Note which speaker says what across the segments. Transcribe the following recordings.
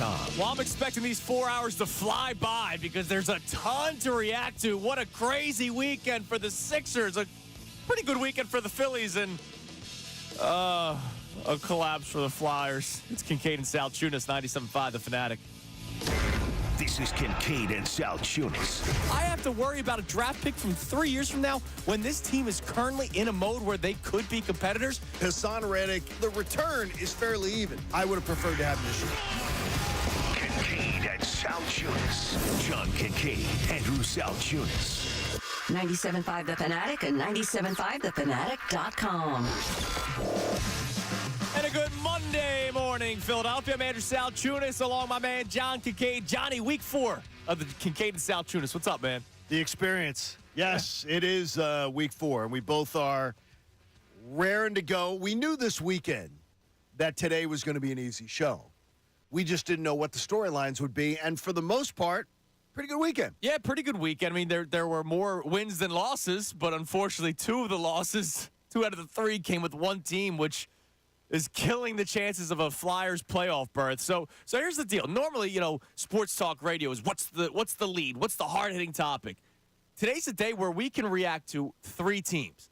Speaker 1: NCAAradio.com.
Speaker 2: Well, I'm expecting these 4 hours to fly by because there's a ton to react to. What a crazy weekend for the Sixers. A pretty good weekend for the Phillies, and a collapse for the Flyers. It's Kincade and Salciunas, 97.5 The Fanatic.
Speaker 1: This is Kincade and Salciunas.
Speaker 2: I have to worry about a draft pick from 3 years from now when this team is currently in a mode where they could be competitors.
Speaker 3: Hassan Reddick, the return is fairly even. I would have preferred to have him this year.
Speaker 1: Kincade and Salciunas. John Kincade, Andrew Salciunas.
Speaker 4: 97.5 The Fanatic and 97.5thefanatic.com.
Speaker 2: And a good Monday morning, Philadelphia. I'm Andrew Salciunas, along my man John Kincade. Johnny, week 4 of the Kincade and Salciunas. What's up, man?
Speaker 3: The experience. Yes, it is week 4, and we both are raring to go. We knew this weekend that today was going to be an easy show. We just didn't know what the storylines would be, and for the most part, pretty good weekend.
Speaker 2: Yeah, pretty good weekend. I mean, there were more wins than losses, but unfortunately, 2 of the losses, 2 out of the 3 came with one team, which is killing the chances of a Flyers playoff berth. So here's the deal. Normally, sports talk radio is what's the lead? What's the hard-hitting topic? Today's the day where we can react to 3 teams.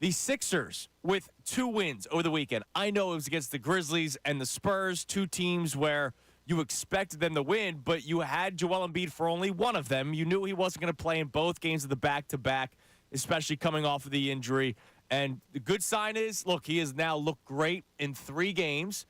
Speaker 2: The Sixers with 2 wins over the weekend. I know it was against the Grizzlies and the Spurs, 2 teams where you expected them to win, but you had Joel Embiid for only one of them. You knew he wasn't going to play in both games of the back-to-back, especially coming off of the injury. And the good sign is, look, he has now looked great in 3 games.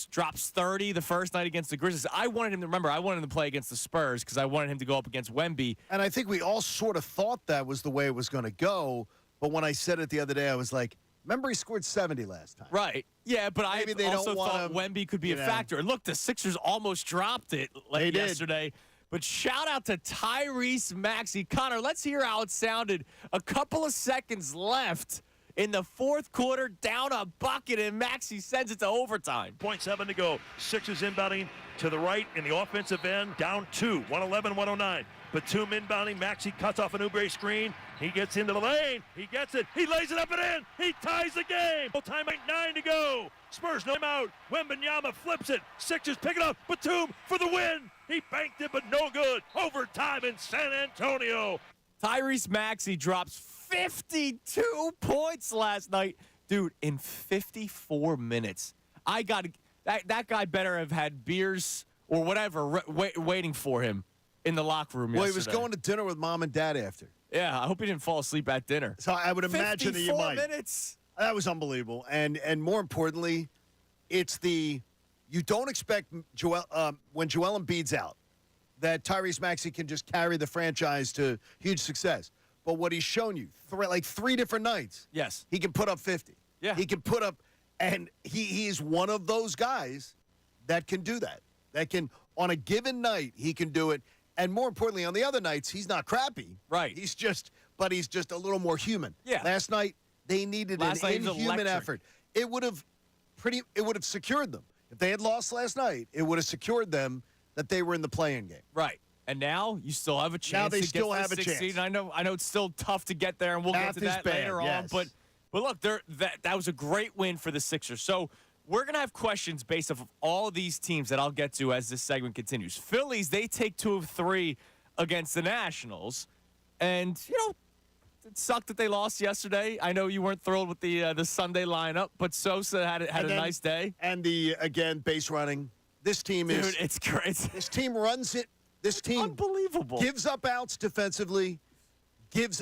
Speaker 2: Drops 30 the first night against the Grizzlies. I wanted him to play against the Spurs because I wanted him to go up against Wemby.
Speaker 3: And I think we all sort of thought that was the way it was going to go. But when I said it the other day, I was like, remember he scored 70 last time.
Speaker 2: Right. Yeah, but
Speaker 3: Maybe
Speaker 2: I
Speaker 3: they
Speaker 2: also
Speaker 3: don't
Speaker 2: thought
Speaker 3: want
Speaker 2: Wemby could be a factor. And look, the Sixers almost dropped it yesterday. But shout out to Tyrese Maxey. Connor, let's hear how it sounded. A couple of seconds left in the fourth quarter, down a bucket, and Maxey sends it to overtime.
Speaker 5: 0.7 to go. Sixers inbounding to the right in the offensive end, down 2, 111-109. Batum inbounding. Maxey cuts off an Oubre screen. He gets into the lane. He gets it. He lays it up and in. He ties the game. Time 9 to go. Spurs no out. Wembanyama flips it. Sixers pick it up. Batum for the win. He banked it, but no good. Overtime in San Antonio.
Speaker 2: Tyrese Maxey drops 52 points last night. Dude, in 54 minutes. That guy better have had beers or whatever waiting for him in the locker room yesterday.
Speaker 3: Well, he was going to dinner with mom and dad after.
Speaker 2: Yeah, I hope he didn't fall asleep at dinner.
Speaker 3: So I would imagine that you might.
Speaker 2: 54 minutes.
Speaker 3: That was unbelievable. And more importantly, it's you don't expect when Joel Embiid's out that Tyrese Maxey can just carry the franchise to huge success. But what he's shown you, 3 different nights,
Speaker 2: yes,
Speaker 3: he can put up 50.
Speaker 2: Yeah.
Speaker 3: He can put up, and he's one of those guys that can do that. That can, on a given night, he can do it. And more importantly, on the other nights, he's not crappy.
Speaker 2: Right.
Speaker 3: He's just a little more human.
Speaker 2: Yeah.
Speaker 3: Last night, they needed an inhuman effort. It would have secured them. If they had lost last night, it would have secured them that they were in the play-in game.
Speaker 2: Right. And now you still have a chance.
Speaker 3: Now they
Speaker 2: to
Speaker 3: still
Speaker 2: get
Speaker 3: have a chance.
Speaker 2: Seed. I know it's still tough to get there, and we'll get to that later on. But look, that was a great win for the Sixers. So we're gonna have questions based off of all of these teams that I'll get to as this segment continues. Phillies, they take 2 of 3 against the Nationals, and it sucked that they lost yesterday. I know you weren't thrilled with the Sunday lineup, but Sosa had a nice day.
Speaker 3: And base running. This team is,
Speaker 2: dude, it's crazy.
Speaker 3: This team runs it. This team
Speaker 2: unbelievable.
Speaker 3: Gives up outs defensively, gives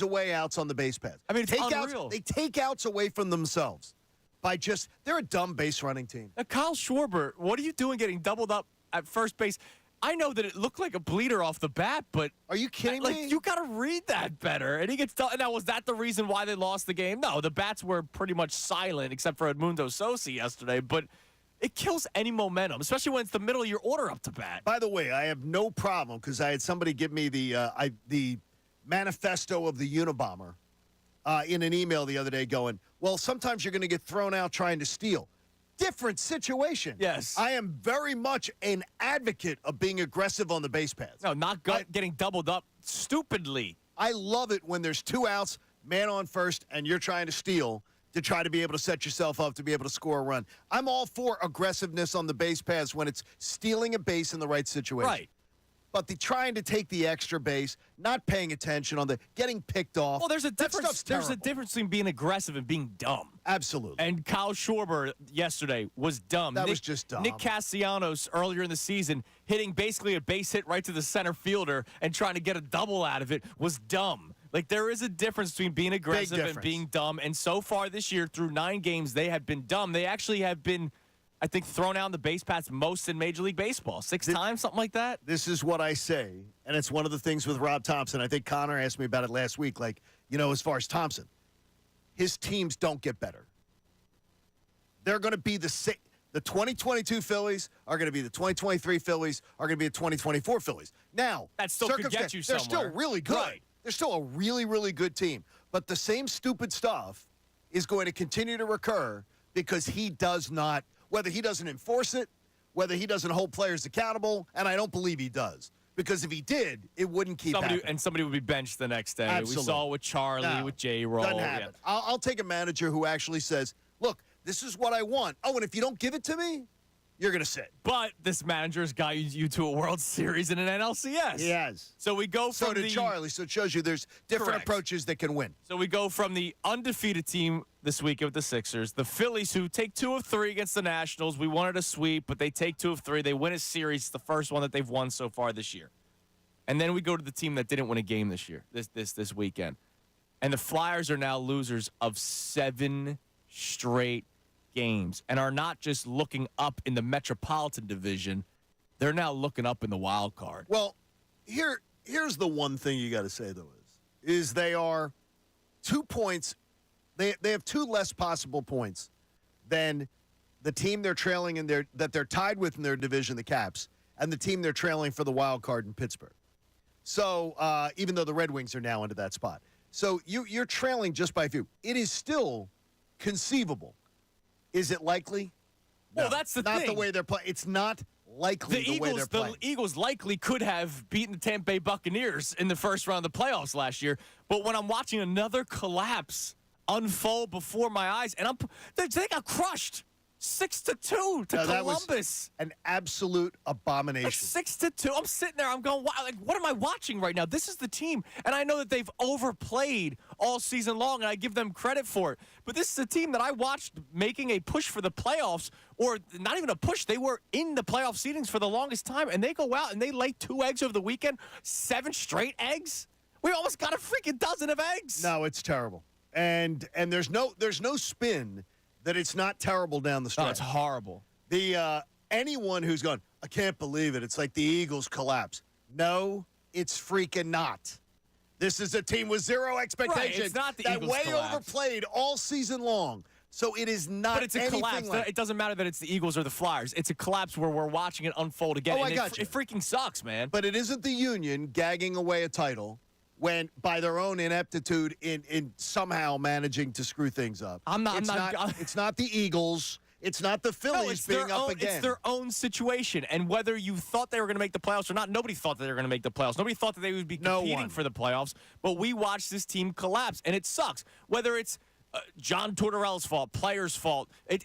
Speaker 3: away outs on the base paths.
Speaker 2: I mean, it's unreal.
Speaker 3: They take outs away from themselves by they're a dumb base running team.
Speaker 2: Kyle Schwarber, what are you doing getting doubled up at first base? I know that it looked like a bleeder off the bat, but
Speaker 3: are you kidding me?
Speaker 2: You got to read that better. And he gets done. Now, was that the reason why they lost the game? No, the bats were pretty much silent except for Edmundo Sosa yesterday, but it kills any momentum, especially when it's the middle of your order up to bat.
Speaker 3: By the way, I have no problem because I had somebody give me the manifesto of the Unabomber in an email the other day going, well, sometimes you're going to get thrown out trying to steal. Different situation.
Speaker 2: Yes.
Speaker 3: I am very much an advocate of being aggressive on the base paths.
Speaker 2: No, not getting doubled up stupidly.
Speaker 3: I love it when there's 2 outs, man on first, and you're trying to steal. to try to be able to set yourself up to be able to score a run. I'm all for aggressiveness on the base paths when it's stealing a base in the right situation.
Speaker 2: Right.
Speaker 3: But the trying to take the extra base, not paying attention on the getting picked off.
Speaker 2: Well, there's a
Speaker 3: that
Speaker 2: difference.
Speaker 3: stuff's
Speaker 2: There's a
Speaker 3: terrible.
Speaker 2: difference between being aggressive and being dumb.
Speaker 3: Absolutely.
Speaker 2: And Kyle Schwarber yesterday was dumb.
Speaker 3: That was just dumb.
Speaker 2: Nick Castellanos earlier in the season hitting basically a base hit right to the center fielder and trying to get a double out of it was dumb. Like, there is a difference between being aggressive and being dumb. And so far this year, through 9 games, they have been dumb. They actually have been, I think, thrown out in the base paths most in Major League Baseball. 6 times, something like that.
Speaker 3: This is what I say, and it's one of the things with Rob Thompson. I think Connor asked me about it last week. Like, as far as Thompson, his teams don't get better. They're going to be the 2022 Phillies are going to be the 2023 Phillies are going to be the 2024 Phillies. Now,
Speaker 2: that still could get you somewhere.
Speaker 3: They're still really good.
Speaker 2: Right.
Speaker 3: They're still a really, really good team. But the same stupid stuff is going to continue to recur because he does not, whether he doesn't enforce it, whether he doesn't hold players accountable, and I don't believe he does. Because if he did, it wouldn't keep happening.
Speaker 2: And somebody would be benched the next day.
Speaker 3: Absolutely.
Speaker 2: We saw it with Charlie, with J-Roll.
Speaker 3: Doesn't happen. I'll take a manager who actually says, look, this is what I want. Oh, and if you don't give it to me, you're going to sit.
Speaker 2: But this manager's got you to a World Series and an NLCS.
Speaker 3: He has.
Speaker 2: So we go from
Speaker 3: So did Charlie. So it shows you there's different
Speaker 2: Correct.
Speaker 3: approaches that can win.
Speaker 2: So we go from the undefeated team this week with the Sixers, the Phillies, who take 2 of 3 against the Nationals. We wanted a sweep, but they take 2 of 3. They win a series, the first one that they've won so far this year. And then we go to the team that didn't win a game this year, this weekend. And the Flyers are now losers of 7 straight games and are not just looking up in the Metropolitan Division. They're now looking up in the wild card.
Speaker 3: Well, here's the one thing you got to say, though, is they are 2 points. They have 2 less possible points than the team they're trailing that they're tied with in their division, the Caps, and the team they're trailing for the wild card in Pittsburgh. So even though the Red Wings are now into that spot. So you're trailing just by a few. It is still conceivable. Is it likely?
Speaker 2: Well, that's the
Speaker 3: not
Speaker 2: thing.
Speaker 3: Not the way they're playing. It's not likely the way they're playing.
Speaker 2: The Eagles likely could have beaten the Tampa Bay Buccaneers in the first round of the playoffs last year. But when I'm watching another collapse unfold before my eyes, and they got crushed 6-2 to
Speaker 3: That
Speaker 2: Columbus.
Speaker 3: was an absolute abomination.
Speaker 2: 6-2. I'm sitting there. I'm going, wow, like, what am I watching right now? This is the team. And I know that they've overplayed all season long, and I give them credit for it. But this is a team that I watched making a push for the playoffs, or not even a push. They were in the playoff seedings for the longest time, and they go out and they lay 2 eggs over the weekend. 7 straight eggs? We almost got a freaking dozen of eggs.
Speaker 3: No, it's terrible. And there's no spin that it's not terrible down the stretch.
Speaker 2: Oh, it's horrible.
Speaker 3: Anyone who's gone, I can't believe it. It's like the Eagles collapse. No, it's freaking not. This is a team with 0 expectations.
Speaker 2: Right, it's not the
Speaker 3: that
Speaker 2: Eagles
Speaker 3: way
Speaker 2: collapse.
Speaker 3: Overplayed all season long. So it is not.
Speaker 2: But it's a collapse. It doesn't matter that it's the Eagles or the Flyers. It's a collapse where we're watching it unfold again.
Speaker 3: Oh,
Speaker 2: and
Speaker 3: I got you.
Speaker 2: It freaking sucks, man.
Speaker 3: But it isn't the Union gagging away a title when by their own ineptitude in somehow managing to screw things up. It's not the Eagles. It's not the Phillies being up again.
Speaker 2: It's their own situation. And whether you thought they were going to make the playoffs or not, nobody thought that they were going to make the playoffs. Nobody thought that they would be competing for the playoffs. But we watched this team collapse, and it sucks. Whether it's John Tortorella's fault, players' fault. I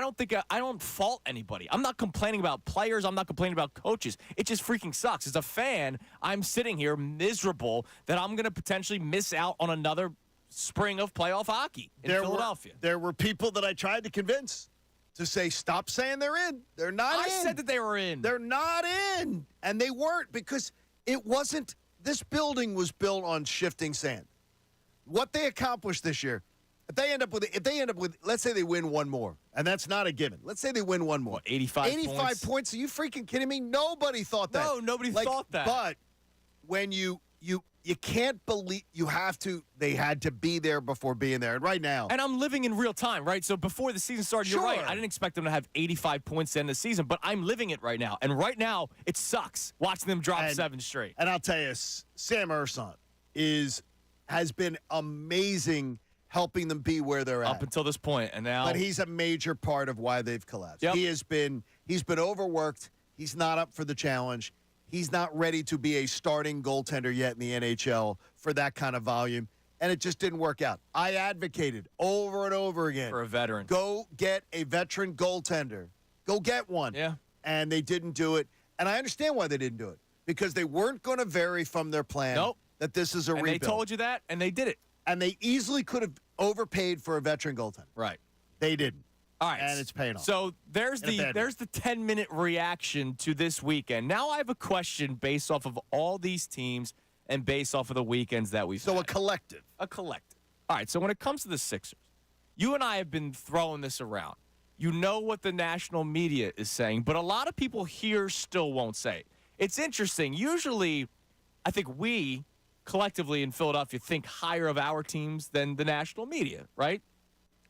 Speaker 2: don't fault anybody. I'm not complaining about players. I'm not complaining about coaches. It just freaking sucks. As a fan, I'm sitting here miserable that I'm going to potentially miss out on another spring of playoff hockey in Philadelphia.
Speaker 3: There were people that I tried to convince to say, stop saying they're in. They're not in.
Speaker 2: I said that they were in.
Speaker 3: They're not in. And they weren't because it wasn't. This building was built on shifting sand. What they accomplished this year, if they end up with, let's say they win one more, and that's not a given. Let's say they win one more.
Speaker 2: 85
Speaker 3: points? Are you freaking kidding me? Nobody thought that.
Speaker 2: No, nobody thought that.
Speaker 3: But when you can't believe they had to be there before being there. And right now.
Speaker 2: And I'm living in real time, right? So before the season started, You're right. I didn't expect them to have 85 points to end the season, but I'm living it right now. And right now, it sucks watching them drop 7 straight.
Speaker 3: And I'll tell you, Sam Urson has been amazing helping them be where they're at.
Speaker 2: Up until this point, and now.
Speaker 3: But he's a major part of why they've collapsed.
Speaker 2: Yep.
Speaker 3: He's been overworked. He's not up for the challenge. He's not ready to be a starting goaltender yet in the NHL for that kind of volume. and it just didn't work out. I advocated over and over again.
Speaker 2: For a veteran.
Speaker 3: Go get a veteran goaltender. Go get one.
Speaker 2: Yeah.
Speaker 3: And they didn't do it. And I understand why they didn't do it. Because they weren't going to vary from their plan.
Speaker 2: Nope.
Speaker 3: That this is a
Speaker 2: And
Speaker 3: rebuild.
Speaker 2: they told you that, and they did it.
Speaker 3: And they easily could have overpaid for a veteran goaltender.
Speaker 2: Right.
Speaker 3: They didn't.
Speaker 2: All right.
Speaker 3: And it's paying off.
Speaker 2: So there's the 10-minute reaction to this weekend. Now I have a question based off of all these teams and based off of the weekends that we've had.
Speaker 3: A collective.
Speaker 2: A collective. All right, so when it comes to the Sixers, you and I have been throwing this around. You know what the national media is saying, but a lot of people here still won't say it. It's interesting. Usually, I think we collectively in Philadelphia think higher of our teams than the national media, right?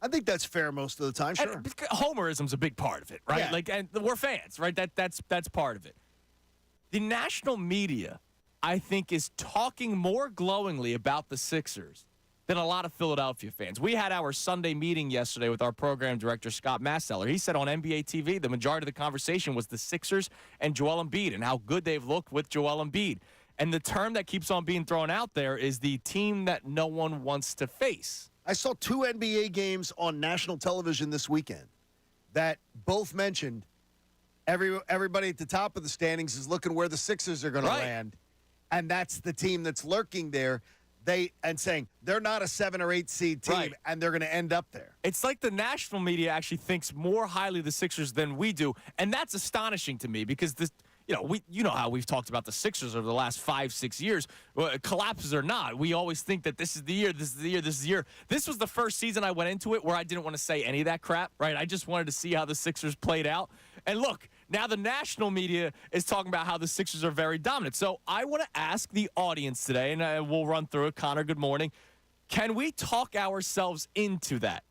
Speaker 3: I think that's fair most of the time, sure.
Speaker 2: And homerism's a big part of it, right?
Speaker 3: Yeah.
Speaker 2: And we're fans, right? That's part of it. The national media, I think, is talking more glowingly about the Sixers than a lot of Philadelphia fans. We had our Sunday meeting yesterday with our program director, Scott Masseller. He said on NBA TV the majority of the conversation was the Sixers and Joel Embiid and how good they've looked with Joel Embiid. And the term that keeps on being thrown out there is the team that no one wants to face.
Speaker 3: I saw 2 NBA games on national television this weekend that both mentioned everybody at the top of the standings is looking where the Sixers are going to land. And that's the team that's lurking there. And saying they're not a 7 or 8 seed team, and they're going to end up there.
Speaker 2: It's like the national media actually thinks more highly of the Sixers than we do, and that's astonishing to me because this. You know how we've talked about the Sixers over the last 5-6 years, collapses or not. We always think that this is the year, this is the year, this is the year. This was the first season I went into it where I didn't want to say any of that crap, right? I just wanted to see how the Sixers played out. And look, now the national media is talking about how the Sixers are very dominant. So I want to ask the audience today, and we'll run through it. Connor, good morning. Can we talk ourselves into that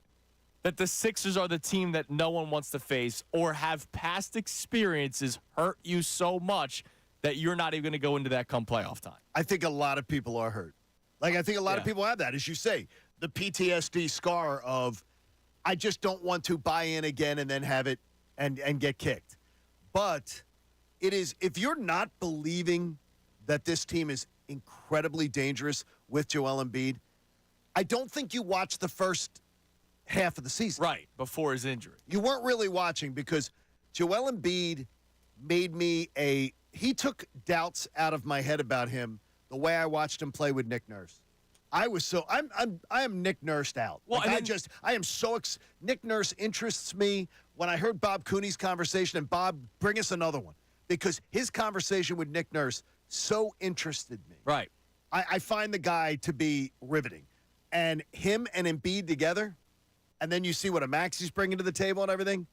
Speaker 2: the Sixers are the team that no one wants to face, or have past experiences hurt you so much that you're not even going to go into that come playoff time?
Speaker 3: I think a lot of people are hurt. I think a lot of people have that, as you say, the PTSD scar of, I just don't want to buy in again and then have it and get kicked. But it is, if you're not believing that this team is incredibly dangerous with Joel Embiid, I don't think you watch the first half of the season.
Speaker 2: Right, before his injury.
Speaker 3: You weren't really watching because Joel Embiid made me he took doubts out of my head about him the way I watched him play with Nick Nurse. I am Nick Nursed out.
Speaker 2: Well,
Speaker 3: Nick Nurse interests me. When I heard Bob Cooney's conversation, and Bob, bring us another one, because his conversation with Nick Nurse so interested me.
Speaker 2: Right.
Speaker 3: I find the guy to be riveting. And him and Embiid together, and then you see what a Maxey's bringing to the table and everything,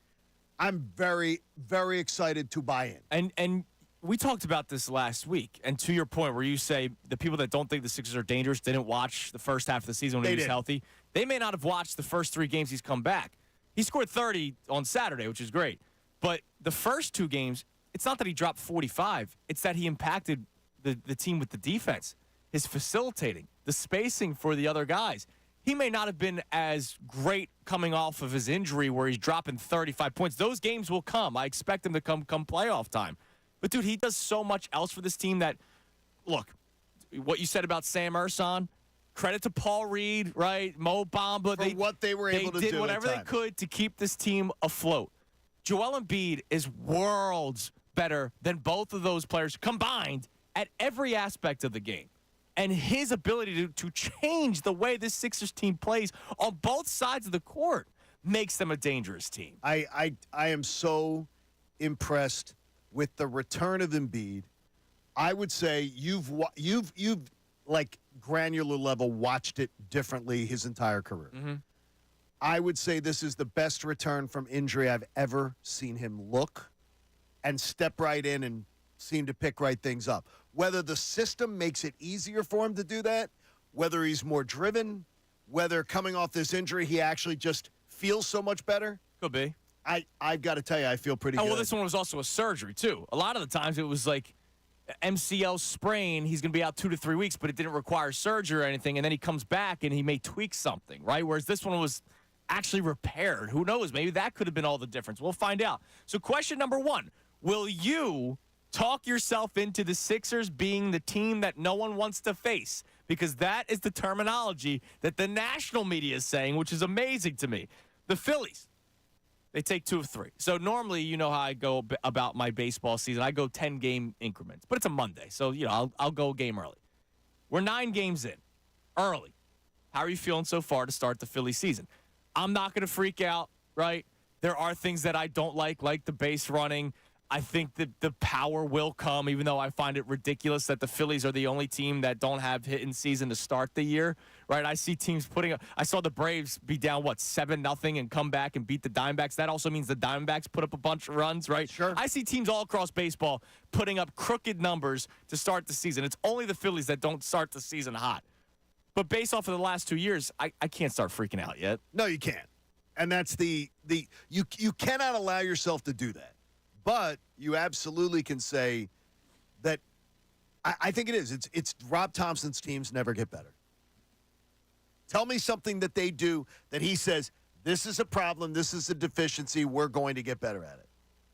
Speaker 3: I'm very, very excited to buy in.
Speaker 2: And we talked about this last week, and to your point where you say the people that don't think the Sixers are dangerous didn't watch the first half of the season when he was healthy. They may not have watched the first 3 games he's come back. He scored 30 on Saturday, which is great. But the first 2 games, it's not that he dropped 45. It's that he impacted the team with the defense, his facilitating, the spacing for the other guys. He may not have been as great coming off of his injury where he's dropping 35 points. Those games will come. I expect him to come playoff time. But, dude, he does so much else for this team that, look, what you said about Sam Ersan, credit to Paul Reed, right? Mo Bamba.
Speaker 3: They were able to do.
Speaker 2: They did whatever they could to keep this team afloat. Joel Embiid is worlds better than both of those players combined at every aspect of the game. And his ability to change the way this Sixers team plays on both sides of the court makes them a dangerous team.
Speaker 3: I am so impressed with the return of Embiid. I would say you've like granular level watched it differently his entire career.
Speaker 2: Mm-hmm.
Speaker 3: I would say this is the best return from injury I've ever seen him look and step right in and seem to pick right things up. Whether the system makes it easier for him to do that, whether he's more driven, whether coming off this injury he actually just feels so much better.
Speaker 2: Could be.
Speaker 3: I've got to tell you, I feel pretty good.
Speaker 2: Well, this one was also a surgery, too. A lot of the times it was like MCL sprain, he's going to be out 2 to 3 weeks, but it didn't require surgery or anything, and then he comes back and he may tweak something, right? Whereas this one was actually repaired. Who knows? Maybe that could have been all the difference. We'll find out. So question number 1, will you talk yourself into the Sixers being the team that no one wants to face? because that is the terminology that the national media is saying, which is amazing to me. The Phillies, they take 2 of 3. So normally, you know how I go about my baseball season. I go 10-game increments, but it's a Monday. So, I'll go a game early. We're 9 games in, early. How are you feeling so far to start the Philly season? I'm not going to freak out, right? There are things that I don't like the base running. I think that the power will come, even though I find it ridiculous that the Phillies are the only team that don't have hitting season to start the year, right? I see teams putting up – I saw the Braves be down, 7-0 and come back and beat the Diamondbacks. That also means the Diamondbacks put up a bunch of runs, right?
Speaker 3: Sure.
Speaker 2: I see teams all across baseball putting up crooked numbers to start the season. It's only the Phillies that don't start the season hot. But based off of the last 2 years, I can't start freaking out yet.
Speaker 3: No, you can't. And that's you cannot allow yourself to do that. But you absolutely can say that I think it is. It's Rob Thompson's teams never get better. Tell me something that they do that he says, this is a problem, this is a deficiency, we're going to get better at it.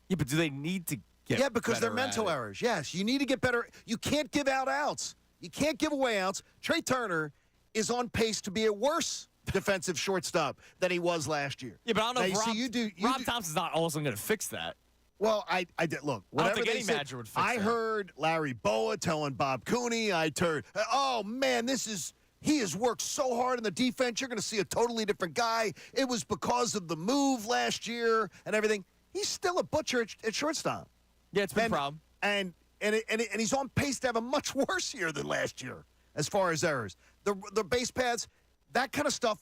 Speaker 2: Yeah, but do they need to get
Speaker 3: Yeah, because they're
Speaker 2: better
Speaker 3: mental
Speaker 2: at it?
Speaker 3: errors. Yes, you need to get better. You can't give out outs. You can't give away outs. Trey Turner is on pace to be a worse defensive shortstop than he was last year.
Speaker 2: Yeah, but I don't know
Speaker 3: Now,
Speaker 2: if Rob Thompson's not also going to fix that.
Speaker 3: Well, I did. Look,
Speaker 2: I don't
Speaker 3: whatever
Speaker 2: think
Speaker 3: they
Speaker 2: any
Speaker 3: said,
Speaker 2: manager would fix
Speaker 3: I
Speaker 2: that.
Speaker 3: heard Larry Boa telling Bob Cooney, oh, man, he has worked so hard in the defense. You're going to see a totally different guy. It was because of the move last year and everything. He's still a butcher at shortstop.
Speaker 2: Yeah, it's been a problem.
Speaker 3: And he's on pace to have a much worse year than last year as far as errors. The base paths, that kind of stuff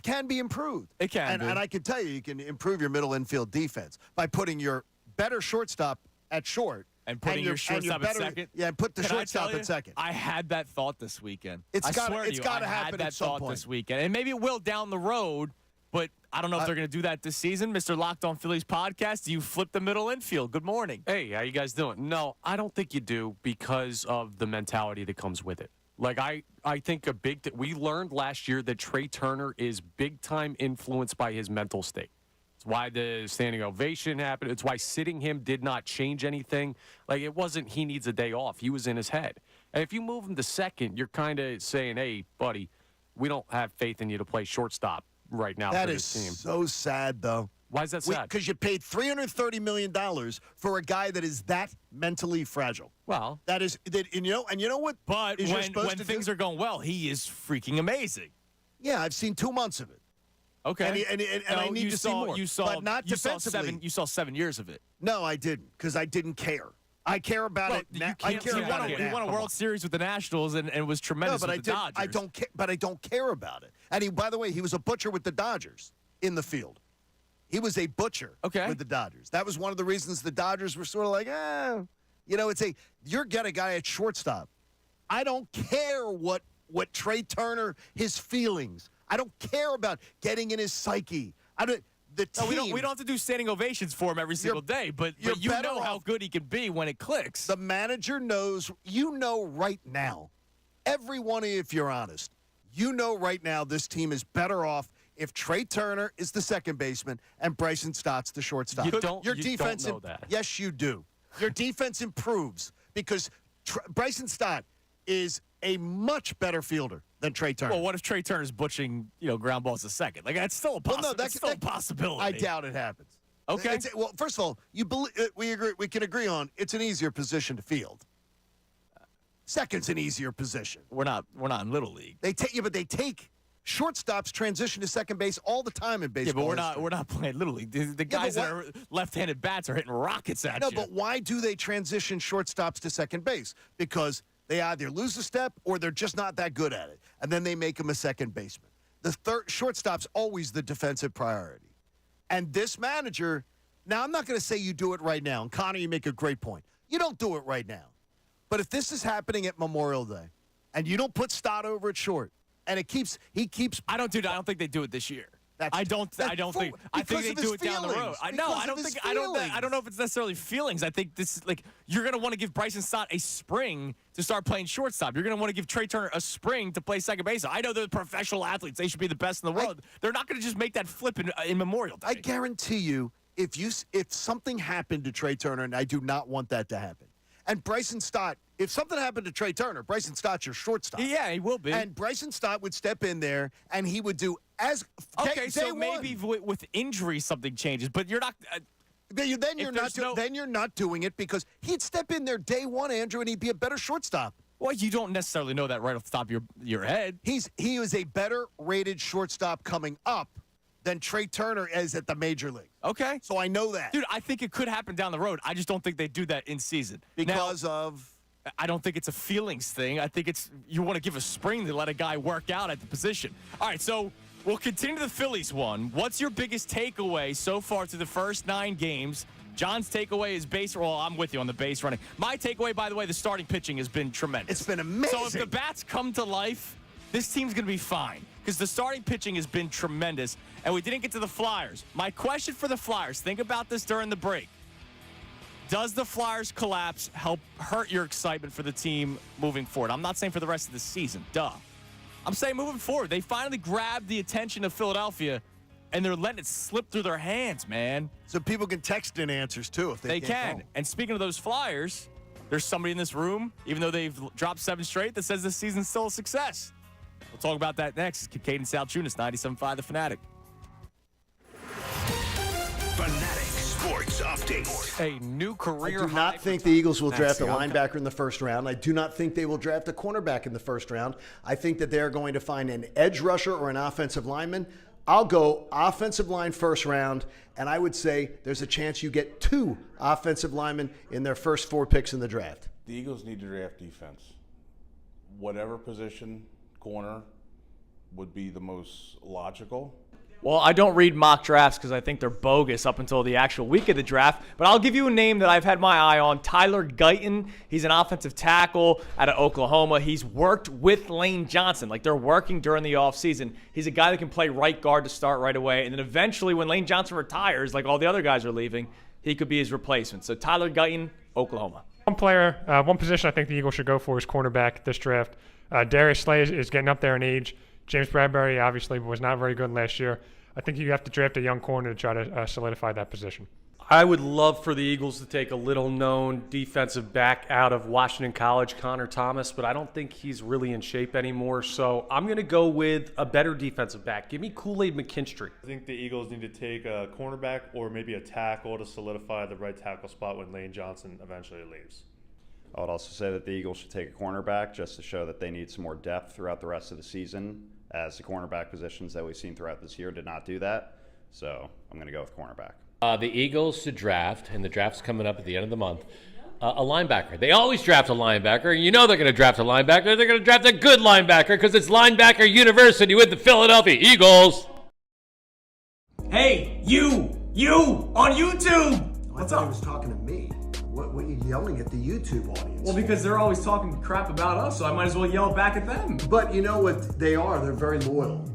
Speaker 3: can be improved.
Speaker 2: It can be.
Speaker 3: And I can tell you can improve your middle infield defense by putting your better shortstop at short.
Speaker 2: And putting your shortstop at second?
Speaker 3: Yeah, and put the
Speaker 2: Can I
Speaker 3: shortstop
Speaker 2: tell you,
Speaker 3: at second.
Speaker 2: I had that thought this weekend.
Speaker 3: It's
Speaker 2: I
Speaker 3: gotta-
Speaker 2: swear to
Speaker 3: it's
Speaker 2: you,
Speaker 3: gotta
Speaker 2: I
Speaker 3: happen
Speaker 2: had
Speaker 3: at
Speaker 2: that
Speaker 3: some
Speaker 2: thought
Speaker 3: point.
Speaker 2: this weekend. And maybe it will down the road, but I don't know if they're going to do that this season. Mr. Locked On Phillies podcast, do you flip the middle infield? Good morning.
Speaker 6: Hey, how you guys doing? No, I don't think you do because of the mentality that comes with it. Like, I think we learned last year that Trey Turner is big-time influenced by his mental state. It's why the standing ovation happened. It's why sitting him did not change anything. Like, it wasn't he needs a day off. He was in his head. And if you move him to second, you're kind of saying, hey, buddy, we don't have faith in you to play shortstop right now
Speaker 3: That
Speaker 6: for
Speaker 3: is
Speaker 6: this team.
Speaker 3: so sad, though.
Speaker 6: Why is that sad?
Speaker 3: Because you paid $330 million for a guy that is that mentally fragile.
Speaker 6: Well,
Speaker 3: And you know what?
Speaker 2: But
Speaker 3: is you're
Speaker 2: when
Speaker 3: supposed to
Speaker 2: things
Speaker 3: do?
Speaker 2: are going well, he is freaking amazing.
Speaker 3: Yeah, I've seen 2 months of it.
Speaker 2: Okay.
Speaker 3: And I need to see more. But not defensively.
Speaker 2: You saw 7 years of it.
Speaker 3: No, I didn't, because I didn't care. I care about it now. I care about it
Speaker 2: He
Speaker 3: now.
Speaker 2: won a World Series with the Nationals and was
Speaker 3: No,
Speaker 2: tremendous
Speaker 3: but
Speaker 2: with the Dodgers.
Speaker 3: I don't care. But I don't care about it. And by the way, he was a butcher with the Dodgers in the field. He was a butcher with the Dodgers. That was one of the reasons the Dodgers were sort of like, you're getting a guy at shortstop. I don't care what Trey Turner, his feelings. I don't care about getting in his psyche. The team.
Speaker 2: No, we don't have to do standing ovations for him every single day, but you know how good he can be when it clicks.
Speaker 3: The manager knows, right now, everyone, if you're honest, right now this team is better off if Trey Turner is the second baseman and Bryson Stott's the shortstop. Your defense
Speaker 6: know that.
Speaker 3: Yes, you do. Your defense improves because Bryson Stott is a much better fielder than Trey Turner.
Speaker 2: Well, what if Trey Turner's butching, ground balls to second? Like, that's still a possibility.
Speaker 3: I doubt it happens.
Speaker 2: Okay.
Speaker 3: Well, first of all, we can agree on it's an easier position to field. Second's an easier position.
Speaker 2: We're not in Little League.
Speaker 3: They take shortstops transition to second base all the time in baseball.
Speaker 2: Yeah, but we're not playing Little League. The guys that are left-handed bats are hitting rockets at you.
Speaker 3: No, but why do they transition shortstops to second base? Because they either lose a step or they're just not that good at it, and then they make them a second baseman. The third shortstop's always the defensive priority. And this manager, now I'm not going to say you do it right now. And Connor, you make a great point. You don't do it right now. But if this is happening at Memorial Day, and you don't put Stott over at short, and he keeps.
Speaker 2: I don't think they do it this year. I think they do it down the road. I don't know if it's necessarily feelings. I think this is you're going to want to give Bryson Stott a spring to start playing shortstop. You're going to want to give Trey Turner a spring to play second base. I know they're professional athletes. They should be the best in the world. They're not going to just make that flip in Memorial Day.
Speaker 3: I guarantee you, if something happened to Trey Turner, and I do not want that to happen, and Bryson Stott if something happened to Trey Turner, Bryson Stott's your shortstop.
Speaker 2: Yeah, he will be.
Speaker 3: And Bryson Stott would step in there, and he would do as
Speaker 2: okay,
Speaker 3: day
Speaker 2: so
Speaker 3: one.
Speaker 2: maybe with injury something changes, but you're not.
Speaker 3: Then you're not doing it because he'd step in there day one, Andrew, and he'd be a better shortstop.
Speaker 2: Well, you don't necessarily know that right off the top of your head.
Speaker 3: He is a better rated shortstop coming up than Trey Turner is at the major league.
Speaker 2: Okay.
Speaker 3: So I know that.
Speaker 2: Dude, I think it could happen down the road. I just don't think they do that in season.
Speaker 3: Because of?
Speaker 2: I don't think it's a feelings thing. I think it's you want to give a spring to let a guy work out at the position. All right, so we'll continue the Phillies one. What's your biggest takeaway so far through the first 9 games? John's takeaway is base. Well, I'm with you on the base running. My takeaway, by the way, the starting pitching has been tremendous.
Speaker 3: It's been amazing.
Speaker 2: So if the bats come to life, this team's going to be fine because the starting pitching has been tremendous, and we didn't get to the Flyers. My question for the Flyers, think about this during the break. Does the Flyers collapse help hurt your excitement for the team moving forward? I'm not saying for the rest of the season. Duh. I'm saying moving forward. They finally grabbed the attention of Philadelphia, and they're letting it slip through their hands, man.
Speaker 3: So people can text in answers, too, if they
Speaker 2: can.
Speaker 3: Go.
Speaker 2: And speaking of those Flyers, there's somebody in this room, even though they've dropped 7 straight, that says this season's still a success. We'll talk about that next. Kincade Salciunas, 97.5 The Fanatic.
Speaker 1: Fanatic Sports Update.
Speaker 6: A new career
Speaker 7: I do not
Speaker 6: high
Speaker 7: think
Speaker 6: for
Speaker 7: the Eagles will draft a
Speaker 6: Maxey.
Speaker 7: linebacker in the first round. I do not think they will draft a cornerback in the first round. I think that they're going to find an edge rusher or an offensive lineman. I'll go offensive line first round, and I would say there's a chance you get 2 offensive linemen in their first 4 picks in the draft.
Speaker 8: The Eagles need to draft defense. Whatever position, corner, would be the most logical.
Speaker 9: Well, I don't read mock drafts because I think they're bogus up until the actual week of the draft. But I'll give you a name that I've had my eye on, Tyler Guyton. He's an offensive tackle out of Oklahoma. He's worked with Lane Johnson. Like, they're working during the offseason. He's a guy that can play right guard to start right away. And then eventually when Lane Johnson retires, like all the other guys are leaving, he could be his replacement. So Tyler Guyton, Oklahoma.
Speaker 10: One position I think the Eagles should go for is cornerback this draft. Darius Slay is getting up there in age. James Bradbury obviously was not very good last year. I think you have to draft a young corner to try to solidify that position.
Speaker 6: I would love for the Eagles to take a little-known defensive back out of Washington College, Connor Thomas, but I don't think he's really in shape anymore. So I'm going to go with a better defensive back. Give me Kool-Aid McKinstry.
Speaker 11: I think the Eagles need to take a cornerback or maybe a tackle to solidify the right tackle spot when Lane Johnson eventually leaves.
Speaker 12: I would also say that the Eagles should take a cornerback just to show that they need some more depth throughout the rest of the season, as the cornerback positions that we've seen throughout this year did not do that. So I'm going to go with cornerback.
Speaker 13: The Eagles should draft, and the draft's coming up at the end of the month, a linebacker. They always draft a linebacker. You know they're going to draft a linebacker. They're going to draft a good linebacker because it's Linebacker University with the Philadelphia Eagles.
Speaker 9: Hey, you on YouTube.
Speaker 7: What's up? He was talking to me. What are you yelling at the YouTube audience?
Speaker 9: Well, because they're always talking crap about us, so I might as well yell back at them.
Speaker 7: But you know what they are? They're very loyal.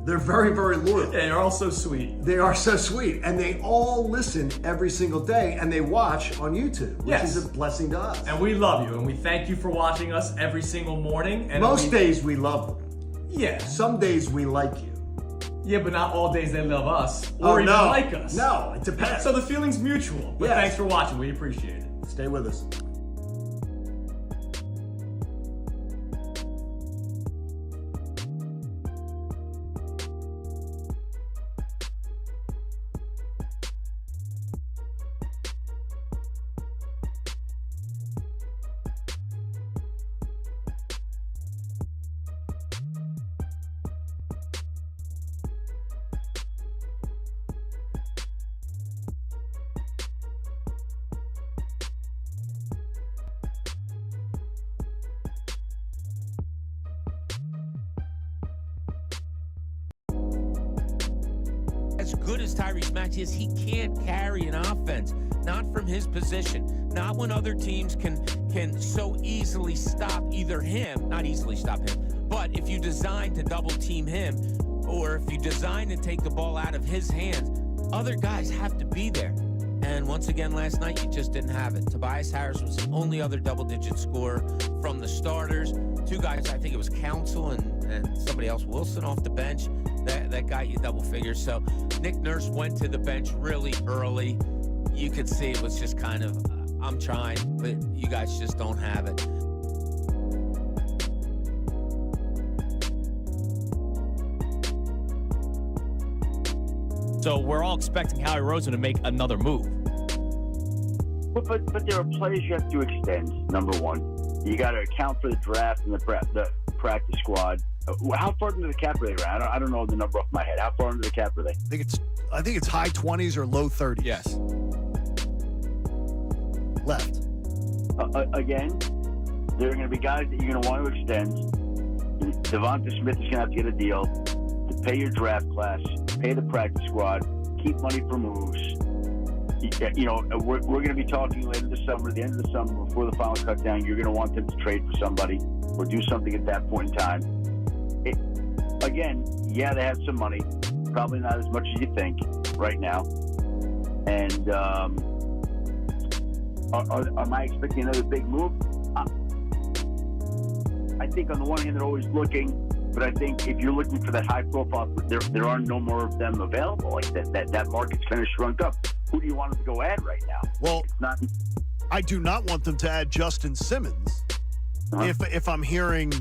Speaker 7: They're very, very loyal.
Speaker 9: Yeah, they're all so sweet.
Speaker 7: They are so sweet. And they all listen every single day, and they watch on YouTube, which is a blessing to us.
Speaker 9: And we love you, and we thank you for watching us every single morning. And
Speaker 7: most days we love them.
Speaker 9: Yeah.
Speaker 7: Some days we like you.
Speaker 9: Yeah, but not all days they love us or even like us.
Speaker 7: No, it depends.
Speaker 9: So the feeling's mutual. But thanks for watching. We appreciate it.
Speaker 7: Stay with us.
Speaker 14: As good as Tyrese Maxey is, he can't carry an offense, not from his position, not when other teams can so easily stop either him, not easily stop him, but if you design to double team him, or if you design to take the ball out of his hands, other guys have to be there. And once again, last night, you just didn't have it. Tobias Harris was the only other double-digit scorer from the starters. 2 guys, I think it was Council and somebody else, Wilson, off the bench. That got you double figures. So Nick Nurse went to the bench really early. You could see it was just kind of, I'm trying, but you guys just don't have it.
Speaker 2: So we're all expecting Howie Roseman to make another move.
Speaker 15: But there are players you have to extend, number one. You got to account for the draft and the practice squad. How far into the cap are they? I don't know the number off my head. How far into the cap are they?
Speaker 3: I think it's high 20s or low 30s.
Speaker 2: Yes.
Speaker 3: Left.
Speaker 15: Again, there are going to be guys that you're going to want to extend. Devonta Smith is going to have to get a deal to pay your draft class, pay the practice squad, keep money for moves. You know, we're going to be talking later this summer, the end of the summer, before the final cut down. You're going to want them to trade for somebody or do something at that point in time. Again, yeah, they have some money, probably not as much as you think right now. And am I expecting another big move? I think on the one hand they're always looking, but I think if you're looking for that high profile, there are no more of them available. Like that market's kind of shrunk up. Who do you want them to go add right now?
Speaker 3: Well, I do not want them to add Justin Simmons. If I'm hearing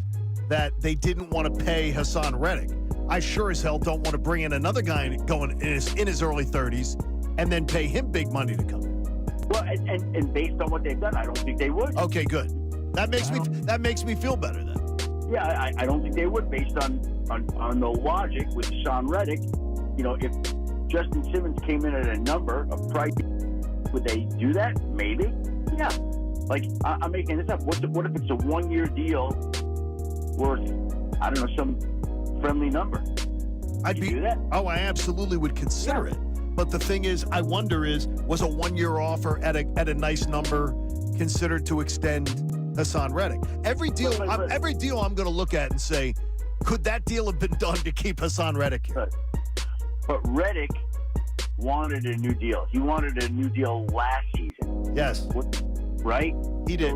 Speaker 3: that they didn't want to pay Hassan Reddick, I sure as hell don't want to bring in another guy going in his early 30s and then pay him big money to come.
Speaker 15: Well, and based on what they've done, I don't think they would.
Speaker 3: Okay, good. That makes me feel better then.
Speaker 15: Yeah, I don't think they would, based on the logic with Hassan Reddick. You know, if Justin Simmons came in at a number of price, would they do that? Maybe. Yeah. Like, I'm making this up. What if it's a 1-year deal worth, I don't know, some friendly number?
Speaker 3: I'd do that. Oh, I absolutely would consider it. But the thing is, I wonder was a 1-year offer at a nice number considered to extend Hassan Reddick? Every deal I'm going to look at and say, could that deal have been done to keep Hassan Reddick here?
Speaker 15: But Reddick wanted a new deal. He wanted a new deal last season.
Speaker 3: Yes.
Speaker 15: Right?
Speaker 3: He did.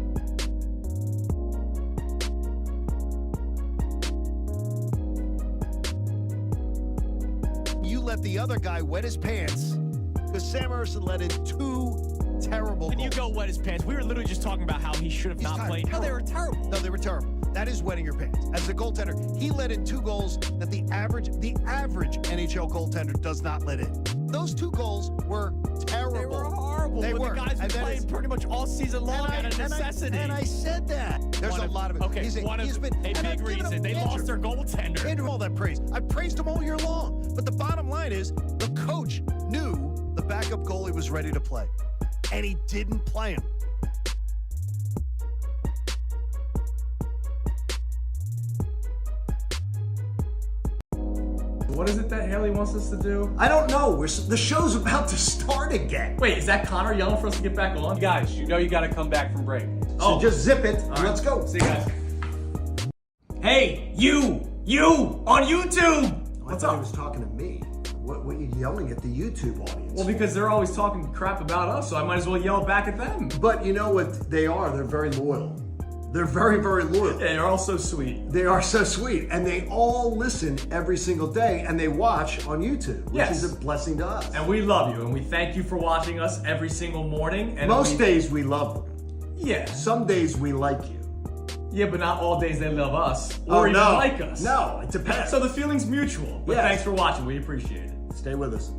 Speaker 3: You let the other guy wet his pants because Sam Ersson let in 2 terrible goals.
Speaker 2: And you go wet his pants. We were literally just talking about how he should have not played. No, they were terrible.
Speaker 3: No, they were terrible. That is wetting your pants. As a goaltender, he let in 2 goals that the average NHL goaltender does not let in. Those 2 goals were terrible.
Speaker 2: They were horrible.
Speaker 3: They were.
Speaker 2: The guys were playing pretty much all season long out of necessity.
Speaker 3: And I said that. There's a lot of it.
Speaker 2: Okay, a big reason. They lost their goaltender.
Speaker 3: Andrew, all that praise. I praised him all year long. But the bottom line is the coach knew the backup goalie was ready to play. And he didn't play him.
Speaker 9: What is it that Haley wants us to do?
Speaker 7: I don't know. The show's about to start again.
Speaker 9: Wait, is that Connor yelling for us to get back on?
Speaker 6: Guys, you know you got to come back from break.
Speaker 7: So just zip it.
Speaker 9: All right.
Speaker 7: Let's go.
Speaker 9: See you guys. Hey, you on YouTube. What's up?
Speaker 7: He was talking to me. What are you yelling at the YouTube audience?
Speaker 9: Well, because they're always talking crap about us, so I might as well yell back at them.
Speaker 7: But you know what they are? They're very loyal. They're very, very loyal.
Speaker 9: Yeah, they're all so sweet.
Speaker 7: They are so sweet. And they all listen every single day, and they watch on YouTube, which is a blessing to us.
Speaker 9: And we love you, and we thank you for watching us every single morning. And
Speaker 7: most days we love them.
Speaker 9: Yeah.
Speaker 7: Some days we like you.
Speaker 9: Yeah, but not all days they love us or even like us.
Speaker 7: No, it depends.
Speaker 9: So the feeling's mutual. But thanks for watching. We appreciate it.
Speaker 7: Stay with us.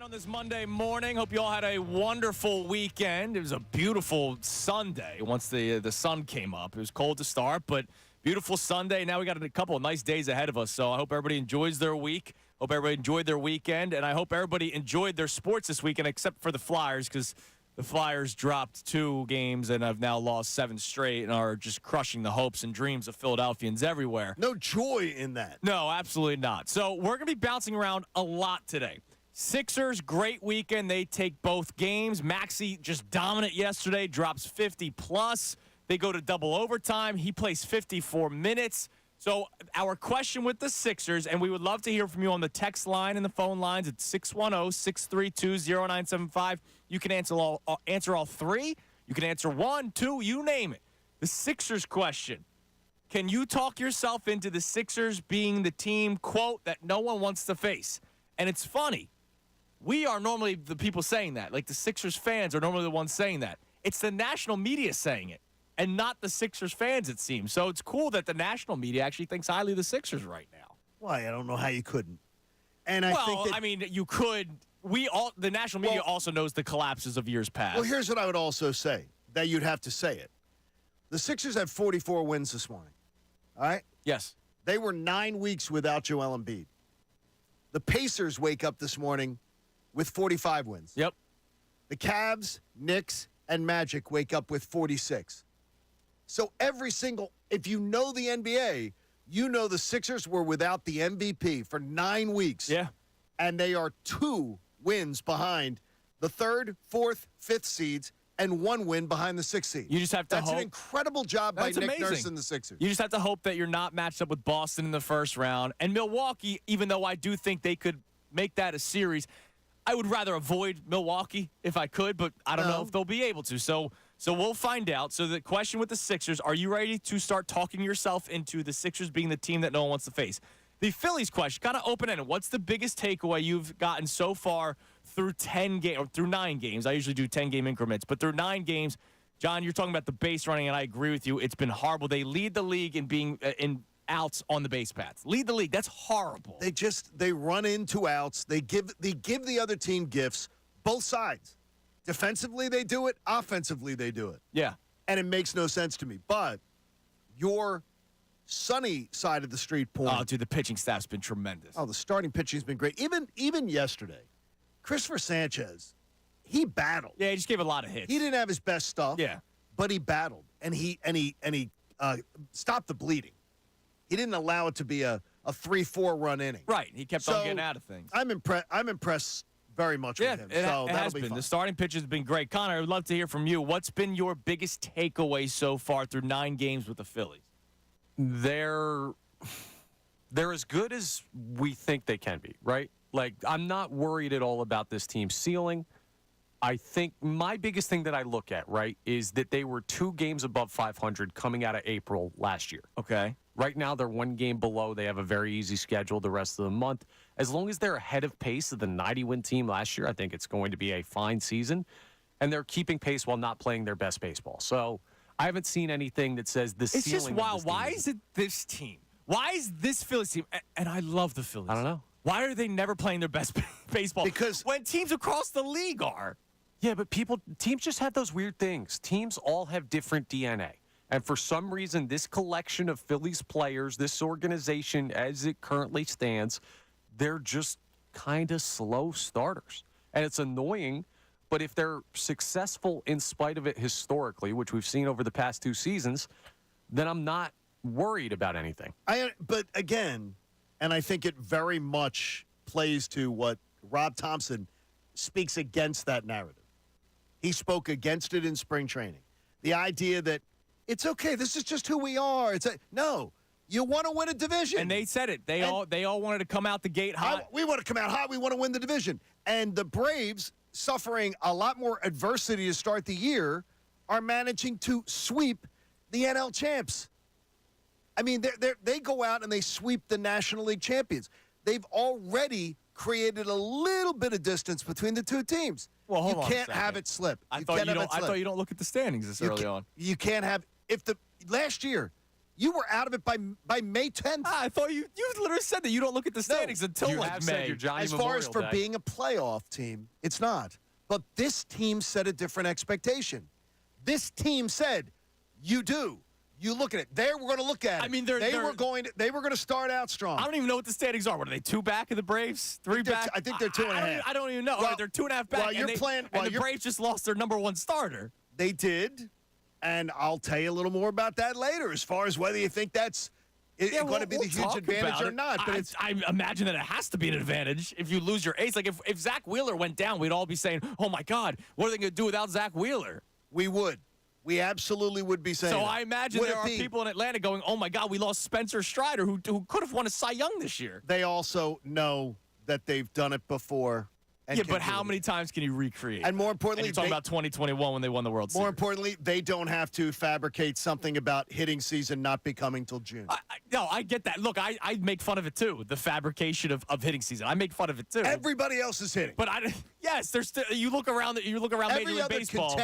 Speaker 2: On this Monday morning, hope you all had a wonderful weekend. It was a beautiful Sunday once the sun came up. It was cold to start, but beautiful Sunday. Now we got a couple of nice days ahead of us, so I hope everybody enjoys their week. Hope everybody enjoyed their weekend, and I hope everybody enjoyed their sports this weekend except for the Flyers, because the Flyers dropped 2 games and have now lost 7 straight and are just crushing the hopes and dreams of Philadelphians everywhere.
Speaker 3: No joy in that.
Speaker 2: No, absolutely not. So we're going to be bouncing around a lot today. Sixers, great weekend. They take both games. Maxey just dominant yesterday, drops 50+. They go to double overtime. He plays 54 minutes. So our question with the Sixers, and we would love to hear from you on the text line and the phone lines at 610-632-0975. You can answer all three. You can answer one, two, you name it. The Sixers question. Can you talk yourself into the Sixers being the team, quote, that no one wants to face? And it's funny. We are normally the people saying that. Like the Sixers fans are normally the ones saying that. It's the national media saying it and not the Sixers fans, it seems. So it's cool that the national media actually thinks highly of the Sixers right now.
Speaker 3: Why? I don't know how you couldn't. And
Speaker 2: I mean, you could. The national media also knows the collapses of years past.
Speaker 3: Well, here's what I would also say, that you'd have to say it. The Sixers had 44 wins this morning. All right?
Speaker 2: Yes.
Speaker 3: They were 9 weeks without Joel Embiid. The Pacers wake up this morning with 45 wins.
Speaker 2: Yep.
Speaker 3: The Cavs, Knicks, and Magic wake up with 46. So if you know the NBA, you know the Sixers were without the MVP for 9 weeks.
Speaker 2: Yeah.
Speaker 3: And they are 2 wins behind the 3rd, 4th, 5th seeds and 1 win behind the 6th seed.
Speaker 2: You just have to
Speaker 3: That's
Speaker 2: hope.
Speaker 3: an incredible job by
Speaker 2: That's
Speaker 3: Nick
Speaker 2: amazing.
Speaker 3: Nurse and the Sixers.
Speaker 2: You just have to hope that you're not matched up with Boston in the first round. And Milwaukee, even though I do think they could make that a series, I would rather avoid Milwaukee if I could, but I don't know if they'll be able to. So we'll find out. So the question with the Sixers, are you ready to start talking yourself into the Sixers being the team that no one wants to face? The Phillies question, kind of open-ended. What's the biggest takeaway you've gotten so far through 9 games? I usually do 10-game increments, but through 9 games, John, you're talking about the base running, and I agree with you. It's been horrible. They lead the league in being in outs on the base paths. Lead the league. That's horrible.
Speaker 3: They run into outs. They give the other team gifts, both sides. Defensively, they do it. Offensively, they do it.
Speaker 2: Yeah.
Speaker 3: And it makes no sense to me. But your sunny side of the street point.
Speaker 2: Oh, dude, the pitching staff's been tremendous.
Speaker 3: Oh, the starting pitching's been great. Even yesterday, Christopher Sanchez, he battled.
Speaker 2: Yeah, he just gave a lot of hits.
Speaker 3: He didn't have his best stuff.
Speaker 2: Yeah.
Speaker 3: But he battled, and he stopped the bleeding. He didn't allow it to be a 3-4 run inning.
Speaker 2: Right. He kept on getting out of things.
Speaker 3: I'm impressed very much with him.
Speaker 2: It
Speaker 3: So that'll
Speaker 2: has
Speaker 3: be
Speaker 2: been.
Speaker 3: fun.
Speaker 2: The starting pitch has been great. Connor, I would love to hear from you. What's been your biggest takeaway so far through 9 games with the Phillies?
Speaker 6: They're as good as we think they can be, right? Like, I'm not worried at all about this team's ceiling. I think my biggest thing that I look at, right, is that they were 2 games above 500 coming out of April last year.
Speaker 2: Okay.
Speaker 6: Right now, they're 1 game below. They have a very easy schedule the rest of the month. As long as they're ahead of pace of the 90-win team last year, I think it's going to be a fine season. And they're keeping pace while not playing their best baseball. So I haven't seen anything that says the ceiling.
Speaker 2: It's just wild. Why is it this team? Why is this Phillies team? And I love the Phillies.
Speaker 6: I don't know.
Speaker 2: Why are they never playing their best baseball?
Speaker 3: Because
Speaker 2: when teams across the league are.
Speaker 6: Yeah, but teams just have those weird things. Teams all have different DNA. And for some reason, this collection of Phillies players, this organization as it currently stands, they're just kind of slow starters. And it's annoying, but if they're successful in spite of it historically, which we've seen over the past 2 seasons, then I'm not worried about anything.
Speaker 3: But again, and I think it very much plays to what Rob Thompson speaks against that narrative. He spoke against it in spring training. The idea that it's okay, this is just who we are. No, you want to win a division.
Speaker 2: And they said it. They all wanted to come out the gate hot.
Speaker 3: We want to come out hot. We want to win the division. And the Braves, suffering a lot more adversity to start the year, are managing to sweep the NL champs. I mean, they go out and they sweep the National League champions. They've already created a little bit of distance between the 2 teams.
Speaker 2: Well, hold on
Speaker 3: you
Speaker 2: a
Speaker 3: can't
Speaker 2: second.
Speaker 3: have it slip.
Speaker 2: I thought you don't look at the standings this early on.
Speaker 3: You can't have last year you were out of it by May 10th.
Speaker 2: I thought you literally said that you don't look at the standings until
Speaker 6: you
Speaker 2: like
Speaker 6: have
Speaker 2: May.
Speaker 6: said your Johnny
Speaker 3: As far as
Speaker 6: Memorial
Speaker 3: for
Speaker 6: Day.
Speaker 3: being a playoff team, it's not. But this team set a different expectation. This team said, "You do. You look at it. We're going to look at it."
Speaker 2: I mean,
Speaker 3: they were going to start out strong.
Speaker 2: I don't even know what the standings are. What are they? 2 back of the Braves? 3 back?
Speaker 3: I think they're 2.5.
Speaker 2: I don't even know.
Speaker 3: Well,
Speaker 2: they're 2.5 back.
Speaker 3: while you're playing- while
Speaker 2: the
Speaker 3: you're-
Speaker 2: Braves just lost their number 1 starter.
Speaker 3: They did, and I'll tell you a little more about that later. As far as whether you think that's Is it going to be the huge
Speaker 2: talk
Speaker 3: advantage
Speaker 2: about
Speaker 3: or
Speaker 2: it.
Speaker 3: not? But
Speaker 2: I imagine that it has to be an advantage if you lose your ace. Like if Zach Wheeler went down, we'd all be saying, "Oh my God, what are they going to do without Zach Wheeler?"
Speaker 3: we would. We absolutely would be saying
Speaker 2: So
Speaker 3: that.
Speaker 2: I imagine
Speaker 3: Would
Speaker 2: there
Speaker 3: it
Speaker 2: are
Speaker 3: be-
Speaker 2: people in Atlanta going, "Oh my God, we lost Spencer Strider, who could have won a Cy Young this year."
Speaker 3: They also know that they've done it before. And
Speaker 2: Yeah,
Speaker 3: can
Speaker 2: but
Speaker 3: do
Speaker 2: how
Speaker 3: it
Speaker 2: many times can you recreate?
Speaker 3: And more
Speaker 2: And
Speaker 3: importantly,
Speaker 2: you're talking
Speaker 3: they-
Speaker 2: about 2021 when they won the World Series.
Speaker 3: More importantly, they don't have to fabricate something about hitting season not becoming till June.
Speaker 2: No, I get that. Look, I make fun of it too. The fabrication of hitting season. I make fun of it too.
Speaker 3: Everybody else is hitting.
Speaker 2: But yes, there's still, you look around Major League Baseball.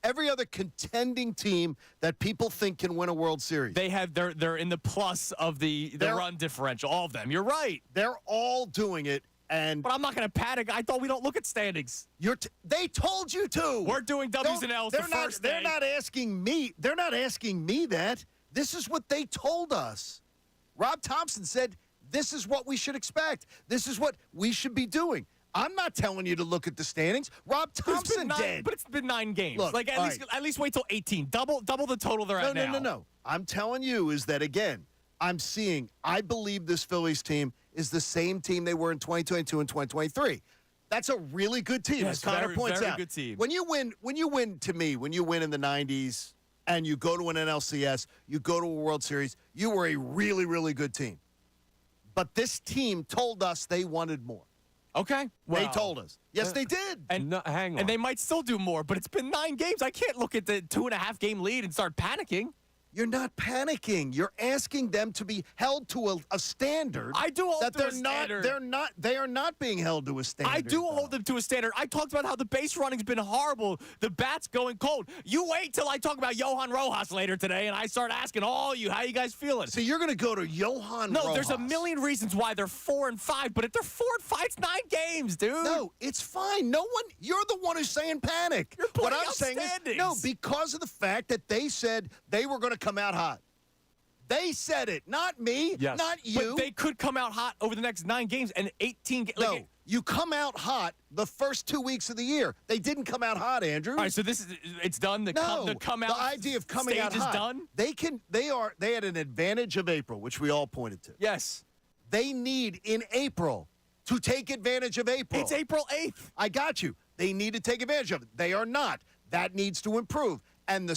Speaker 3: Every other contending team that people think can win a World Series.
Speaker 2: They're in the plus of the run differential. All of them. You're right.
Speaker 3: They're all doing it. But
Speaker 2: I'm not going to panic. I thought we don't look at standings.
Speaker 3: They told you to.
Speaker 2: We're doing W's and L's the first day.
Speaker 3: They're not asking me. They're not asking me that. This is what they told us. Rob Thompson said, "This is what we should expect. This is what we should be doing." I'm not telling you to look at the standings. Rob Thompson did.
Speaker 2: But it's been 9 games.
Speaker 3: Look,
Speaker 2: like at least wait till 18. Double the total they're at now.
Speaker 3: No. I'm telling you is that again. I believe this Phillies team is the same team they were in 2022 and 2023. That's a really good team,
Speaker 2: Yes,
Speaker 3: as Connor points
Speaker 2: very
Speaker 3: out.
Speaker 2: good team.
Speaker 3: When you win in the 90s and you go to an NLCS, you go to a World Series, you were a really, really good team. But this team told us they wanted more.
Speaker 2: Okay.
Speaker 3: They told us. Yes, they did.
Speaker 2: And
Speaker 6: hang on.
Speaker 2: And they might still do more, but it's been 9 games. I can't look at the 2.5 game lead and start panicking.
Speaker 3: You're not panicking. You're asking them to be held to a standard.
Speaker 2: I do hold
Speaker 3: that
Speaker 2: to
Speaker 3: they're
Speaker 2: a standard.
Speaker 3: They are not being held to a standard.
Speaker 2: I do hold them to a standard. I talked about how the base running's been horrible. The bat's going cold. You wait till I talk about Johan Rojas later today, and I start asking all you, how you guys feeling?
Speaker 3: So you're going to go to Johan Rojas.
Speaker 2: No, there's a million reasons why they're 4-5, but if they're 4-5, it's 9 games, dude.
Speaker 3: No, it's fine. You're the one who's saying panic. What I'm saying is, no, because of the fact that they said they were going to come out hot. They said it, not me,
Speaker 6: Yes.
Speaker 3: not you.
Speaker 2: But they could come out hot over the next 9 games and 18 games.
Speaker 3: No, you come out hot the first 2 weeks of the year. They didn't come out hot, Andrew.
Speaker 2: All right, so it's done. The come out.
Speaker 3: The idea of coming
Speaker 2: stage
Speaker 3: out
Speaker 2: is
Speaker 3: hot.
Speaker 2: done.
Speaker 3: They had an advantage of April, which we all pointed to.
Speaker 2: Yes.
Speaker 3: They need in April to take advantage of April.
Speaker 2: It's April 8th.
Speaker 3: I got you. They need to take advantage of it. They are not. That needs to improve. And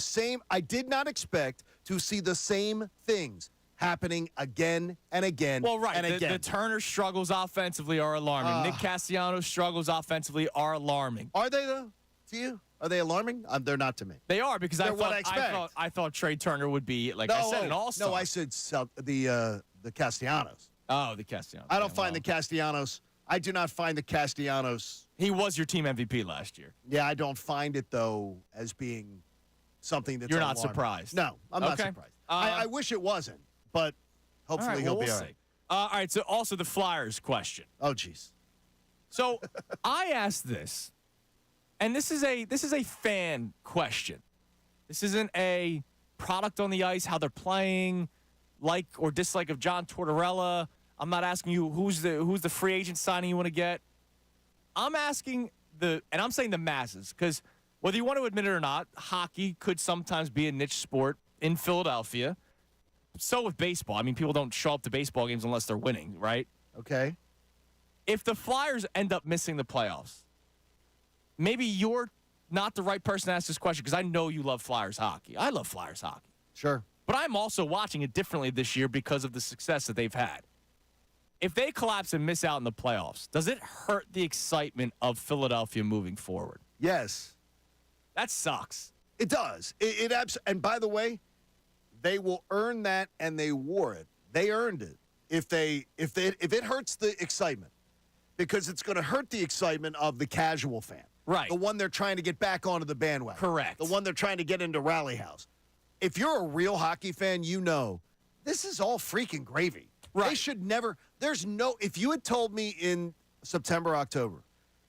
Speaker 3: I did not expect to see the same things happening again and again
Speaker 2: Well, right.
Speaker 3: and again.
Speaker 2: The Turner struggles offensively are alarming. Nick Castellanos struggles offensively are alarming.
Speaker 3: Are they, though, to you? Are they alarming? They're not to me.
Speaker 2: They are because
Speaker 3: They're what I expect.
Speaker 2: I thought Trey Turner would be, like I said, an all-star.
Speaker 3: No, I said the Castellanos.
Speaker 2: Oh, the Castellanos.
Speaker 3: I don't find the Castellanos. I do not find the Castellanos.
Speaker 2: He was your team MVP last year.
Speaker 3: Yeah, I don't find it, though, as being something that's
Speaker 2: You're not
Speaker 3: alarming.
Speaker 2: surprised?
Speaker 3: No, I'm not
Speaker 2: Okay.
Speaker 3: surprised. I wish it wasn't, but hopefully he'll be all right.
Speaker 2: All right, so also the Flyers question.
Speaker 3: Oh, jeez.
Speaker 2: So I asked this, and this is a fan question. This isn't a product on the ice, how they're playing, like or dislike of John Tortorella. I'm not asking you who's the free agent signing you want to get. I'm asking and I'm saying the masses, because whether you want to admit it or not, hockey could sometimes be a niche sport in Philadelphia. So with baseball. I mean, people don't show up to baseball games unless they're winning, right?
Speaker 3: Okay.
Speaker 2: If the Flyers end up missing the playoffs, maybe you're not the right person to ask this question because I know you love Flyers hockey. I love Flyers hockey.
Speaker 3: Sure.
Speaker 2: But I'm also watching it differently this year because of the success that they've had. If they collapse and miss out in the playoffs, does it hurt the excitement of Philadelphia moving forward?
Speaker 3: Yes.
Speaker 2: That sucks.
Speaker 3: It does. And by the way, they will earn that, and they wore it. They earned it. If it hurts the excitement, because it's going to hurt the excitement of the casual fan,
Speaker 2: right?
Speaker 3: The one they're trying to get back onto the bandwagon,
Speaker 2: correct?
Speaker 3: The one they're trying to get into Rally House. If you're a real hockey fan, you know this is all freaking gravy. Right? They should never. If you had told me in September, October,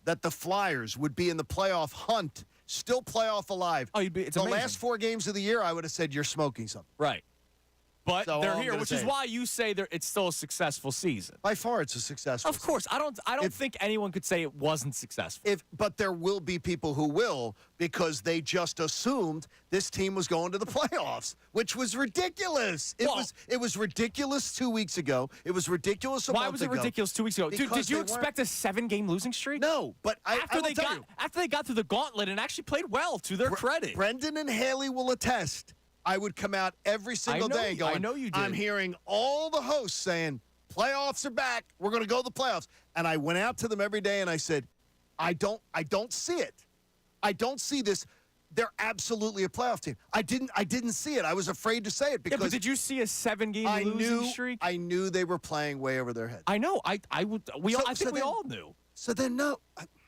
Speaker 3: that the Flyers would be in the playoff hunt, still playoff alive,
Speaker 2: it's
Speaker 3: the
Speaker 2: amazing.
Speaker 3: last 4 games of the year, I would have said you're smoking something.
Speaker 2: Right. but
Speaker 3: So
Speaker 2: they're
Speaker 3: all I'm
Speaker 2: here,
Speaker 3: gonna
Speaker 2: which
Speaker 3: say
Speaker 2: is why you say it's still a successful season.
Speaker 3: By far, it's a successful.
Speaker 2: Of course, I don't think anyone could say it wasn't successful.
Speaker 3: But there will be people who will, because they just assumed this team was going to the playoffs, which was ridiculous. It was ridiculous 2 weeks ago. It was ridiculous a month ago.
Speaker 2: Why was it ridiculous 2 weeks ago? Dude, did you expect a 7-game losing streak?
Speaker 3: No, but
Speaker 2: after they got through the gauntlet and actually played well, to their credit.
Speaker 3: Brendan and Haley will attest. I would come out every single day going,
Speaker 2: I know you did.
Speaker 3: I'm hearing all the hosts saying, playoffs are back. We're going to go to the playoffs. And I went out to them every day and I said, I don't see it. I don't see this. They're absolutely a playoff team. I didn't see it. I was afraid to say it because.
Speaker 2: Yeah, but did you see a 7-game losing streak?
Speaker 3: I knew they were playing way over their heads.
Speaker 2: I know. I think we all knew.
Speaker 3: So then no.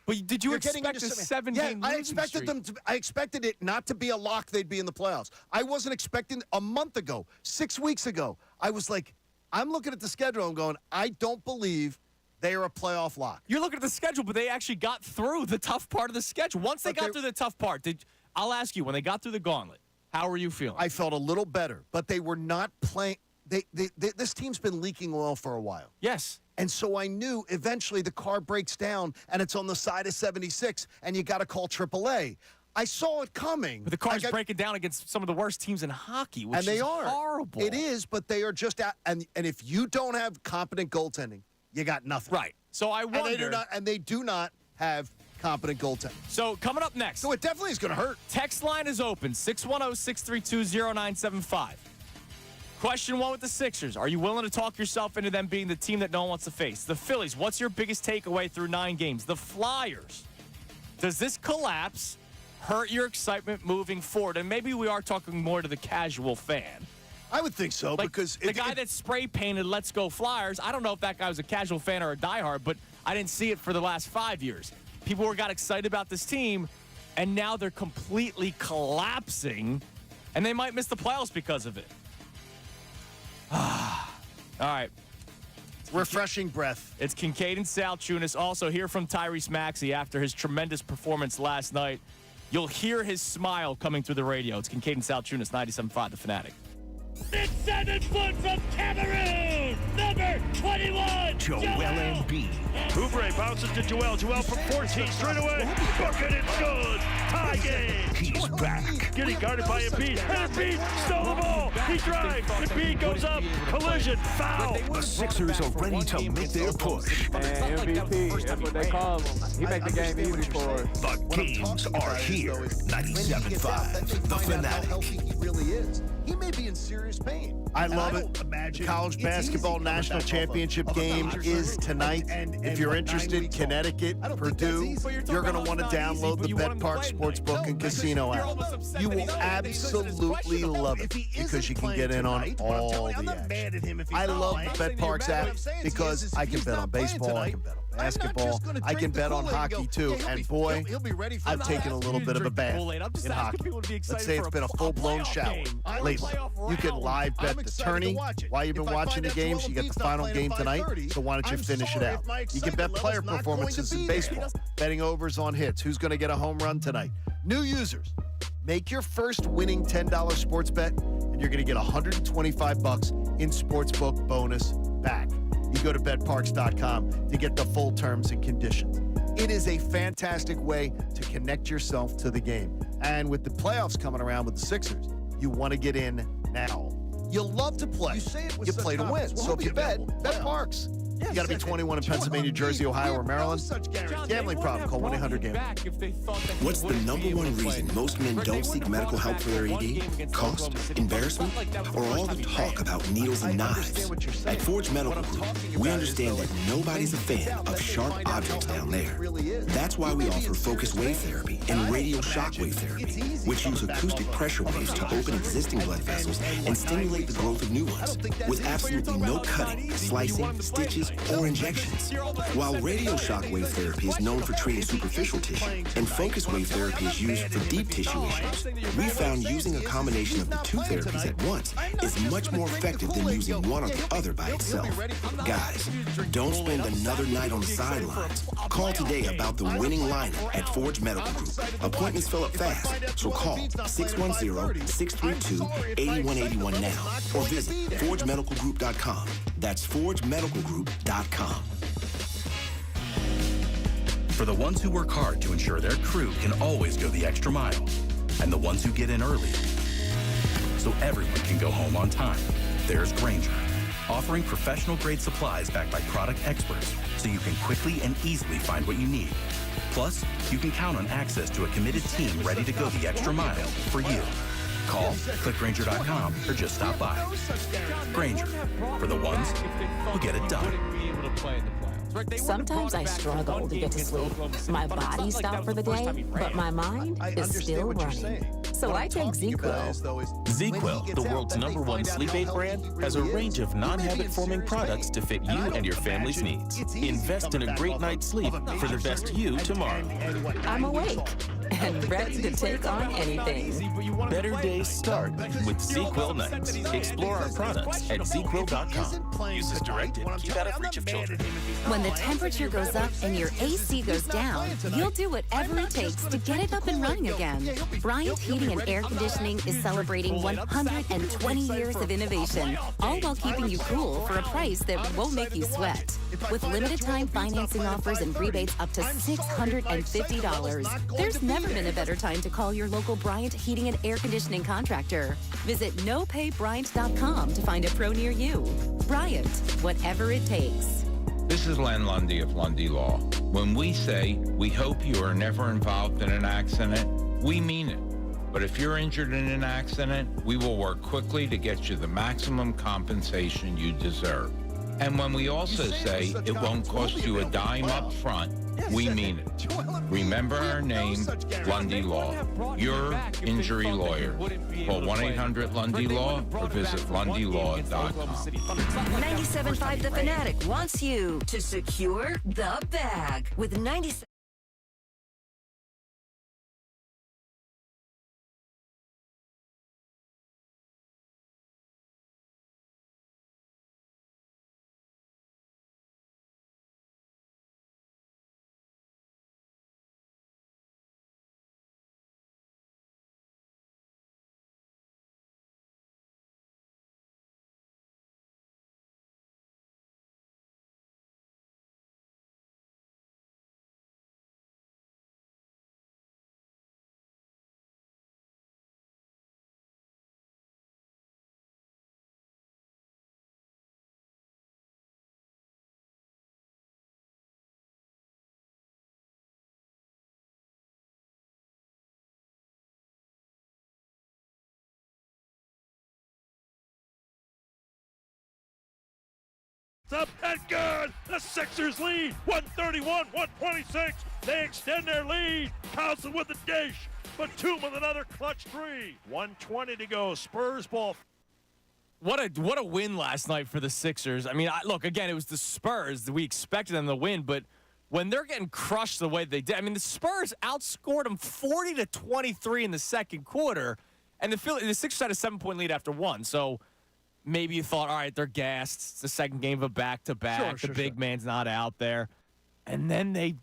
Speaker 2: But did you expect a 7-game losing streak?
Speaker 3: I expected it not to be a lock they'd be in the playoffs. I wasn't expecting a month ago, 6 weeks ago. I was like, I'm looking at the schedule and going, I don't believe they are a playoff lock.
Speaker 2: You're looking at the schedule, but they actually got through the tough part of the schedule. Once they got through the tough part, I'll ask you, when they got through the gauntlet, how were you feeling?
Speaker 3: I felt a little better, but they were not playing. This team's been leaking oil for a while.
Speaker 2: Yes.
Speaker 3: And so I knew eventually the car breaks down and it's on the side of 76 and you got to call AAA. I saw it coming.
Speaker 2: But the car's breaking down against some of the worst teams in hockey, which
Speaker 3: and they
Speaker 2: is
Speaker 3: are.
Speaker 2: horrible.
Speaker 3: It is, but they are just out. And if you don't have competent goaltending, you got nothing.
Speaker 2: Right. So I wonder.
Speaker 3: And they do not have competent goaltending.
Speaker 2: So coming up next.
Speaker 3: So it definitely is going to hurt.
Speaker 2: Text line is open, 610-632-0975. Question 1 with the Sixers. Are you willing to talk yourself into them being the team that no one wants to face? The Phillies, what's your biggest takeaway through 9 games? The Flyers. Does this collapse hurt your excitement moving forward? And maybe we are talking more to the casual fan.
Speaker 3: I would think so, because
Speaker 2: the guy that spray painted "Let's Go Flyers," I don't know if that guy was a casual fan or a diehard, but I didn't see it for the last 5 years. People got excited about this team, and now they're completely collapsing, and they might miss the playoffs because of it. All right.
Speaker 3: Refreshing breath.
Speaker 2: It's Kincade and Salciunas. Also hear from Tyrese Maxey after his tremendous performance last night. You'll hear his smile coming through the radio. It's Kincade and Salciunas, 97.5 The Fanatic.
Speaker 5: 6'7" from Cameroon, number 21,
Speaker 1: Joel Embiid.
Speaker 5: Oubre bounces to Joel. Joel from 14 straight away. Bucket, it's good. Tie game.
Speaker 1: He's back.
Speaker 5: Getting guarded by Embiid. And Embiid stole the ball. He drives. Embiid goes up. Collision. Foul.
Speaker 1: The Sixers are ready to make their push.
Speaker 16: MVP, that's what they call him. He make the game easy for us.
Speaker 1: The games are here. 97.5 The Fanatic.
Speaker 3: How healthy he really is. He may be in serious pain. I love it. The college basketball national championship game is tonight. If you're interested, Connecticut, Purdue, you're going to want to download the BetPark Sportsbook and Casino app. You will absolutely love it because you can get in on all the action. I love the BetPark's app because I can bet on baseball, I can bet on basketball, I can bet on hockey too. And boy, I've taken a little bit of a bath in hockey. Let's say it's been a full-blown shower lately. You can live bet the tourney while you've been watching the games. You got the final game tonight, so why don't you finish it out? You can bet player performances in baseball, betting overs on hits. Who's going to get a home run tonight? New users, make your first winning $10 sports bet, and you're going to get $125 in sportsbook bonus back. You go to betparks.com to get the full terms and conditions. It is a fantastic way to connect yourself to the game. And with the playoffs coming around with the Sixers, you want to get in now. You'll love to play. You play to win. So if you bet Parks. You got to be 21 in Pennsylvania, Jersey, Ohio, or Maryland. Gambling problem. Call 1-800-GAMBLER.
Speaker 17: What's the number one reason most men don't seek medical help for their ED? Cost? Embarrassment? Or all the talk about needles and knives? At Forge Medical Group, we understand that nobody's a fan of sharp objects down there. That's why we offer focused wave therapy and radial shockwave therapy, which use acoustic pressure waves to open existing blood vessels and stimulate the growth of new ones, with absolutely no cutting, slicing, stitches, needles, or injections. While radial shockwave therapy is known for treating superficial tissue and focused wave therapy is used for deep tissue issues, we found using a combination of the two therapies at once is much more effective than using one or the other by itself. Guys, don't spend another night on the sidelines. Call today about the winning lineup at Forge Medical Group. Appointments fill up fast, so call 610-632-8181 now or visit forgemedicalgroup.com. That's forgemedicalgroup.com.
Speaker 18: For the ones who work hard to ensure their crew can always go the extra mile, and the ones who get in early so everyone can go home on time, there's Grainger, offering professional-grade supplies backed by product experts so you can quickly and easily find what you need. Plus, you can count on access to a committed team ready to go the extra mile for you. Call, click Grainger.com, or just stop by. Grainger, for the ones who get it done.
Speaker 19: Sometimes I struggle to get to sleep. My body stopped for the day, but my mind is still running. So I take ZzzQuil.
Speaker 20: ZzzQuil, the world's #1 sleep aid brand, has a range of non-habit-forming products to fit you and your family's needs. Invest in a great night's sleep for the best you tomorrow.
Speaker 19: I'm awake and ready to take on anything.
Speaker 20: Better days start with ZzzQuil nights. Explore our products at ZzzQuil.com. Use as directed. Keep out of reach of children.
Speaker 21: When the temperature goes up and your AC goes down, you'll do whatever it takes to get it up and running again. Bryant Heating and Air Conditioning is celebrating 120 years of innovation, all while keeping you cool for a price that won't make you sweat. With limited time financing offers and rebates up to $650, there's never been a better time to call your local Bryant Heating and Air Conditioning contractor. Visit nopaybryant.com to find a pro near you. Bryant, whatever it takes.
Speaker 22: This is Len Lundy of Lundy Law. When we say we hope you are never involved in an accident, we mean it. But if you're injured in an accident, we will work quickly to get you the maximum compensation you deserve. And when we also say it won't cost you a dime up front, we mean it. Remember our name, Lundy Law, your injury lawyer. Call 1-800-LUNDY-LAW or visit LundyLaw.com.
Speaker 4: 97.5 The Fanatic wants you to secure the bag with 97.
Speaker 5: Up and good. The Sixers lead 131-126. They extend their lead. Carlson with the dish. Batum with another clutch three. 1:20 to go. Spurs ball.
Speaker 2: What a win last night for the Sixers. I mean, look, again, it was the Spurs. We expected them to win, but when they're getting crushed the way they did, I mean, the Spurs outscored them 40-23 in the second quarter, and the Sixers had a 7-point lead after one. So maybe you thought, all right, they're gassed. It's the second game of a back-to-back. The big man's not out there. And then they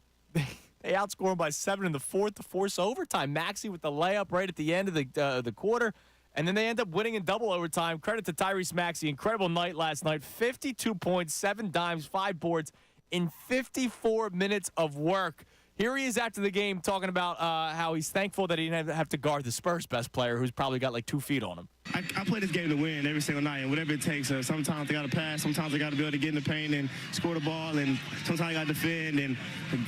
Speaker 2: outscore them by 7 in the fourth to force overtime. Maxey with the layup right at the end of the quarter. And then they end up winning in double overtime. Credit to Tyrese Maxey. Incredible night last night. 52 points, 7 dimes, 5 boards in 54 minutes of work. Here he is after the game talking about how he's thankful that he didn't have to guard the Spurs' best player, who's probably got like 2 feet on him.
Speaker 23: I play this game to win every single night, and whatever it takes. Sometimes I got to pass, sometimes I got to be able to get in the paint and score the ball, and sometimes I got to defend. And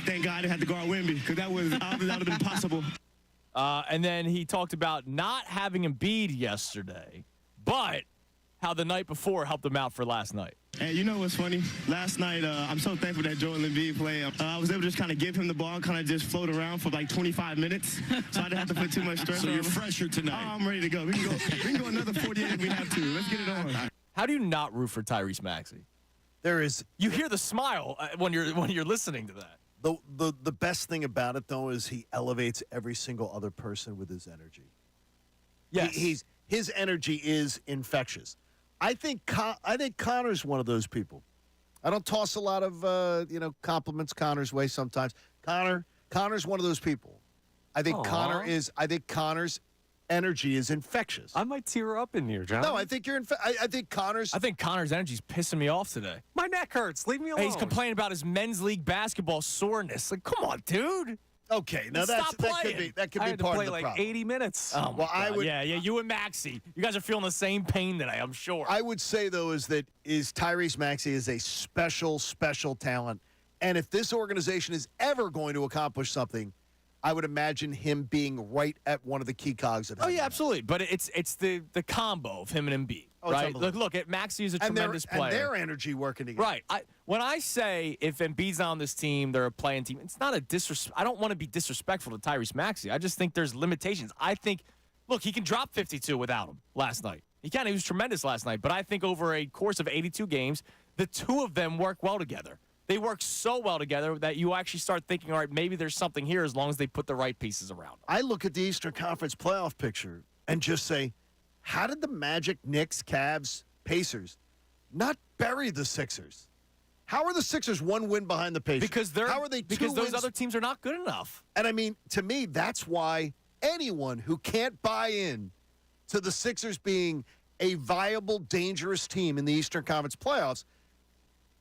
Speaker 23: thank God I didn't have to guard Wemby, because that would have been possible.
Speaker 2: And then he talked about not having Embiid yesterday, but how the night before helped him out for last night.
Speaker 23: And you know what's funny? Last night, I'm so thankful that Joel Embiid played. I was able to just kind of give him the ball and kind of just float around for like 25 minutes, so I didn't have to put too much stress on him. So you're fresher tonight. Oh, I'm ready to go. We can go another 48 if we have to. Let's get it on.
Speaker 2: How do you not root for Tyrese Maxey?
Speaker 3: There is.
Speaker 2: You hear the smile when you're listening to that.
Speaker 3: The best thing about it, though, is he elevates every single other person with his energy.
Speaker 2: Yes.
Speaker 3: His energy is infectious. I think Connor's one of those people. I don't toss a lot of compliments Connor's way sometimes. Connor's one of those people. I think Connor's energy is infectious.
Speaker 6: I might tear up in here, John.
Speaker 3: No, I think you're I think Connor's
Speaker 2: energy's pissing me off today.
Speaker 6: My neck hurts. Leave me alone.
Speaker 2: Hey, he's complaining about his men's league basketball soreness. Like, come on, dude.
Speaker 3: Okay, now that could be
Speaker 6: I
Speaker 3: part
Speaker 6: had to
Speaker 3: of
Speaker 6: play
Speaker 3: the
Speaker 6: like
Speaker 3: problem.
Speaker 6: 80 minutes.
Speaker 2: Oh,
Speaker 3: well, I would.
Speaker 2: Yeah, you and Maxey. You guys are feeling the same pain today, I'm sure.
Speaker 3: I would say though is Tyrese Maxey is a special talent, and if this organization is ever going to accomplish something, I would imagine him being right at one of the key cogs of it.
Speaker 2: Oh yeah, absolutely. But it's the combo of him and Embiid, right? Look, Maxey is a tremendous player.
Speaker 3: And their energy working together.
Speaker 2: Right. When I say if Embiid's not on this team, they're a playing team. It's not a disrespect. I don't want to be disrespectful to Tyrese Maxey. I just think there's limitations. I think, look, he can drop 52 without him last night. He can. He was tremendous last night. But I think over a course of 82 games, the two of them work well together. They work so well together that you actually start thinking, all right, maybe there's something here as long as they put the right pieces around them.
Speaker 3: I look at the Eastern Conference playoff picture and just say, how did the Magic, Knicks, Cavs, Pacers not bury the Sixers? How are the Sixers one win behind the Pacers? How are they
Speaker 2: because those
Speaker 3: wins?
Speaker 2: other teams are not good enough.
Speaker 3: And I mean, to me, that's why anyone who can't buy in to the Sixers being a viable, dangerous team in the Eastern Conference playoffs,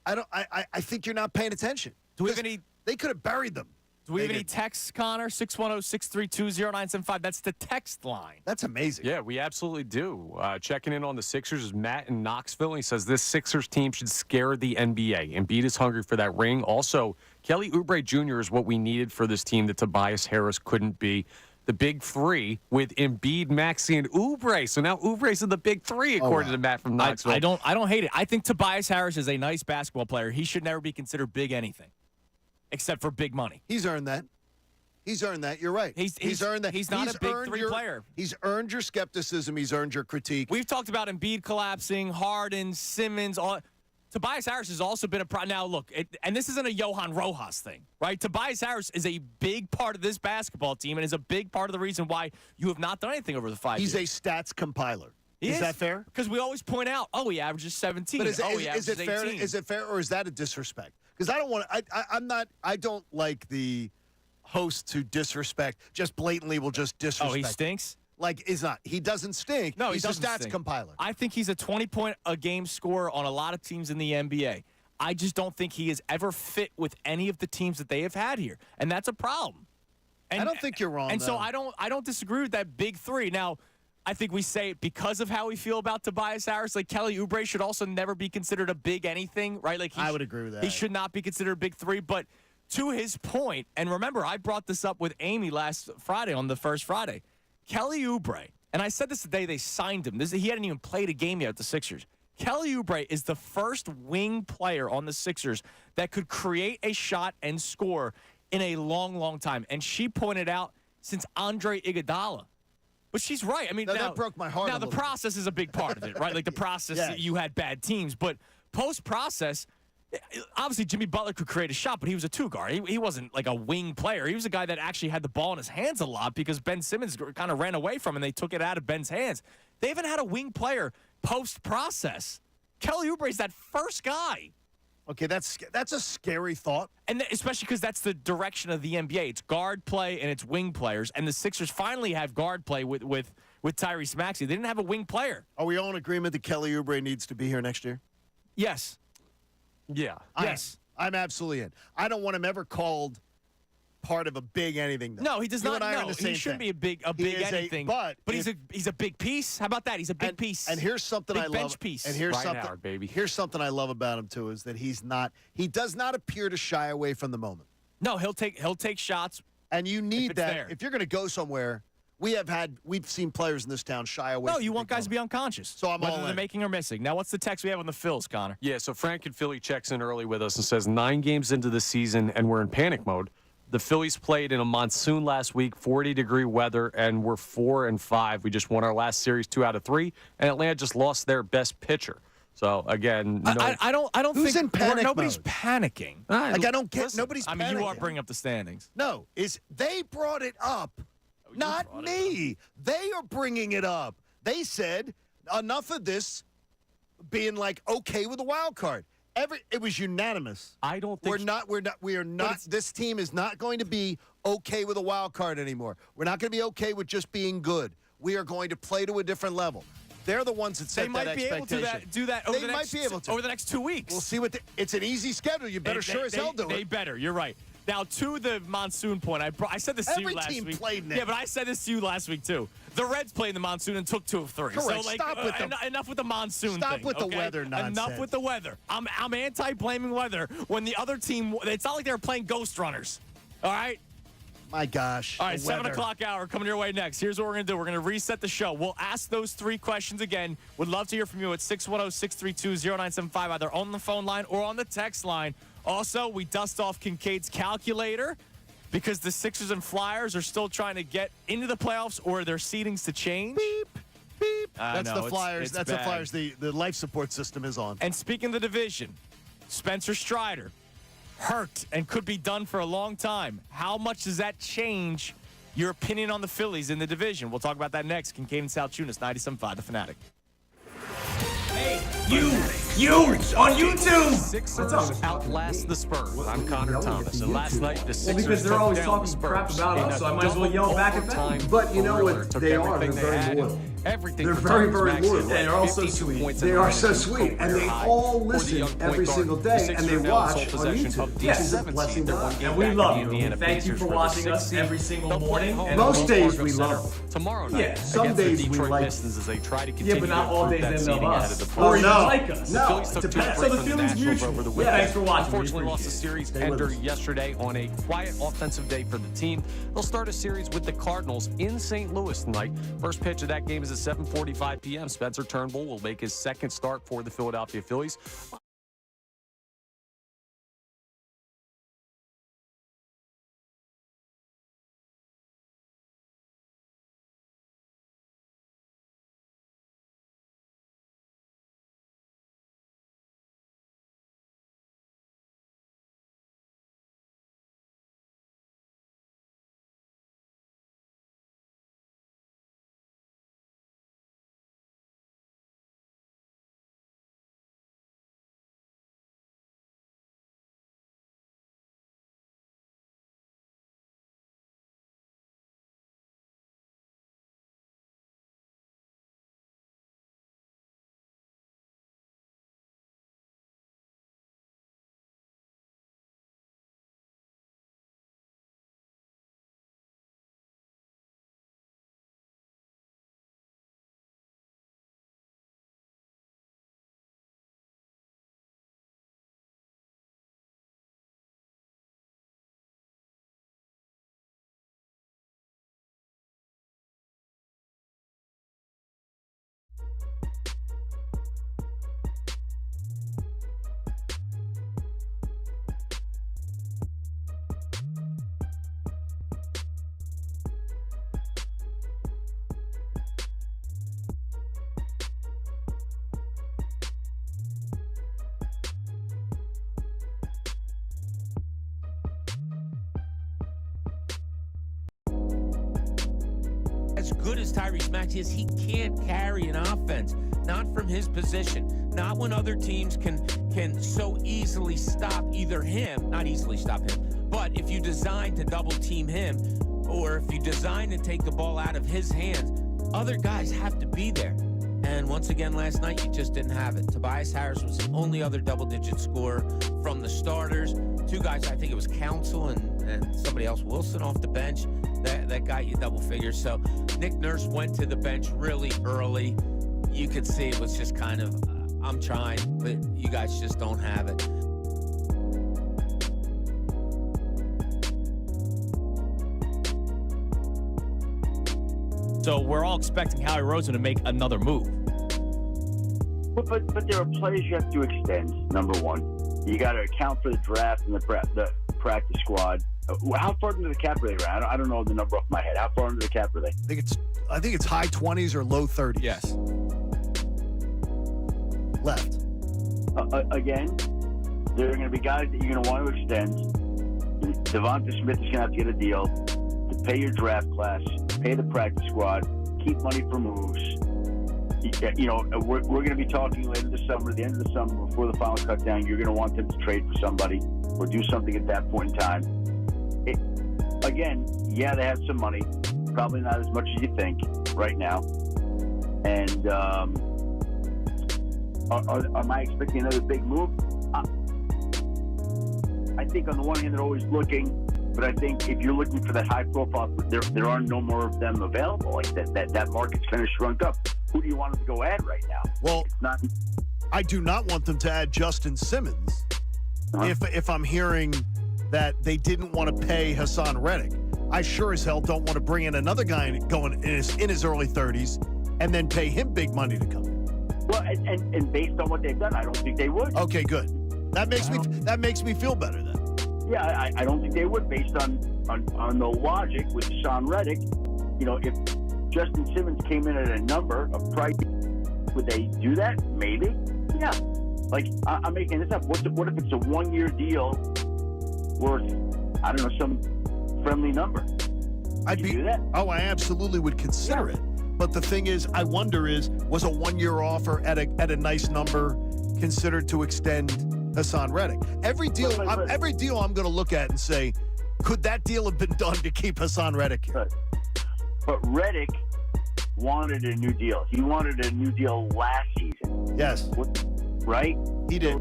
Speaker 3: I think you're not paying attention.
Speaker 2: Do we have any?
Speaker 3: They could have buried them.
Speaker 2: Do we have any texts, Connor? 610-632-0975. That's the text line.
Speaker 3: That's amazing.
Speaker 6: Yeah, we absolutely do. Checking in on the Sixers is Matt in Knoxville. He says this Sixers team should scare the NBA. Embiid is hungry for that ring. Also, Kelly Oubre Jr. is what we needed for this team that Tobias Harris couldn't be. The big three with Embiid, Maxey, and Oubre. So now Oubre's in the big three, according to Matt from Knoxville.
Speaker 2: I don't hate it. I think Tobias Harris is a nice basketball player. He should never be considered big anything, except for big money.
Speaker 3: He's earned that. You're right. He's earned that.
Speaker 2: He's not a big three player.
Speaker 3: He's earned your skepticism. He's earned your critique.
Speaker 2: We've talked about Embiid collapsing, Harden, Simmons, all. Tobias Harris has also been a problem. Now, look, and this isn't a Johan Rojas thing, right? Tobias Harris is a big part of this basketball team and is a big part of the reason why you have not done anything over the 5 years.
Speaker 3: He's a stats compiler. Is that fair?
Speaker 2: Because we always point out, he averages 17.
Speaker 3: But is
Speaker 2: it
Speaker 3: fair?
Speaker 2: 18.
Speaker 3: Is it fair, or is that a disrespect? Because I don't want. I don't like the hosts who disrespect. Just blatantly will just disrespect.
Speaker 2: Oh, he stinks.
Speaker 3: Like, is not. He doesn't stink.
Speaker 2: No,
Speaker 3: he's
Speaker 2: he
Speaker 3: a
Speaker 2: doesn't
Speaker 3: stats
Speaker 2: stink.
Speaker 3: compiler.
Speaker 2: I think he's a 20-point-a-game scorer on a lot of teams in the NBA. I just don't think he has ever fit with any of the teams that they have had here, and that's a problem. And,
Speaker 3: I don't think you're wrong.
Speaker 2: And so I don't disagree with that big three. Now, I think we say it because of how we feel about Tobias Harris. Like, Kelly Oubre should also never be considered a big anything, right? Like,
Speaker 3: I would agree with that.
Speaker 2: He should not be considered a big three. But to his point, and remember, I brought this up with Amy last Friday on the first Friday. Kelly Oubre, and I said this the day they signed him. He hadn't even played a game yet at the Sixers. Kelly Oubre is the first wing player on the Sixers that could create a shot and score in a long, long time. And she pointed out since Andre Iguodala. But she's right. I mean, now,
Speaker 3: that broke my heart.
Speaker 2: Now, the process is a big part of it, right? Like the process,
Speaker 3: Yes.
Speaker 2: You had bad teams. But post-process, obviously Jimmy Butler could create a shot, but he was a two-guard. He wasn't like a wing player. He was a guy that actually had the ball in his hands a lot because Ben Simmons kind of ran away from him, and they took it out of Ben's hands. They haven't had a wing player post-process. Kelly Oubre is that first guy.
Speaker 3: Okay, that's a scary thought.
Speaker 2: And especially because that's the direction of the NBA. It's guard play and it's wing players. And the Sixers finally have guard play with Tyrese Maxey. They didn't have a wing player.
Speaker 3: Are we all in agreement that Kelly Oubre needs to be here next year?
Speaker 2: Yes.
Speaker 6: Yeah.
Speaker 2: Yes.
Speaker 3: I'm absolutely in. I don't want him ever called part of a big anything. Though.
Speaker 2: No, he does
Speaker 3: You
Speaker 2: not.
Speaker 3: and I are
Speaker 2: No,
Speaker 3: the same
Speaker 2: he shouldn't
Speaker 3: thing.
Speaker 2: be a big anything.
Speaker 3: But
Speaker 2: he's a big piece. How about that? He's a big piece.
Speaker 3: And here's something
Speaker 2: big
Speaker 3: I love.
Speaker 2: bench piece.
Speaker 3: And here's
Speaker 6: Ryan
Speaker 3: something,
Speaker 6: Howard, baby.
Speaker 3: Here's something I love about him too is that he does not appear to shy away from the moment.
Speaker 2: No, he'll take shots.
Speaker 3: And you need that
Speaker 2: there.
Speaker 3: if you're going to go somewhere. We've seen players in this town shy away.
Speaker 2: No, you want guys to be unconscious.
Speaker 3: So I'm
Speaker 2: whether
Speaker 3: all
Speaker 2: they're
Speaker 3: in.
Speaker 2: making or missing. Now, what's the text we have on the Phils, Connor?
Speaker 6: Yeah, so Frank in Philly checks in early with us and says 9 games into the season and we're in panic mode. The Phillies played in a monsoon last week, 40-degree weather, and we're 4-5. We just won our last series 2 out of 3, and Atlanta just lost their best pitcher. So again, no,
Speaker 2: I don't
Speaker 3: Who's
Speaker 2: think
Speaker 3: in panic
Speaker 2: nobody's
Speaker 3: mode?
Speaker 2: panicking.
Speaker 3: Like, I don't get.
Speaker 2: Listen,
Speaker 3: Nobody's
Speaker 2: I
Speaker 3: panicking.
Speaker 2: mean, you are bringing up the standings.
Speaker 3: No, they brought it up, not me. They are bringing it up. They said enough of this being like okay with the wild card. It was unanimous.
Speaker 6: I don't think
Speaker 3: we are not. This team is not going to be okay with a wild card anymore. We're not going to be okay with just being good. We are going to play to a different level. They're the ones that set
Speaker 2: They might
Speaker 3: that
Speaker 2: be able
Speaker 3: expectation.
Speaker 2: to do that over
Speaker 3: They
Speaker 2: the
Speaker 3: might
Speaker 2: next
Speaker 3: be able to.
Speaker 2: over the next 2 weeks.
Speaker 3: We'll see it's an easy schedule. You better sure as hell do
Speaker 2: They
Speaker 3: it.
Speaker 2: better. You're right. Now, to the monsoon point, I said this to you last week.
Speaker 3: Every team played in it.
Speaker 2: Yeah, but I said this to you last week, too. The Reds played in the monsoon and took 2 of 3.
Speaker 3: Correct.
Speaker 2: So,
Speaker 3: Stop with
Speaker 2: enough with the monsoon
Speaker 3: Stop
Speaker 2: thing,
Speaker 3: with the
Speaker 2: okay?
Speaker 3: weather nonsense.
Speaker 2: Enough with the weather. I'm anti-blaming weather when the other team, it's not like they were playing ghost runners. All right?
Speaker 3: My gosh.
Speaker 2: All right,
Speaker 3: the
Speaker 2: 7
Speaker 3: weather.
Speaker 2: o'clock hour coming your way next. Here's what we're going to do. We're going to reset the show. We'll ask those 3 questions again. Would love to hear from you at 610-632-0975, either on the phone line or on the text line. Also, we dust off Kincaid's calculator because the Sixers and Flyers are still trying to get into the playoffs or their seedings to change.
Speaker 3: Beep. That's the Flyers.
Speaker 2: It's
Speaker 3: The
Speaker 2: bad.
Speaker 3: Flyers. The life support system is on.
Speaker 2: And speaking of the division, Spencer Strider, hurt and could be done for a long time. How much does that change your opinion on the Phillies in the division? We'll talk about that next. Kincade Salciunas, 97.5, The Fanatic.
Speaker 9: Hey, you on YouTube.
Speaker 6: Sixers outlast the Spurs. I'm Connor Thomas, and last night the Sixers
Speaker 9: because they're always
Speaker 6: took down
Speaker 9: talking
Speaker 6: the
Speaker 9: crap
Speaker 6: Spurs
Speaker 9: about
Speaker 6: in
Speaker 9: us,
Speaker 6: a
Speaker 9: so I might as well yell back at them.
Speaker 6: double-overtime
Speaker 7: But you know
Speaker 6: thriller.
Speaker 7: what
Speaker 6: Took
Speaker 7: they are?
Speaker 6: everything
Speaker 7: They're very
Speaker 6: had
Speaker 7: loyal.
Speaker 6: and everything
Speaker 7: They're
Speaker 6: for
Speaker 7: very,
Speaker 6: Thomas
Speaker 7: very
Speaker 6: Maxey.
Speaker 7: loyal.
Speaker 6: They
Speaker 7: They're also
Speaker 6: 52
Speaker 7: sweet.
Speaker 6: points in
Speaker 7: They
Speaker 6: the
Speaker 7: are
Speaker 6: minors,
Speaker 7: so
Speaker 6: his
Speaker 7: sweet, and they
Speaker 6: career high
Speaker 7: all
Speaker 6: for the
Speaker 7: listen
Speaker 6: young point
Speaker 7: every
Speaker 6: guard.
Speaker 7: single
Speaker 6: The
Speaker 7: day,
Speaker 6: Sixers
Speaker 7: and they
Speaker 6: are now in
Speaker 7: watch
Speaker 6: sole
Speaker 7: on
Speaker 6: possession
Speaker 7: YouTube.
Speaker 6: of the
Speaker 7: Yes, it's a
Speaker 6: 7th
Speaker 7: blessing
Speaker 6: seed. They're
Speaker 7: to
Speaker 6: one
Speaker 7: us.
Speaker 6: game
Speaker 9: And we
Speaker 6: back
Speaker 9: love
Speaker 6: of the
Speaker 9: you.
Speaker 6: Indiana
Speaker 9: Thank you
Speaker 6: Pacers
Speaker 9: for
Speaker 6: the
Speaker 9: watching
Speaker 6: 6th
Speaker 9: us
Speaker 6: seed.
Speaker 9: every single
Speaker 6: They'll play
Speaker 9: morning.
Speaker 6: at home
Speaker 9: And
Speaker 6: at
Speaker 7: most
Speaker 6: Wells
Speaker 7: days
Speaker 6: Fargo
Speaker 7: we
Speaker 6: Center
Speaker 7: love
Speaker 6: tomorrow night
Speaker 7: Yeah, some
Speaker 6: against the
Speaker 7: days we
Speaker 6: Detroit
Speaker 7: like-
Speaker 6: Pistons as they try to
Speaker 9: Yeah,
Speaker 6: continue
Speaker 9: but not
Speaker 6: to
Speaker 9: all
Speaker 6: improve
Speaker 9: days
Speaker 6: that
Speaker 9: they
Speaker 6: seeding
Speaker 9: love
Speaker 6: ahead of
Speaker 9: us.
Speaker 6: the
Speaker 9: Or
Speaker 6: playoffs.
Speaker 9: you like us.
Speaker 6: The Phillies took
Speaker 7: it
Speaker 6: two
Speaker 7: depends.
Speaker 6: break
Speaker 9: So the
Speaker 6: from the
Speaker 9: Phillies
Speaker 6: Nationals
Speaker 9: mutual.
Speaker 6: over the
Speaker 9: Yeah,
Speaker 6: weekend.
Speaker 9: thanks for watching. We
Speaker 6: Unfortunately, lost the
Speaker 9: appreciate
Speaker 6: series
Speaker 7: Stay with
Speaker 6: ender
Speaker 7: us.
Speaker 6: yesterday on a quiet offensive day for the team. They'll start a series with the Cardinals in St. Louis tonight. First pitch of that game is at 7:45 p.m. Spencer Turnbull will make his second start for the Philadelphia Phillies.
Speaker 14: As good as Tyrese Maxey is, he can't carry an offense. Not from his position. Not when other teams can so easily stop either him, not easily stop him, but if you design to double team him, or if you design to take the ball out of his hands, other guys have to be there. And once again, last night, you just didn't have it. Tobias Harris was the only other double-digit scorer from the starters. 2 guys, I think it was Council and somebody else, Wilson, off the bench. That got you double figures. So Nick Nurse went to the bench really early. You could see it was just kind of, I'm trying, but you guys just don't have it.
Speaker 2: So we're all expecting Howie Roseman to make another move.
Speaker 15: But there are players you have to extend, number one. You got to account for the draft and the practice squad. How far into the cap are they? I don't know the number off my head. How far into the cap are they?
Speaker 3: I think it's high 20s or low 30s.
Speaker 2: Yes.
Speaker 3: Left.
Speaker 15: again, there are going to be guys that you're going to want to extend. Devonta Smith is going to have to get a deal to pay your draft class, pay the practice squad, keep money for moves. You know, we're going to be talking later this summer, the end of the summer, before the final cut down. You're going to want them to trade for somebody or do something at that point in time. Again, yeah, they have some money, probably not as much as you think right now. And am I expecting another big move? I think on the one hand they're always looking, but I think if you're looking for that high profile, there are no more of them available. Like that market's kind of shrunk up. Who do you want them to go add right now?
Speaker 3: Well, I do not want them to add Justin Simmons. If I'm hearing that they didn't want to pay Hassan Reddick, I sure as hell don't want to bring in another guy going in his early 30s and then pay him big money to come in.
Speaker 15: Well, and based on what they've done, I don't think they would.
Speaker 3: Okay, good. That makes me feel better then.
Speaker 15: Yeah, I don't think they would, based on the logic with Hassan Reddick. You know, if Justin Simmons came in at a number of price, would they do that? Maybe. Yeah. Like, I'm making this up. What if it's a 1-year deal worth, I don't know, some friendly number?
Speaker 3: I'd do that. Oh, I absolutely would consider it. But the thing is, I wonder was a 1-year offer at a nice number considered to extend Hassan Reddick? Every deal I'm going to look at and say, could that deal have been done to keep Hassan Reddick here?
Speaker 15: But Reddick wanted a new deal. He wanted a new deal last season.
Speaker 3: Yes.
Speaker 15: Right?
Speaker 3: He did.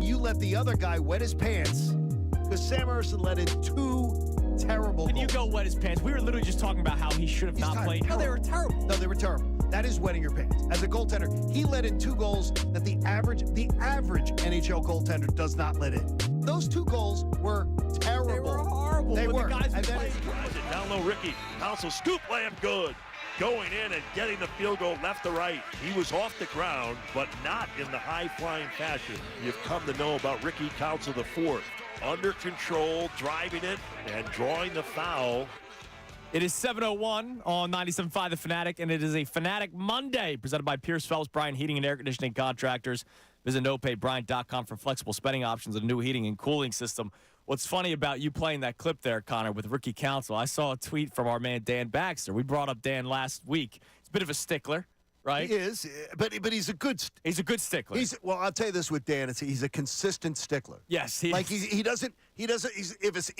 Speaker 3: You let the other guy wet his pants because Sam Ersson let in 2 terrible goals.
Speaker 2: And you go wet his pants. We were literally just talking about how he should have not played. No, they were terrible.
Speaker 3: No, they were terrible. That is wetting your pants. As a goaltender, he let in 2 goals that the average NHL goaltender does not let in. Those 2 goals were terrible. They were horrible.
Speaker 5: They
Speaker 3: were.
Speaker 5: The guys
Speaker 3: and then
Speaker 5: down low, Ricky Council scoop layup good. Going in and getting the field goal left to right. He was off the ground, but not in the high-flying fashion you've come to know about Ricky Council IV. Under control, driving it, and drawing the foul.
Speaker 2: It is 7:01 on 97.5 The Fanatic, and it is a Fanatic Monday presented by Pierce Phelps Bryant Heating and Air Conditioning Contractors. Visit nopayBryant.com for flexible spending options and a new heating and cooling system. What's funny about you playing that clip there, Connor, with Ricky Council, I saw a tweet from our man Dan Baxter. We brought up Dan last week. He's a bit of a stickler, right?
Speaker 3: He is, but he's a good
Speaker 2: stickler.
Speaker 3: Well, I'll tell you this with Dan, he's a consistent stickler.
Speaker 2: Yes,
Speaker 3: if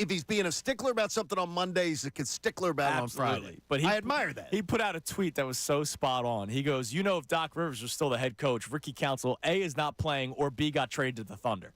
Speaker 3: he's being a stickler about something on Monday, he's a stickler about it on Friday.
Speaker 2: But
Speaker 3: I admire that.
Speaker 2: He put out a tweet that was so spot on. He goes, if Doc Rivers was still the head coach, Ricky Council, A, is not playing, or B, got traded to the Thunder.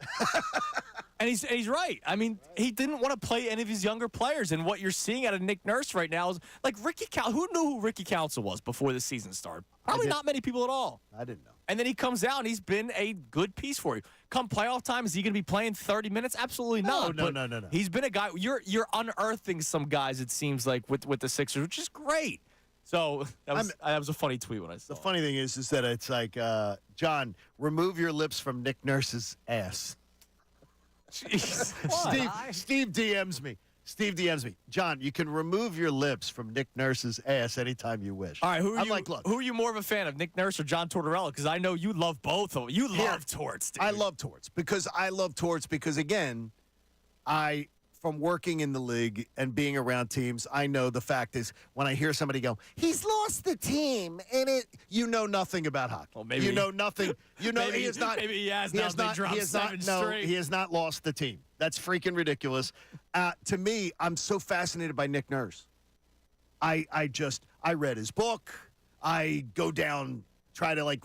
Speaker 2: And he's right. I mean, he didn't want to play any of his younger players. And what you're seeing out of Nick Nurse right now is like Ricky Council. Who knew who Ricky Council was before the season started? Probably not many people at all.
Speaker 3: I didn't know.
Speaker 2: And then he comes out and he's been a good piece for you. Come playoff time, is he going to be playing 30 minutes? Absolutely not.
Speaker 3: No.
Speaker 2: He's been a guy. You're unearthing some guys, it seems like, with the Sixers, which is great. So that was a funny tweet when I saw it.
Speaker 3: The funny thing is that it's like, John, remove your lips from Nick Nurse's ass. Steve DMs me. John, you can remove your lips from Nick Nurse's ass anytime you wish.
Speaker 2: All right, who are you more of a fan of, Nick Nurse or John Tortorella? Because I know you love both of them. You love Torts, dude.
Speaker 3: I love Torts because again, from working in the league and being around teams, I know the fact is when I hear somebody go, he's lost the team, and you know nothing about hockey.
Speaker 2: Well, maybe
Speaker 3: you know nothing. You know he is not.
Speaker 2: Maybe he has. He has
Speaker 3: not lost the team. That's freaking ridiculous. To me, I'm so fascinated by Nick Nurse. I read his book. I go down, try to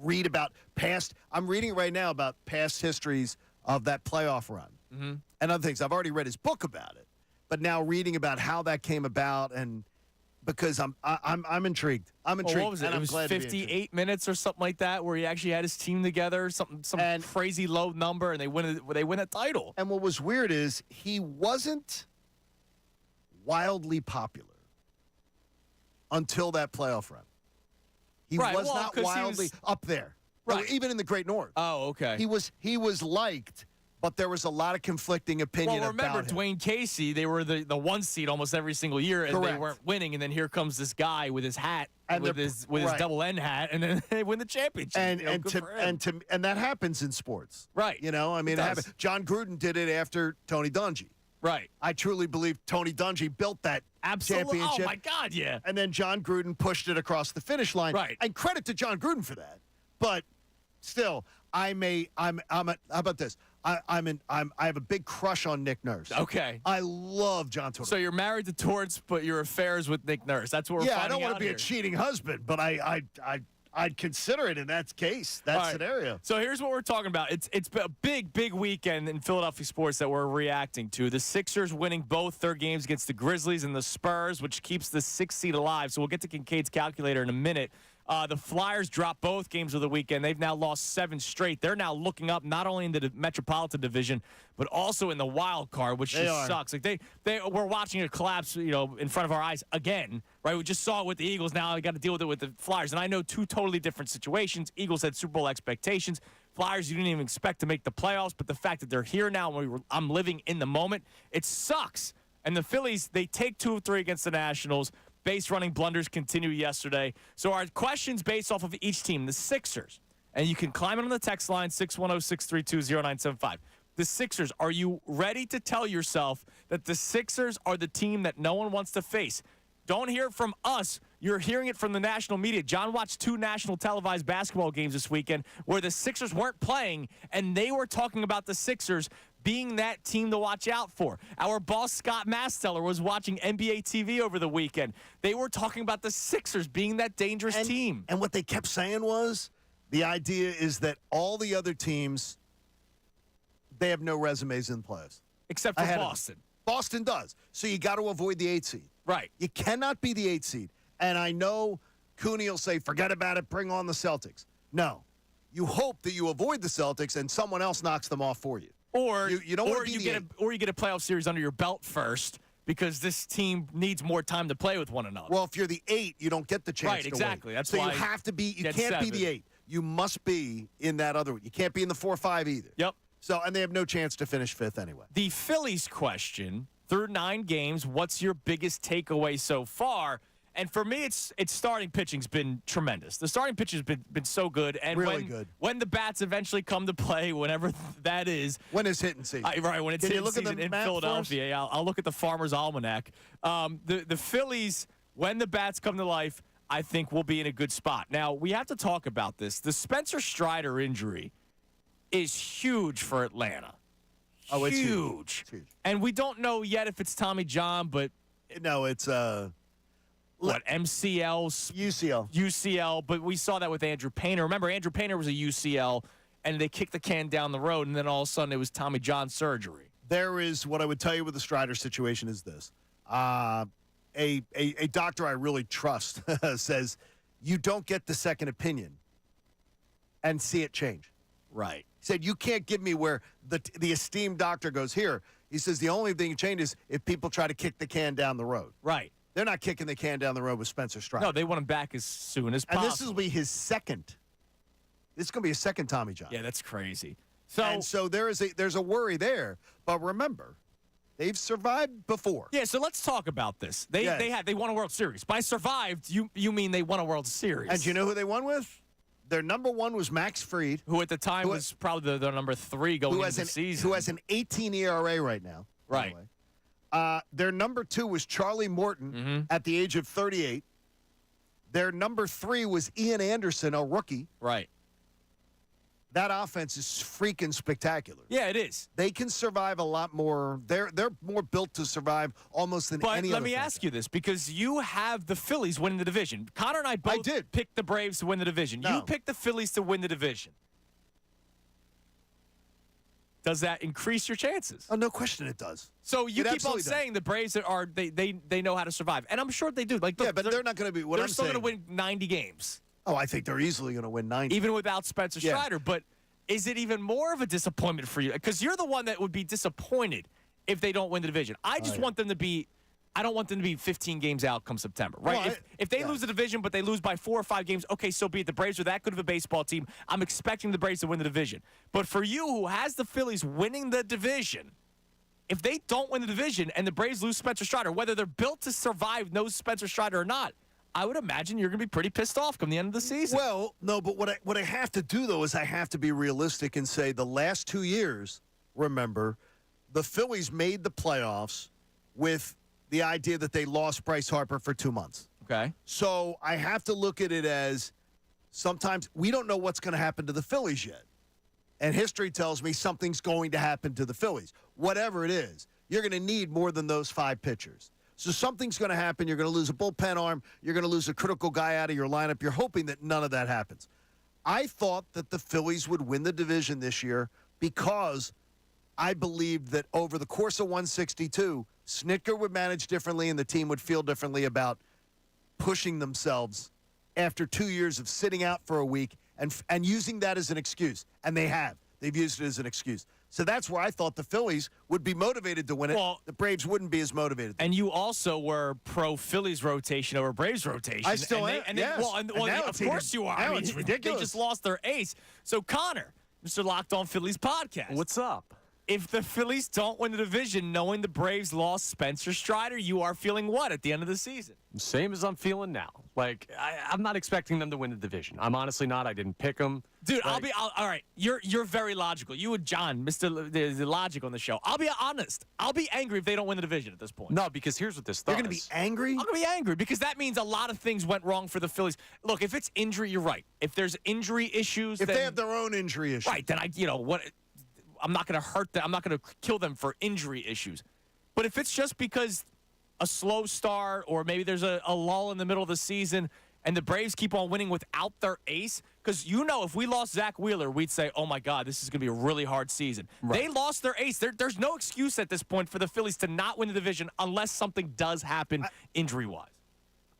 Speaker 3: read about past. I'm reading right now about past histories of that playoff run.
Speaker 2: Mm-hmm.
Speaker 3: And other things. I've already read his book about it, but now reading about how that came about, and because I'm intrigued. I'm intrigued.
Speaker 2: Well, what was it?
Speaker 3: And
Speaker 2: it was 58 minutes or something like that, where he actually had his team together, some crazy low number, and they win a title.
Speaker 3: And what was weird is he wasn't wildly popular until that playoff run. He was not wildly up there, right? Even in the Great North.
Speaker 2: Oh, okay.
Speaker 3: He was liked. but there was a lot of conflicting opinion
Speaker 2: Well, remember
Speaker 3: about him.
Speaker 2: Dwayne Casey, they were the 1 seed almost every single year, and
Speaker 3: Correct.
Speaker 2: they weren't winning. And then here comes this guy with his hat,
Speaker 3: And
Speaker 2: with his double N hat, and then they win the championship.
Speaker 3: And
Speaker 2: You know, good for him.
Speaker 3: and that happens in sports,
Speaker 2: Right.
Speaker 3: You know, I mean,
Speaker 2: It
Speaker 3: it
Speaker 2: does.
Speaker 3: happened. John Gruden did it after Tony Dungy.
Speaker 2: Right.
Speaker 3: I truly believe Tony Dungy built that
Speaker 2: Absolutely.
Speaker 3: championship.
Speaker 2: Oh my God, yeah.
Speaker 3: And then John Gruden pushed it across the finish line.
Speaker 2: Right.
Speaker 3: And credit to John Gruden for that. But still, how about this? I have a big crush on Nick Nurse.
Speaker 2: Okay.
Speaker 3: I love John Tortorella.
Speaker 2: So you're married to Torts, but your affairs with Nick Nurse. That's what we're
Speaker 3: Yeah, I
Speaker 2: finding
Speaker 3: don't want
Speaker 2: out
Speaker 3: to be
Speaker 2: here.
Speaker 3: a cheating husband, but I'd consider it in that case, that
Speaker 2: All right.
Speaker 3: scenario.
Speaker 2: So here's what we're talking about. It's a big weekend in Philadelphia sports that we're reacting to. The Sixers winning both their games against the Grizzlies and the Spurs, which keeps the 6th seed alive. So we'll get to Kincaid's calculator in a minute. The Flyers dropped both games of the weekend. They've now lost 7 straight. They're now looking up not only in the Metropolitan Division, but also in the wild card, which just sucks. Like we're watching it collapse, in front of our eyes again, right? We just saw it with the Eagles. Now we got to deal with it with the Flyers. And I know 2 totally different situations. Eagles had Super Bowl expectations. Flyers, you didn't even expect to make the playoffs, but the fact that they're here now, I'm living in the moment, it sucks. And the Phillies, they take 2 of 3 against the Nationals. Base running blunders continue yesterday. So our questions based off of each team. The Sixers, and you can climb it on the text line, 610-632-0975. The Sixers, are you ready to tell yourself that the Sixers are the team that no one wants to face? Don't hear it from us. You're hearing it from the national media. John watched 2 national televised basketball games this weekend where the Sixers weren't playing, and they were talking about the Sixers being that team to watch out for. Our boss, Scott Masteller, was watching NBA TV over the weekend. They were talking about the Sixers being that dangerous team.
Speaker 3: And what they kept saying was the idea is that all the other teams, they have no resumes in the playoffs.
Speaker 2: Except for Boston.
Speaker 3: Boston does. So you got to avoid the 8 seed.
Speaker 2: Right.
Speaker 3: You cannot be the 8 seed. And I know Cooney will say, forget about it, bring on the Celtics. No. You hope that you avoid the Celtics and someone else knocks them off for you.
Speaker 2: Or
Speaker 3: you don't want to be
Speaker 2: you get a playoff series under your belt first because this team needs more time to play with one another.
Speaker 3: Well, if you're the 8, you don't get the chance
Speaker 2: Right,
Speaker 3: to
Speaker 2: exactly.
Speaker 3: win.
Speaker 2: That's
Speaker 3: so
Speaker 2: why
Speaker 3: you have to be. You
Speaker 2: get
Speaker 3: can't be
Speaker 2: 7.
Speaker 3: the 8. You must be in that other one. You can't be in the 4-5 either.
Speaker 2: Yep.
Speaker 3: So and they have no chance to finish 5th anyway.
Speaker 2: The Phillies question, through 9 games, what's your biggest takeaway so far? And for me, it's starting pitching's been tremendous. The starting pitch has been so good. And
Speaker 3: really good.
Speaker 2: When the bats eventually come to play, whenever that is.
Speaker 3: When is hitting season?
Speaker 2: Right, when it's
Speaker 3: Can you
Speaker 2: hitting
Speaker 3: look at
Speaker 2: season
Speaker 3: the
Speaker 2: in
Speaker 3: map
Speaker 2: Philadelphia. Yeah, I'll look at the Farmer's Almanac. The Phillies, when the bats come to life, I think we'll be in a good spot. Now, we have to talk about this. The Spencer Strider injury is huge for Atlanta.
Speaker 3: Oh, it's
Speaker 2: huge.
Speaker 3: It's huge.
Speaker 2: And we don't know yet if it's Tommy John, but
Speaker 3: no, it's
Speaker 2: what, MCL? UCL, but we saw that with Andrew Painter. Remember, Andrew Painter was a UCL, and they kicked the can down the road, and then all of a sudden it was Tommy John surgery.
Speaker 3: There is, what I would tell you with the Strider situation is this. A doctor I really trust says you don't get the second opinion and see it change.
Speaker 2: Right.
Speaker 3: He said, you can't give me where the esteemed doctor goes here. He says the only thing that changes if people try to kick the can down the road.
Speaker 2: Right.
Speaker 3: They're not kicking the can down the road with Spencer Strider.
Speaker 2: No, they want him back as soon as possible.
Speaker 3: And this will be his second. This is going to be his second Tommy John.
Speaker 2: Yeah, that's crazy.
Speaker 3: So there's a worry there. But remember, they've survived before.
Speaker 2: Yeah, so let's talk about this. They won a World Series. By survived, you mean they won a World Series.
Speaker 3: And do you know who they won with? Their number 1 was Max Fried.
Speaker 2: Who at the time was probably the number 3 going into the season.
Speaker 3: Who has an 18 ERA right now.
Speaker 2: Right.
Speaker 3: Their number 2 was Charlie Morton at the age of 38. Their number 3 was Ian Anderson, a rookie.
Speaker 2: Right.
Speaker 3: That offense is freaking spectacular.
Speaker 2: Yeah, it is.
Speaker 3: They can survive a lot more. They're more built to survive almost than any other.
Speaker 2: But let me ask you this, because you have the Phillies winning the division. Connor and I both picked the Braves to win the division.
Speaker 3: No.
Speaker 2: You picked the Phillies to win the division. Does that increase your chances?
Speaker 3: Oh, no question it does.
Speaker 2: So you keep on saying the Braves they know how to survive, and I'm sure they do. Like,
Speaker 3: yeah, but they're not going to be.
Speaker 2: They're still going to win 90 games.
Speaker 3: Oh, I think they're easily going to win 90.
Speaker 2: Even without Spencer Strider. But is it even more of a disappointment for you? Because you're the one that would be disappointed if they don't win the division. I just want them to be I don't want them to be 15 games out come September, right?
Speaker 3: Well,
Speaker 2: if they lose the division, but they lose by 4 or 5 games, okay, so be it. The Braves are that good of a baseball team. I'm expecting the Braves to win the division. But for you, who has the Phillies winning the division, if they don't win the division and the Braves lose Spencer Strider, whether they're built to survive no Spencer Strider or not, I would imagine you're going to be pretty pissed off come the end of the season.
Speaker 3: Well, no, but what I have to do, though, is I have to be realistic and say the last 2 years, remember, the Phillies made the playoffs with the idea that they lost Bryce Harper for 2 months.
Speaker 2: Okay.
Speaker 3: So I have to look at it as sometimes we don't know what's going to happen to the Phillies yet. And history tells me something's going to happen to the Phillies. Whatever it is, you're going to need more than those 5 pitchers. So something's going to happen. You're going to lose a bullpen arm. You're going to lose a critical guy out of your lineup. You're hoping that none of that happens. I thought that the Phillies would win the division this year because I believed that over the course of 162, Snitker would manage differently and the team would feel differently about pushing themselves after 2 years of sitting out for a week and using that as an excuse. And they have. They've used it as an excuse. So that's where I thought the Phillies would be motivated to win it.
Speaker 2: Well,
Speaker 3: the Braves wouldn't be as motivated.
Speaker 2: And you also were pro-Phillies rotation over Braves rotation.
Speaker 3: I still am, yes.
Speaker 2: Well,
Speaker 3: now
Speaker 2: of course you are.
Speaker 3: Now
Speaker 2: I mean,
Speaker 3: it's ridiculous.
Speaker 2: They just lost their ace. So, Connor, Mr. Locked On Phillies podcast.
Speaker 6: What's up?
Speaker 2: If the Phillies don't win the division, knowing the Braves lost Spencer Strider, you are feeling what at the end of the season?
Speaker 6: Same as I'm feeling now. Like, I'm not expecting them to win the division. I'm honestly not. I didn't pick them.
Speaker 2: Dude, all right. You're very logical. You and John, the logic on the show. I'll be honest. I'll be angry if they don't win the division at this point.
Speaker 6: No, because here's what this does.
Speaker 3: You're going to be angry?
Speaker 2: I'm going to be angry because that means a lot of things went wrong for the Phillies. Look, if it's injury, you're right. If there's injury issues,
Speaker 3: if they have their own injury issues.
Speaker 2: Right, then I'm not going to hurt them. I'm not going to kill them for injury issues. But if it's just because a slow start or maybe there's a lull in the middle of the season and the Braves keep on winning without their ace, because if we lost Zach Wheeler, we'd say, oh, my God, this is going to be a really hard season. Right. They lost their ace. There's no excuse at this point for the Phillies to not win the division unless something does happen injury-wise.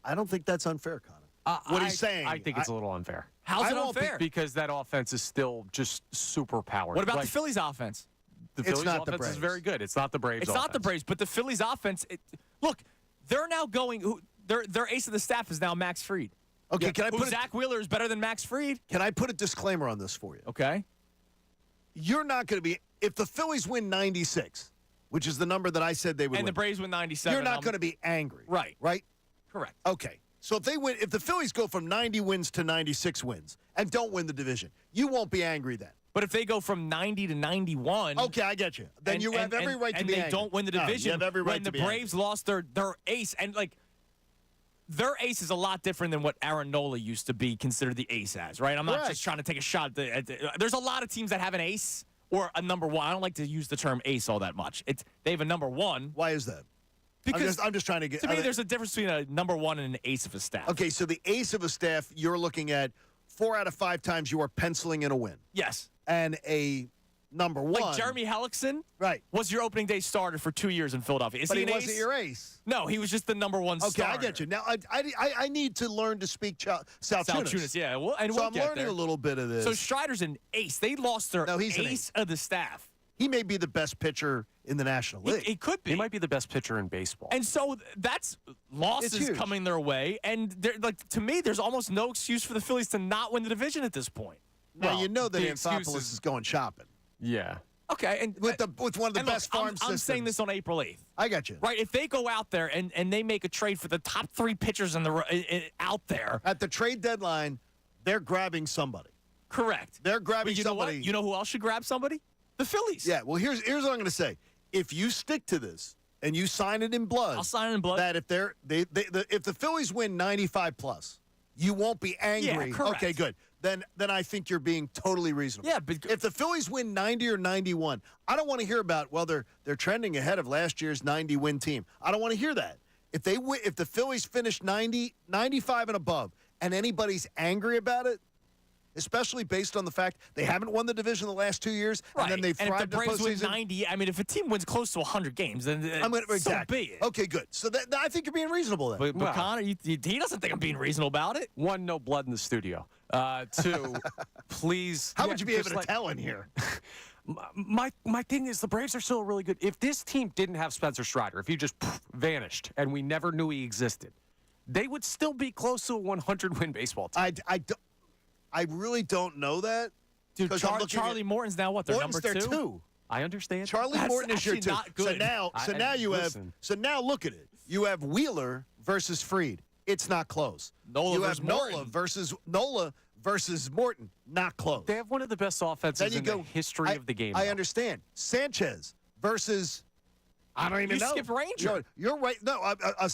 Speaker 3: I don't think that's unfair, Connor. What he's saying.
Speaker 6: I think it's a little unfair.
Speaker 2: How's it unfair?
Speaker 6: Because that offense is still just super powered.
Speaker 2: What about the Phillies offense?
Speaker 6: The Phillies offense is very good. It's not the Braves offense.
Speaker 2: It's not the Braves, but the Phillies offense, look, they're now going their ace of the staff is now Max Fried.
Speaker 3: Okay, can I put
Speaker 2: Zach Wheeler is better than Max Fried?
Speaker 3: Can I put a disclaimer on this for you?
Speaker 2: Okay.
Speaker 3: You're not going to be if the Phillies win 96, which is the number that I said they would win.
Speaker 2: And the Braves win 97.
Speaker 3: You're not going to be angry.
Speaker 2: Right.
Speaker 3: Right?
Speaker 2: Correct.
Speaker 3: Okay. So if the Phillies go from 90 wins to 96 wins and don't win the division, you won't be angry then.
Speaker 2: But if they go from 90 to 91,
Speaker 3: okay, I get you. Then you have every right to be angry.
Speaker 2: And they don't win the division.
Speaker 3: You have every right
Speaker 2: when
Speaker 3: to
Speaker 2: the
Speaker 3: be
Speaker 2: Braves lost their ace, and their ace is a lot different than what Aaron Nola used to be considered the ace as, right? I'm not just trying to take a shot. There's a lot of teams that have an ace or a number one. I don't like to use the term ace all that much. They have a number one.
Speaker 3: Why is that?
Speaker 2: Because
Speaker 3: I'm just trying to get.
Speaker 2: To me, there's a difference between a number one and an ace of a staff.
Speaker 3: Okay, so the ace of a staff, you're looking at 4 out of 5 times you are penciling in a win.
Speaker 2: Yes.
Speaker 3: And a number one.
Speaker 2: Like Jeremy Hellickson was your opening day starter for 2 years in Philadelphia.
Speaker 3: But he wasn't your ace.
Speaker 2: No, he was just the number one starter.
Speaker 3: Okay, I get you. Now, I need to learn to speak Salciunas.
Speaker 2: Yeah. Well, and
Speaker 3: so
Speaker 2: we'll
Speaker 3: I'm
Speaker 2: get
Speaker 3: learning
Speaker 2: there.
Speaker 3: a little bit of this.
Speaker 2: So Strider's an ace. They lost their ace of the staff.
Speaker 3: He may be the best pitcher in the National League.
Speaker 2: He could be.
Speaker 6: He might be the best pitcher in baseball.
Speaker 2: And so that's losses coming their way. And to me, there's almost no excuse for the Phillies to not win the division at this point.
Speaker 3: Well, you know that Anthopoulos is going shopping.
Speaker 6: Yeah.
Speaker 2: Okay, and
Speaker 3: with one of the best farm systems.
Speaker 2: I'm saying this on April 8th.
Speaker 3: I got you.
Speaker 2: Right, if they go out there and they make a trade for the top 3 pitchers out there.
Speaker 3: At the trade deadline, they're grabbing somebody.
Speaker 2: Correct.
Speaker 3: They're grabbing somebody.
Speaker 2: Know what? You know who else should grab somebody? The Phillies.
Speaker 3: Yeah, well, here's what I'm going to say. If you stick to this and you sign it in blood.
Speaker 2: I'll sign it in blood.
Speaker 3: That if if the Phillies win 95 plus, you won't be angry.
Speaker 2: Yeah, correct.
Speaker 3: Okay, good. Then I think you're being totally reasonable.
Speaker 2: Yeah, but
Speaker 3: if the Phillies win 90 or 91, I don't want to hear about they're trending ahead of last year's 90-win team. I don't want to hear that. If the Phillies finish 90, 95 and above, and anybody's angry about it, especially based on the fact they haven't won the division the last 2 years, and then they've thrived
Speaker 2: in the Braves win
Speaker 3: postseason.
Speaker 2: 90, I mean, if a team wins close to 100 games, then so be it.
Speaker 3: Okay, good. So I think you're being reasonable then.
Speaker 2: But Connor, he doesn't think I'm being reasonable about it.
Speaker 6: 1, no blood in the studio. 2, please.
Speaker 3: How would you be able to tell in here?
Speaker 6: My thing is the Braves are still really good. If this team didn't have Spencer Strider, if he just vanished and we never knew he existed, they would still be close to a 100-win baseball team.
Speaker 3: I really don't know that.
Speaker 2: Dude, Charlie Morton's now what? They're
Speaker 3: Morton's
Speaker 2: number
Speaker 3: their
Speaker 2: 2?
Speaker 3: two.
Speaker 6: I understand.
Speaker 3: Charlie
Speaker 2: That's
Speaker 3: Morton is your
Speaker 2: actually
Speaker 3: 2.
Speaker 2: not good.
Speaker 3: So now look at it. You have Wheeler versus Fried. It's not close. You have Nola versus Morton. Not close.
Speaker 6: They have one of the best offenses in the history of the game.
Speaker 3: I understand. Sanchez versus I don't even know.
Speaker 2: You skip Ranger.
Speaker 3: You're right. No,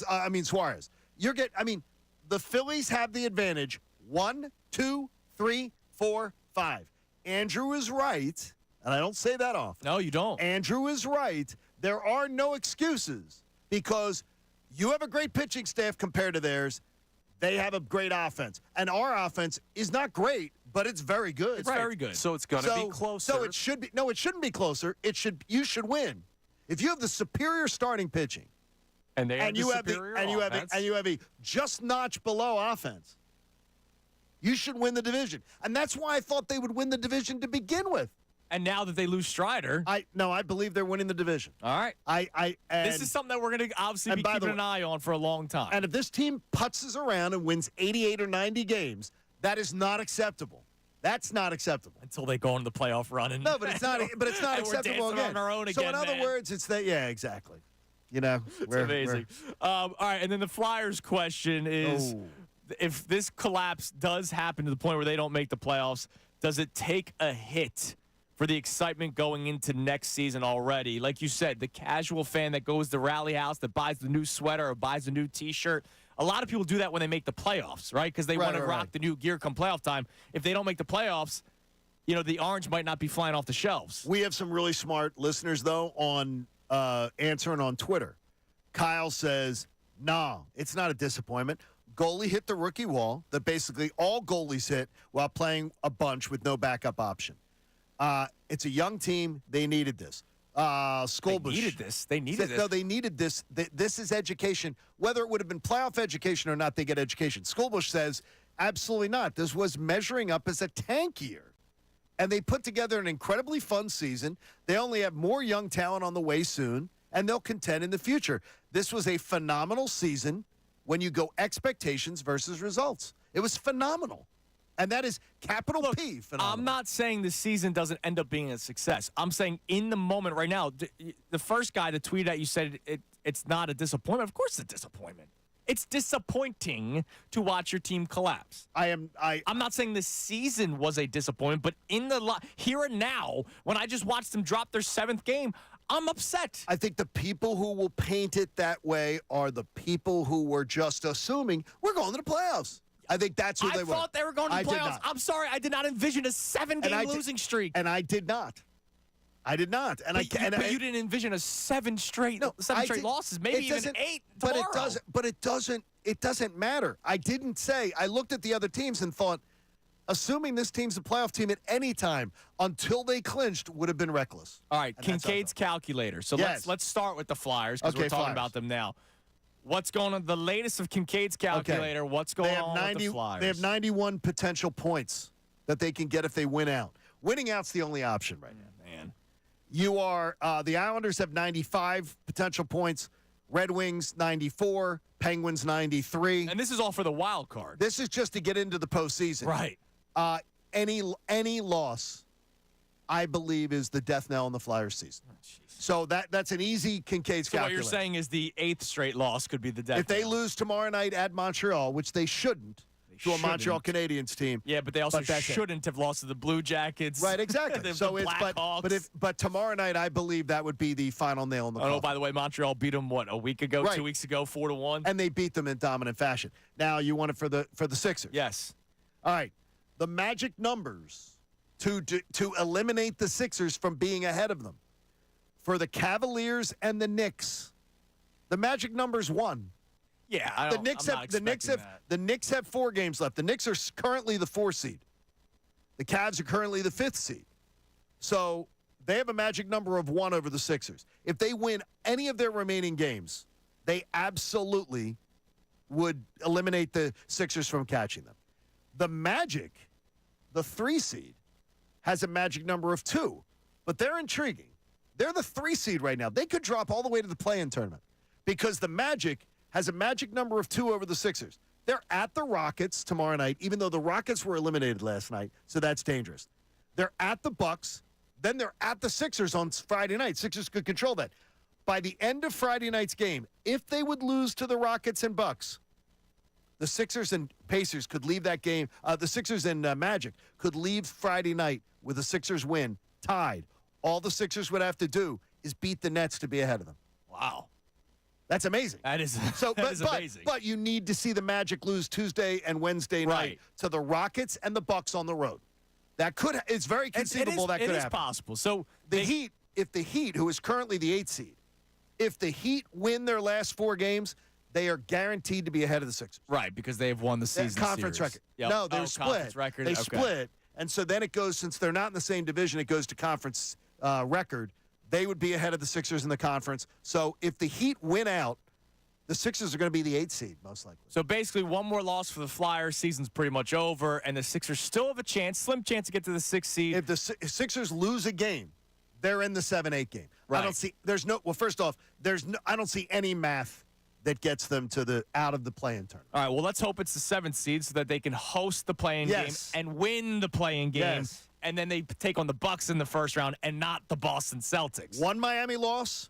Speaker 3: I mean Suarez. The Phillies have the advantage. 1, 2, 3, 4, 5. Andrew is right, and I don't say that often.
Speaker 2: No, you don't.
Speaker 3: Andrew is right. There are no excuses because you have a great pitching staff compared to theirs. They have a great offense. And our offense is not great, but it's very good.
Speaker 2: It's very good.
Speaker 6: So it's going to be closer.
Speaker 3: So it should be. No, it shouldn't be closer. You should win. If you have the superior starting pitching,
Speaker 6: and you have
Speaker 3: a just notch below offense, you should win the division. And that's why I thought they would win the division to begin with.
Speaker 2: And now that they lose Strider,
Speaker 3: I believe they're winning the division.
Speaker 2: All right. This is something that we're going to obviously be keeping an eye on for a long time.
Speaker 3: And if this team putzes around and wins 88 or 90 games, that is not acceptable. That's not acceptable
Speaker 2: until they go into the playoff run.
Speaker 3: No, but it's not. But it's not acceptable again.
Speaker 2: On our own
Speaker 3: so
Speaker 2: again,
Speaker 3: in other words, it's that. Yeah, exactly.
Speaker 2: It's amazing. All right, and then the Flyers question is: if this collapse does happen to the point where they don't make the playoffs, does it take a hit for the excitement going into next season already? Like you said, the casual fan that goes to Rally House, that buys the new sweater or buys the new T-shirt. A lot of people do that when they make the playoffs, right? Because they want to rock the new gear come playoff time. If they don't make the playoffs, the orange might not be flying off the shelves.
Speaker 3: We have some really smart listeners, though, on answering on Twitter. Kyle says, nah, it's not a disappointment. Goalie hit the rookie wall that basically all goalies hit while playing a bunch with no backup option. It's a young team. They needed this. Skolbush.
Speaker 2: They needed this.
Speaker 3: No, they needed this. This is education. Whether it would have been playoff education or not, they get education. Skolbush says, absolutely not. This was measuring up as a tank year. And they put together an incredibly fun season. They only have more young talent on the way soon, and they'll contend in the future. This was a phenomenal season when you go expectations versus results. It was phenomenal. And that is capital P. Phenomenal.
Speaker 2: I'm not saying the season doesn't end up being a success. I'm saying in the moment right now, the first guy to tweet at you said it's not a disappointment. Of course it's a disappointment. It's disappointing to watch your team collapse. I'm not saying the season was a disappointment, but in the here and now, when I just watched them drop their 7th game, I'm upset.
Speaker 3: I think the people who will paint it that way are the people who were just assuming we're going to the playoffs. I think that's who they were.
Speaker 2: I thought they were going to the playoffs. I'm sorry, I did not envision a 7-game losing streak.
Speaker 3: And I did not. And
Speaker 2: but you didn't envision a 7 straight losses, maybe even 8 tomorrow.
Speaker 3: But it doesn't matter. I didn't say. I looked at the other teams and thought, assuming this team's a playoff team at any time until they clinched would have been reckless.
Speaker 2: All right, Kincaid's calculator. So let's start with the Flyers because we're talking about them now. What's going on? The latest of Kincaid's calculator. Okay. What's going on with the Flyers?
Speaker 3: They have 91 potential points that they can get if they win out. Winning out's the only option right now.
Speaker 2: Man.
Speaker 3: You are the Islanders have 95 potential points. Red Wings 94. Penguins 93.
Speaker 2: And this is all for the wild card.
Speaker 3: This is just to get into the postseason.
Speaker 2: Right.
Speaker 3: Any loss, I believe, is the death knell in the Flyers season. Oh, so that's an easy Kincaid's calculator.
Speaker 2: What you're saying is the 8th straight loss could be the death
Speaker 3: if they lose tomorrow night at Montreal, which they shouldn't, a Montreal Canadiens team.
Speaker 2: Yeah, but they also shouldn't have lost to the Blue Jackets.
Speaker 3: Right, exactly. But tomorrow night, I believe that would be the final nail in the coffin.
Speaker 2: Oh, by the way, Montreal beat them a week ago,
Speaker 3: right.
Speaker 2: 2 weeks ago, 4-1,
Speaker 3: and they beat them in dominant fashion. Now you want it for the Sixers.
Speaker 2: Yes.
Speaker 3: All right. The magic numbers to eliminate the Sixers from being ahead of them. For the Cavaliers and the Knicks, the magic number's 1.
Speaker 2: Yeah,
Speaker 3: the Knicks have 4 games left. The Knicks are currently the 4 seed. The Cavs are currently the 5th seed. So they have a magic number of 1 over the Sixers. If they win any of their remaining games, they absolutely would eliminate the Sixers from catching them. The Magic, the 3 seed, has a magic number of 2. but they're intriguing. They're the 3 seed right now. They could drop all the way to the play-in tournament because the Magic has a magic number of 2 over the Sixers. They're at the Rockets tomorrow night, even though the Rockets were eliminated last night, so that's dangerous. They're at the Bucks. Then they're at the Sixers on Friday night. Sixers could control that. By the end of Friday night's game, if they would lose to the Rockets and Bucks, the Sixers and Pacers could leave that game. The Sixers and Magic could leave Friday night with a Sixers win, tied. All the Sixers would have to do is beat the Nets to be ahead of them.
Speaker 2: Wow.
Speaker 3: That's amazing.
Speaker 2: That is, amazing.
Speaker 3: But you need to see the Magic lose Tuesday and Wednesday night to the Rockets and the Bucks on the road. It's very conceivable that could happen.
Speaker 2: It is possible. So
Speaker 3: the Heat, if the Heat, who is currently the 8th seed, if the Heat win their last 4 games, they are guaranteed to be ahead of the Sixers.
Speaker 2: Right, because they have won the season
Speaker 3: conference
Speaker 2: series.
Speaker 3: record.
Speaker 2: Yep.
Speaker 3: No, they're split.
Speaker 2: Conference record.
Speaker 3: They
Speaker 2: Okay.
Speaker 3: split, and so then it goes, since they're not in the same division, it goes to conference record. They would be ahead of the Sixers in the conference. So if the Heat win out, the Sixers are going to be the 8th seed, most likely.
Speaker 2: So basically, one more loss for the Flyers. Season's pretty much over, and the Sixers still have a chance, slim chance to get to the 6th seed.
Speaker 3: If the Sixers lose a game, they're in the 7-8 game.
Speaker 2: Right.
Speaker 3: I don't see. First off, I don't see any math that gets them to out of the play-in tournament.
Speaker 2: All right. Well, let's hope it's the 7th seed so that they can host the play-in game and win the play-in game.
Speaker 3: Yes.
Speaker 2: And then they take on the Bucks in the first round and not the Boston Celtics.
Speaker 3: 1 Miami loss,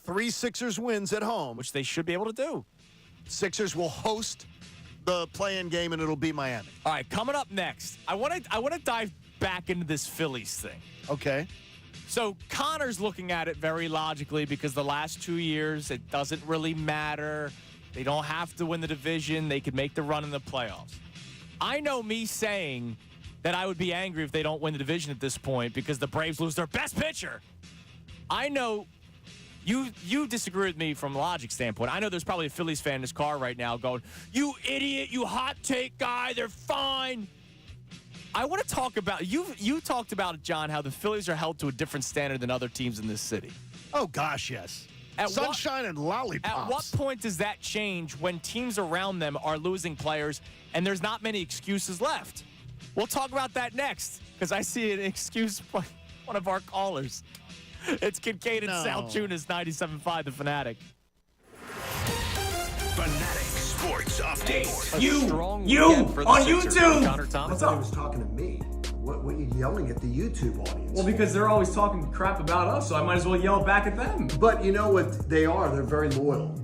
Speaker 3: 3 Sixers wins at home,
Speaker 2: which they should be able to do.
Speaker 3: Sixers will host the play-in game, and it'll be Miami.
Speaker 2: All right, coming up next, I want to dive back into this Phillies thing.
Speaker 3: Okay.
Speaker 2: So Connor's looking at it very logically because the last 2 years, it doesn't really matter. They don't have to win the division. They could make the run in the playoffs. I know me saying that I would be angry if they don't win the division at this point because the Braves lose their best pitcher. I know you disagree with me from a logic standpoint. I know there's probably a Phillies fan in his car right now going, "You idiot, you hot take guy, they're fine." I want to talk about, you talked about, John, how the Phillies are held to a different standard than other teams in this city.
Speaker 3: Oh, gosh, yes. Sunshine and lollipops.
Speaker 2: At what point does that change when teams around them are losing players and there's not many excuses left? We'll talk about that next because I see an excuse from one of our callers. It's Kincade Salciunas, 97.5 The Fanatic.
Speaker 1: Fanatic Sports Update.
Speaker 7: You
Speaker 1: on
Speaker 7: YouTube. What's up? He was talking to me. What are you yelling at the YouTube audience?
Speaker 9: Well, because they're always talking crap about us, so I might as well yell back at them.
Speaker 7: But you know what they are? They're very loyal.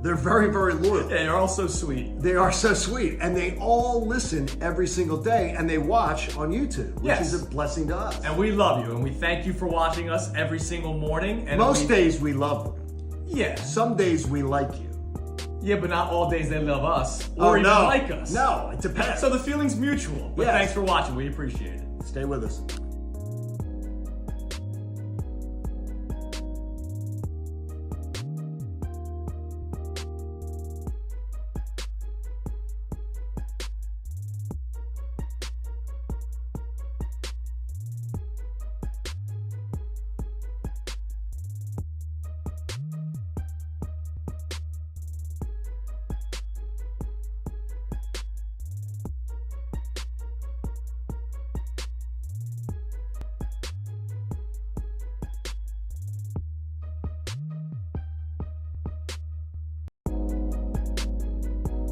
Speaker 7: They're very, very loyal.
Speaker 9: Yeah, they're all so sweet.
Speaker 7: They are so sweet. And they all listen every single day, and they watch on YouTube, which is a blessing to us.
Speaker 9: And we love you, and we thank you for watching us every single morning. And
Speaker 7: most days we love them.
Speaker 9: Yeah.
Speaker 7: Some days we like you.
Speaker 9: Yeah, but not all days they love us or even like us.
Speaker 7: No, it depends.
Speaker 9: So the feeling's mutual. But thanks for watching. We appreciate it.
Speaker 7: Stay with us.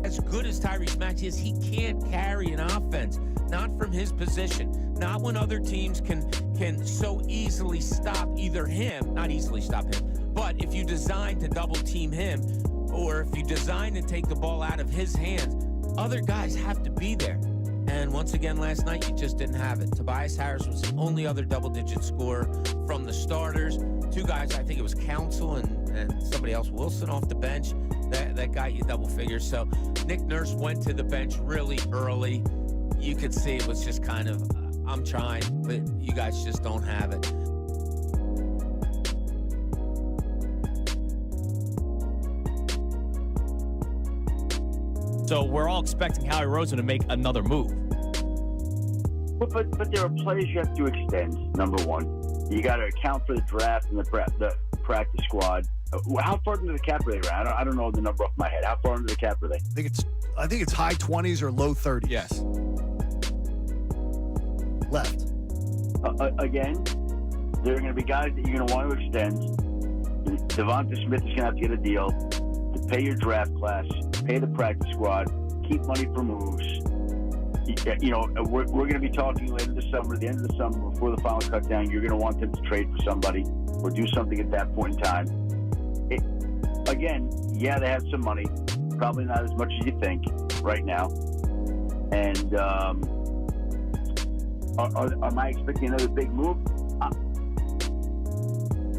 Speaker 14: As good as Tyrese Maxey is, he can't carry an offense. Not from his position. Not when other teams can so easily stop either him, not easily stop him, but if you design to double team him, or if you design to take the ball out of his hands, other guys have to be there. And once again last night, you just didn't have it. Tobias Harris was the only other double-digit scorer from the starters. 2 guys, I think it was Council and somebody else, Wilson off the bench. That got you double figures. So Nick Nurse went to the bench really early. You could see it was just kind of, I'm trying, but you guys just don't have it.
Speaker 2: So we're all expecting Howie Roseman to make another move.
Speaker 15: But there are players you have to extend, number one. You got to account for the draft and the practice squad. How far into the cap are they? I don't know the number off my head. How far into the cap are they?
Speaker 3: I think it's high 20s or low 30s.
Speaker 2: Yes.
Speaker 15: Left. Again, there are going to be guys that you're going to want to extend. Devonta Smith is going to have to get a deal to pay your draft class, pay the practice squad, keep money for moves. You know, we're going to be talking later this summer, the end of the summer, before the final cut down. You're going to want them to trade for somebody or do something at that point in time. Again, yeah, they have some money, probably not as much as you think right now. And am I expecting another big move?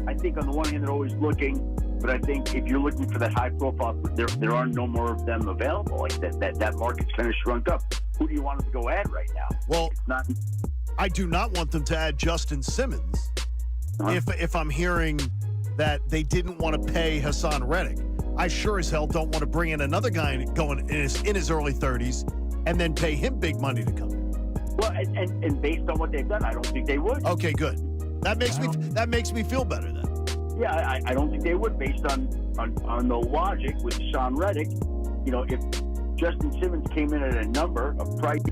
Speaker 15: I think on the one hand they're always looking, but I think if you're looking for that high profile, there are no more of them available. Like that market's kind of shrunk up. Who do you want them to go add right now?
Speaker 3: Well,
Speaker 15: it's not.
Speaker 3: I do not want them to add Justin Simmons. If I'm hearing that they didn't want to pay Hassan Reddick, I sure as hell don't want to bring in another guy going in his early 30s and then pay him big money to come in.
Speaker 15: Well, and based on what they've done, I don't think they would.
Speaker 3: Okay, good. That makes me feel better then.
Speaker 15: Yeah, I don't think they would, based on the logic with Hassan Reddick. You know, if Justin Simmons came in at a number of price,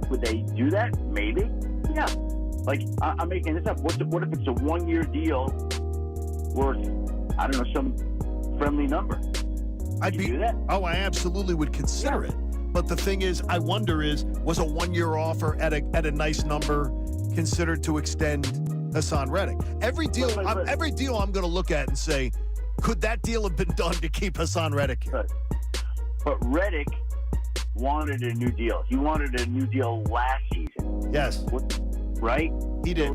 Speaker 15: would they do that? Maybe. Yeah. Like, I'm making this up. What if it's a 1-year deal worth, I don't know, some friendly number? I'd do that.
Speaker 3: Oh, I absolutely would consider it. But the thing is, I wonder was a 1-year offer at a nice number considered to extend Hassan Reddick? Every deal I'm going to look at and say, could that deal have been done to keep Hassan Reddick here?
Speaker 15: But Reddick wanted a new deal. He wanted a new deal last season.
Speaker 3: Yes.
Speaker 15: Right?
Speaker 3: He did.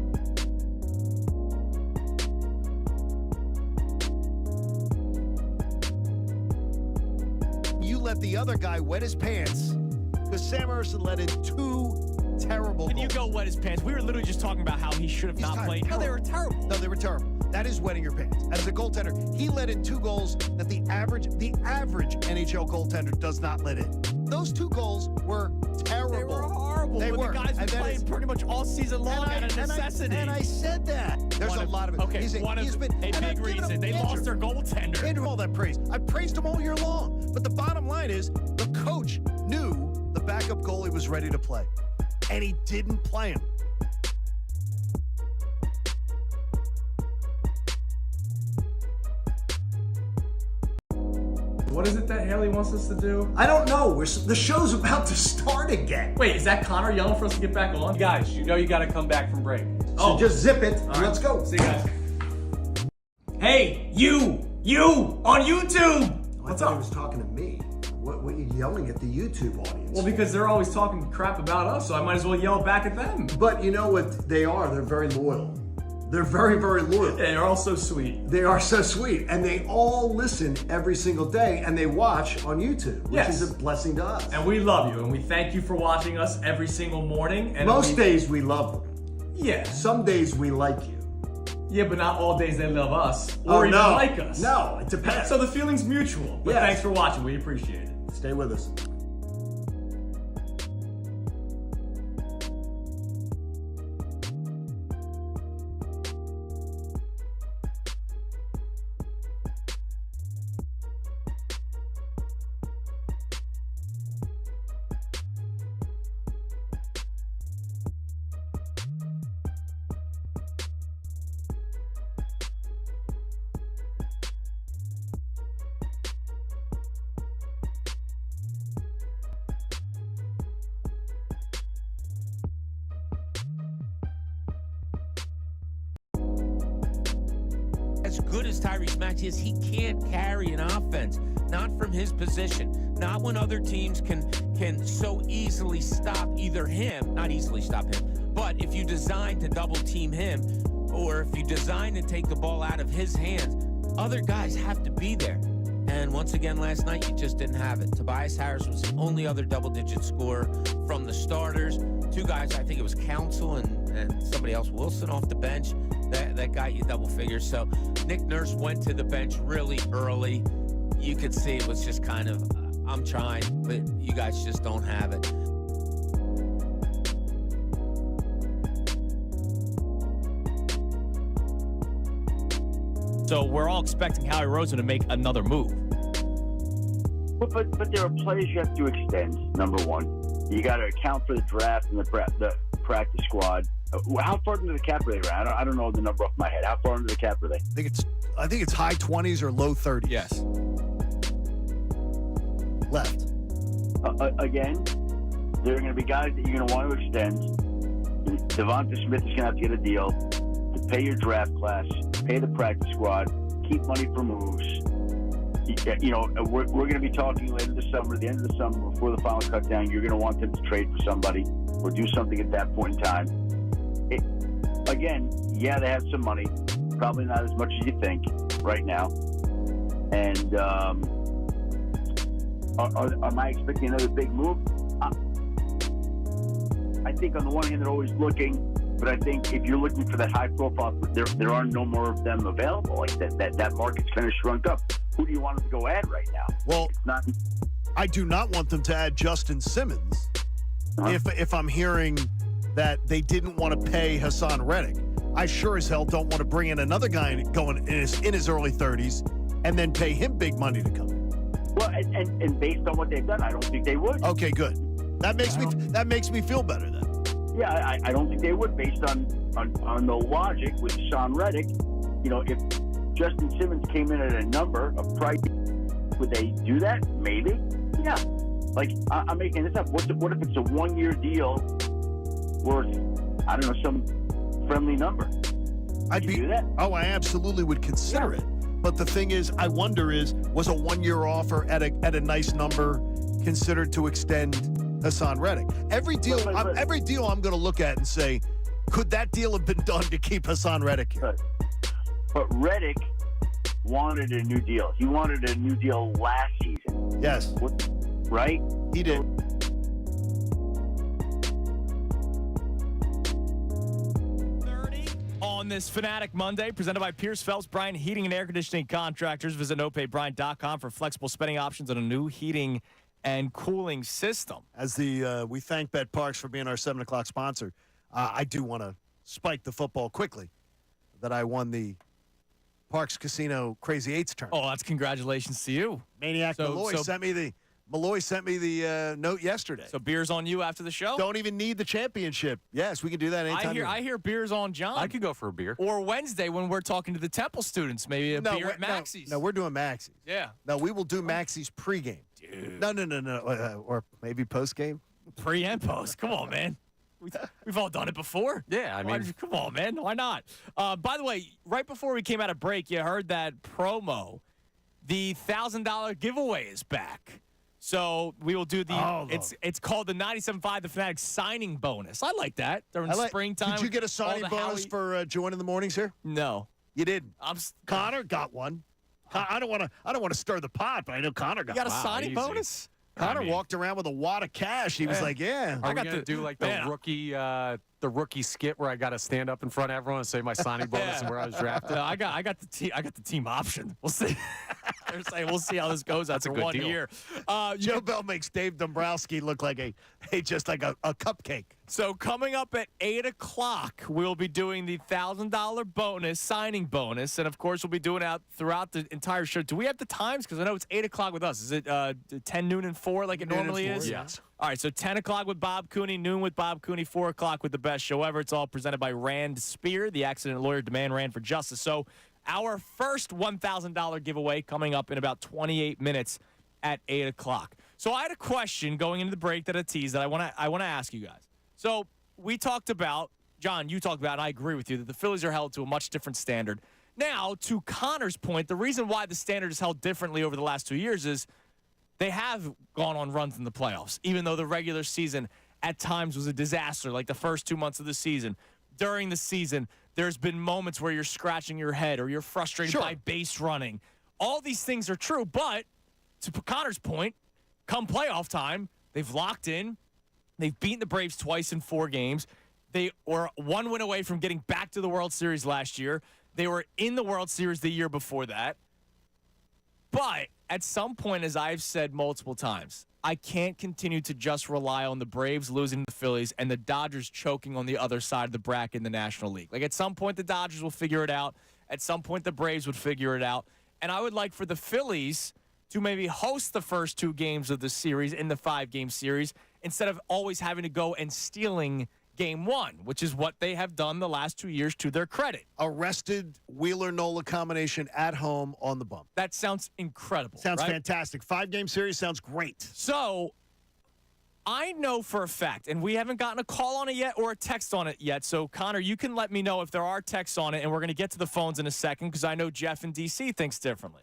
Speaker 3: You let the other guy wet his pants because Sam Emerson let in 2 terrible
Speaker 2: Can
Speaker 3: goals.
Speaker 2: you go wet his pants? We were literally just talking about how he should have not played. No, they were terrible.
Speaker 3: No, they were terrible. That is wetting your pants. As a goaltender, he let in 2 goals that the average NHL goaltender does not let in. Those 2 goals were terrible.
Speaker 2: They were horrible.
Speaker 3: They were.
Speaker 2: The guys were playing pretty much all season long out of necessity.
Speaker 3: And I said that. There's a lot of it.
Speaker 2: Okay, a big reason. They lost their goaltender.
Speaker 3: Andrew, all that praise. I praised him all year long. But the bottom line is the coach knew the backup goalie was ready to play. And he didn't play him.
Speaker 9: What is it that Haley wants us to do?
Speaker 7: I don't know. The show's about to start again.
Speaker 9: Wait, is that Connor yelling for us to get back on?
Speaker 6: Guys, you know you got to come back from break.
Speaker 7: So just zip it.
Speaker 9: All right.
Speaker 7: Let's go.
Speaker 9: See you guys. Hey, you on YouTube.
Speaker 7: What's up? He was talking to me. What are you yelling at the YouTube audience?
Speaker 9: Well, because they're always talking crap about us, so I might as well yell back at them.
Speaker 7: But you know what they are? They're very loyal. They're very, very loyal.
Speaker 9: They're all so sweet.
Speaker 7: They are so sweet. And they all listen every single day, and they watch on YouTube, which is a blessing to us.
Speaker 9: And we love you, and we thank you for watching us every single morning. And
Speaker 7: most days we love them.
Speaker 9: Yeah.
Speaker 7: Some days we like you.
Speaker 9: Yeah, but not all days they love us or even like us.
Speaker 7: No, it depends.
Speaker 9: So the feeling's mutual. But thanks for watching. We appreciate it.
Speaker 7: Stay with us.
Speaker 14: As good as Tyrese Maxey is, he can't carry an offense. Not from his position. Not when other teams can so easily stop either him, not easily stop him, but if you design to double team him, or if you design to take the ball out of his hands, other guys have to be there. And once again, last night, you just didn't have it. Tobias Harris was the only other double-digit scorer from the starters. 2 guys, I think it was Council and somebody else, Wilson, off the bench. That got you double figures. So Nick Nurse went to the bench really early. You could see it was just kind of, I'm trying, but you guys just don't have it.
Speaker 2: So we're all expecting Howie Roseman to make another move.
Speaker 15: But there are players you have to extend, number one. You got to account for the draft and the practice squad How far into the cap are they? I don't know the number off my head. How far into the cap are they?
Speaker 3: I think it's high 20s or low 30s.
Speaker 2: Yes.
Speaker 3: Left.
Speaker 15: Again, there are going to be guys that you're going to want to extend. Devonta Smith is going to have to get a deal to pay your draft class, pay the practice squad, keep money for moves. You know, we're going to be talking later this summer, the end of the summer, before the final cut down. You're going to want them to trade for somebody or do something at that point in time. Again, yeah, they have some money. Probably not as much as you think right now. And am I expecting another big move? I think on the one hand, they're always looking, but I think if you're looking for that high profile, there are no more of them available. Like that market's kind of shrunk up. Who do you want them to go add right now?
Speaker 3: Well, I do not want them to add Justin Simmons. If I'm hearing that they didn't want to pay Hassan Reddick, I sure as hell don't want to bring in another guy going in his early 30s and then pay him big money to come in.
Speaker 15: Well, and based on what they've done, I don't think they would.
Speaker 3: Okay, good. That makes me feel better then.
Speaker 15: Yeah, I don't think they would, based on the logic with Hassan Reddick. You know, if Justin Simmons came in at a number of price, would they do that? Maybe. Yeah. Like, I'm making this up. What if it's a 1-year deal worth, I don't know, some friendly number? Do that?
Speaker 3: Oh, I absolutely would consider it. But the thing is, I wonder was a 1-year offer at a nice number considered to extend Hassan Reddick? Every deal I'm going to look at and say, could that deal have been done to keep Hassan Reddick here?
Speaker 15: But Reddick wanted a new deal. He wanted a new deal last season.
Speaker 3: Yes.
Speaker 15: Right?
Speaker 3: He did.
Speaker 2: On this Fanatic Monday, presented by Pierce Phelps, Bryant Heating and Air Conditioning Contractors. Visit nopayBryant.com for flexible spending options on a new heating and cooling system.
Speaker 3: As we thank Bet Parks for being our 7 o'clock sponsor, I do want to spike the football quickly that I won the Parks Casino Crazy Eights tournament.
Speaker 2: Oh, that's congratulations to you.
Speaker 3: Maniac Malloy sent me the note yesterday.
Speaker 2: So beers on you after the show?
Speaker 3: Don't even need the championship. Yes, we can do that anytime.
Speaker 2: I hear beers on John.
Speaker 6: I could go for a beer.
Speaker 2: Or Wednesday when we're talking to the Temple students, maybe a beer at Maxey's.
Speaker 3: No, we're doing Maxey's.
Speaker 2: Yeah.
Speaker 3: No, we will do Maxey's pregame.
Speaker 2: Dude.
Speaker 3: No. Or maybe postgame.
Speaker 2: Pre and post. Come on, man. We've all done it before.
Speaker 6: Yeah, I mean.
Speaker 2: Come on, man. Why not? By the way, right before we came out of break, you heard that promo. The $1,000 giveaway is back. So we will do it's called the 97.5 The Fanatic signing bonus. I like that during springtime.
Speaker 3: Did you get a signing bonus for joining the mornings here?
Speaker 2: No,
Speaker 3: you didn't. Connor got one. I don't want to stir the pot, but I know Connor got.
Speaker 2: You got a signing bonus?
Speaker 3: Connor walked around with a wad of cash. He was like, "Yeah."
Speaker 6: I got to do like the rookie skit where I got to stand up in front of everyone and say my signing bonus and where I was drafted.
Speaker 2: No, I got the team option. We'll see. They're saying we'll see how this goes after 1 year.
Speaker 3: Joe Bell makes Dave Dombrowski look like a cupcake.
Speaker 2: So coming up at 8 o'clock, we'll be doing the $1,000 bonus, signing bonus. And, of course, we'll be doing it throughout the entire show. Do we have the times? Because I know it's 8 o'clock with us. Is it 10, noon, and 4 like it normally is?
Speaker 6: Yes.
Speaker 2: All right, so 10 o'clock with Bob Cooney, noon with Bob Cooney, 4 o'clock with the best show ever. It's all presented by Rand Spear, the accident lawyer, demand Rand for justice. So our first $1,000 giveaway coming up in about 28 minutes at 8 o'clock. So I had a question going into the break that I teased that I want to ask you guys. So we talked about, John, you talked about, and I agree with you, that the Phillies are held to a much different standard. Now, to Connor's point, the reason why the standard is held differently over the last 2 years is they have gone on runs in the playoffs, even though the regular season at times was a disaster, like the first 2 months of the season. During the season, there's been moments where you're scratching your head or you're frustrated by base running. All these things are true, but to Connor's point, come playoff time, they've locked in. They've beaten the Braves twice in 4 games. They were 1 win away from getting back to the World Series last year. They were in the World Series the year before that. But at some point, as I've said multiple times, I can't continue to just rely on the Braves losing to the Phillies and the Dodgers choking on the other side of the bracket in the National League. Like, at some point, the Dodgers will figure it out. At some point, the Braves would figure it out. And I would like for the Phillies to maybe host the first 2 games of the series in the 5-game series instead of always having to go and stealing Game 1, which is what they have done the last 2 years to their credit.
Speaker 3: Arrested Wheeler-Nola combination at home on the bump.
Speaker 2: That sounds incredible.
Speaker 3: Sounds
Speaker 2: right?
Speaker 3: fantastic. 5-game series sounds great.
Speaker 2: So I know for a fact, and we haven't gotten a call on it yet or a text on it yet. So, Connor, you can let me know if there are texts on it, and we're going to get to the phones in a second because I know Jeff in D.C. thinks differently.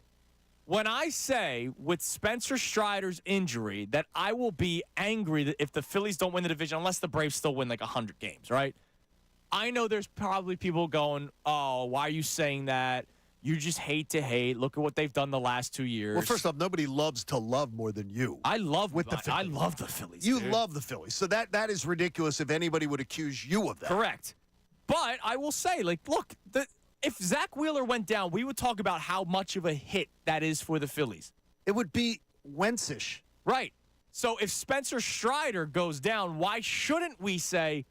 Speaker 2: When I say with Spencer Strider's injury that I will be angry that if the Phillies don't win the division, unless the Braves still win like 100 games, right? I know there's probably people going, oh, why are you saying that? You just hate to hate. Look at what they've done the last 2 years.
Speaker 3: Well, first off, nobody loves to love more than you.
Speaker 2: I love
Speaker 3: the Phillies.
Speaker 2: I love the Phillies.
Speaker 3: You
Speaker 2: dude.
Speaker 3: love the Phillies. So that is ridiculous if anybody would accuse you of that.
Speaker 2: Correct. But I will say, like, look, if Zach Wheeler went down, we would talk about how much of a hit that is for the Phillies.
Speaker 3: It would be Wentz-ish.
Speaker 2: Right. So if Spencer Strider goes down, why shouldn't we say,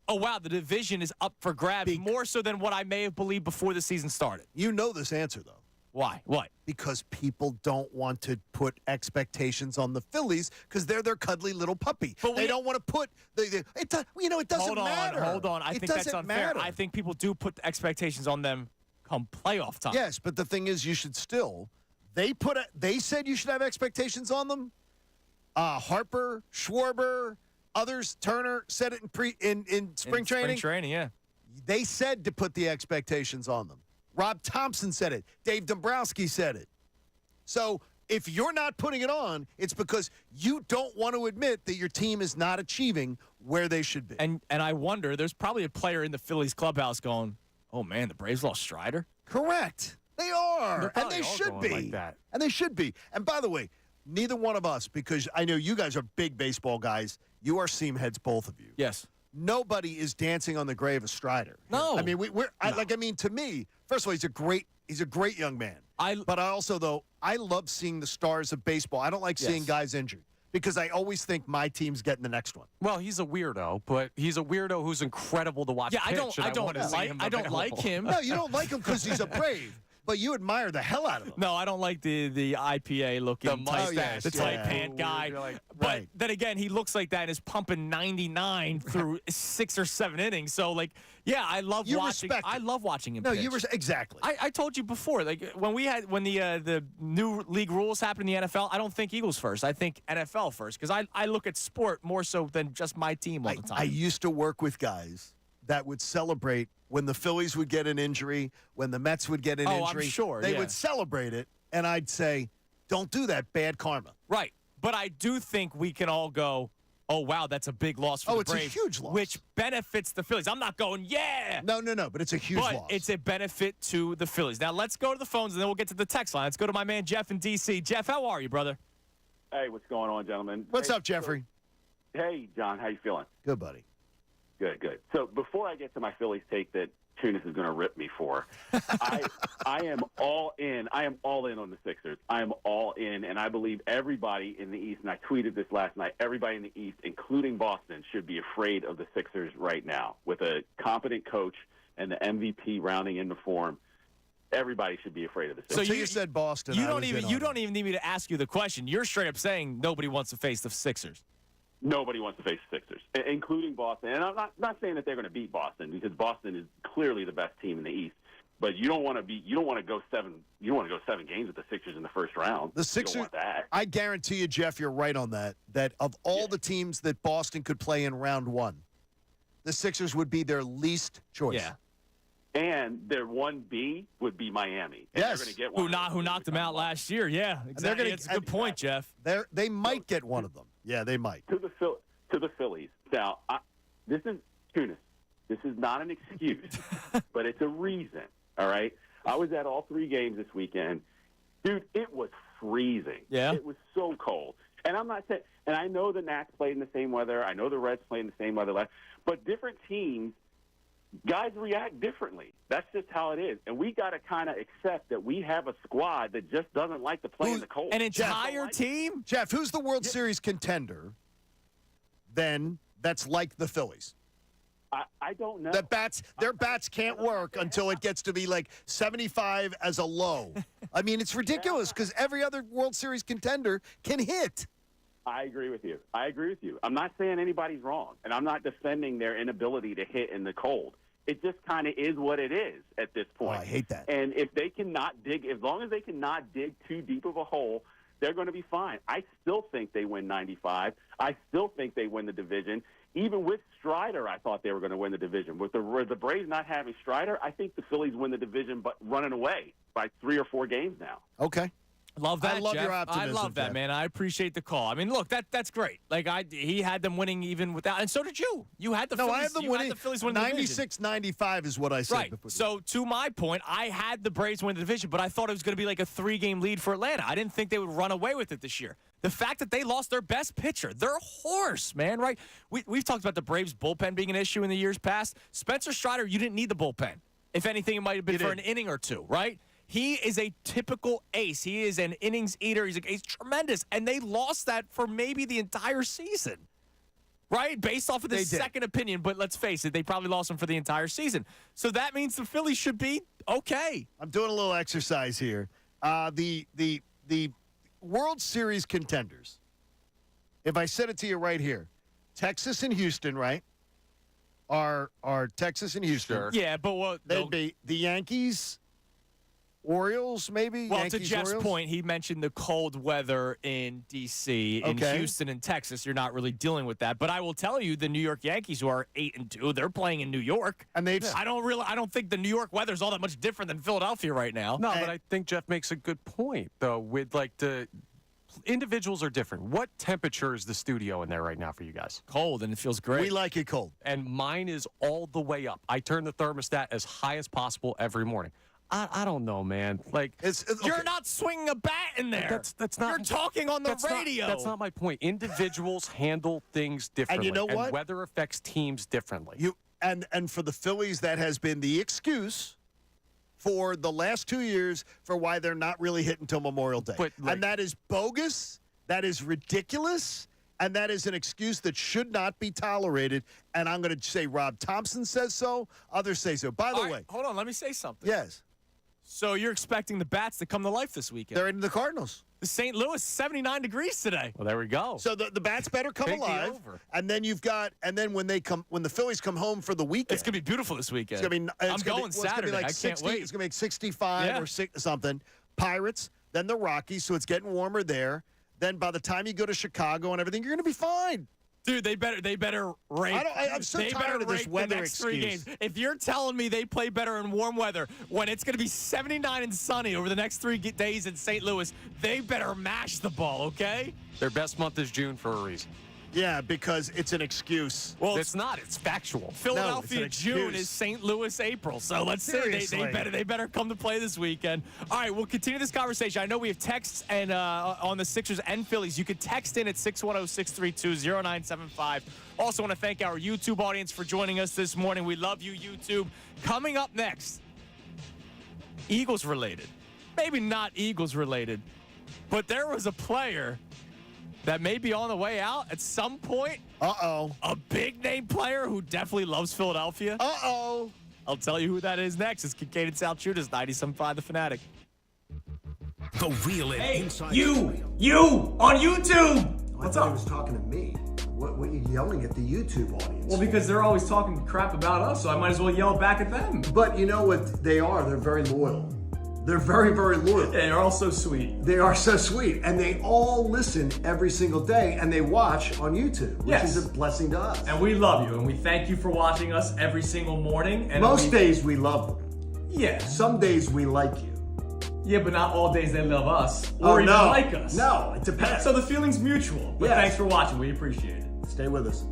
Speaker 2: oh, wow, the division is up for grabs more so than what I may have believed before the season started?
Speaker 3: You know this answer, though.
Speaker 2: Why? What?
Speaker 3: Because people don't want to put expectations on the Phillies because they're their cuddly little puppy. But they don't want to put it doesn't matter.
Speaker 2: Hold on. I think that's unfair.
Speaker 3: Matter.
Speaker 2: I think people do put the expectations on them come playoff time.
Speaker 3: Yes, but the thing is, you should still. They said you should have expectations on them. Harper, Schwarber, others, Turner said it in spring training.
Speaker 2: Spring training, yeah.
Speaker 3: They said to put the expectations on them. Rob Thompson said it. Dave Dombrowski said it. So if you're not putting it on, it's because you don't want to admit that your team is not achieving where they should be.
Speaker 2: And I wonder, there's probably a player in the Phillies clubhouse going, oh, man, the Braves lost Strider?
Speaker 3: Correct. They are. And they
Speaker 2: all
Speaker 3: should
Speaker 2: going
Speaker 3: be.
Speaker 2: like that.
Speaker 3: And they should be. And by the way, neither one of us, because I know you guys are big baseball guys. You are seam heads, both of you.
Speaker 2: Yes.
Speaker 3: Nobody is dancing on the grave of Strider.
Speaker 2: No.
Speaker 3: I mean, to me, first of all, he's a great young man. But I also, though, I love seeing the stars of baseball. I don't like seeing guys injured because I always think my team's getting the next one.
Speaker 6: Well, he's a weirdo, but he's a weirdo who's incredible to watch.
Speaker 2: Yeah,
Speaker 6: pitch,
Speaker 2: I don't like him.
Speaker 3: No, you don't like him because he's a Brave. But you admire the hell out of him.
Speaker 2: No, I don't like the IPA looking tight
Speaker 3: mustache,
Speaker 2: pant guy. But then again, he looks like that and is pumping 99 through 6 or 7 innings. So I love watching him.
Speaker 3: No,
Speaker 2: pitch.
Speaker 3: Exactly.
Speaker 2: I told you before, when the new league rules happened in the NFL, I don't think Eagles first. I think NFL first because I look at sport more so than just my team all the time.
Speaker 3: I used to work with guys that would celebrate when the Phillies would get an injury, when the Mets would get an injury.
Speaker 2: I'm sure.
Speaker 3: They would celebrate it, and I'd say, don't do that, bad karma.
Speaker 2: Right. But I do think we can all go, oh, wow, that's a big loss for the Braves.
Speaker 3: It's a huge loss.
Speaker 2: Which benefits the Phillies. I'm not going, yeah.
Speaker 3: No, but it's a huge loss.
Speaker 2: But it's a benefit to the Phillies. Now, let's go to the phones, and then we'll get to the text line. Let's go to my man Jeff in D.C. Jeff, how are you, brother?
Speaker 8: Hey, what's going on, gentlemen?
Speaker 3: What's up, Jeffrey?
Speaker 8: Hey, John, how you feeling?
Speaker 3: Good, buddy.
Speaker 8: Good. So before I get to my Phillies take that Tunis is going to rip me for, I am all in. I am all in on the Sixers. I am all in, and I believe everybody in the East, and I tweeted this last night, everybody in the East, including Boston, should be afraid of the Sixers right now. With a competent coach and the MVP rounding into form, everybody should be afraid of the Sixers.
Speaker 3: So you said Boston.
Speaker 2: You don't even need me to ask you the question. You're straight up saying nobody wants to face the Sixers.
Speaker 8: Nobody wants to face the Sixers, including Boston. And I'm not saying that they're going to beat Boston because Boston is clearly the best team in the East. But you don't want to go 7 games with the Sixers in the first round.
Speaker 3: The Sixers.
Speaker 8: You don't want that.
Speaker 3: I guarantee you, Jeff, you're right on that. That of all the teams that Boston could play in round 1, the Sixers would be their least choice.
Speaker 2: Yeah.
Speaker 8: And their 1B would be Miami. And
Speaker 3: yes.
Speaker 8: They're going to get one.
Speaker 2: Who knocked them out last year? Yeah, exactly. That's a good point, Jeff.
Speaker 3: They might get one of them. Yeah, they might.
Speaker 8: To the Phillies. Now, this is Tunis. This is not an excuse, but it's a reason. All right. I was at all 3 games this weekend. Dude, it was freezing.
Speaker 2: Yeah.
Speaker 8: It was so cold. And I'm not saying, and I know the Nats played in the same weather. I know the Reds played in the same weather. But different teams, guys react differently. That's just how it is. And we got to kind of accept that we have a squad that just doesn't like to play in the cold.
Speaker 2: An entire team?
Speaker 3: Jeff, who's the World Series contender then that's like the Phillies?
Speaker 8: I don't know.
Speaker 3: Their bats can't work until it gets to be like 75 as a low. I mean, it's ridiculous because every other World Series contender can hit.
Speaker 8: I agree with you. I'm not saying anybody's wrong, and I'm not defending their inability to hit in the cold. It just kind of is what it is at this point.
Speaker 3: Oh, I hate that.
Speaker 8: And if they cannot dig, as long as they cannot dig too deep of a hole, they're going to be fine. I still think they win 95. I still think they win the division. Even with Strider, I thought they were going to win the division. With the Braves not having Strider, I think the Phillies win the division, but running away by 3 or 4 games now.
Speaker 3: Okay.
Speaker 2: Love that,
Speaker 3: I love
Speaker 2: Jeff.
Speaker 3: your optimism,
Speaker 2: I love that,
Speaker 3: Jeff.
Speaker 2: man. I appreciate the call. I mean, look, that's great. Like he had them winning even without, and so did you. You had the Phillies.
Speaker 3: I have them
Speaker 2: you
Speaker 3: winning.
Speaker 2: had the Phillies winning the division.
Speaker 3: 96-95 is what I said.
Speaker 2: Right.
Speaker 3: Before.
Speaker 2: So to my point, I had the Braves win the division, but I thought it was going to be like a 3-game lead for Atlanta. I didn't think they would run away with it this year. The fact that they lost their best pitcher, their horse, man, right? We've talked about the Braves bullpen being an issue in the years past. Spencer Strider, you didn't need the bullpen. If anything, it might have been for an inning or two, right? He is a typical ace. He is an innings eater. He's tremendous. And they lost that for maybe the entire season, right? Based off of this second opinion. But let's face it, they probably lost him for the entire season. So that means the Phillies should be okay.
Speaker 3: I'm doing a little exercise here. The World Series contenders, if I said it to you right here, Texas and Houston, right? Are Texas and Houston.
Speaker 6: Sure.
Speaker 2: Yeah, but what?
Speaker 3: They'd be the Yankees, Orioles, maybe?
Speaker 2: Well,
Speaker 3: Yankees,
Speaker 2: to Jeff's
Speaker 3: Orioles?
Speaker 2: point, he mentioned the cold weather in D.C., in
Speaker 3: Okay.
Speaker 2: Houston, and Texas. You're not really dealing with that. But I will tell you, the New York Yankees, who are 8-2, they're playing in New York.
Speaker 3: And
Speaker 2: I don't think the New York weather's all that much different than Philadelphia right now.
Speaker 6: No, but I think Jeff makes a good point, though, with like the individuals are different. What temperature is the studio in there right now for you guys?
Speaker 2: Cold, and it feels great.
Speaker 3: We like it cold.
Speaker 6: And mine is all the way up. I turn the thermostat as high as possible every morning. I don't know, man. Like
Speaker 2: You're not swinging a bat in there.
Speaker 6: That's not.
Speaker 2: You're talking on the radio.
Speaker 6: That's not my point. Individuals handle things differently.
Speaker 3: And you know what?
Speaker 6: Weather affects teams differently.
Speaker 3: And for the Phillies, that has been the excuse for the last 2 years for why they're not really hitting until Memorial Day. And that is bogus. That is ridiculous. And that is an excuse that should not be tolerated. And I'm going to say Rob Thompson says so. Others say so. By the way.
Speaker 2: Hold on. Let me say something.
Speaker 3: Yes.
Speaker 2: So you're expecting the bats to come to life this weekend?
Speaker 3: They're in the Cardinals.
Speaker 2: The St. Louis, 79 degrees today.
Speaker 6: Well, there we go.
Speaker 3: So the bats better come
Speaker 6: Take the
Speaker 3: alive.
Speaker 6: over.
Speaker 3: And then when the Phillies come home for the weekend.
Speaker 2: It's going to be beautiful this weekend.
Speaker 3: It's gonna be,
Speaker 2: I'm going Saturday.
Speaker 3: It's gonna be like
Speaker 2: I
Speaker 3: 60,
Speaker 2: can't wait.
Speaker 3: It's going to be like 65 or something. Pirates, then the Rockies, so it's getting warmer there. Then by the time you go to Chicago and everything, you're going to be fine.
Speaker 2: Dude, they better rate.
Speaker 3: I'm so tired of this weather
Speaker 2: the next 3
Speaker 3: excuse.
Speaker 2: games. If you're telling me they play better in warm weather when it's going to be 79 and sunny over the next 3 days in St. Louis, they better mash the ball, okay?
Speaker 6: Their best month is June for a reason.
Speaker 3: Yeah, because it's an excuse.
Speaker 2: Well,
Speaker 6: it's not. It's factual.
Speaker 2: Philadelphia June is St. Louis April. So let's say they better come to play this weekend. All right, we'll continue this conversation. I know we have texts and on the Sixers and Phillies. You can text in at 610-632-0975. Also want to thank our YouTube audience for joining us this morning. We love you, YouTube. Coming up next, Eagles related. Maybe not Eagles related, but there was a player that may be on the way out at some point.
Speaker 3: Uh-oh.
Speaker 2: A big-name player who definitely loves Philadelphia.
Speaker 3: Uh-oh.
Speaker 2: I'll tell you who that is next. It's Kincade Salciunas, 97.5 The Fanatic.
Speaker 1: The real inside.
Speaker 9: You on YouTube.
Speaker 7: What's up? I was talking to me. What are you yelling at the YouTube audience?
Speaker 9: Well, because they're always talking crap about us, so I might as well yell back at them.
Speaker 7: But you know what they are? They're very loyal. They're very, very loyal.
Speaker 9: Yeah, they're all so sweet.
Speaker 7: They are so sweet. And they all listen every single day, and they watch on YouTube, which is a blessing to us.
Speaker 9: And we love you, and we thank you for watching us every single morning. And
Speaker 7: most days we love them.
Speaker 9: Yeah.
Speaker 7: Some days we like you.
Speaker 9: Yeah, but not all days they love us or even like us.
Speaker 7: No, it depends.
Speaker 9: So the feeling's mutual. But thanks for watching. We appreciate it.
Speaker 7: Stay with us.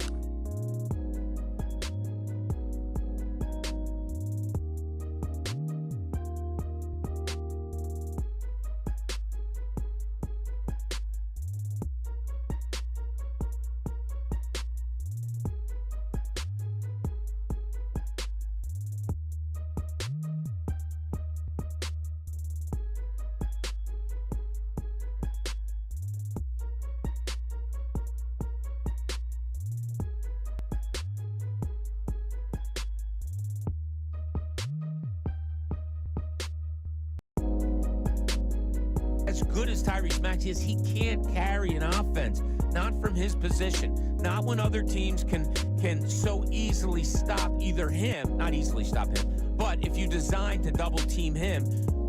Speaker 14: As good as Tyrese Maxey is, he can't carry an offense. not from his position, not when other teams can so easily stop either him, not easily stop him, but if you design to double team him,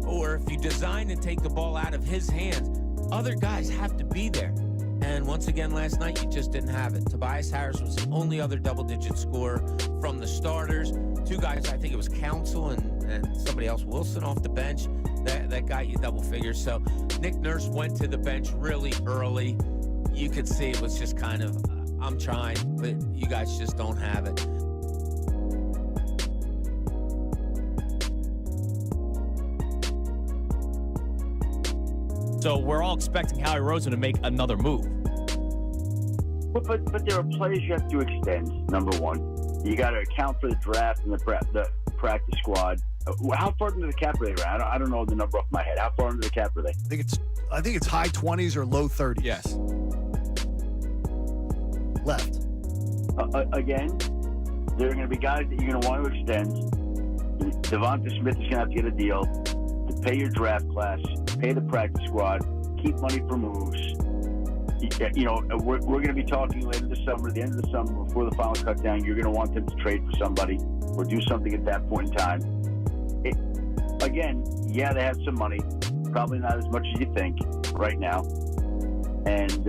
Speaker 14: or if you design to take the ball out of his hands, other guys have to be there. And once again, last night, you just didn't have it. Tobias Harris was the only other double-digit scorer from the starters. Two guys, I think it was Council and somebody else, Wilson, off the bench. That got you double figures. So Nick Nurse went to the bench really early. You could see it was just kind of, I'm trying, but you guys just don't have it.
Speaker 2: So we're all expecting Howie Roseman to make another move.
Speaker 15: But there are players you have to extend, number one. You got to account for the draft and the practice squad. How far into the cap are they? I don't know the number off my head. How far into the cap are they?
Speaker 3: I think it's high 20s or low 30s.
Speaker 2: Yes.
Speaker 3: Left.
Speaker 15: Again, there are going to be guys that you're going to want to extend. Devonta Smith is going to have to get a deal to pay your draft class, pay the practice squad, keep money for moves. You know, we're going to be talking later this summer, at the end of the summer, before the final cut down. You're going to want them to trade for somebody or do something at that point in time. Again, yeah, they have some money, probably not as much as you think right now. And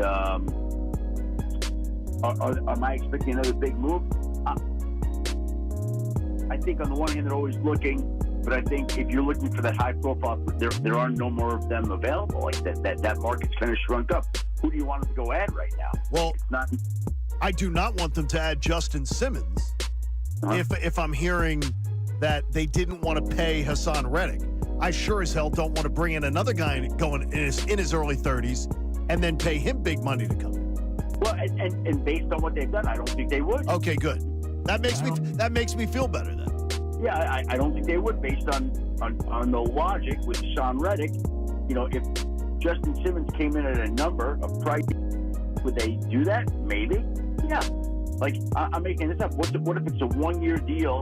Speaker 15: am I expecting another big move? I think on the one hand, they're always looking. But I think if you're looking for that high profile, there are no more of them available. Like that market's kind of shrunk up. Who do you want them to go add right now?
Speaker 3: Well, I do not want them to add Justin Simmons. If I'm hearing that they didn't want to pay Hassan Reddick, I sure as hell don't want to bring in another guy going in his early 30s and then pay him big money to come in.
Speaker 15: Well, and based on what they've done, I don't think they would.
Speaker 3: Okay, good. That makes me feel better then.
Speaker 15: Yeah, I don't think they would, based on the logic with Hassan Reddick. You know, if Justin Simmons came in at a number, a price, would they do that? Maybe. Yeah. Like, I'm making this up. What if it's a 1-year deal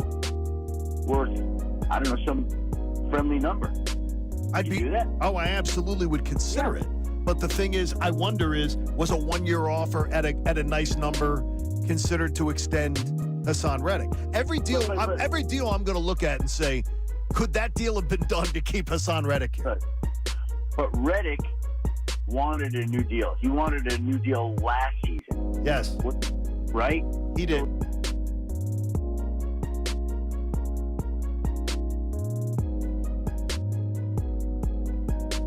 Speaker 15: worth, I don't know, some friendly number? Would you do that?
Speaker 3: Oh, I absolutely would consider it. But the thing is, I wonder was a 1-year offer at a nice number considered to extend Hassan Reddick? Every deal I'm going to look at and say, could that deal have been done to keep Hassan Reddick here?
Speaker 15: But Reddick wanted a new deal. He wanted a new deal last season.
Speaker 3: Yes.
Speaker 15: Right?
Speaker 3: He did.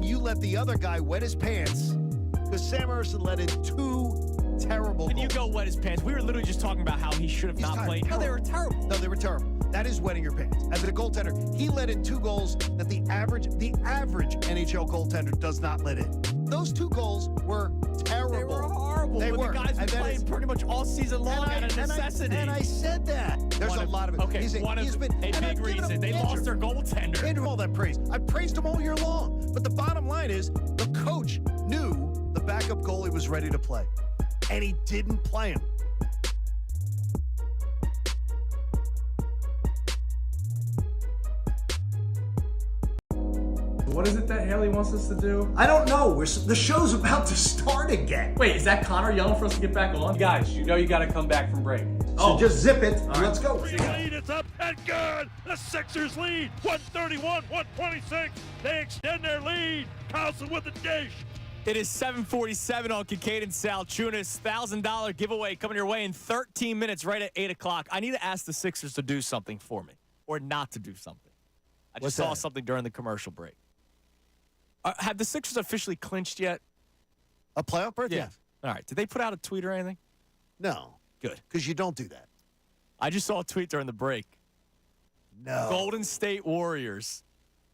Speaker 3: You let the other guy wet his pants because Sam Emerson let in 2 terrible
Speaker 2: Can
Speaker 3: goals.
Speaker 2: you go wet his pants? We were literally just talking about how he should have not played. No, they were terrible.
Speaker 3: No, they were terrible. That is wetting your pants. As a goaltender, he let in 2 goals that the average NHL goaltender does not let in. Those 2 goals were terrible.
Speaker 2: They were horrible.
Speaker 3: They were.
Speaker 2: The guys were playing pretty much all season long out of necessity.
Speaker 3: And I said that. There's a lot of it.
Speaker 2: Okay, a big reason. They lost their goaltender.
Speaker 3: I all that praise. I praised him all year long. But the bottom line is the coach knew the backup goalie was ready to play. And he didn't play him.
Speaker 9: What is it that Haley wants us to do?
Speaker 7: I don't know. The show's about to start again.
Speaker 9: Wait, is that Connor yelling for us to get back on?
Speaker 6: Guys, you know you got to come back from break.
Speaker 7: So just zip it.
Speaker 9: All right.
Speaker 7: Let's go.
Speaker 5: Lead, it's up and good. The Sixers lead, 131-126. They extend their lead. Carlson with the dish.
Speaker 2: It is 7:47 on Kincade Salciunas. $1,000 giveaway coming your way in 13 minutes right at 8 o'clock. I need to ask the Sixers to do something for me or not to do something. I just saw something during the commercial break. Have the Sixers officially clinched yet?
Speaker 3: A playoff berth?
Speaker 2: Yeah. All right. Did they put out a tweet or anything?
Speaker 3: No.
Speaker 2: Good.
Speaker 3: Because you don't do that.
Speaker 2: I just saw a tweet during the break.
Speaker 3: No.
Speaker 2: Golden State Warriors.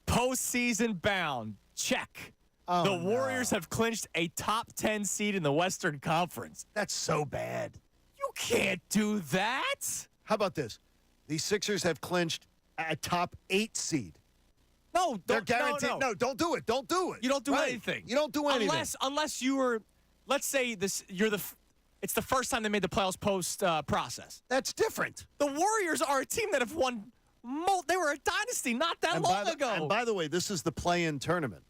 Speaker 2: Postseason bound. Check. The Warriors have clinched a top 10 seed in the Western Conference.
Speaker 3: That's so bad.
Speaker 2: You can't do that.
Speaker 3: How about this? The Sixers have clinched a top 8 seed.
Speaker 2: No,
Speaker 3: they're guaranteed. No, don't do it. Don't do it.
Speaker 2: You don't do anything.
Speaker 3: You don't do anything.
Speaker 2: Unless you were, let's say it's the first time they made the playoffs post process.
Speaker 3: That's different.
Speaker 2: The Warriors are a team that have won. They were a dynasty not that long ago.
Speaker 3: And by the way, this is the play-in tournament.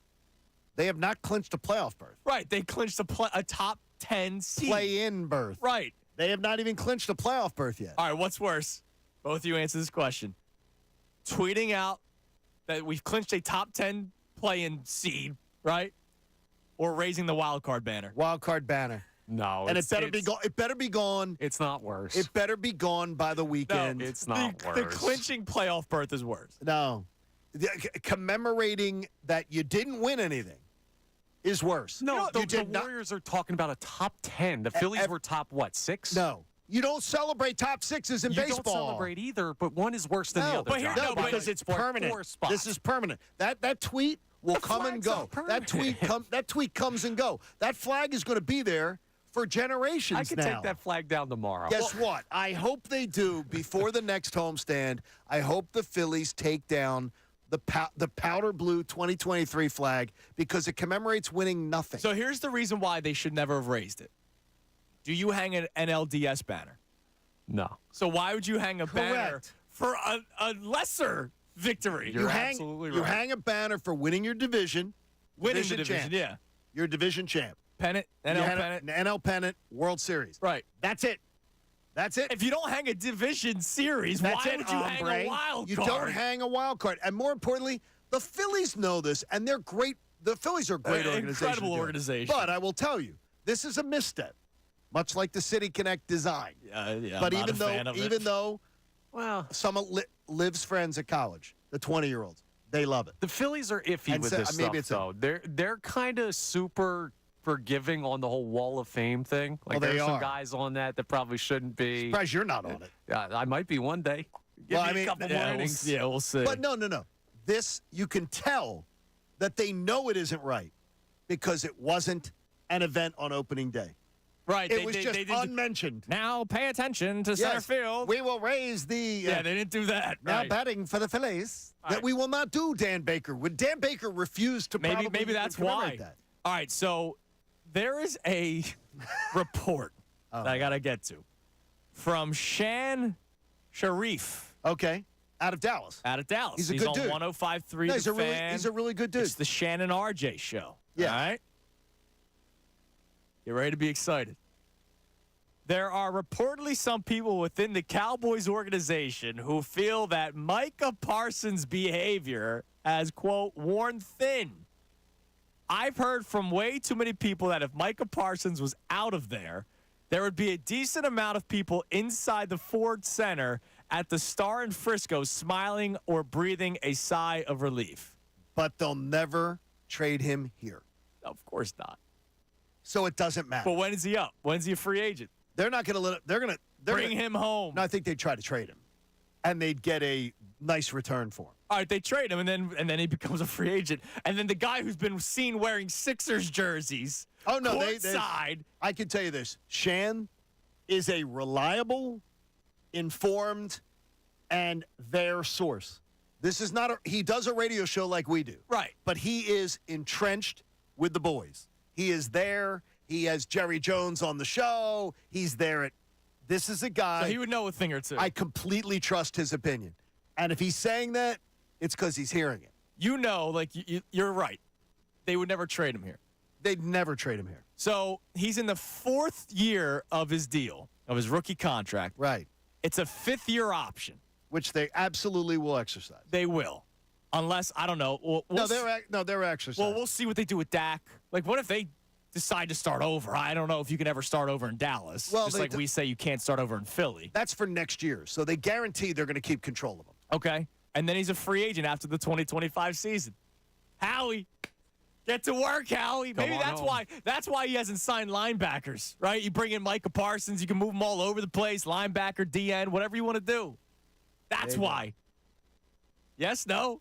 Speaker 3: They have not clinched a playoff berth.
Speaker 2: Right. They clinched a top 10 seed.
Speaker 3: Play-in berth.
Speaker 2: Right.
Speaker 3: They have not even clinched a playoff berth yet.
Speaker 2: All right, what's worse? Both of you answer this question. Tweeting out that we've clinched a top 10 play-in seed, right? Or raising the wild card banner.
Speaker 3: Wild card banner.
Speaker 6: No,
Speaker 3: And it better be gone. It better be gone.
Speaker 6: It's not worse.
Speaker 3: It better be gone by the weekend.
Speaker 6: No, it's not worse.
Speaker 2: The clinching playoff berth is worse.
Speaker 3: No. Commemorating that you didn't win anything is worse.
Speaker 6: No,
Speaker 3: you
Speaker 6: the Warriors are talking about a top 10. The Phillies were top, what, 6?
Speaker 3: No. You don't celebrate top 6s in baseball.
Speaker 6: You don't celebrate either, but one is worse than the other.
Speaker 2: But here,
Speaker 6: John.
Speaker 3: because it's permanent.
Speaker 6: 4 spots.
Speaker 3: This is permanent. That tweet will come and go. That tweet comes and go. That flag is going to be there for generations now.
Speaker 6: I can take that flag down tomorrow.
Speaker 3: Guess what? I hope they do before the next homestand. I hope the Phillies take down the powder blue 2023 flag because it commemorates winning nothing.
Speaker 2: So here's the reason why they should never have raised it. Do you hang an NLDS banner?
Speaker 6: No.
Speaker 2: So why would you hang a banner for a lesser victory?
Speaker 6: You're absolutely right.
Speaker 3: You hang a banner for winning your division.
Speaker 2: Winning the division, yeah.
Speaker 3: You're a division champ.
Speaker 2: Pennant, NL pennant.
Speaker 3: NL pennant, World Series.
Speaker 2: Right.
Speaker 3: That's it. That's it.
Speaker 2: If you don't hang a division series, why would you hang a wild card?
Speaker 3: You don't hang a wild card. And more importantly, the Phillies know this, and they're great. The Phillies are a great organization.
Speaker 2: Incredible organization.
Speaker 3: But I will tell you, this is a misstep, much like the City Connect design.
Speaker 2: Yeah,
Speaker 3: but
Speaker 2: I'm not a fan of it.
Speaker 3: even though some of Liv's friends at college, the 20-year-olds, they love it.
Speaker 6: The Phillies are iffy with this stuff, though. They're kind of super forgiving on the whole Wall of Fame thing. Like there's some guys on that probably shouldn't be.
Speaker 3: Surprised you're not on it.
Speaker 6: Yeah, I might be one day. Give me a couple more innings.
Speaker 2: We'll see.
Speaker 3: But no. This, you can tell that they know it isn't right because it wasn't an event on opening day.
Speaker 2: Right.
Speaker 3: It was just unmentioned.
Speaker 2: Now pay attention to center field.
Speaker 3: We will raise the...
Speaker 2: yeah, they didn't do that.
Speaker 3: Now
Speaker 2: right.
Speaker 3: batting for the Phillies. That we will not do Dan Baker. When Dan Baker refused to
Speaker 2: maybe that's why.
Speaker 3: That.
Speaker 2: All right, so there is a report that I got to get to from Shan Sharif.
Speaker 3: Okay. Out of Dallas. He's a good dude.
Speaker 2: on 105.3 The Fan.
Speaker 3: He's a really good dude.
Speaker 2: It's the Shannon RJ show.
Speaker 3: Yeah.
Speaker 2: All right? Get ready to be excited. There are reportedly some people within the Cowboys organization who feel that Micah Parsons' behavior has, quote, worn thin. I've heard from way too many people that if Micah Parsons was out of there would be a decent amount of people inside the Ford Center at the Star in Frisco smiling or breathing a sigh of relief.
Speaker 3: But they'll never trade him here.
Speaker 2: Of course not.
Speaker 3: So it doesn't matter.
Speaker 2: But when is he up? When's he a free agent?
Speaker 3: They're not going to let it. They're going to
Speaker 2: bring him home.
Speaker 3: No, I think they'd try to trade him, and they'd get a nice return for him.
Speaker 2: All right, they trade him, and then he becomes a free agent. And then the guy who's been seen wearing Sixers jerseys.
Speaker 3: Oh no,
Speaker 2: courtside.
Speaker 3: I can tell you this: Shan is a reliable, informed, and their source. This is not he does a radio show like we do,
Speaker 2: right?
Speaker 3: But he is entrenched with the boys. He is there. He has Jerry Jones on the show. He's there at. This is a guy.
Speaker 2: So he would know a thing or two.
Speaker 3: I completely trust his opinion, and if he's saying that, it's because he's hearing it.
Speaker 2: You know, like you're right. They would never trade him here.
Speaker 3: They'd never trade him here.
Speaker 2: So he's in the 4th year of his deal, of his rookie contract.
Speaker 3: Right.
Speaker 2: It's a 5th-year option.
Speaker 3: Which they absolutely will exercise.
Speaker 2: They will. Unless, I don't know.
Speaker 3: They're exercising.
Speaker 2: Well, we'll see what they do with Dak. Like, what if they decide to start over? I don't know if you can ever start over in Dallas.
Speaker 3: Well,
Speaker 2: just like we say you can't start over in Philly.
Speaker 3: That's for next year. So they guarantee they're going to keep control of him.
Speaker 2: Okay. And then he's a free agent after the 2025 season. Howie. Get to work, Howie. Maybe that's why he hasn't signed linebackers, right? You bring in Micah Parsons, you can move them all over the place, linebacker, DN, whatever you want to do. That's why. Yes, no?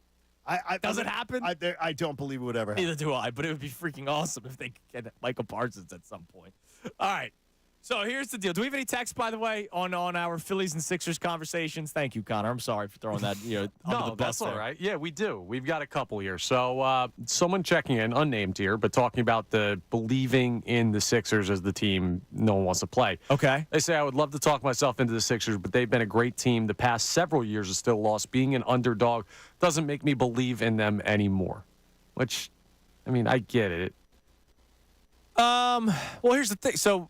Speaker 2: Does it happen?
Speaker 3: I don't believe it would ever happen.
Speaker 2: Neither do I, but it would be freaking awesome if they could get Micah Parsons at some point. All right. So here's the deal. Do we have any texts, by the way, on our Phillies and Sixers conversations? Thank you, Connor. I'm sorry for throwing that under the bus.
Speaker 6: That's all
Speaker 2: there.
Speaker 6: right. Yeah, we do. We've got a couple here. So someone checking in, unnamed here, but talking about the believing in the Sixers as the team no one wants to play.
Speaker 2: Okay.
Speaker 6: They say, I would love to talk myself into the Sixers, but they've been a great team. The past several years is still lost. Being an underdog doesn't make me believe in them anymore. Which, I mean, I get it.
Speaker 2: Well, here's the thing. So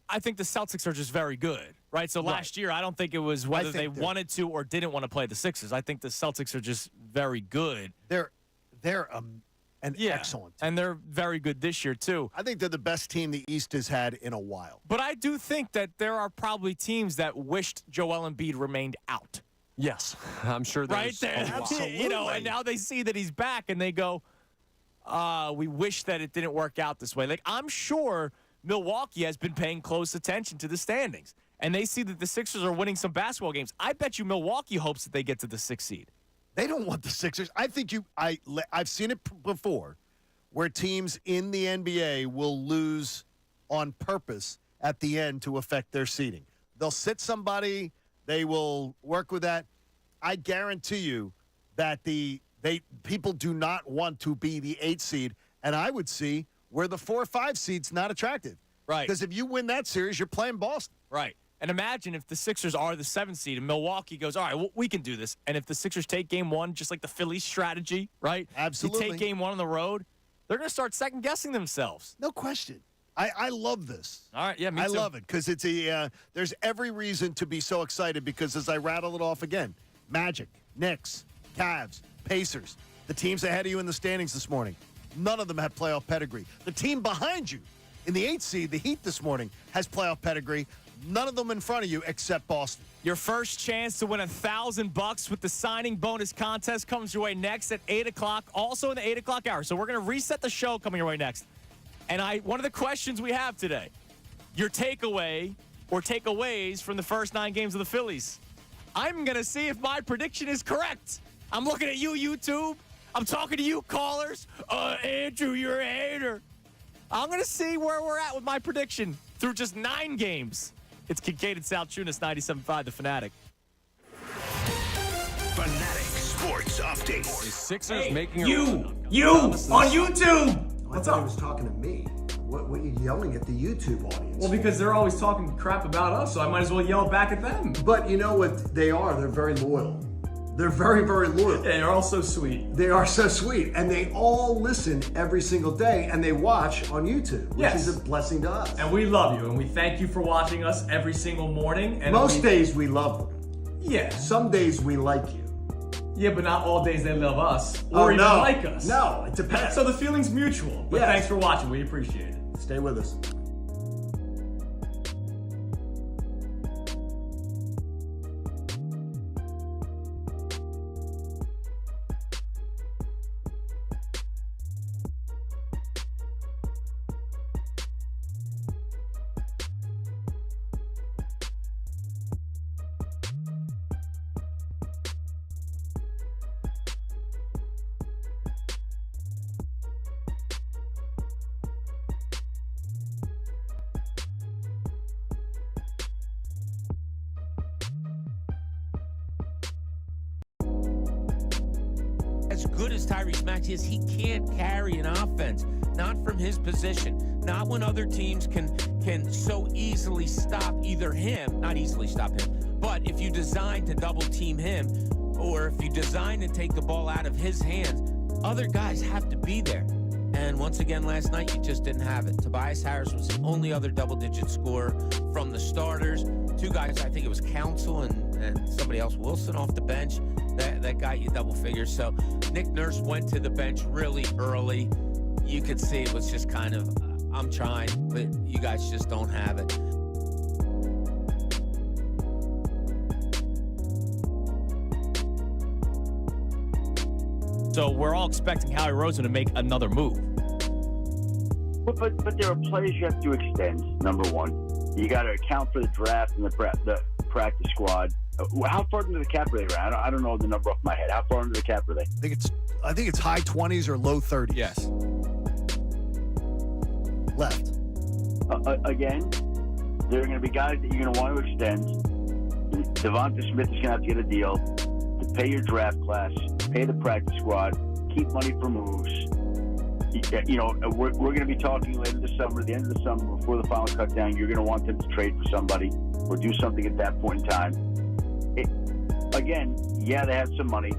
Speaker 2: I think the Celtics are just very good, right? So last year, I don't think it was whether they wanted to or didn't want to play the Sixers. I think the Celtics are just very good.
Speaker 3: They're an excellent team.
Speaker 2: And they're very good this year, too.
Speaker 3: I think they're the best team the East has had in a while.
Speaker 2: But I do think that there are probably teams that wished Joel Embiid remained out.
Speaker 6: Yes, I'm sure there's
Speaker 2: right there.
Speaker 3: Absolutely.
Speaker 2: You know, and now they see that he's back and they go, we wish that it didn't work out this way. Like, I'm sure Milwaukee has been paying close attention to the standings, and they see that the Sixers are winning some basketball games. I bet you Milwaukee hopes that they get to the 6th seed.
Speaker 3: They don't want the Sixers. I think I've seen it before where teams in the NBA will lose on purpose at the end to affect their seeding. They'll sit somebody, they will work with that. I guarantee you that people do not want to be the 8th seed, and I would see where the 4 or 5 seed's not attractive.
Speaker 2: Right.
Speaker 3: Because if you win that series, you're playing Boston.
Speaker 2: Right. And imagine if the Sixers are the 7th seed and Milwaukee goes, all right, well, we can do this. And if the Sixers take game 1, just like the Phillies strategy, right?
Speaker 3: Absolutely.
Speaker 2: You take game 1 on the road, they're going to start second-guessing themselves.
Speaker 3: No question. I love this.
Speaker 2: All right, yeah, me too.
Speaker 3: I love it because it's there's every reason to be so excited because as I rattle it off again, Magic, Knicks, Cavs, Pacers, the teams ahead of you in the standings this morning, none of them have playoff pedigree. The team behind you in the 8th seed, the Heat this morning, has playoff pedigree. None of them in front of you except Boston.
Speaker 2: Your first chance to win $1,000 with the signing bonus contest comes your way next at 8 o'clock, also in the 8 o'clock hour. So we're going to reset the show coming your way next. And one of the questions we have today, your takeaway or takeaways from the first 9 games of the Phillies. I'm going to see if my prediction is correct. I'm looking at you, YouTube. I'm talking to you, callers. Andrew, you're a hater. I'm going to see where we're at with my prediction through just 9 games. It's Kincade Salciunas, 97.5, The Fanatic.
Speaker 1: Fanatic Sports Update.
Speaker 6: The Sixers making
Speaker 7: you
Speaker 6: on
Speaker 7: YouTube. What's up? I was talking to me. What are you yelling at the YouTube audience?
Speaker 9: Well, because they're always talking crap about us, so I might as well yell back at them.
Speaker 7: But you know what they are? They're very loyal. They're very, very loyal.
Speaker 9: Yeah, they're all so sweet.
Speaker 7: They are so sweet. And they all listen every single day, and they watch on YouTube, which is a blessing to us.
Speaker 9: And we love you, and we thank you for watching us every single morning. And
Speaker 7: most days we love them.
Speaker 9: Yeah.
Speaker 7: Some days we like you.
Speaker 9: Yeah, but not all days they love us or even like us.
Speaker 7: No, it depends.
Speaker 9: So the feeling's mutual. But thanks for watching. We appreciate it.
Speaker 7: Stay with us.
Speaker 14: As good as Tyrese Maxey is, he can't carry an offense. Not from his position. Not when other teams can so easily stop either him, not easily stop him, but if you design to double team him, or if you design to take the ball out of his hands, other guys have to be there. And once again last night, you just didn't have it. Tobias Harris was the only other double-digit scorer from the starters. 2 guys, I think it was Council and somebody else, Wilson, off the bench. That got you double figures. So Nick Nurse went to the bench really early. You could see it was just kind of, I'm trying, but you guys just don't have it.
Speaker 2: So we're all expecting Howie Roseman to make another move.
Speaker 15: But there are players you have to extend, number one. You got to account for the draft and the practice squad. How far into the cap are they? I don't know the number off my head. How far into the cap are they?
Speaker 3: I think it's high 20s or low 30s.
Speaker 2: Yes.
Speaker 3: Left.
Speaker 15: Again, there are going to be guys that you're going to want to extend. Devonta Smith is going to have to get a deal to pay your draft class, pay the practice squad, keep money for moves. You know, we're going to be talking later this summer, the end of the summer, before the final cut down. You're going to want them to trade for somebody or do something at that point in time. Again, yeah, they have some money,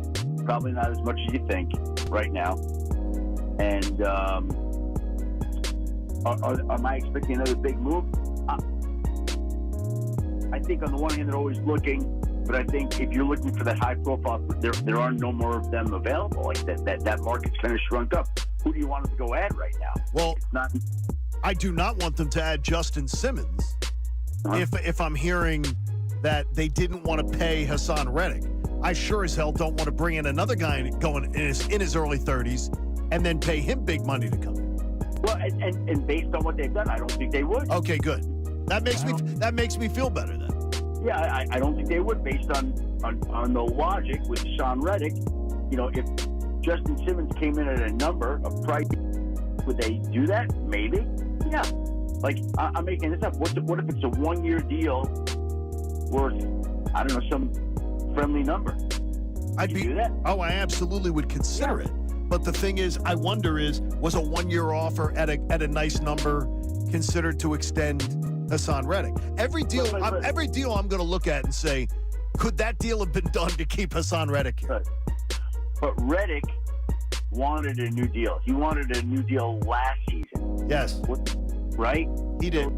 Speaker 15: probably not as much as you think right now. And Am I expecting another big move? I think on the one hand they're always looking, but I think if you're looking for that high profile, there are no more of them available. Like that market's kind of shrunk up. Who do you want them to go add right now?
Speaker 3: Well,
Speaker 15: it's not.
Speaker 3: I do not want them to add Justin Simmons. If I'm hearing that they didn't want to pay Hassan Reddick, I sure as hell don't want to bring in another guy going in his early 30s and then pay him big money to come in.
Speaker 15: Well, and based on what they've done, I don't think they would.
Speaker 3: Okay, good. That makes me feel better then.
Speaker 15: Yeah, I don't think they would, based on the logic with Hassan Reddick. If Justin Simmons came in at a number, a price, would they do that? Maybe. Yeah. Like, I'm making this up. What if it's a 1-year deal worth, I don't know, some friendly number? Would you do that?
Speaker 3: Oh, I absolutely would consider it. But the thing is, I wonder was a 1-year offer at a nice number considered to extend Hassan Reddick? Every deal I'm going to look at and say, could that deal have been done to keep Hassan Reddick here?
Speaker 15: But Reddick wanted a new deal. He wanted a new deal last season.
Speaker 3: Yes.
Speaker 15: Right?
Speaker 3: He did.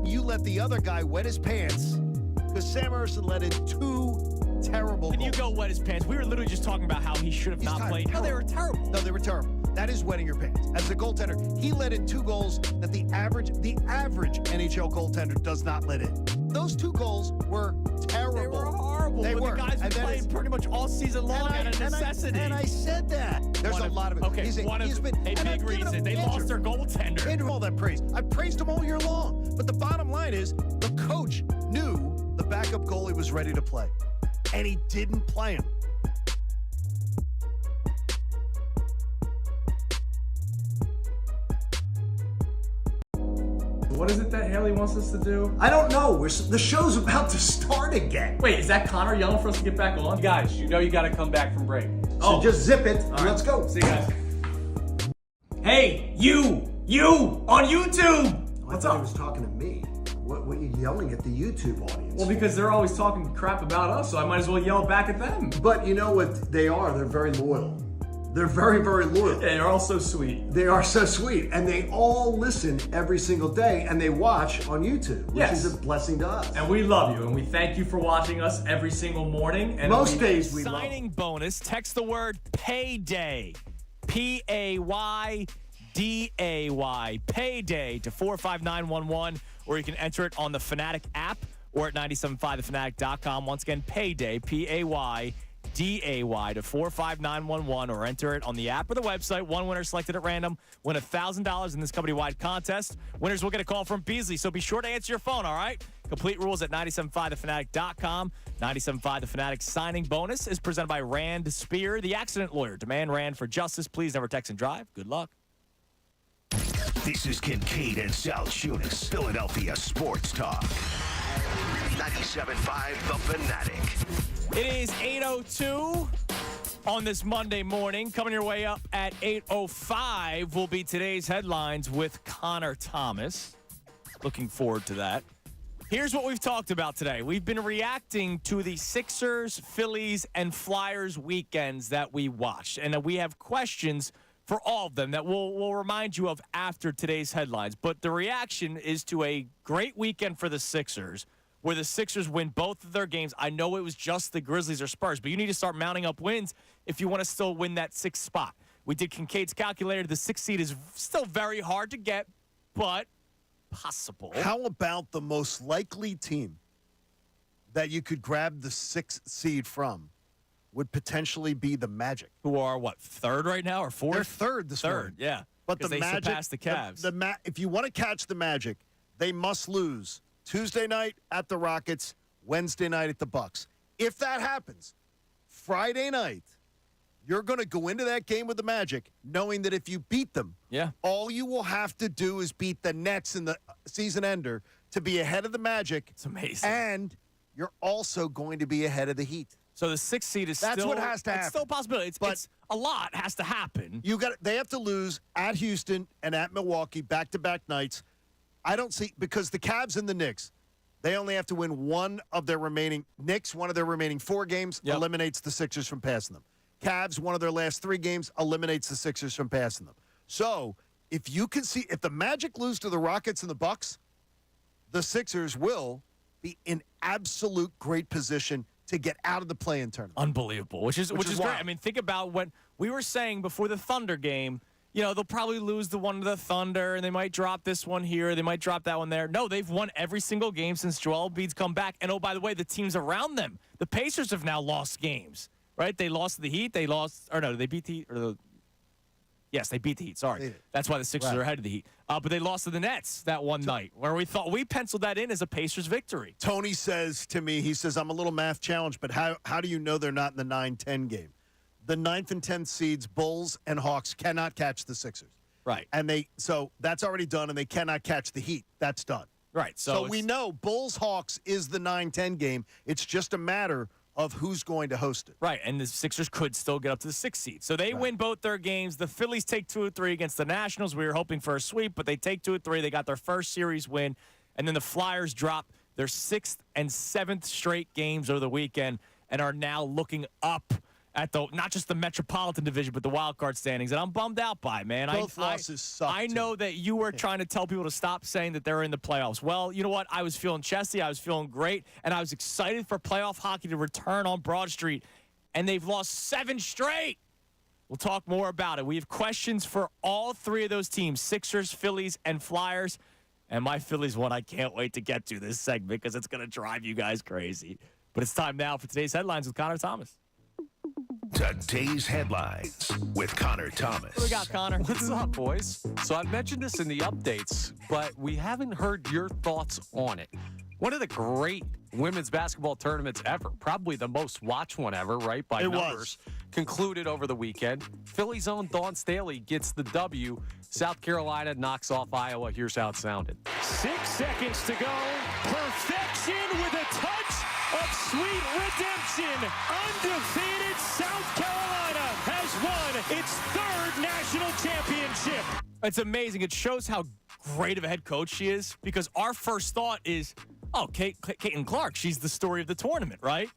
Speaker 3: You let the other guy wet his pants because Sam Ersson let in 2 terrible goals.
Speaker 2: You go wet his pants. We were literally just talking about how he should have not played. No, they were terrible.
Speaker 3: No, they were terrible. That is wetting your pants. As a goaltender, he let in 2 goals that the average NHL goaltender does not let in. Those 2 goals were terrible.
Speaker 2: They were horrible.
Speaker 3: They were.
Speaker 2: The guys were playing pretty much all season long out of necessity.
Speaker 3: And I said that. There's a lot of it.
Speaker 2: Okay, he's been a big reason. They lost their goaltender.
Speaker 3: And all that praise. I praised him all year long. But the bottom line is, the coach knew the backup goalie was ready to play. And he didn't play him.
Speaker 9: What is it that Haley wants us to do?
Speaker 7: I don't know. The show's about to start again.
Speaker 9: Wait, is that Connor yelling for us to get back on?
Speaker 6: Guys, you got to come back from break.
Speaker 7: So just zip it.
Speaker 9: All right.
Speaker 7: Let's go.
Speaker 9: See you guys. Hey, you on YouTube. What's up?
Speaker 7: He was talking to me. What are you yelling at the YouTube audience?
Speaker 9: Well, because they're always talking crap about us, so I might as well yell back at them.
Speaker 7: But you know what they are? They're very loyal. They're very, very loyal.
Speaker 9: Yeah, they're all so sweet.
Speaker 7: They are so sweet. And they all listen every single day, and they watch on YouTube, which is a blessing to us.
Speaker 9: And we love you, and we thank you for watching us every single morning. And
Speaker 7: most days we love you.
Speaker 2: Signing bonus, text the word payday, Payday, payday to 45911, or you can enter it on the Fanatic app or at 975thefanatic.com. Once again, payday, Payday to 45911, or enter it on the app or the website. One winner selected at random win $1,000 in this company-wide contest. Winners will get a call from Beasley, so be sure to answer your phone, all right? Complete rules at 975thefanatic.com. 97.5 The Fanatic signing bonus is presented by Rand Spear, the accident lawyer. Demand Rand for justice. Please never text and drive. Good luck.
Speaker 1: This is Kincade Salciunas, Philadelphia Sports Talk. 97.5 The Fanatic.
Speaker 2: It is 8:02 on this Monday morning. Coming your way up at 8:05 will be today's headlines with Connor Thomas. Looking forward to that. Here's what we've talked about today. We've been reacting to the Sixers, Phillies, and Flyers weekends that we watched. And we have questions for all of them that we'll remind you of after today's headlines. But the reaction is to a great weekend for the Sixers, where the Sixers win both of their games. I know it was just the Grizzlies or Spurs, but you need to start mounting up wins if you want to still win that 6th spot. We did Kincaid's calculator. The 6th seed is still very hard to get, but possible.
Speaker 3: How about the most likely team that you could grab the 6th seed from would potentially be the Magic?
Speaker 2: Who are, what, 3rd right now or 4th?
Speaker 3: They're 3rd this morning.
Speaker 2: Yeah.
Speaker 3: But the
Speaker 2: they
Speaker 3: Magic,
Speaker 2: surpassed the Cavs.
Speaker 3: If you want to catch the Magic, they must lose Tuesday night at the Rockets, Wednesday night at the Bucks. If that happens, Friday night, you're going to go into that game with the Magic knowing that if you beat them, all you will have to do is beat the Nets in the season ender to be ahead of the Magic.
Speaker 2: It's amazing.
Speaker 3: And you're also going to be ahead of the Heat.
Speaker 2: So the 6th seed is
Speaker 3: That's what has to happen.
Speaker 2: It's still a possibility. It's a lot has to happen.
Speaker 3: They have to lose at Houston and at Milwaukee back-to-back nights. I don't see, because the Cavs and the Knicks, They only have to win one of their remaining – Knicks, one of their remaining 4 games, eliminates the Sixers from passing them. Cavs, one of their last 3 games, eliminates the Sixers from passing them. So if you can see – if the Magic lose to the Rockets and the Bucks, the Sixers will be in absolute great position to get out of the play-in tournament.
Speaker 2: Unbelievable, which is great.
Speaker 3: wild.
Speaker 2: I mean, think about when we were saying before the Thunder game, you know, they'll probably lose the one to the Thunder, and they might drop this one here, they might drop that one there. No, they've won every single game since Joel Embiid's come back. And, oh, by the way, the teams around them, the Pacers have now lost games, right? They lost to the Heat. They beat the Heat. Yes, they beat the Heat. Sorry. That's why the Sixers are ahead of the Heat. But they lost to the Nets that one night, where we penciled that in as a Pacers victory.
Speaker 3: Tony says to me, he says, I'm a little math challenged, but how do you know they're not in the 9-10 game? The 9th and 10th seeds, Bulls and Hawks, cannot catch the Sixers.
Speaker 2: Right.
Speaker 3: And so that's already done, and they cannot catch the Heat. That's done.
Speaker 2: Right.
Speaker 3: So we know Bulls-Hawks is the 9-10 game. It's just a matter of who's going to host it.
Speaker 2: Right, and the Sixers could still get up to the 6th seed. So they win both their games. The Phillies take 2 of 3 against the Nationals. We were hoping for a sweep, but they take 2 of 3. They got their first series win. And then the Flyers drop their 6th and 7th straight games over the weekend and are now looking up at not just the Metropolitan Division, but the wild card standings. And I'm bummed out by it, man.
Speaker 3: Both losses suck.
Speaker 2: I know that you were trying to tell people to stop saying that they're in the playoffs. Well, you know what? I was feeling chesty. I was feeling great. And I was excited for playoff hockey to return on Broad Street. And they've lost 7 straight. We'll talk more about it. We have questions for all 3 of those teams, Sixers, Phillies, and Flyers. And my Phillies one I can't wait to get to this segment because it's going to drive you guys crazy. But it's time now for today's headlines with Connor Thomas.
Speaker 1: Today's headlines with Connor Thomas.
Speaker 2: What do we got, Connor?
Speaker 6: What's up, boys? So I mentioned this in the updates, but we haven't heard your thoughts on it. One of the great women's basketball tournaments ever, probably the most watched one ever, right, by numbers, concluded over the weekend. Philly's own Dawn Staley gets the W. South Carolina knocks off Iowa. Here's how it sounded.
Speaker 10: 6 seconds to go. Perfection with a touch of sweet redemption. Undefeated South Carolina has won its 3rd national championship.
Speaker 2: It's amazing. It shows how great of a head coach she is because our first thought is, Caitlin Clark, she's the story of the tournament, right?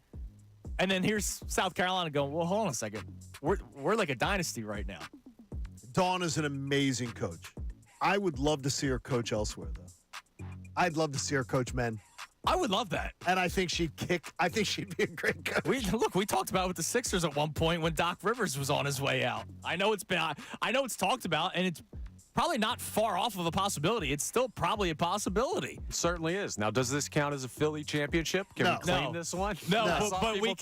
Speaker 2: And then here's South Carolina going, well, hold on a second. We're like a dynasty right now.
Speaker 3: Dawn is an amazing coach. I would love to see her coach elsewhere, though. I'd love to see her coach men.
Speaker 2: I would love that.
Speaker 3: And I think she'd be a great coach.
Speaker 2: We talked about it with the Sixers at one point when Doc Rivers was on his way out. I know it's talked about, and it's probably not far off of a possibility. It's still probably a possibility.
Speaker 6: It certainly is. Now, does this count as a Philly championship? Can we claim this one?
Speaker 2: No, but we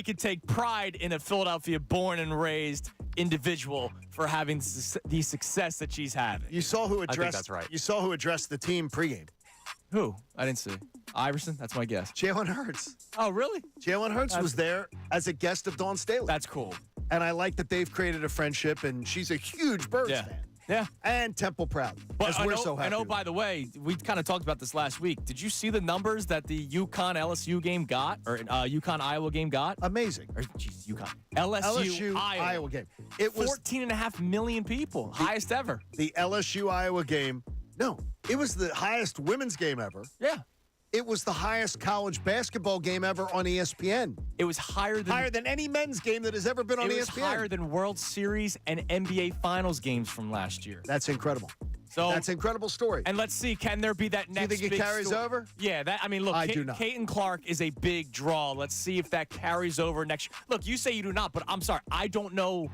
Speaker 2: could take pride in a Philadelphia-born and raised individual for having the success that she's having.
Speaker 3: You saw who addressed.
Speaker 6: I think that's right.
Speaker 3: You saw who addressed the team pregame.
Speaker 2: Who? I didn't see. Iverson? That's my guess.
Speaker 3: Jalen Hurts.
Speaker 2: Oh, really?
Speaker 3: Jalen Hurts was there as a guest of Dawn Staley.
Speaker 2: That's cool.
Speaker 3: And I like that they've created a friendship, and she's a huge Birds fan.
Speaker 2: Yeah.
Speaker 3: And Temple proud.
Speaker 2: But
Speaker 3: we're so happy.
Speaker 2: I know, by the way, we kind of talked about this last week. Did you see the numbers that the UConn-LSU game got, or UConn-Iowa game got?
Speaker 3: Amazing.
Speaker 2: Or, UConn. LSU-Iowa
Speaker 3: game. It was
Speaker 2: 14.5 million people. Highest ever.
Speaker 3: The LSU-Iowa game. No, it was the highest women's game ever.
Speaker 2: Yeah.
Speaker 3: It was the highest college basketball game ever on ESPN.
Speaker 2: It was higher than
Speaker 3: any men's game that has ever been on ESPN.
Speaker 2: It was higher than World Series and NBA Finals games from last year.
Speaker 3: That's incredible.
Speaker 2: So
Speaker 3: that's an incredible story.
Speaker 2: And let's see, can there be that next?
Speaker 3: Do you think it carries over?
Speaker 2: Yeah, look,
Speaker 3: I do not.
Speaker 2: Caitlin Clark is a big draw. Let's see if that carries over next. Look, you say you do not, but I'm sorry, I don't know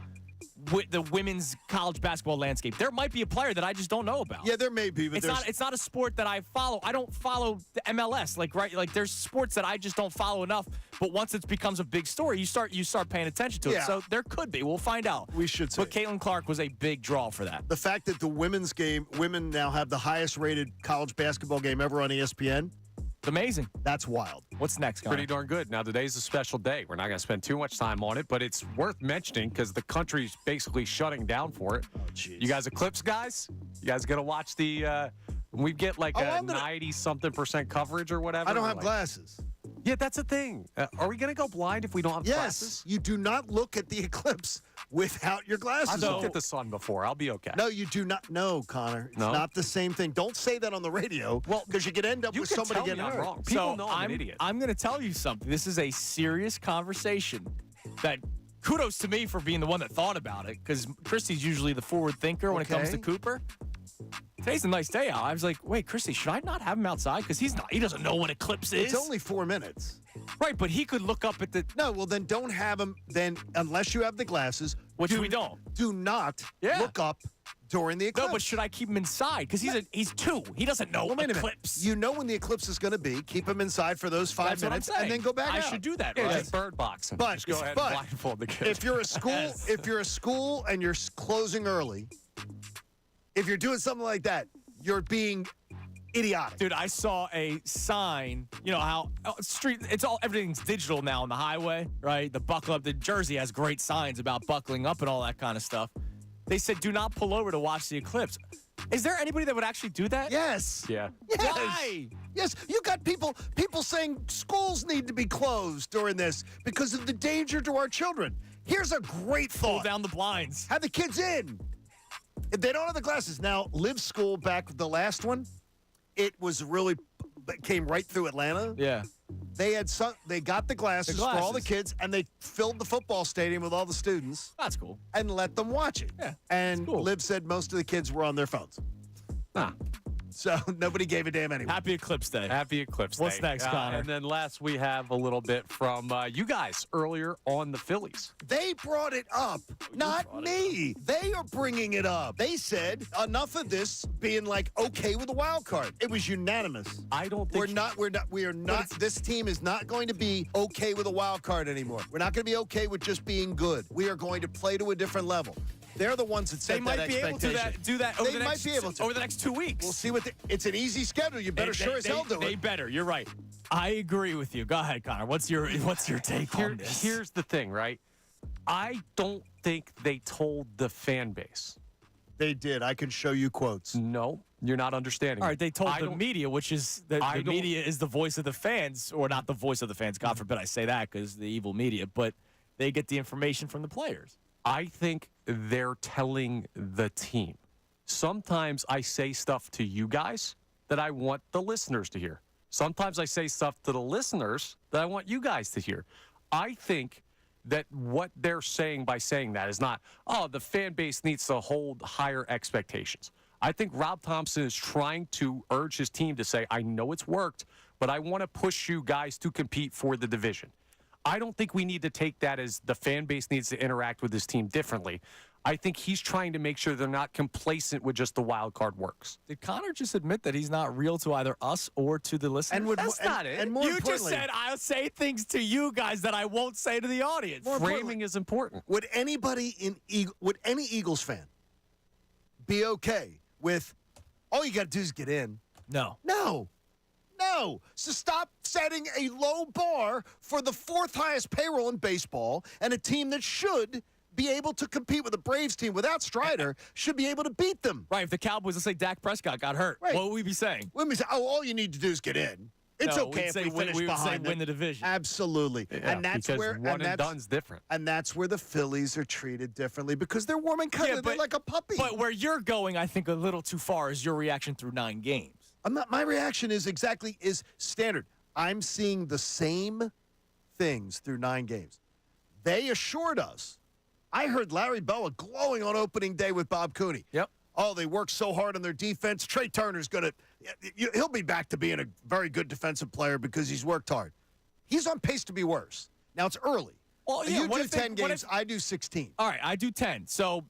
Speaker 2: the women's college basketball landscape. There might be a player that I just don't know about.
Speaker 3: Yeah, there may be, but
Speaker 2: it's not a sport that I follow. I don't follow the MLS. Like there's sports that I just don't follow enough. But once it becomes a big story, you start paying attention to it. So there could be. We'll find out.
Speaker 3: We should see.
Speaker 2: But Caitlin Clark was a big draw for that.
Speaker 3: The fact that the women now have the highest rated college basketball game ever on ESPN.
Speaker 2: Amazing.
Speaker 3: That's wild.
Speaker 2: What's next, Connor?
Speaker 6: Pretty darn good. Now, today's a special day. We're not going to spend too much time on it, but it's worth mentioning because the country's basically shutting down for it.
Speaker 3: Oh, jeez.
Speaker 6: You guys Eclipse guys? You guys going to watch the we get like 90-something% coverage or whatever?
Speaker 3: I don't have glasses.
Speaker 6: Yeah, that's a thing. Are we going to go blind if we don't have glasses?
Speaker 3: Yes, you do not look at the eclipse without your glasses.
Speaker 6: I've looked at the sun before. I'll be okay.
Speaker 3: No, you do not. No, Connor. It's
Speaker 6: No?
Speaker 3: not the same thing. Don't say that on the radio. Well, because you could end up
Speaker 6: you
Speaker 3: with
Speaker 6: could
Speaker 3: somebody
Speaker 6: tell
Speaker 3: getting
Speaker 6: me I'm
Speaker 3: hurt.
Speaker 6: wrong. People know I'm an idiot.
Speaker 2: I'm going to tell you something. This is a serious conversation that kudos to me for being the one that thought about it, because Christy's usually the forward thinker when it comes to Cooper. Today's a nice day out. I was like, wait, Christy, should I not have him outside? Because he doesn't know what Eclipse is.
Speaker 3: It's only 4 minutes.
Speaker 2: Right, but he could look up at the...
Speaker 3: No, well, then don't have him, then, unless you have the glasses.
Speaker 2: Which we don't.
Speaker 3: Do not look up during the eclipse.
Speaker 2: No, but should I keep him inside? Because he's 2. He doesn't know
Speaker 3: Wait a minute.
Speaker 2: Eclipse.
Speaker 3: You know when the eclipse is going to be. Keep him inside for those 5
Speaker 2: That's what I'm
Speaker 3: minutes,
Speaker 2: saying.
Speaker 3: and then go back
Speaker 2: I
Speaker 3: out.
Speaker 2: should do that,
Speaker 6: Yeah,
Speaker 2: right?
Speaker 6: just bird box him.
Speaker 3: But,
Speaker 6: Just go ahead
Speaker 3: but
Speaker 6: and blindfold the kid.
Speaker 3: if you're a school, if you're a school and you're closing early, if you're doing something like that, you're being idiotic.
Speaker 2: Dude, I saw a sign. You know how everything's digital now on the highway, right? The buckle up. The Jersey has great signs about buckling up and all that kind of stuff. They said, "Do not pull over to watch the eclipse." Is there anybody that would actually do that?
Speaker 3: Yes.
Speaker 6: Yeah.
Speaker 3: Yes.
Speaker 2: Why?
Speaker 3: Yes, you got people saying schools need to be closed during this because of the danger to our children. Here's a great thought.
Speaker 2: Pull down the blinds.
Speaker 3: Have the kids in. If they don't have the glasses. Now, Live School back the last one, it came right through Atlanta.
Speaker 2: Yeah.
Speaker 3: They got the glasses for all the kids, and they filled the football stadium with all the students.
Speaker 2: That's cool.
Speaker 3: And let them watch it.
Speaker 2: Yeah.
Speaker 3: And
Speaker 2: cool.
Speaker 3: Liv said most of the kids were on their phones.
Speaker 6: Nah.
Speaker 3: So nobody gave a damn anyway.
Speaker 2: Happy Eclipse Day.
Speaker 6: Happy Eclipse
Speaker 2: What's
Speaker 6: Day.
Speaker 2: next, Connor?
Speaker 6: And then last we have a little bit from you guys earlier on the Phillies.
Speaker 3: They brought it up, not me. They are bringing it up. They said enough of this being like okay with a wild card. It was unanimous.
Speaker 6: I don't think
Speaker 3: we are not. This team is not going to be okay with a wild card anymore. We're not going to be okay with just being good. We are going to play to a different level. They're the ones that set that expectation.
Speaker 2: They might be able to do that over the next 2 weeks.
Speaker 3: We'll see it's an easy schedule. You better as hell do it.
Speaker 2: They better. You're right. I agree with you. Go ahead, Connor. What's your take on this?
Speaker 6: Here's the thing, right? I don't think they told the fan base.
Speaker 3: They did. I can show you quotes.
Speaker 6: No, you're not understanding.
Speaker 2: All right, they told the media, which is the media is the voice of the fans, or not the voice of the fans. God forbid I say that because the evil media, but they get the information from the players.
Speaker 6: I think they're telling the team. Sometimes I say stuff to you guys that I want the listeners to hear. Sometimes I say stuff to the listeners that I want you guys to hear. I think that what they're saying by saying that is not, the fan base needs to hold higher expectations. I think Rob Thompson is trying to urge his team to say, I know it's worked, but I want to push you guys to compete for the division. I don't think we need to take that as the fan base needs to interact with this team differently. I think he's trying to make sure they're not complacent with just the wild card works.
Speaker 2: Did Connor just admit that he's not real to either us or to the listeners?
Speaker 6: That's not it.
Speaker 3: And more
Speaker 2: you just said I'll say things to you guys that I won't say to the audience.
Speaker 6: Framing is important.
Speaker 3: Would any Eagles fan be okay with all you got to do is get in?
Speaker 2: No.
Speaker 3: No. So stop setting a low bar for the 4th highest payroll in baseball, and a team that should be able to compete with the Braves team without Strider should be able to beat them.
Speaker 2: Right. If the Cowboys, let's say Dak Prescott got hurt, what would we be saying?
Speaker 3: We'd be saying, all you need to do is get in. It's okay if we finish behind them.
Speaker 2: Win the division.
Speaker 3: Absolutely.
Speaker 6: Yeah,
Speaker 3: and that's
Speaker 6: because
Speaker 3: where
Speaker 6: one and done's different.
Speaker 3: And that's where the Phillies are treated differently because they're warm and cuddly. They're like a puppy.
Speaker 2: But where you're going, I think, a little too far is your reaction through 9 games.
Speaker 3: My reaction is standard. I'm seeing the same things through 9 games. They assured us. I heard Larry Boa glowing on opening day with Bob Cooney.
Speaker 2: Yep.
Speaker 3: Oh, they worked so hard on their defense. Trey Turner's he'll be back to being a very good defensive player because he's worked hard. He's on pace to be worse. Now it's early.
Speaker 2: Well, yeah,
Speaker 3: you do 10 games. I do 16.
Speaker 2: All right, I do 10. So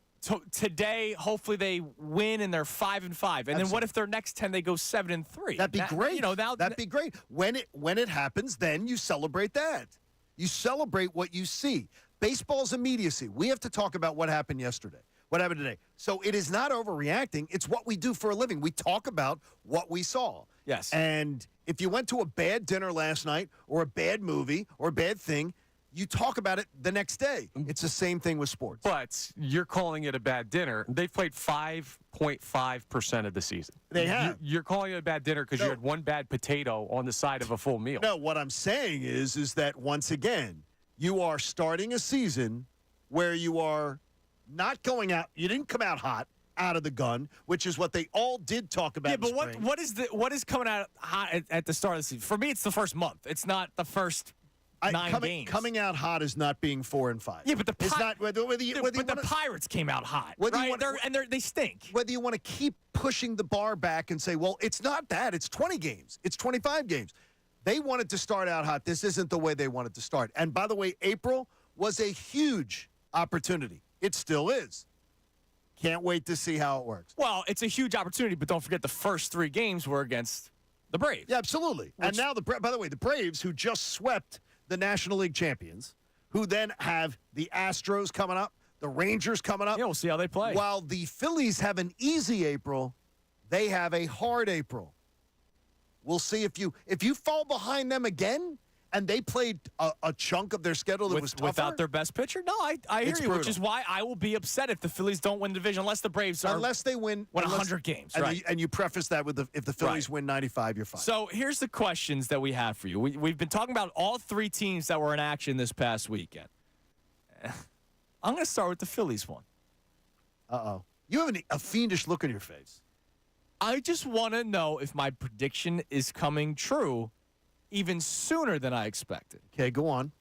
Speaker 2: today, hopefully they win and they're 5-5. And then what if their next 10 they go 7-3?
Speaker 3: That'd be great. That'd be great. When it happens, then you celebrate that. You celebrate what you see. Baseball's immediacy. We have to talk about what happened yesterday. What happened today? So it is not overreacting. It's what we do for a living. We talk about what we saw.
Speaker 2: Yes.
Speaker 3: And if you went to a bad dinner last night or a bad movie or a bad thing, you talk about it the next day. It's the same thing with sports.
Speaker 6: But you're calling it a bad dinner. They've played 5.5% of the season.
Speaker 3: They have.
Speaker 6: You're calling it a bad dinner because you had one bad potato on the side of a full meal.
Speaker 3: No, what I'm saying is that once again, you are starting a season where you are not going out. You didn't come out hot out of the gun, which is what they all did talk about.
Speaker 2: Yeah, but what is coming out hot at the start of the season? For me, it's the first month. It's not the first 9 games.
Speaker 3: Coming out hot is not being 4-5.
Speaker 2: Yeah, but
Speaker 3: it's not whether
Speaker 2: the Pirates came out hot, right? They stink.
Speaker 3: Whether you want to keep pushing the bar back and say, well, it's not that. It's 20 games. It's 25 games. They wanted to start out hot. This isn't the way they wanted to start. And by the way, April was a huge opportunity. It still is. Can't wait to see how it works.
Speaker 2: Well, it's a huge opportunity, but don't forget the first 3 games were against the Braves.
Speaker 3: Yeah, absolutely. And now, by the way, the Braves, who just swept the National League champions, who then have the Astros coming up, the Rangers coming up.
Speaker 2: Yeah, we'll see how they play.
Speaker 3: While the Phillies have an easy April, they have a hard April. We'll see if you fall behind them again, and they played a chunk of their schedule that was tougher.
Speaker 2: Without their best pitcher? No, I hear you,
Speaker 3: brutal.
Speaker 2: which is why I will be upset if the Phillies don't win the division, unless the Braves
Speaker 3: win
Speaker 2: 100 games.
Speaker 3: And,
Speaker 2: right.
Speaker 3: And you preface that with if the Phillies win 95, you're fine.
Speaker 2: So here's the questions that we have for you. We've been talking about all 3 teams that were in action this past weekend. I'm going to start with the Phillies one.
Speaker 3: Uh-oh. You have a fiendish look on your face.
Speaker 2: I just want to know if my prediction is coming true even sooner than I expected.
Speaker 3: Okay, go on.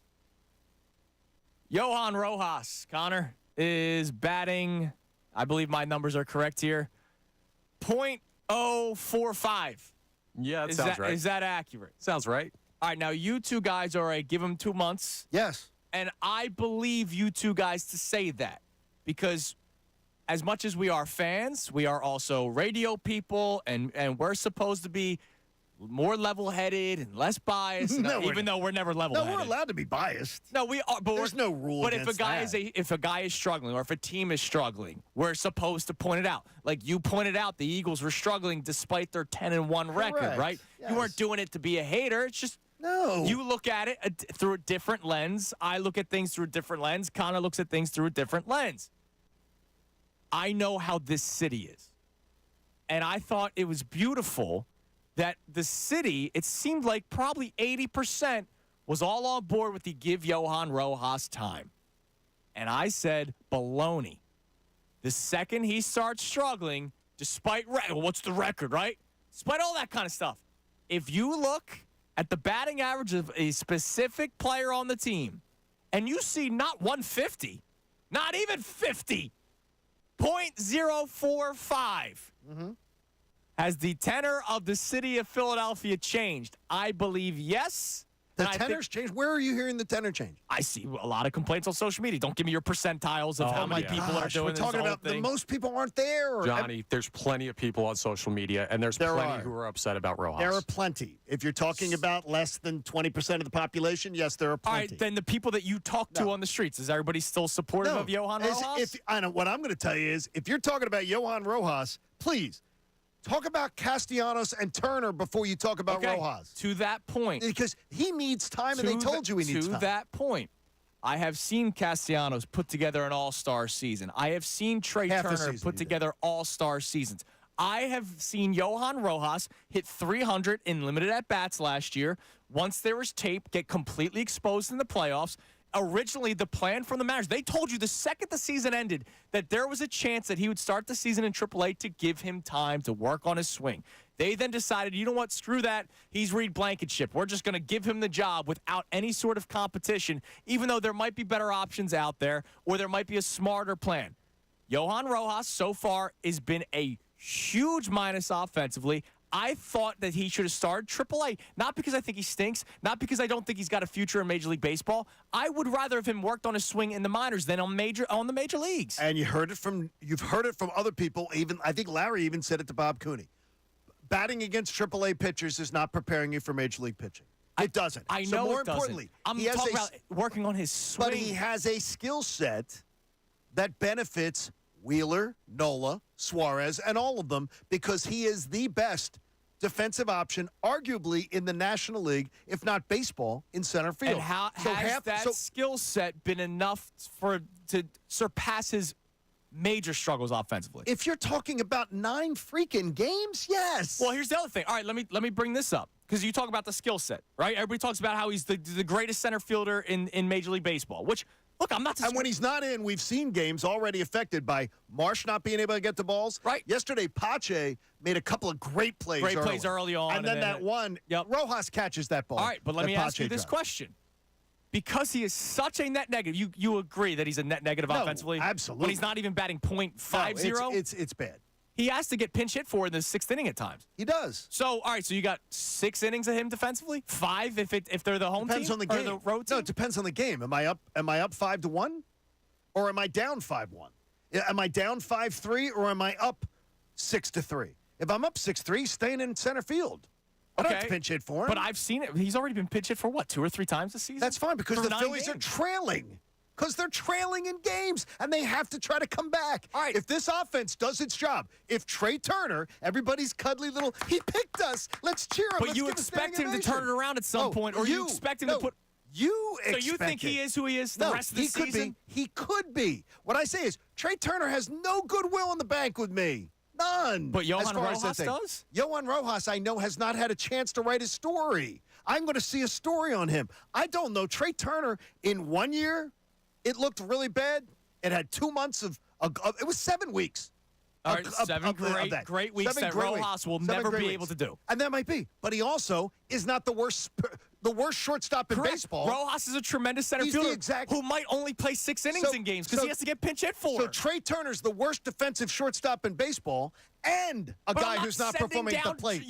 Speaker 2: Johan Rojas, Connor, is batting, I believe my numbers are correct here, .045.
Speaker 6: Yeah, that sounds right.
Speaker 2: Is that accurate?
Speaker 6: Sounds right.
Speaker 2: All right, now you two guys are give him 2 months.
Speaker 3: Yes.
Speaker 2: And I believe you two guys to say that because as much as we are fans, we are also radio people, and we're supposed to be more level-headed and less biased. Even though we're never level-headed.
Speaker 3: No, we're allowed to be biased.
Speaker 2: No, we are. But
Speaker 3: there's no rule.
Speaker 2: But if a guy is struggling, or if a team is struggling, we're supposed to point it out. Like you pointed out, the Eagles were struggling despite their 10-1 record, right?
Speaker 3: Yes.
Speaker 2: You weren't doing it to be a hater. It's just you look at it through a different lens. I look at things through a different lens. Connor looks at things through a different lens. I know how this city is, and I thought it was beautiful that the city, it seemed like probably 80% was all on board with the give Johan Rojas time. And I said, baloney. The second he starts struggling, despite, what's the record, right? Despite all that kind of stuff. If you look at the batting average of a specific player on the team, and you see not 150, not even 50, .045. Has the tenor of the city of Philadelphia changed? I believe yes.
Speaker 3: The tenor's changed? Where are you hearing the tenor change?
Speaker 2: I see a lot of complaints on social media. Don't give me your percentiles of how many people are doing
Speaker 3: We're talking about the most people aren't there.
Speaker 6: Johnny, there's plenty of people on social media, and there's plenty who are upset about Rojas.
Speaker 3: There are plenty. If you're talking about less than 20% of the population, yes, there are plenty.
Speaker 2: All right, then the people that you talk to on the streets, is everybody still supportive of Johan Rojas?
Speaker 3: I know what I'm going to tell you is, if you're talking about Johan Rojas, please talk about Castellanos and Turner before you talk about Rojas.
Speaker 2: To that point.
Speaker 3: Because he needs time, and they told you he needs time.
Speaker 2: To that point, I have seen Castellanos put together an all-star season. I have seen Trey Turner put together all-star seasons. I have seen Johan Rojas hit 300 in limited at-bats last year. Once there was tape, get completely exposed in the playoffs. Originally, the plan from the managers, they told you the second the season ended that there was a chance that he would start the season in AAA to give him time to work on his swing. They then decided, you know what, screw that. He's Reed Blankenship. We're just going to give him the job without any sort of competition, even though there might be better options out there or there might be a smarter plan. Johan Rojas so far has been a huge minus offensively. I thought that he should have started AAA, not because I think he stinks, not because I don't think he's got a future in Major League Baseball. I would rather have him worked on his swing in the minors than on the major leagues.
Speaker 3: And you've heard it from other people. Even I think Larry even said it to Bob Cooney. Batting against AAA pitchers is not preparing you for Major League pitching. It doesn't.
Speaker 2: I know
Speaker 3: so more
Speaker 2: it doesn't.
Speaker 3: importantly,
Speaker 2: I'm talking about working on his swing.
Speaker 3: But he has a skill set that benefits Wheeler, Nola, Suarez, and all of them because he is the best defensive option, arguably in the National League, if not baseball, in center field.
Speaker 2: And how has that skill set been enough to surpass his major struggles offensively?
Speaker 3: If you're talking about 9 freaking games, yes.
Speaker 2: Well, here's the other thing. All right, let me bring this up because you talk about the skill set, right? Everybody talks about how he's the greatest center fielder in Major League Baseball, which, look, I'm not.
Speaker 3: And when he's not in, we've seen games already affected by Marsh not being able to get the balls.
Speaker 2: Right.
Speaker 3: Yesterday, Pache made a couple of great plays
Speaker 2: early on.
Speaker 3: And then that one, Rojas catches that ball.
Speaker 2: All right, but let me ask you this question. Because he is such a net negative, you agree that he's a net negative offensively?
Speaker 3: Absolutely.
Speaker 2: When he's not even batting .50?
Speaker 3: No, it's bad.
Speaker 2: He has to get pinch hit for in the 6th inning at times.
Speaker 3: He does.
Speaker 2: So, all right, so you got 6 innings of him defensively? 5 if they're the home
Speaker 3: Depends
Speaker 2: team
Speaker 3: on the game.
Speaker 2: or the road team?
Speaker 3: No, it depends on the game. Am I up 5-1? Or am I down 5-1? Am I down 5-3 or am I up 6-3? If I'm up 6-3, staying in center field. I don't have to pinch hit for him.
Speaker 2: But I've seen it. He's already been pinch hit for what, 2 or 3 times this season?
Speaker 3: That's fine because
Speaker 2: For
Speaker 3: the
Speaker 2: 9
Speaker 3: Phillies are
Speaker 2: games.
Speaker 3: trailing. Because they're trailing in games, and they have to try to come back.
Speaker 2: All right.
Speaker 3: If this offense does its job, if Trey Turner, everybody's cuddly little, he picked us, let's cheer him.
Speaker 2: But
Speaker 3: let's
Speaker 2: you
Speaker 3: give a
Speaker 2: expect
Speaker 3: standing
Speaker 2: him to turn it
Speaker 3: ovation.
Speaker 2: around at some point, or you expect him to put...
Speaker 3: You
Speaker 2: So
Speaker 3: expect
Speaker 2: you think he is who he is the rest of the
Speaker 3: he could
Speaker 2: season?
Speaker 3: be. He could be. What I say is, Trey Turner has no goodwill in the bank with me. None.
Speaker 2: But Johan
Speaker 3: as far as that
Speaker 2: Rojas
Speaker 3: thing.
Speaker 2: does?
Speaker 3: Johan Rojas, I know, has not had a chance to write his story. I'm going to see a story on him. I don't know. Trey Turner, in 1 year, it looked really bad. It had 2 months of it was 7 weeks.
Speaker 2: All right, 7 great weeks that Rojas will never be able to do.
Speaker 3: And that might be. But he also is not the worst shortstop in baseball.
Speaker 2: Rojas is a tremendous center fielder who might only play 6 innings in games because he has to get pinch hit for.
Speaker 3: So Trey Turner's the worst defensive shortstop in baseball and a guy who's not performing at the plate.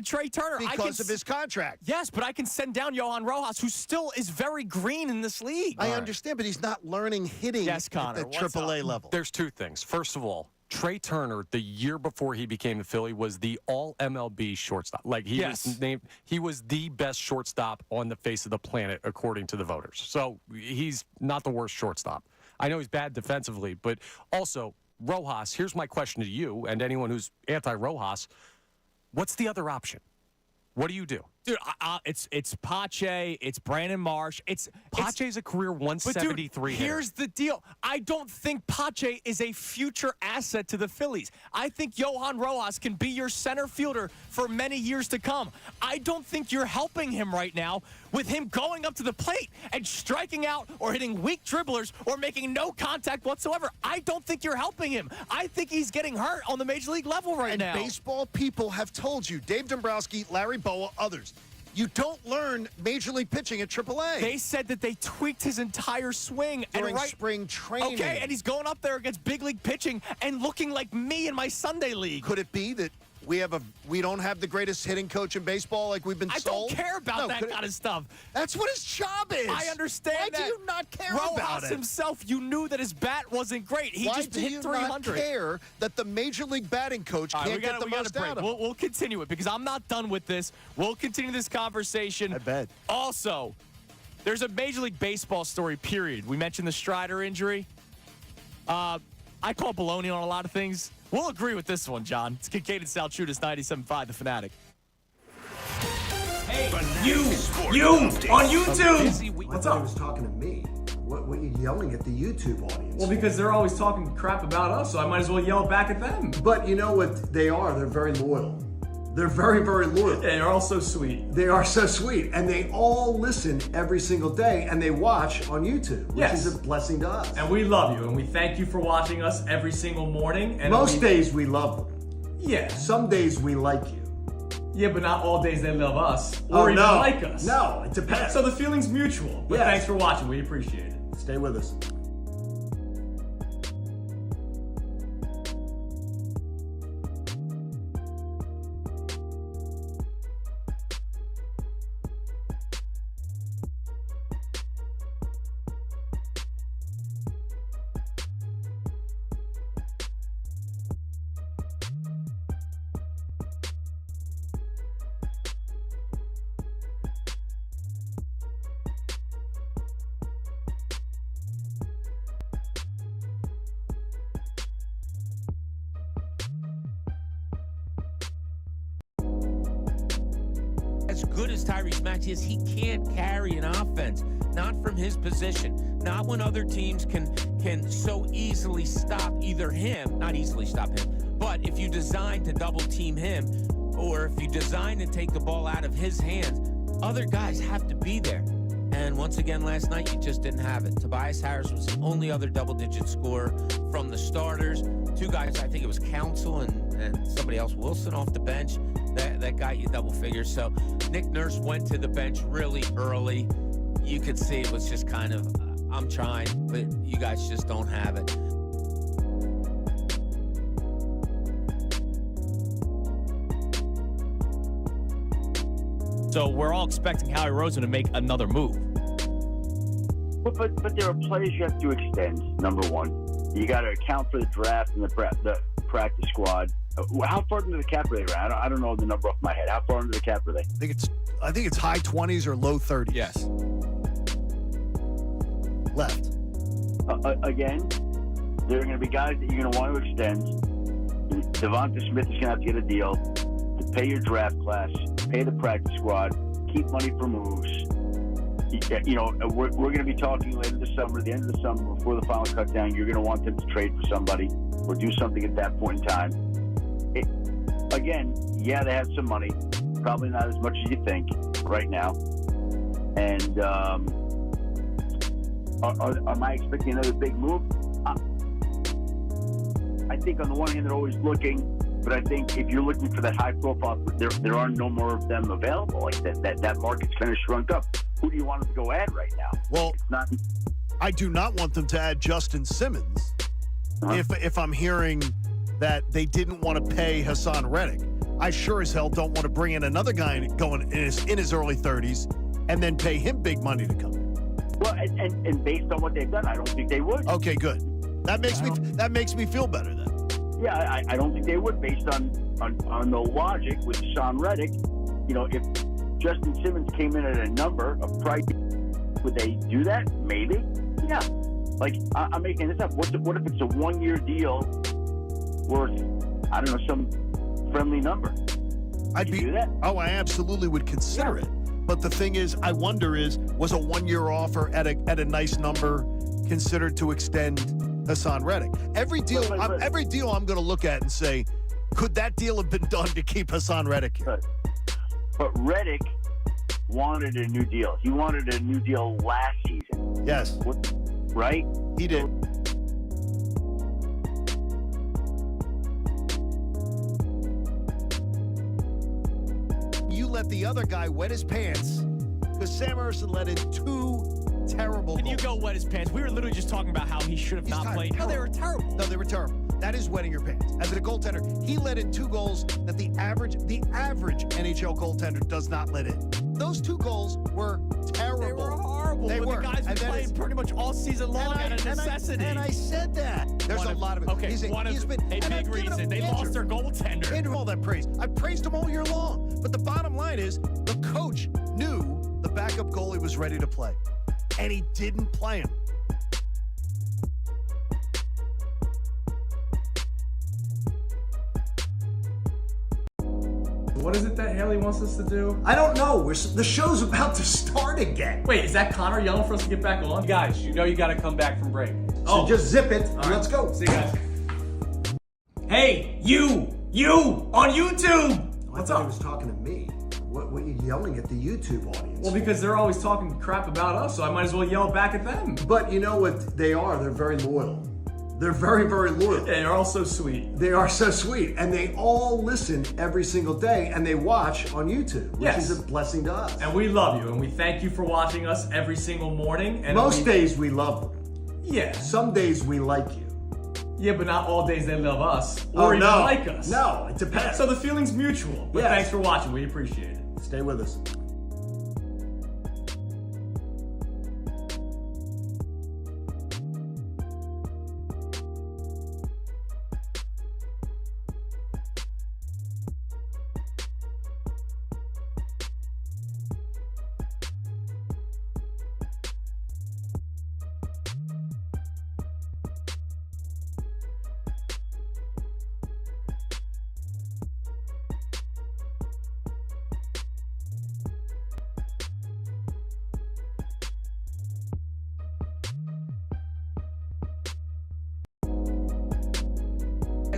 Speaker 2: Trey Turner.
Speaker 3: Because of his contract.
Speaker 2: Yes, but I can send down Johan Rojas, who still is very green in this league.
Speaker 3: I understand, but he's not learning hitting at the AAA level.
Speaker 6: There's 2 things. First of all, Trey Turner, the year before he became a Philly, was the all-MLB shortstop. Like, he was named, he was the best shortstop on the face of the planet, according to the voters. So he's not the worst shortstop. I know he's bad defensively, but also, Rojas, here's my question to you and anyone who's anti-Rojas. What's the other option? What do you do?
Speaker 2: Dude, it's Pache, it's Brandon Marsh.
Speaker 6: Pache's a career 173
Speaker 2: But dude, here's the deal. I don't think Pache is a future asset to the Phillies. I think Johan Rojas can be your center fielder for many years to come. I don't think you're helping him right now with him going up to the plate and striking out or hitting weak dribblers or making no contact whatsoever. I don't think you're helping him. I think he's getting hurt on the Major League level right now.
Speaker 3: And baseball people have told you, Dave Dombrowski, Larry Boa, others, you don't learn Major League pitching at AAA.
Speaker 2: They said that they tweaked his entire swing
Speaker 3: during spring training.
Speaker 2: Okay, and he's going up there against big league pitching and looking like me in my Sunday league.
Speaker 3: Could it be that we don't have the greatest hitting coach in baseball like we've been sold?
Speaker 2: I don't care about that kind of stuff.
Speaker 3: That's what his job is.
Speaker 2: I understand
Speaker 3: Why
Speaker 2: that.
Speaker 3: do you not care
Speaker 2: Rojas
Speaker 3: about it?
Speaker 2: himself, you knew that his bat wasn't great. He
Speaker 3: Why
Speaker 2: just
Speaker 3: do
Speaker 2: hit
Speaker 3: you
Speaker 2: 300.
Speaker 3: not care that the Major League batting coach can't get the most out of him?
Speaker 2: We'll continue it because I'm not done with this. We'll continue this conversation.
Speaker 3: I bet.
Speaker 2: Also, there's a Major League Baseball story, period. We mentioned the Strider injury. I call baloney on a lot of things. We'll agree with this one, John. It's Kincade Salciunas, 97.5, The Fanatic.
Speaker 10: Hey,
Speaker 1: you
Speaker 10: on YouTube.
Speaker 7: What's up? He was talking to me. What are you yelling at the YouTube audience?
Speaker 9: Well, because they're always talking crap about us, so I might as well yell back at them.
Speaker 7: But you know what they are? They're very loyal. They're very, very loyal.
Speaker 9: Yeah, they're all so sweet.
Speaker 7: They are so sweet. And they all listen every single day, and they watch on YouTube, which is a blessing to us.
Speaker 9: And we love you, and we thank you for watching us every single morning. And
Speaker 7: most days we love them.
Speaker 9: Yeah.
Speaker 7: Some days we like you.
Speaker 9: Yeah, but not all days they love us or even like us.
Speaker 7: No, it depends.
Speaker 9: So the feeling's mutual. But thanks for watching. We appreciate it.
Speaker 7: Stay with us.
Speaker 14: good as Tyrese Maxey is, he can't carry an offense. Not from his position. Not when other teams can so easily stop either him, not easily stop him, but if you design to double team him, or if you design to take the ball out of his hands, other guys have to be there. And once again last night, you just didn't have it. Tobias Harris was the only other double-digit scorer from the starters. Two guys, I think it was Council and somebody else, Wilson off the bench, that got you double figures. So Nick Nurse went to the bench really early. You could see it was just kind of, I'm trying, but you guys just don't have it.
Speaker 2: So we're all expecting Howie Roseman to make another move.
Speaker 15: But there are players you have to extend, number one. You got to account for the draft and the practice squad. How far into the cap are they? I don't know the number off my head. How far into the cap are they?
Speaker 3: I think it's high 20s or low 30s.
Speaker 2: Yes.
Speaker 3: Left.
Speaker 15: Again, there are going to be guys that you're going to want to extend. Devonta Smith is going to have to get a deal to pay your draft class, pay the practice squad, keep money for moves. You know, we're going to be talking later this summer, the end of the summer, before the final cut down. You're going to want them to trade for somebody or do something at that point in time. Again, yeah, they have some money, probably not as much as you think right now. And am I expecting another big move? I think on the one hand, they're always looking. But I think if you're looking for that high profile, there are no more of them available. Like that market's kind of shrunk up. Who do you want them to go add right now?
Speaker 3: Well, I do not want them to add Justin Simmons. If I'm hearing that they didn't want to pay Hassan Reddick, I sure as hell don't want to bring in another guy going in his early 30s and then pay him big money to come.
Speaker 15: Well, and based on what they've done, I don't think they would.
Speaker 3: Okay, good. That makes me feel better then.
Speaker 15: Yeah, I don't think they would, based on the logic with Hassan Reddick. You know, if Justin Simmons came in at a number, a price, would they do that? Maybe. Yeah. Like, I'm making this up. What if it's a 1-year deal worth, I don't know, some friendly number?
Speaker 3: I'd do that. Oh, I absolutely would consider it. But the thing is, I wonder was a 1-year offer at a nice number considered to extend Hassan Reddick? Every deal I'm going to look at and say, could that deal have been done to keep Hassan Reddick here?
Speaker 15: But Reddick wanted a new deal. He wanted a new deal last season.
Speaker 3: Yes.
Speaker 15: Right?
Speaker 3: He did. You let the other guy wet his pants because Sam Emerson let in 2 terrible goals.
Speaker 2: You go wet his pants. We were literally just talking about how he should have not played. No, they were terrible.
Speaker 3: No, they were terrible. That is wetting your pants. As a goaltender, he let in 2 goals that the average NHL goaltender does not let in. Those 2 goals were terrible.
Speaker 2: They were horrible.
Speaker 3: They were.
Speaker 2: The guys were playing pretty much all season long out of necessity.
Speaker 3: And I said that. There's a lot of it.
Speaker 2: Okay, a big reason. They lost their goaltender.
Speaker 3: Andrew, all that praise. I praised him all year long. But the bottom line is the coach knew the backup goalie was ready to play. And he didn't play him.
Speaker 9: What is it that Haley wants us to do?
Speaker 7: I don't know. The show's about to start again.
Speaker 9: Wait, is that Connor yelling for us to get back on?
Speaker 6: Guys, you know you got to come back from break.
Speaker 7: So just zip it.
Speaker 9: All right.
Speaker 7: Let's go.
Speaker 9: See you guys. Hey, you on YouTube.
Speaker 7: What's up? He was talking to me. What are you yelling at the YouTube audience?
Speaker 9: Well, because they're always talking crap about us, so I might as well yell back at them.
Speaker 7: But you know what they are? They're very loyal. They're very, very loyal.
Speaker 9: They are all so sweet.
Speaker 7: They are so sweet. And they all listen every single day, and they watch on YouTube, which is a blessing to us.
Speaker 9: And we love you, and we thank you for watching us every single morning. And
Speaker 7: most days we love them.
Speaker 9: Yeah.
Speaker 7: Some days we like you.
Speaker 9: Yeah, but not all days they love us or even like us.
Speaker 7: No, it depends.
Speaker 9: So the feeling's mutual. But thanks for watching. We appreciate it.
Speaker 7: Stay with us.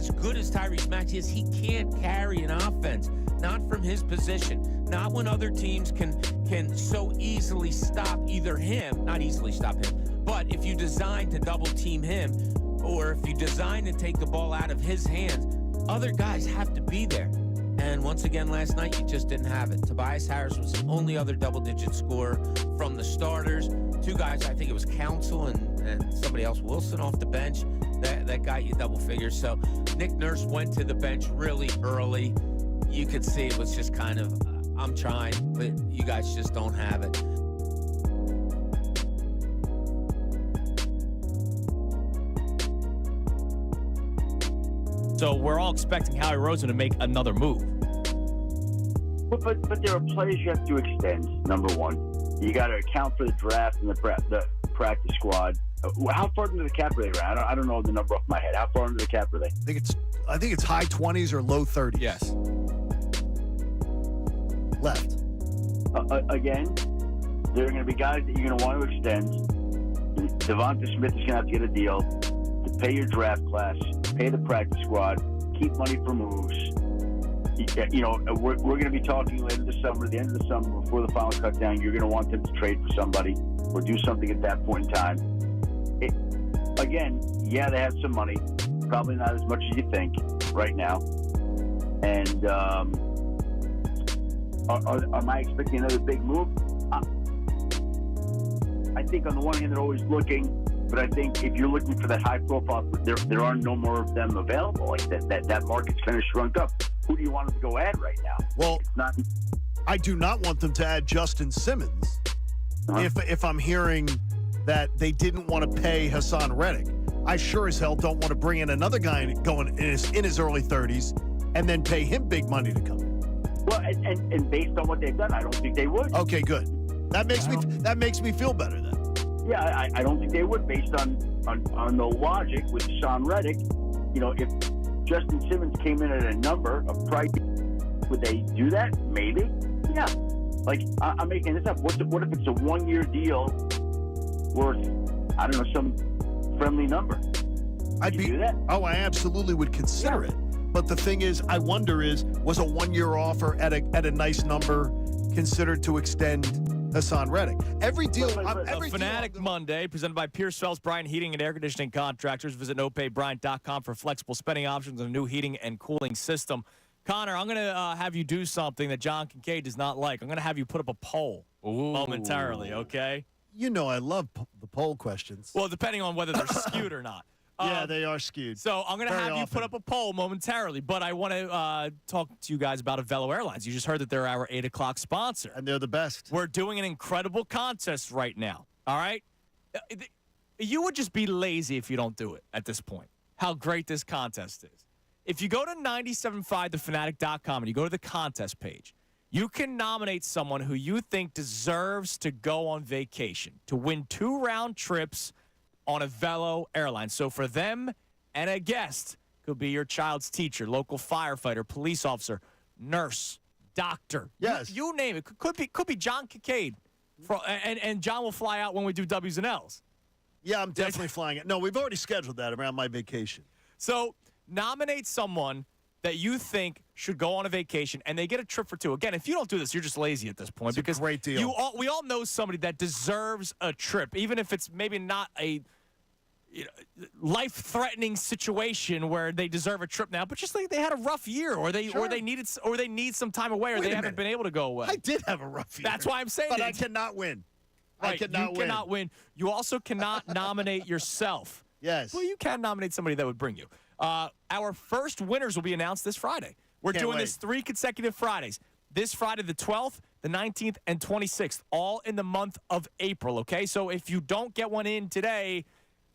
Speaker 14: as good as Tyrese Maxey is, he can't carry an offense. Not from his position. Not when other teams can so easily stop either him, not easily stop him, but if you design to double team him, or if you design to take the ball out of his hands, other guys have to be there. And once again, last night, you just didn't have it. Tobias Harris was the only other double-digit scorer from the starters. Two guys, I think it was Council and somebody else, Wilson, off the bench. That got you double figures. So Nick Nurse went to the bench really early. You could see it was just kind of, I'm trying, but you guys just don't have it.
Speaker 2: So we're all expecting Howie Roseman to make another move.
Speaker 15: But there are players you have to extend, number one. You got to account for the draft and the practice squad. How far into the cap are they? I don't know the number off my head. How far into the cap are they?
Speaker 3: I think it's high 20s or low 30s.
Speaker 2: Yes.
Speaker 3: Left.
Speaker 15: Again, there are going to be guys that you're going to want to extend. Devonta Smith is going to have to get a deal to pay your draft class, pay the practice squad, keep money for moves. You know, we're going to be talking later this summer, the end of the summer, before the final cut down. You're going to want them to trade for somebody or do something at that point in time. Again, yeah, they have some money, probably not as much as you think right now. And am I expecting another big move? I think on the one hand, they're always looking, but I think if you're looking for that high profile, there are no more of them available. Like that market's kind of shrunk up. Who do you want them to go add right now?
Speaker 3: Well, I do not want them to add Justin Simmons. If I'm hearing that they didn't want to pay Hassan Reddick, I sure as hell don't want to bring in another guy going in his early 30s and then pay him big money to come in.
Speaker 15: Well, and based on what they've done, I don't think they would.
Speaker 3: Okay, good. That makes me feel better then.
Speaker 15: Yeah, I don't think they would, based on the logic with Hassan Reddick. You know, if Justin Simmons came in at a number of price, would they do that? Maybe. Yeah. Like, I'm making this up. What if it's a 1-year deal worth, I don't know, some friendly number?
Speaker 3: I'd do that. Oh, I absolutely would consider it. But the thing is, I wonder was a 1-year offer at a nice number considered to extend Hassan Reddick? Every deal.
Speaker 2: Fanatic Monday, presented by Pierce Phelps Bryant Heating and Air Conditioning Contractors. Visit nopayBryant.com for flexible spending options and a new heating and cooling system. Connor, I'm going to have you do something that John Kincade does not like. I'm going to have you put up a poll momentarily, okay?
Speaker 3: You know I love the poll questions.
Speaker 2: Well, depending on whether they're skewed or not.
Speaker 3: Yeah, they are skewed.
Speaker 2: So I'm going to have you put up a poll momentarily, but I want to talk to you guys about Avelo Airlines. You just heard that they're our 8 o'clock sponsor.
Speaker 3: And they're the best.
Speaker 2: We're doing an incredible contest right now, all right? You would just be lazy if you don't do it at this point, how great this contest is. If you go to 975thefanatic.com and you go to the contest page, you can nominate someone who you think deserves to go on vacation to win 2 round trips on Avelo Airlines. So for them and a guest, could be your child's teacher, local firefighter, police officer, nurse, doctor.
Speaker 3: Yes.
Speaker 2: You name it. Could be John Kincade. And John will fly out when we do W's and L's.
Speaker 3: Yeah, I'm definitely flying it. No, we've already scheduled that around my vacation.
Speaker 2: So nominate someone that you think should go on a vacation, and they get a trip for 2. Again, if you don't do this, you're just lazy at this point.
Speaker 3: It's a great deal.
Speaker 2: We all know somebody that deserves a trip, even if it's maybe not a life-threatening situation where they deserve a trip now, but just like they had a rough year, or they need some time away, or they haven't been able to go away.
Speaker 3: I did have a rough year.
Speaker 2: That's why I'm saying
Speaker 3: but
Speaker 2: that.
Speaker 3: I cannot win.
Speaker 2: Right, you cannot win. You also cannot nominate yourself.
Speaker 3: Yes.
Speaker 2: Well, you can nominate somebody that would bring you. Our first winners will be announced this Friday. We're doing this 3 consecutive Fridays. This Friday, the 12th, the 19th, and 26th, all in the month of April, okay? So if you don't get one in today,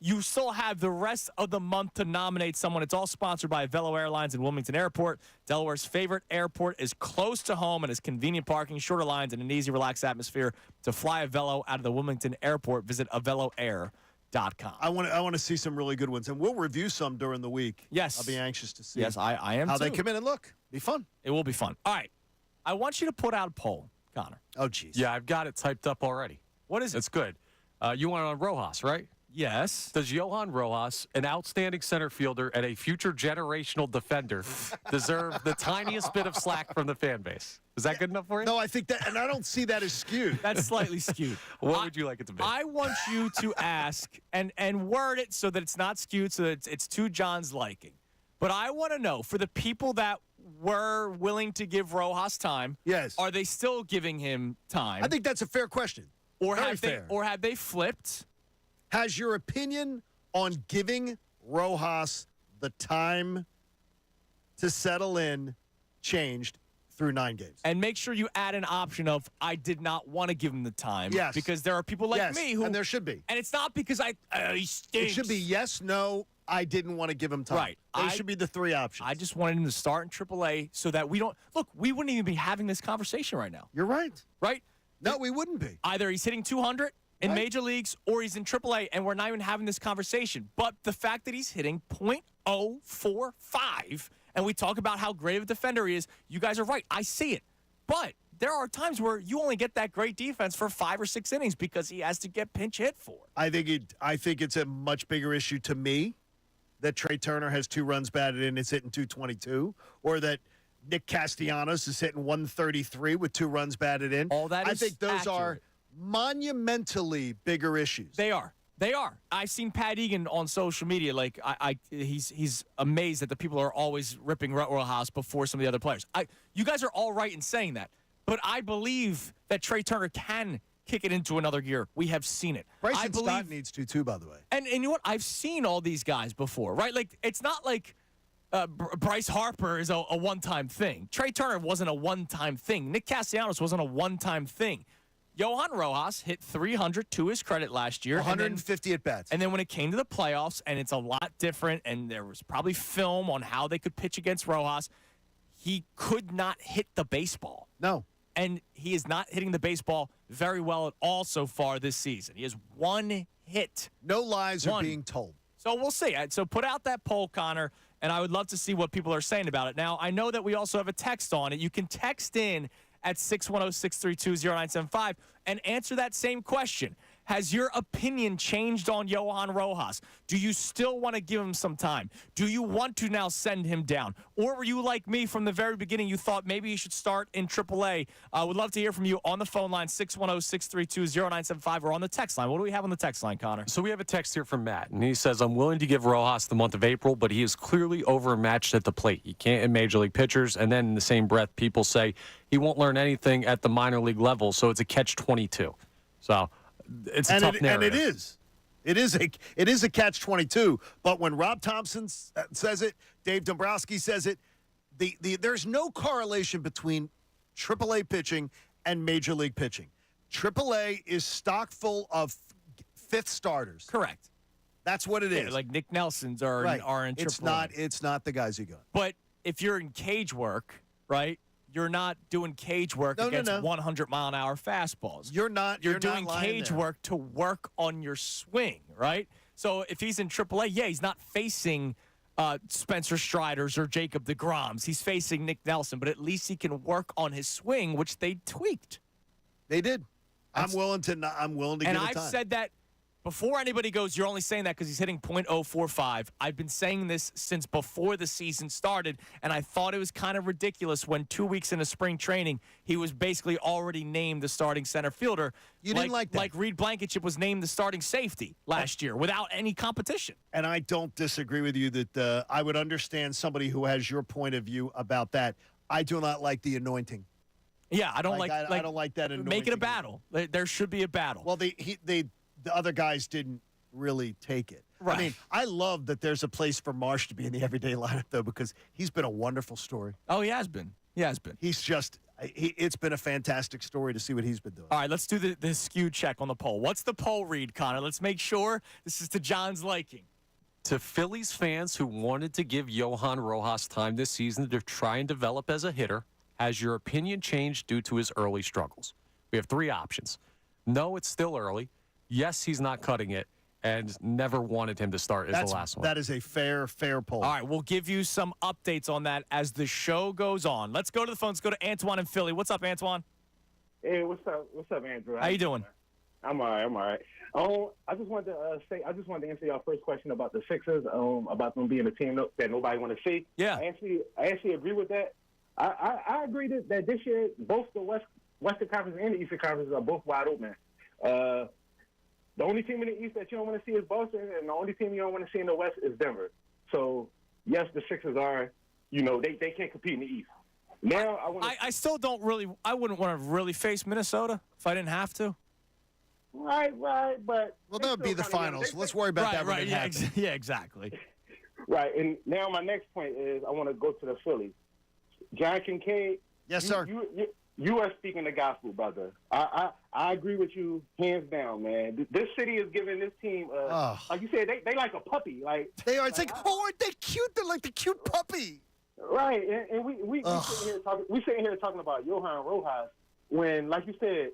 Speaker 2: you still have the rest of the month to nominate someone. It's all sponsored by Avelo Airlines and Wilmington Airport. Delaware's favorite airport is close to home and has convenient parking, shorter lines, and an easy, relaxed atmosphere. To fly Avelo out of the Wilmington Airport, visit AveloAir.com.
Speaker 3: I want to see some really good ones, and we'll review some during the week.
Speaker 2: Yes.
Speaker 3: I'll be anxious to see.
Speaker 2: Yes, I am
Speaker 3: how
Speaker 2: too.
Speaker 3: they come in and look. Be fun.
Speaker 2: It will be fun. All right. I want you to put out a poll, Connor.
Speaker 3: Oh, geez.
Speaker 6: Yeah, I've got it typed up already.
Speaker 2: What is it?
Speaker 6: It's good. You want it on Rojas, right?
Speaker 2: Yes.
Speaker 6: Does Johan Rojas, an outstanding center fielder and a future generational defender, deserve the tiniest bit of slack from the fan base? Is that good enough for you?
Speaker 3: No, I think that, and I don't see that as skewed.
Speaker 2: That's slightly skewed.
Speaker 6: What would you like it to be?
Speaker 2: I want you to ask and word it so that it's not skewed, so that it's to John's liking. But I want to know, for the people that were willing to give Rojas time,
Speaker 3: yes,
Speaker 2: are they still giving him time?
Speaker 3: I think that's a fair question.
Speaker 2: Or
Speaker 3: Very
Speaker 2: have
Speaker 3: fair.
Speaker 2: have they flipped?
Speaker 3: Has your opinion on giving Rojas the time to settle in changed through 9 games?
Speaker 2: And make sure you add an option of, I did not want to give him the time.
Speaker 3: Yes.
Speaker 2: Because there are people like me who...
Speaker 3: and there should be.
Speaker 2: And it's not because he stinks.
Speaker 3: It should be yes, no, I didn't want to give him time.
Speaker 2: Right.
Speaker 3: They should be the 3 options.
Speaker 2: I just wanted him to start in AAA so that we don't... Look, we wouldn't even be having this conversation right now.
Speaker 3: You're right.
Speaker 2: Right?
Speaker 3: No, we wouldn't be.
Speaker 2: Either he's hitting 200 in major leagues or he's in AAA, and we're not even having this conversation. But the fact that he's hitting .045, and we talk about how great of a defender he is, you guys are right. I see it. But there are times where you only get that great defense for 5 or 6 innings because he has to get pinch hit for.
Speaker 3: I think it's a much bigger issue to me that Trey Turner has 2 runs batted in, is hitting .222, or that Nick Castellanos is hitting .133 with 2 runs batted in.
Speaker 2: All that
Speaker 3: I
Speaker 2: is
Speaker 3: think those
Speaker 2: accurate.
Speaker 3: are monumentally bigger issues.
Speaker 2: They are. They are. I've seen Pat Egan on social media. Like he's amazed that the people are always ripping Rojas before some of the other players. You guys are all right in saying that, but I believe that Trey Turner can kick it into another gear. We have seen it.
Speaker 3: Bryson Stott needs to too, by the way.
Speaker 2: And you know what? I've seen all these guys before, right? Like it's not like Bryce Harper is a one-time thing. Trey Turner wasn't a one-time thing. Nick Castellanos wasn't a one-time thing. Johan Rojas hit 300 to his credit last year.
Speaker 3: 150 at-bats.
Speaker 2: And then when it came to the playoffs, and it's a lot different, and there was probably film on how they could pitch against Rojas, he could not hit the baseball.
Speaker 3: No.
Speaker 2: And he is not hitting the baseball very well at all so far this season. He has 1 hit.
Speaker 3: No lies are being told.
Speaker 2: So we'll see. So put out that poll, Connor, and I would love to see what people are saying about it. Now, I know that we also have a text on it. You can text in at 610-632-0975 and answer that same question. Has your opinion changed on Johan Rojas? Do you still want to give him some time? Do you want to now send him down? Or were you like me from the very beginning? You thought maybe he should start in AAA. Would love to hear from you on the phone line, 610-632-0975, or on the text line. What do we have on the text line, Connor?
Speaker 6: So we have a text here from Matt, and he says, I'm willing to give Rojas the month of April, but he is clearly overmatched at the plate. He can't hit major league pitchers, and then in the same breath, people say he won't learn anything at the minor league level, so it's a catch-22. So it's a tough narrative.
Speaker 3: And it is a catch-22. But when Rob Thompson says it, Dave Dombrowski says it, there's no correlation between AAA pitching and major league pitching. AAA is stock full of fifth starters.
Speaker 2: Correct.
Speaker 3: That's what it is.
Speaker 2: Like Nick Nelson's are in AAA.
Speaker 3: It's not the guys you got.
Speaker 2: But if you're in cage work, right? You're not doing cage work against 100-mile-an-hour fastballs.
Speaker 3: You're
Speaker 2: doing
Speaker 3: not
Speaker 2: cage work to work on your swing, right? So if he's in AAA, he's not facing Spencer Striders or Jacob deGroms. He's facing Nick Nelson, but at least he can work on his swing, which they tweaked.
Speaker 3: They did. I'm willing to give it time.
Speaker 2: And I've said that before anybody goes, you're only saying that because he's hitting .045. I've been saying this since before the season started, and I thought it was kind of ridiculous when 2 weeks into spring training, he was basically already named the starting center fielder.
Speaker 3: You didn't like that.
Speaker 2: Like Reed Blankenship was named the starting safety last year without any competition.
Speaker 3: And I don't disagree with you that I would understand somebody who has your point of view about that. I do not like the anointing.
Speaker 2: Yeah, I don't like
Speaker 3: I don't like that anointing.
Speaker 2: Make it a battle. There should be a battle.
Speaker 3: Well, the other guys didn't really take it.
Speaker 2: Right.
Speaker 3: I mean, I love that there's a place for Marsh to be in the everyday lineup, though, because he's been a wonderful story.
Speaker 2: Oh, he has been. He has been.
Speaker 3: He's just it's been a fantastic story to see what he's been doing.
Speaker 2: All right, let's do the skew check on the poll. What's the poll read, Connor? Let's make sure this is to John's liking.
Speaker 6: To Phillies fans who wanted to give Johan Rojas time this season to try and develop as a hitter, has your opinion changed due to his early struggles? We have 3 options. No, it's still early. Yes, he's not cutting it, and never wanted him to start is the last one.
Speaker 3: That is a fair poll.
Speaker 2: All right, we'll give you some updates on that as the show goes on. Let's go to the phone. Let's go to Antoine in Philly. What's up, Antoine?
Speaker 11: Hey, what's up? What's up, Andrew?
Speaker 2: How you doing?
Speaker 11: I'm all right. I just wanted to answer your first question about the Sixers, about them being a team that nobody want to see.
Speaker 2: Yeah.
Speaker 11: I actually agree with that. I agree that this year both the Western Conference and the Eastern Conference are both wide open. The only team in the East that you don't want to see is Boston, and the only team you don't want to see in the West is Denver. So yes, the Sixers are, they can't compete in the East. Now
Speaker 2: I still don't really. I wouldn't want to really face Minnesota if I didn't have to.
Speaker 11: Right, but
Speaker 3: that would be the finals. Let's worry about that when it happens.
Speaker 2: Yeah, exactly.
Speaker 11: Right, and now my next point is I want to go to the Phillies. John Kincade.
Speaker 3: Yes, sir.
Speaker 11: You are speaking the gospel, brother. I agree with you hands down, man. This city is giving this team, like you said, they like a puppy. Like
Speaker 3: they are. It's like, aren't they cute? They're like the cute puppy.
Speaker 11: Right, and we sitting here talking about Johan Rojas when, like you said,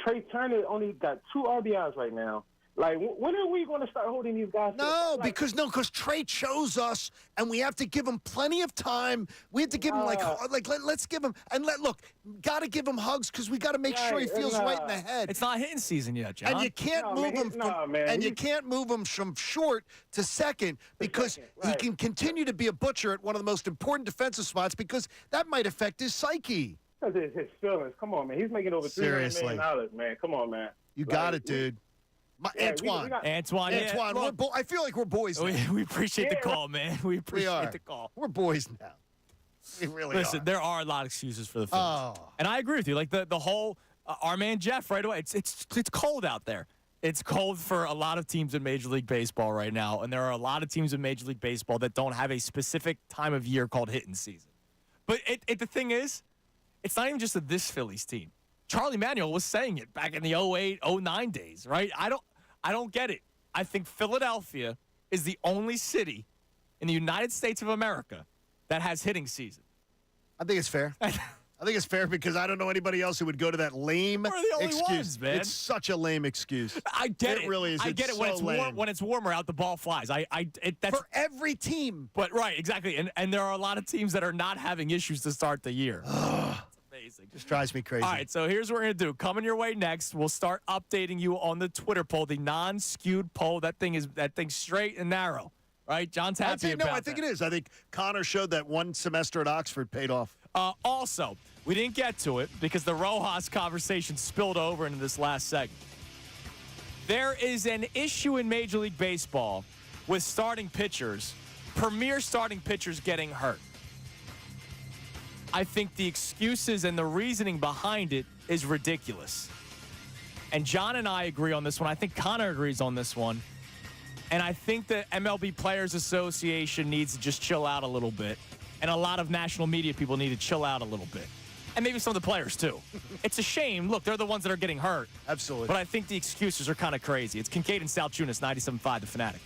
Speaker 11: Trey Turner only got 2 RBIs right now. Like, when are we going to start holding these guys?
Speaker 3: Because Trey chose us, and we have to give him plenty of time. We have to give him let's give him got to give him hugs because we got to make sure he feels right in the head.
Speaker 2: It's not hitting season yet, John.
Speaker 3: And you can't move him. You can't move him from short to second because he can continue to be a butcher at one of the most important defensive spots because that might affect his psyche.
Speaker 11: Because it's his feelings. Come on, man. He's making over $300 million, man. Come on, man.
Speaker 3: You got it, dude. Antoine.
Speaker 2: Antoine.
Speaker 3: Look, I feel like we're boys now.
Speaker 2: We appreciate the call, man. We appreciate the call.
Speaker 3: We're boys now. We really
Speaker 2: Listen, there are a lot of excuses for the Phillies. And I agree with you. Like the whole our man Jeff right away. It's cold out there. It's cold for a lot of teams in Major League Baseball right now, and there are a lot of teams in Major League Baseball that don't have a specific time of year called hitting season. But the thing is, it's not even just this Phillies team. Charlie Manuel was saying it back in the 08, 09 days, right? I don't get it. I think Philadelphia is the only city in the United States of America that has hitting season.
Speaker 3: I think it's fair. I think it's fair because I don't know anybody else who would go to that lame
Speaker 2: We're the only
Speaker 3: excuse.
Speaker 2: Ones, man.
Speaker 3: It's such a lame excuse.
Speaker 2: I get it.
Speaker 3: It really is.
Speaker 2: I get it when when it's warmer out, the ball flies. That's
Speaker 3: for every team.
Speaker 2: But right, exactly. And there are a lot of teams that are not having issues to start the year. It's amazing.
Speaker 3: Just drives me crazy.
Speaker 2: All right, so here's what we're going to do. Coming your way next, we'll start updating you on the Twitter poll, the non-skewed poll. That thing's straight and narrow. Right? John's happy about that.
Speaker 3: I think it is. I think Connor showed that one semester at Oxford paid off.
Speaker 2: Also, we didn't get to it because the Rojas conversation spilled over into this last segment. There is an issue in Major League Baseball with starting pitchers, premier starting pitchers getting hurt. I think the excuses and the reasoning behind it is ridiculous. And John and I agree on this one. I think Connor agrees on this one. And I think the MLB Players Association needs to just chill out a little bit. And a lot of national media people need to chill out a little bit. And maybe some of the players, too. It's a shame. Look, they're the ones that are getting hurt.
Speaker 3: Absolutely.
Speaker 2: But I think the excuses are kind of crazy. It's Kincade and Salciunas, 97.5, The Fanatic.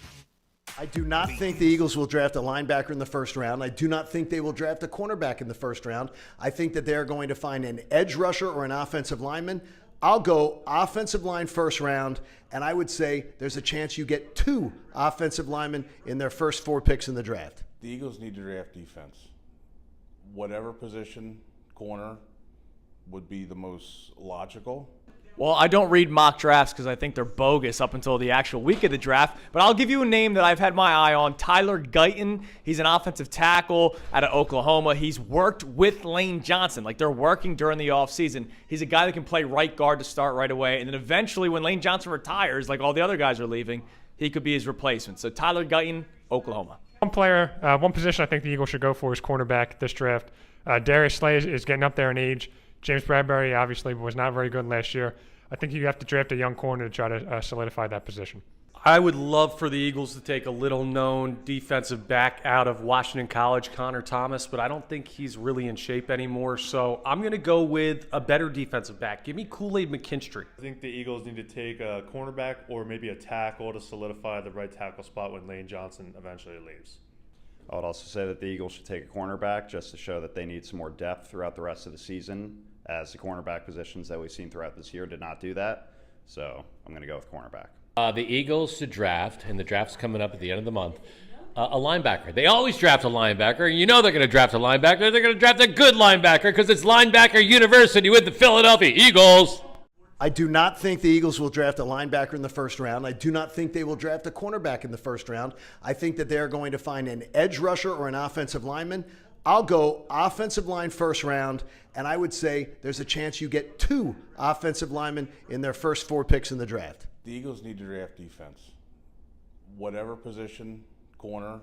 Speaker 7: I do not think the Eagles will draft a linebacker in the first round. I do not think they will draft a cornerback in the first round. I think that they're going to find an edge rusher or an offensive lineman. I'll go offensive line first round, and I would say there's a chance you get 2 offensive linemen in their first 4 picks in the draft.
Speaker 12: The Eagles need to draft defense. Whatever position, corner, would be the most logical.
Speaker 9: Well, I don't read mock drafts because I think they're bogus up until the actual week of the draft. But I'll give you a name that I've had my eye on, Tyler Guyton. He's an offensive tackle out of Oklahoma. He's worked with Lane Johnson. Like, they're working during the offseason. He's a guy that can play right guard to start right away. And then eventually when Lane Johnson retires, like all the other guys are leaving, he could be his replacement. So Tyler Guyton, Oklahoma.
Speaker 13: One position I think the Eagles should go for is cornerback this draft. Darius Slay is getting up there in age. James Bradbury obviously was not very good last year. I think you have to draft a young corner to try to solidify that position.
Speaker 6: I would love for the Eagles to take a little-known defensive back out of Washington College, Connor Thomas, but I don't think he's really in shape anymore. So I'm going to go with a better defensive back. Give me Kool-Aid McKinstry.
Speaker 24: I think the Eagles need to take a cornerback or maybe a tackle to solidify the right tackle spot when Lane Johnson eventually leaves.
Speaker 25: I would also say that the Eagles should take a cornerback just to show that they need some more depth throughout the rest of the season, as the cornerback positions that we've seen throughout this year did not do that. So I'm going to go with cornerback.
Speaker 26: The Eagles should draft, and the draft's coming up at the end of the month, a linebacker. They always draft a linebacker. You know they're going to draft a linebacker. They're going to draft a good linebacker because it's Linebacker University with the Philadelphia Eagles.
Speaker 7: I do not think the Eagles will draft a linebacker in the first round. I do not think they will draft a cornerback in the first round. I think that they're going to find an edge rusher or an offensive lineman. I'll go offensive line first round, and I would say there's a chance you get 2 offensive linemen in their first 4 picks in the draft.
Speaker 12: The Eagles need to draft defense. Whatever position, corner,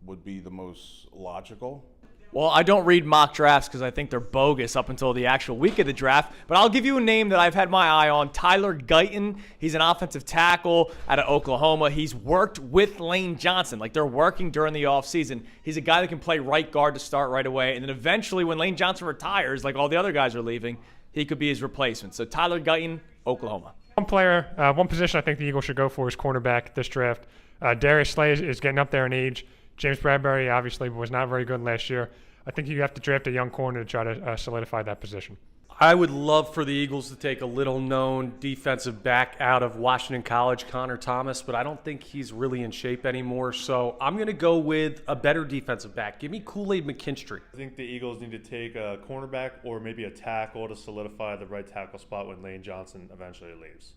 Speaker 12: would be the most logical.
Speaker 9: Well, I don't read mock drafts because I think they're bogus up until the actual week of the draft. But I'll give you a name that I've had my eye on, Tyler Guyton. He's an offensive tackle out of Oklahoma. He's worked with Lane Johnson. Like, they're working during the offseason. He's a guy that can play right guard to start right away. And then eventually when Lane Johnson retires, like all the other guys are leaving, he could be his replacement. So Tyler Guyton, Oklahoma.
Speaker 13: One position I think the Eagles should go for is cornerback this draft. Darius Slay is getting up there in age. James Bradbury obviously was not very good last year. I think you have to draft a young corner to try to solidify that position.
Speaker 6: I would love for the Eagles to take a little-known defensive back out of Washington College, Connor Thomas, but I don't think he's really in shape anymore. So I'm going to go with a better defensive back. Give me Kool-Aid McKinstry.
Speaker 24: I think the Eagles need to take a cornerback or maybe a tackle to solidify the right tackle spot when Lane Johnson eventually leaves.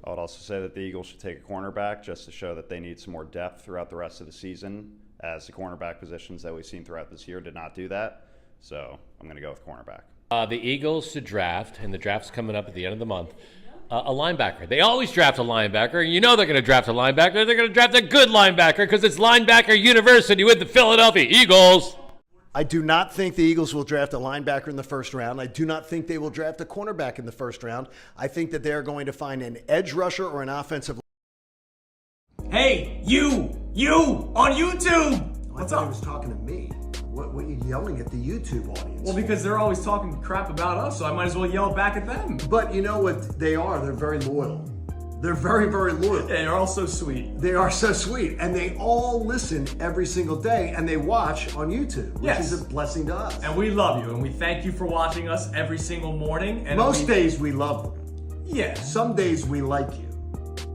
Speaker 25: I would also say that the Eagles should take a cornerback just to show that they need some more depth throughout the rest of the season, as the cornerback positions that we've seen throughout this year did not do that. So I'm going to go with cornerback.
Speaker 26: The Eagles should draft, and the draft's coming up at the end of the month, a linebacker. They always draft a linebacker. You know they're going to draft a linebacker. They're going to draft a good linebacker because it's Linebacker University with the Philadelphia Eagles.
Speaker 7: I do not think the Eagles will draft a linebacker in the first round. I do not think they will draft a cornerback in the first round. I think that they're going to find an edge rusher or an offensive.
Speaker 9: Hey, you on YouTube.
Speaker 7: What's up? He was talking to me. What are you yelling at the YouTube audience?
Speaker 9: Well, because they're always talking crap about us, so I might as well yell back at them.
Speaker 7: But you know what they are? They're very loyal. They're very, very loyal.
Speaker 9: Yeah, they're all so sweet.
Speaker 7: They are so sweet. And they all listen every single day, and they watch on YouTube, which is a blessing to us.
Speaker 9: And we love you, and we thank you for watching us every single morning. And
Speaker 7: most days we love them.
Speaker 9: Yeah.
Speaker 7: Some days we like you.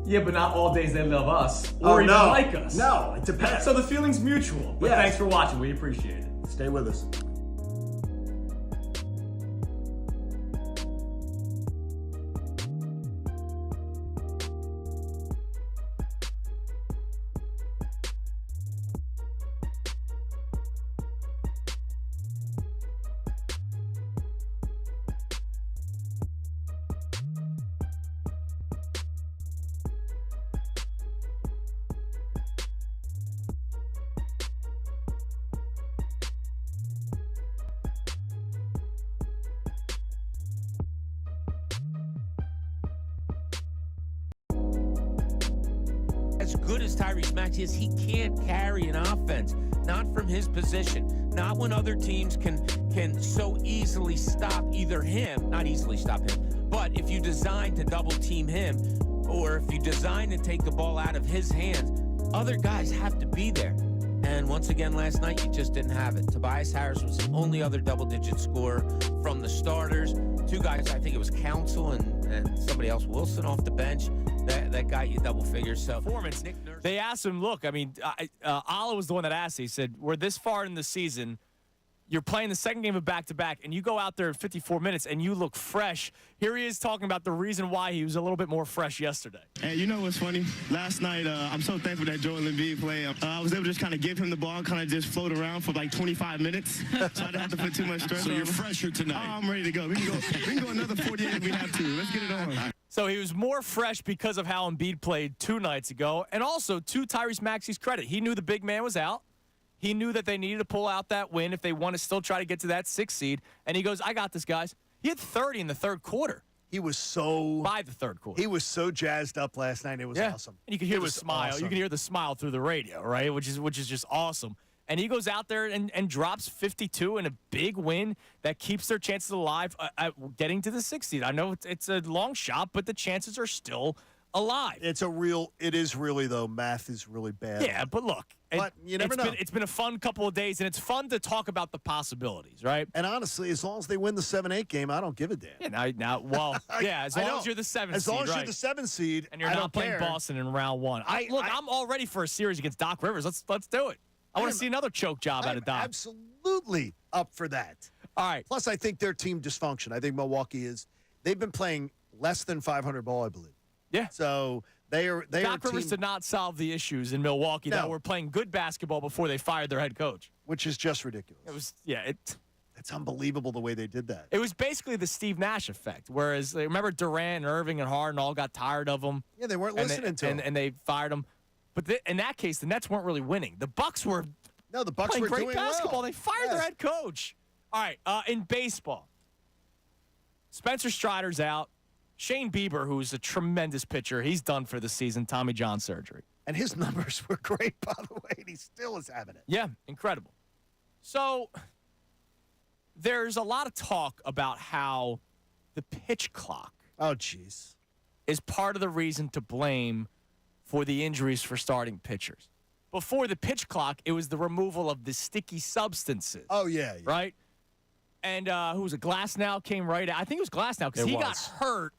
Speaker 9: Yeah, but not all days they love us or even like us.
Speaker 7: No, it depends.
Speaker 9: So the feeling's mutual. But thanks for watching. We appreciate it.
Speaker 7: Stay with us.
Speaker 14: As good as Tyrese Maxey is, he can't carry an offense, not from his position, not when other teams can so easily stop either him, not easily stop him, but if you design to double team him, or if you design to take the ball out of his hands, other guys have to be there. And once again last night, you just didn't have it. Tobias Harris was the only other double-digit scorer from the starters. 2 guys, I think it was Council and somebody else, Wilson off the bench. That got you double figures. So
Speaker 2: performance. They asked him, look, I mean, Ala was the one that asked. He said, we're this far in the season. You're playing the second game of back-to-back, and you go out there in 54 minutes, and you look fresh. Here he is talking about the reason why he was a little bit more fresh yesterday.
Speaker 23: Hey, you know what's funny? Last night, I'm so thankful that Joel Embiid played. I was able to just kind of give him the ball, kind of just float around for like 25 minutes, so I didn't have to put too much stress on him. So you're fresher tonight? Oh, I'm ready to go. We can go another 48 if we have to. Let's get it on.
Speaker 2: So he was more fresh because of how Embiid played 2 nights ago, and also to Tyrese Maxey's credit. He knew the big man was out. He knew that they needed to pull out that win if they want to still try to get to that 6th seed. And he goes, I got this, guys. He had 30 in the third quarter.
Speaker 3: He was so...
Speaker 2: By the third quarter.
Speaker 3: He was so jazzed up last night. It was awesome.
Speaker 2: And you could hear the smile.
Speaker 3: Awesome.
Speaker 2: You can hear the smile through the radio, right? Which is just awesome. And he goes out there and drops 52 in a big win that keeps their chances alive at getting to the 6th seed. I know it's a long shot, but the chances are still alive.
Speaker 3: It is really, though, math is really bad.
Speaker 2: Yeah, but look.
Speaker 3: But you never know.
Speaker 2: It's been a fun couple of days, and it's fun to talk about the possibilities, right?
Speaker 3: And honestly, as long as they win the 7-8 game, I don't give a damn.
Speaker 2: Yeah, as long as you're the 7th seed,
Speaker 3: as long as you're the 7th seed,
Speaker 2: and you're not playing Boston in round 1. I'm all ready for a series against Doc Rivers. Let's do it. I want to see another choke job out of Doc.
Speaker 3: Absolutely up for that.
Speaker 2: All right.
Speaker 3: Plus, I think their team dysfunction. I think Milwaukee is. They've been playing less than 500 ball, I believe.
Speaker 2: Yeah.
Speaker 3: So they are.
Speaker 2: Doc Rivers did not solve the issues in Milwaukee that were playing good basketball before they fired their head coach.
Speaker 3: Which is just ridiculous.
Speaker 2: It was,
Speaker 3: It's unbelievable the way they did that.
Speaker 2: It was basically the Steve Nash effect, whereas remember Durant, and Irving, and Harden all got tired of him.
Speaker 3: Yeah, they weren't listening to him.
Speaker 2: And they fired him. But in that case, the Nets weren't really winning. The Bucks were
Speaker 3: playing
Speaker 2: were great
Speaker 3: doing
Speaker 2: basketball.
Speaker 3: well.
Speaker 2: They fired their head coach. All right, in baseball, Spencer Strider's out. Shane Bieber, who's a tremendous pitcher, he's done for the season, Tommy John surgery.
Speaker 3: And his numbers were great, by the way, and he still is having it.
Speaker 2: Yeah, incredible. So there's a lot of talk about how the pitch clock is part of the reason to blame for the injuries for starting pitchers. Before the pitch clock, it was the removal of the sticky substances.
Speaker 3: Oh, yeah.
Speaker 2: Right? And who was it? Glasnow came right out. I think it was Glasnow because he got hurt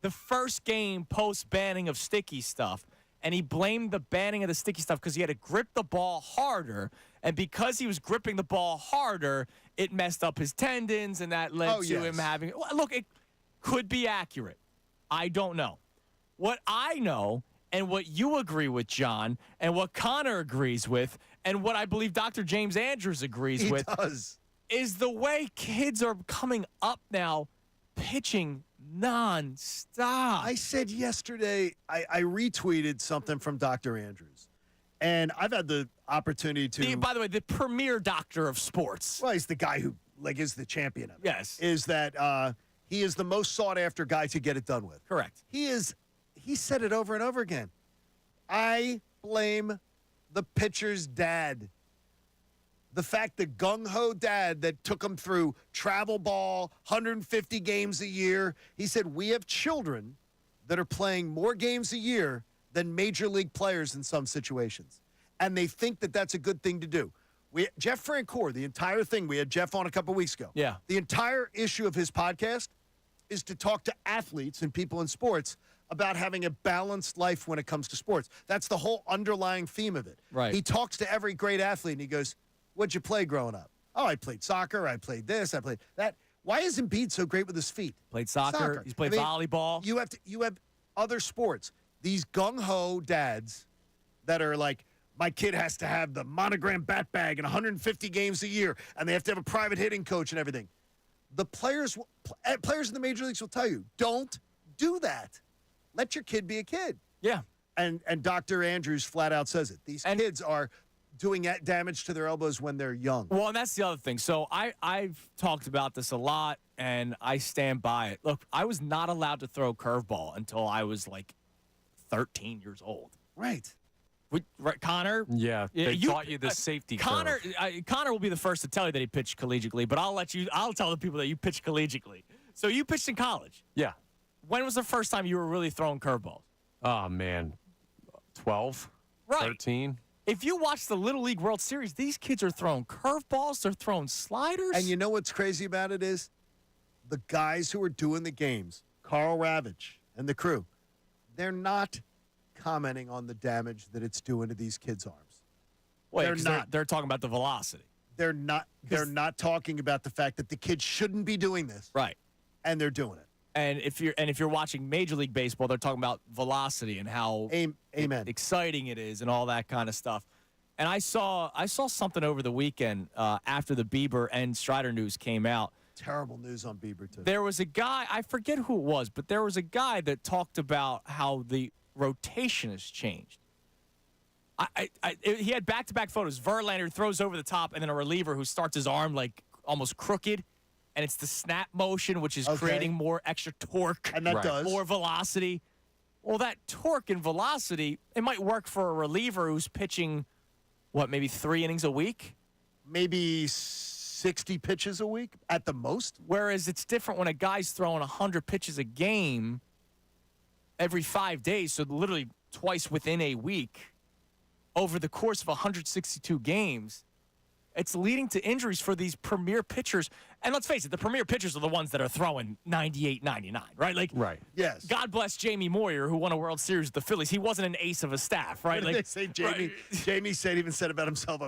Speaker 2: the first game post-banning of sticky stuff. And he blamed the banning of the sticky stuff because he had to grip the ball harder. And because he was gripping the ball harder, it messed up his tendons, and that led to him having – look, it could be accurate. I don't know. What I know and what you agree with, John, and what Connor agrees with, and what I believe Dr. James Andrews agrees with is the way kids are coming up now pitching nonstop.
Speaker 3: I said yesterday, I retweeted something from Dr. Andrews, and I've had the opportunity to.
Speaker 2: By the way, the premier doctor of sports.
Speaker 3: Well, he's the guy who is the champion of it.
Speaker 2: Yes.
Speaker 3: Is that he is the most sought after guy to get it done with.
Speaker 2: Correct.
Speaker 3: He said it over and over again. I blame the pitcher's dad. The fact that gung-ho dad that took him through travel ball, 150 games a year, he said, we have children that are playing more games a year than major league players in some situations. And they think that that's a good thing to do. Jeff Francoeur, the entire thing, we had Jeff on a couple weeks ago.
Speaker 2: Yeah.
Speaker 3: The entire issue of his podcast is to talk to athletes and people in sports about having a balanced life when it comes to sports. That's the whole underlying theme of it.
Speaker 2: Right.
Speaker 3: He talks to every great athlete, and he goes, what'd you play growing up? Oh, I played soccer. I played this. I played that. Why is Embiid so great with his feet?
Speaker 2: Played soccer. He's played volleyball.
Speaker 3: You have other sports. These gung-ho dads that are like, my kid has to have the monogram bat bag and 150 games a year, and they have to have a private hitting coach and everything. The players in the major leagues will tell you, don't do that. Let your kid be a kid.
Speaker 2: Yeah.
Speaker 3: And Dr. Andrews flat out says it. These kids are doing damage to their elbows when they're young.
Speaker 2: Well, and that's the other thing. So I've talked about this a lot, and I stand by it. Look, I was not allowed to throw curveball until I was like 13 years old.
Speaker 3: Right.
Speaker 2: Right, Connor?
Speaker 6: Yeah, they taught you the safety
Speaker 2: Connor,
Speaker 6: curve.
Speaker 2: Connor will be the first to tell you that he pitched collegiately, but I'll tell the people that you pitched collegiately. So you pitched in college.
Speaker 6: Yeah.
Speaker 2: When was the first time you were really throwing curveballs?
Speaker 6: Oh, man. 12?
Speaker 2: Right.
Speaker 6: 13?
Speaker 2: If you watch the Little League World Series, these kids are throwing curveballs. They're throwing sliders.
Speaker 3: And you know what's crazy about it is the guys who are doing the games, Carl Ravitch and the crew, they're not commenting on the damage that it's doing to these kids' arms.
Speaker 2: Wait, they're talking about the velocity.
Speaker 3: They're not talking about the fact that the kids shouldn't be doing this.
Speaker 2: Right.
Speaker 3: And they're doing it.
Speaker 2: And if you're watching Major League Baseball, they're talking about velocity and how exciting it is and all that kind of stuff. And I saw something over the weekend after the Bieber and Strider news came out.
Speaker 3: Terrible news on Bieber too.
Speaker 2: There was a guy, I forget who it was, but there was a guy that talked about how the rotation has changed. He had back-to-back photos. Verlander throws over the top, and then a reliever who starts his arm like almost crooked. And it's the snap motion, which is creating more extra torque.
Speaker 3: And that does.
Speaker 2: More velocity. Well, that torque and velocity, it might work for a reliever who's pitching, maybe 3 innings a week?
Speaker 3: Maybe 60 pitches a week at the most.
Speaker 2: Whereas it's different when a guy's throwing 100 pitches a game every 5 days, so literally twice within a week, over the course of 162 games. It's leading to injuries for these premier pitchers. And let's face it, the premier pitchers are the ones that are throwing 98, 99, right?
Speaker 6: Right.
Speaker 3: Yes.
Speaker 2: God bless Jamie Moyer, who won a World Series with the Phillies. He wasn't an ace of a staff, right?
Speaker 3: What did they say, Jamie?
Speaker 2: Right.
Speaker 3: Jamie even said about himself,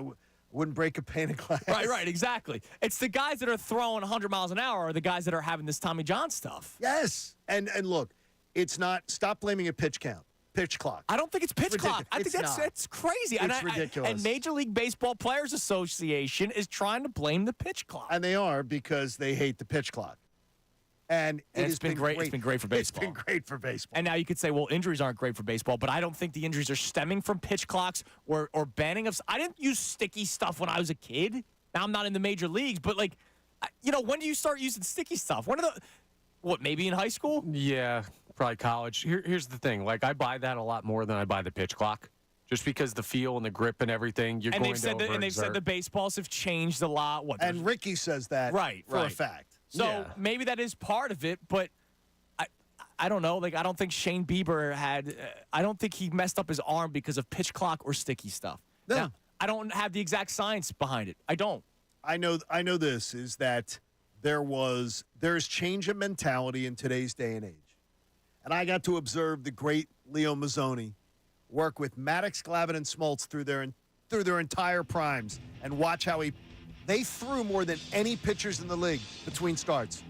Speaker 3: Wouldn't break a pane of glass.
Speaker 2: Right, exactly. It's the guys that are throwing 100 miles an hour are the guys that are having this Tommy John stuff.
Speaker 3: Yes. And look, it's not, stop blaming a pitch clock.
Speaker 2: I don't think it's pitch clock. I think that's crazy.
Speaker 3: It's ridiculous.
Speaker 2: And Major League Baseball Players Association is trying to blame the pitch clock.
Speaker 3: And they are, because they hate the pitch clock. And
Speaker 2: it's been great. It's been great for baseball.
Speaker 3: It's been great for baseball.
Speaker 2: And now you could say, well, injuries aren't great for baseball, but I don't think the injuries are stemming from pitch clocks or banning of. I didn't use sticky stuff when I was a kid. Now I'm not in the major leagues, but when do you start using sticky stuff? Maybe in high school?
Speaker 6: Yeah, probably college. Here's the thing. I buy that a lot more than I buy the pitch clock. Just because the feel and the grip and everything,
Speaker 2: they've said the baseballs have changed a lot.
Speaker 3: And Ricky says that for a fact.
Speaker 2: So maybe that is part of it, but I don't know. I don't think Shane Bieber I don't think he messed up his arm because of pitch clock or sticky stuff.
Speaker 3: No.
Speaker 2: Now, I don't have the exact science behind it. I don't.
Speaker 3: I know this is that there's change in mentality in today's day and age. And I got to observe the great Leo Mazzoni work with Maddox, Glavine, and Smoltz through their entire primes and watch how they threw more than any pitchers in the league between starts.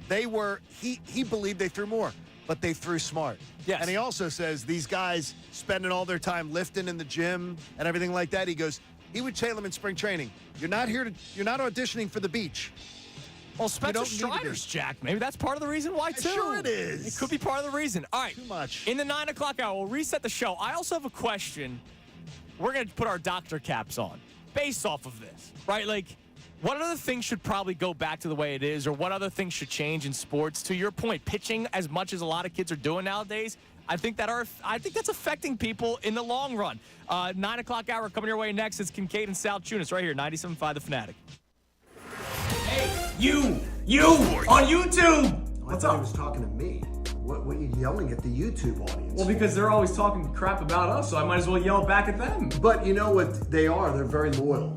Speaker 3: He believed they threw more, but they threw smart.
Speaker 2: Yes.
Speaker 3: And he also says these guys spending all their time lifting in the gym and everything like that. He goes, he would tell them in spring training, you're not auditioning for the beach.
Speaker 2: Well, Spencer Strider's jacked. Maybe that's part of the reason why, too.
Speaker 3: Sure it is.
Speaker 2: It could be part of the reason. All right.
Speaker 3: Too much.
Speaker 2: In the 9 o'clock hour, we'll reset the show. I also have a question. We're going to put our doctor caps on based off of this, right? What other things should probably go back to the way it is, or what other things should change in sports? To your point, pitching as much as a lot of kids are doing nowadays, I think that's affecting people in the long run. 9 o'clock hour coming your way next. It's Kincade and Salciunas right here, 97.5 The Fanatic.
Speaker 9: Hey, you on YouTube.
Speaker 7: What's up? He was talking to me. What are you yelling at the YouTube audience?
Speaker 9: Well, because they're always talking crap about us, so I might as well yell back at them.
Speaker 7: But you know what they are? They're very loyal.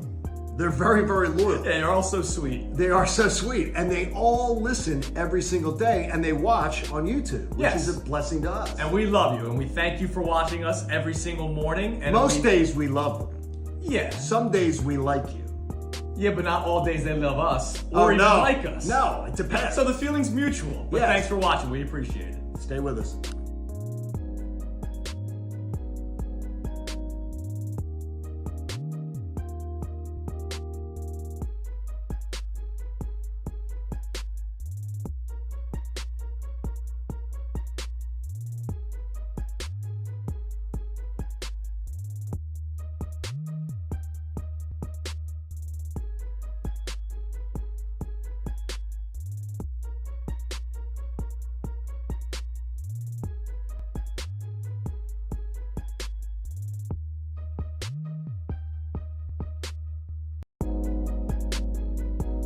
Speaker 7: They're very, very loyal.
Speaker 9: Yeah, they're all so sweet.
Speaker 7: They are so sweet. And they all listen every single day, and they watch on YouTube, which is a blessing to us.
Speaker 9: And we love you, and we thank you for watching us every single morning. And
Speaker 7: most days we love them.
Speaker 9: Yeah.
Speaker 7: Some days we like you.
Speaker 9: Yeah, but not all days they love us or even like us.
Speaker 7: No, it depends.
Speaker 9: So the feeling's mutual. But thanks for watching. We appreciate it.
Speaker 7: Stay with us.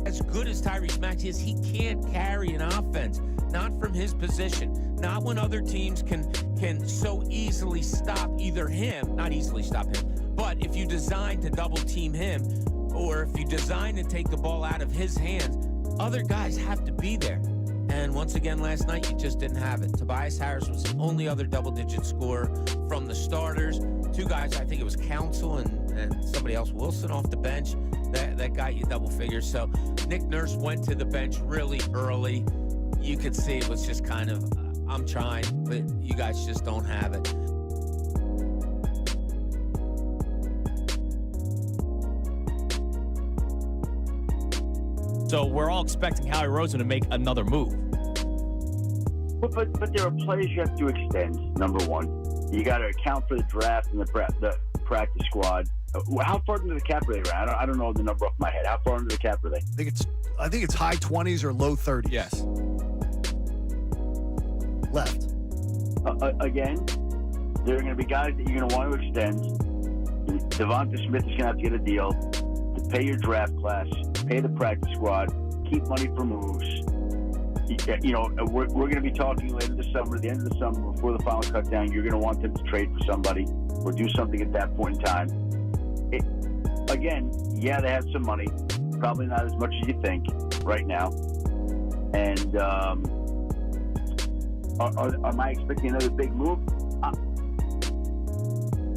Speaker 14: As good as Tyrese Maxey is, he can't carry an offense. Not from his position. Not when other teams can so easily stop either him, not easily stop him, but if you design to double team him, or if you design to take the ball out of his hands, other guys have to be there. And once again, last night, you just didn't have it. Tobias Harris was the only other double-digit scorer from the starters. Two guys, I think it was Counsell and somebody else, Wilson, off the bench. That got you double figures. So Nick Nurse went to the bench really early. You could see it was just kind of, I'm trying, but you guys just don't have it.
Speaker 2: So we're all expecting Howie Roseman to make another move.
Speaker 15: But there are players you have to extend, number one. You got to account for the draft and the practice squad. How far into the cap are they? I don't know the number off my head. How far into the cap are they?
Speaker 3: I think it's high 20s or low 30s.
Speaker 2: Yes.
Speaker 3: Left.
Speaker 15: Again, there are going to be guys that you're going to want to extend. Devonta Smith is going to have to get a deal to pay your draft class, pay the practice squad, keep money for moves. You know, we're going to be talking later this summer, the end of the summer, before the final cut down. You're going to want them to trade for somebody or do something at that point in time. Again, yeah, they have some money. Probably not as much as you think right now. And am I expecting another big move?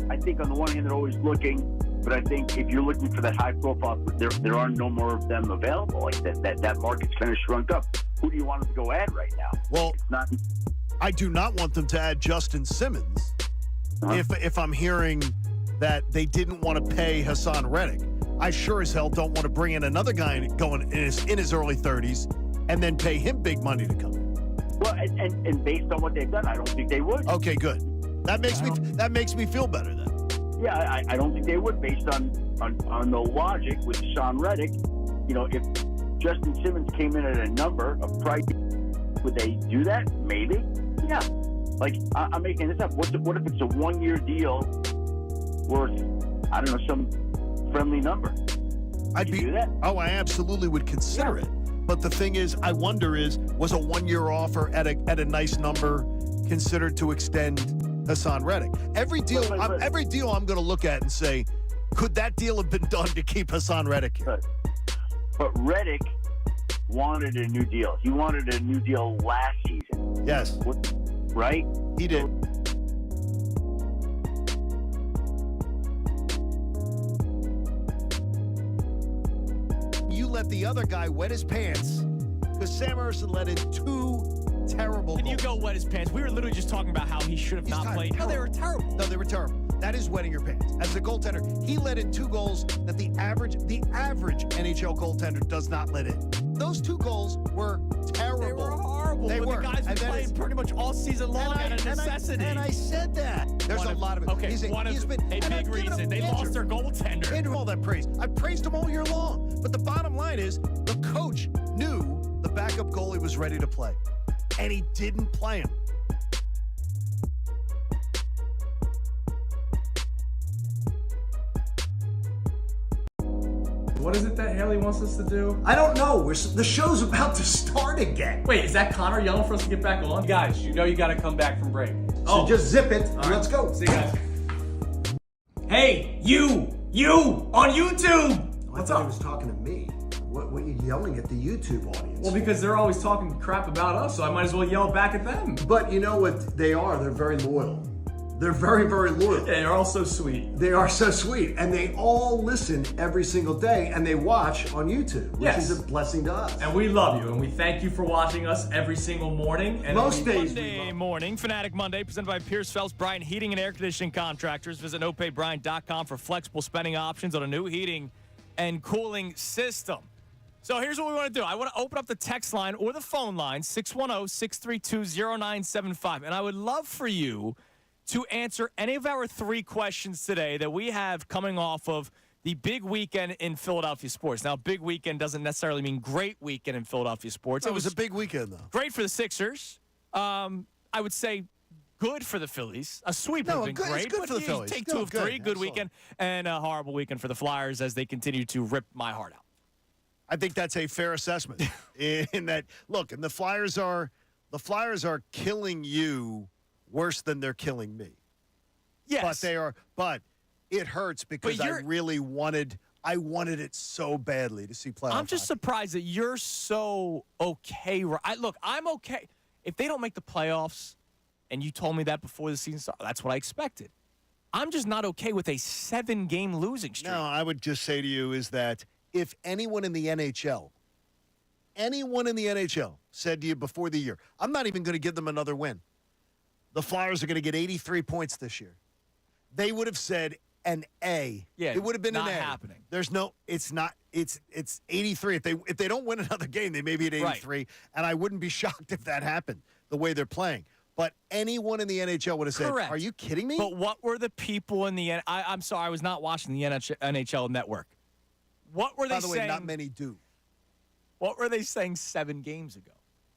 Speaker 15: I think on the one hand, they're always looking. But I think if you're looking for that high profile, there are no more of them available. Like that market's kind of shrunk up. Who do you want them to go add right now?
Speaker 3: Well,
Speaker 15: it's not.
Speaker 3: I do not want them to add Justin Simmons. If I'm hearing that they didn't want to pay Hassan Reddick, I sure as hell don't want to bring in another guy going in his early 30s and then pay him big money to come in.
Speaker 15: Well, and based on what they've done, I don't think they would.
Speaker 3: Okay, good. That makes me feel better then.
Speaker 15: Yeah, I don't think they would, based on the logic with Hassan Reddick. You know, if Justin Simmons came in at a number of price, would they do that? Maybe. Yeah. Like, I'm making this up. What if it's a 1-year deal worth, I don't know, some friendly number? Do that?
Speaker 3: Oh, I absolutely would consider it. But the thing is, I wonder was a 1-year offer at a nice number considered to extend Hassan Reddick? Every deal I'm going to look at and say, could that deal have been done to keep Hassan Reddick here?
Speaker 15: But Reddick wanted a new deal. He wanted a new deal last season.
Speaker 3: Yes.
Speaker 15: Right?
Speaker 3: He did. You let the other guy wet his pants because Sam Emerson let in 2 terrible
Speaker 2: And
Speaker 3: goals.
Speaker 2: you go wet his pants. We were literally just talking about how he should have not played. No, they were terrible.
Speaker 3: No, they were terrible. That is wetting your pants. As a goaltender, he let in 2 goals that the average NHL goaltender does not let in. Those 2 goals were terrible.
Speaker 2: They were horrible.
Speaker 3: They were.
Speaker 2: The guys were playing pretty much all season long out of necessity.
Speaker 3: And I said that. There's a lot of it.
Speaker 2: Okay, a big reason. They lost their goaltender.
Speaker 3: Andrew, all that praise. I praised him all year long. But the bottom line is the coach knew the backup goalie was ready to play. And he didn't play him.
Speaker 9: What is it that Haley wants us to do?
Speaker 7: I don't know. The show's about to start again.
Speaker 9: Wait, is that Connor yelling for us to get back on?
Speaker 6: Guys, you know you got to come back from break.
Speaker 7: So just zip it.
Speaker 9: All right.
Speaker 7: Let's go.
Speaker 9: See you guys. Hey, you on YouTube.
Speaker 7: I thought he was talking to me. What are you yelling at the YouTube audience?
Speaker 9: Well, because they're always talking crap about us, so I might as well yell back at them.
Speaker 7: But you know what they are? They're very loyal. They're very, very loyal.
Speaker 9: Yeah, they're all so sweet.
Speaker 7: They are so sweet. And they all listen every single day, and they watch on YouTube, which is a blessing to us.
Speaker 9: And we love you, and we thank you for watching us every single morning. And
Speaker 2: Most days Monday morning, Fanatic Monday, presented by Pierce Phelps Bryant Heating and Air Conditioning Contractors. Visit nopaybryant.com for flexible spending options on a new heating and cooling system. So here's what we want to do. I want to open up the text line or the phone line, 610-632-0975. And I would love for you to answer any of our 3 questions today that we have coming off of the big weekend in Philadelphia sports. Now, big weekend doesn't necessarily mean great weekend in Philadelphia sports.
Speaker 3: It was a big weekend, though.
Speaker 2: Great for the Sixers. I would say good for the Phillies. A sweep would have been great.
Speaker 3: It's good for the
Speaker 2: you
Speaker 3: Phillies.
Speaker 2: Take 2 of 3. Good weekend. And a horrible weekend for the Flyers as they continue to rip my heart out.
Speaker 3: I think that's a fair assessment. In that, look, and the Flyers are killing you worse than they're killing me.
Speaker 2: Yes.
Speaker 3: But it hurts because I really wanted it so badly to see playoffs.
Speaker 2: I'm just surprised that you're so okay. I'm okay. If they don't make the playoffs, and you told me that before the season started, that's what I expected. I'm just not okay with a 7-game losing streak.
Speaker 3: No, I would just say to you is that if anyone in the NHL said to you before the year, I'm not even going to give them another win. The Flyers are going to get 83 points this year. They would have said an A.
Speaker 2: Yeah,
Speaker 3: it would have been
Speaker 2: not
Speaker 3: an A.
Speaker 2: happening.
Speaker 3: There's no. It's not. It's 83. If they don't win another game, they may be at 83, right. And I wouldn't be shocked if that happened the way they're playing. But anyone in the NHL would have said,
Speaker 2: Correct.
Speaker 3: Are you kidding me?
Speaker 2: But what were the people in the I'm sorry, I was not watching the NHL network. What were they saying?
Speaker 3: By the way, not many do.
Speaker 2: What were they saying 7 games ago?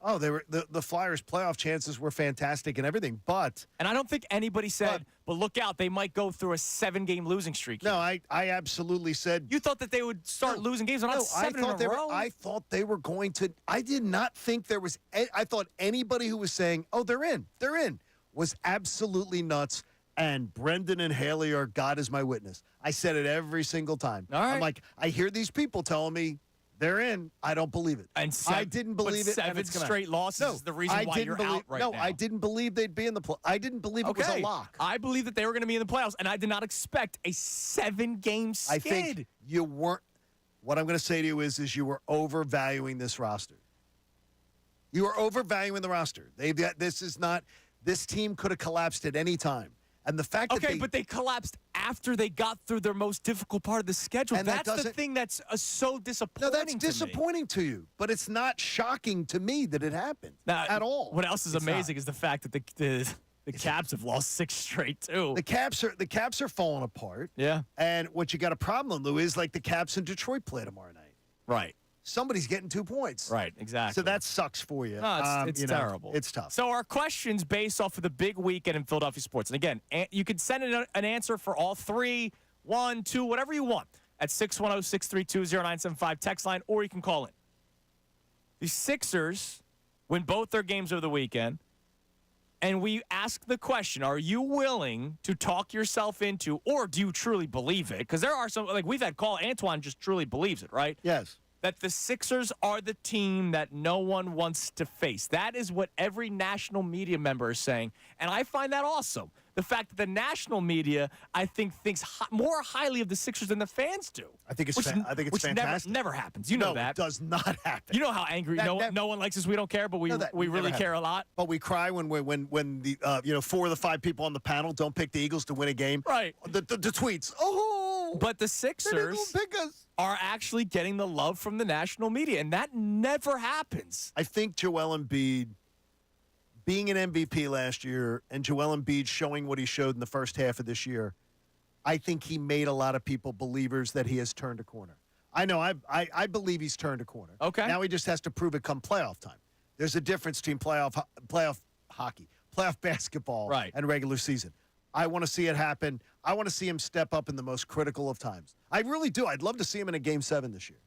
Speaker 3: Oh, they were the Flyers' playoff chances were fantastic and everything, but
Speaker 2: I don't think anybody said, but look out, they might go through a 7-game losing streak.
Speaker 3: No, I absolutely said
Speaker 2: you thought that they would start losing games. Not 7 in a row.
Speaker 3: I thought they were going to. I did not think there was. I thought anybody who was saying, "Oh, they're in," was absolutely nuts. And Brendan and Haley are God is my witness. I said it every single time.
Speaker 2: All right.
Speaker 3: I'm like, I hear these people telling me They're in. I don't believe it.
Speaker 2: And
Speaker 3: I didn't believe it. and
Speaker 2: 7
Speaker 3: it's gonna
Speaker 2: straight losses is the reason why you're out right now.
Speaker 3: I didn't believe they'd be in the play. I didn't believe it was a lock.
Speaker 2: I believe that they were going to be in the playoffs, and I did not expect a 7-game skid.
Speaker 3: I think you weren't. What I'm going to say to you is you were overvaluing this roster. You are overvaluing the roster. This team could have collapsed at any time. And the fact that
Speaker 2: but they collapsed after they got through their most difficult part of the schedule.
Speaker 3: And
Speaker 2: that's the thing that's so disappointing.
Speaker 3: No, that's disappointing to you. But it's not shocking to me that it happened at all.
Speaker 2: What else is amazing is the fact that the Caps have lost 6 straight too.
Speaker 3: The Caps are falling apart.
Speaker 2: Yeah.
Speaker 3: And what you got a problem, Lou, is like the Caps in Detroit play tomorrow night.
Speaker 2: Right.
Speaker 3: Somebody's getting 2 points.
Speaker 2: Right, exactly.
Speaker 3: So that sucks for you.
Speaker 2: No, it's terrible.
Speaker 3: It's tough.
Speaker 2: So our questions based off of the big weekend in Philadelphia sports. And again, you can send an answer for all 3, 1, 2, whatever you want at 610-632-0975 text line, or you can call in. The Sixers win both their games over the weekend. And we ask the question, are you willing to talk yourself into, or do you truly believe it? Because there are some, like we've had call, Antoine just truly believes it, right?
Speaker 3: Yes.
Speaker 2: That the Sixers are the team that no one wants to face. That is what every national media member is saying. And I find that awesome. The fact that the national media, I think, thinks more highly of the Sixers than the fans do.
Speaker 3: I think it's fantastic.
Speaker 2: Never happens. You know that.
Speaker 3: It does not happen.
Speaker 2: You know how angry no one likes us. We don't care, but we really care a lot.
Speaker 3: But we cry when the 4 of the 5 people on the panel don't pick the Eagles to win a game.
Speaker 2: Right.
Speaker 3: The tweets. Oh.
Speaker 2: But the Sixers are actually getting the love from the national media, and that never happens.
Speaker 3: I think Joel Embiid being an MVP last year and Joel Embiid showing what he showed in the first half of this year, I think he made a lot of people believers that he has turned a corner. I know. I believe he's turned a corner.
Speaker 2: Okay.
Speaker 3: Now he just has to prove it come playoff time. There's a difference between playoff hockey, playoff basketball, and regular season. I want to see it happen. I want to see him step up in the most critical of times. I really do. I'd love to see him in a Game 7 this year.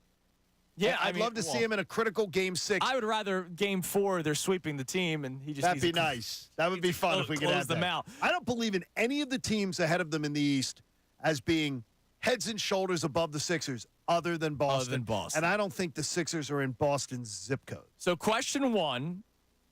Speaker 2: Yeah,
Speaker 3: I'd love to see him in a critical Game 6.
Speaker 2: I would rather Game 4 they're sweeping the team and he just
Speaker 3: That'd be nice. That would be fun if we could have
Speaker 2: them
Speaker 3: that.
Speaker 2: out.
Speaker 3: I don't believe in any of the teams ahead of them in the East as being heads and shoulders above the Sixers other than Boston. And I don't think the Sixers are in Boston's zip code.
Speaker 2: So question 1,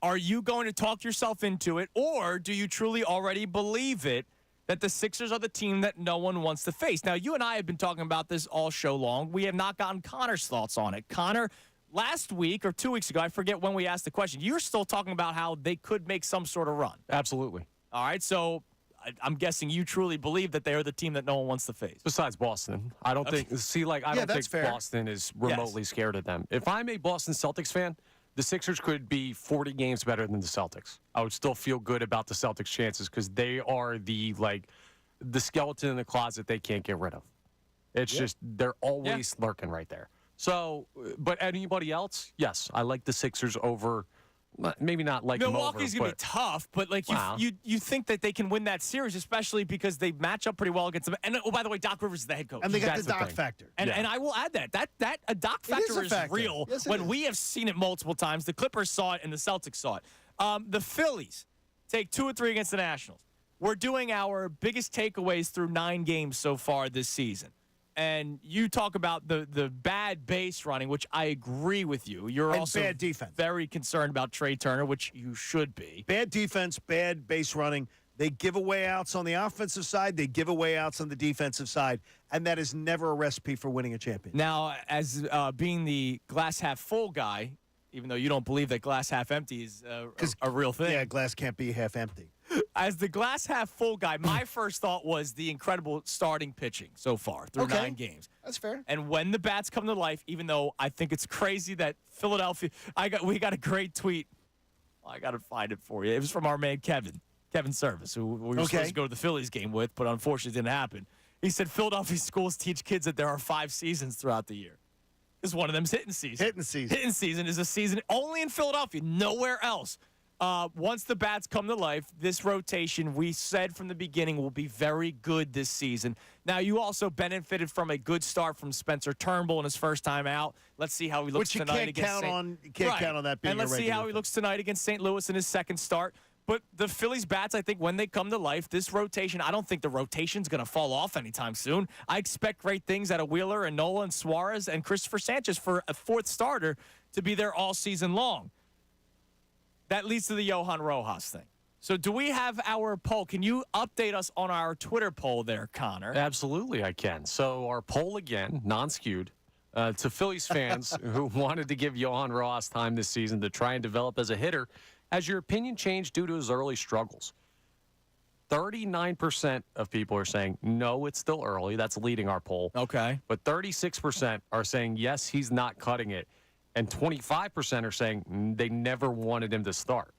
Speaker 2: are you going to talk yourself into it, or do you truly already believe it that the Sixers are the team that no one wants to face? Now, you and I have been talking about this all show long. We have not gotten Connor's thoughts on it. Connor, last week or 2 weeks ago, I forget when we asked the question, you were still talking about how they could make some sort of run.
Speaker 6: Absolutely.
Speaker 2: All right, so I'm guessing you truly believe that they are the team that no one wants to face.
Speaker 6: Besides Boston. I don't think Boston is remotely scared of them. If I'm a Boston Celtics fan, the Sixers could be 40 games better than the Celtics. I would still feel good about the Celtics' chances because they are the skeleton in the closet they can't get rid of. It's just they're always lurking right there. So, but anybody else? Yes, I like the Sixers over. Maybe not like
Speaker 2: Milwaukee's going to be tough, but you think that they can win that series, especially because they match up pretty well against them. And by the way, Doc Rivers is the head coach,
Speaker 3: and they got the Doc factor.
Speaker 2: And I will add that a Doc factor is real.
Speaker 3: Yes,
Speaker 2: when we have seen it multiple times. The Clippers saw it, and the Celtics saw it. The Phillies take 2 or 3 against the Nationals. We're doing our biggest takeaways through 9 games so far this season. And you talk about the bad base running, which I agree with you. You're also
Speaker 3: bad defense.
Speaker 2: Very concerned about Trey Turner, which you should be.
Speaker 3: Bad defense, bad base running. They give away outs on the offensive side. They give away outs on the defensive side. And that is never a recipe for winning a championship.
Speaker 2: Now, as being the glass half full guy, even though you don't believe that glass half empty is a real thing.
Speaker 3: Yeah, glass can't be half empty.
Speaker 2: As the glass half full guy, my first thought was the incredible starting pitching so far through 9 games.
Speaker 3: That's fair.
Speaker 2: And when the bats come to life, even though I think it's crazy that Philadelphia, we got a great tweet. I got to find it for you. It was from our man Kevin Service, who we were supposed to go to the Phillies game with, but unfortunately it didn't happen. He said Philadelphia schools teach kids that there are 5 seasons throughout the year. Because one of them is hitting season.
Speaker 3: Hitting season.
Speaker 2: Hitting season is a season only in Philadelphia, nowhere else. Once the bats come to life, this rotation, we said from the beginning, will be very good this season. Now, you also benefited from a good start from Spencer Turnbull in his first time out. Let's see how he looks tonight against
Speaker 3: You can't count on that being
Speaker 2: And let's see how he looks tonight against St. Louis in his second start. But the Phillies bats, I think, when they come to life, this rotation, I don't think the rotation's going to fall off anytime soon. I expect great things out of Wheeler and Nola and Suarez and Christopher Sanchez for a fourth starter to be there all season long. That leads to the Johan Rojas thing. So do we have our poll? Can you update us on our Twitter poll there, Connor?
Speaker 6: Absolutely, I can. So our poll again, non-skewed, to Phillies fans who wanted to give Johan Rojas time this season to try and develop as a hitter. Has your opinion changed due to his early struggles? 39% of people are saying, no, it's still early. That's leading our poll.
Speaker 2: Okay.
Speaker 6: But 36% are saying, yes, he's not cutting it. And 25% are saying they never wanted him to start.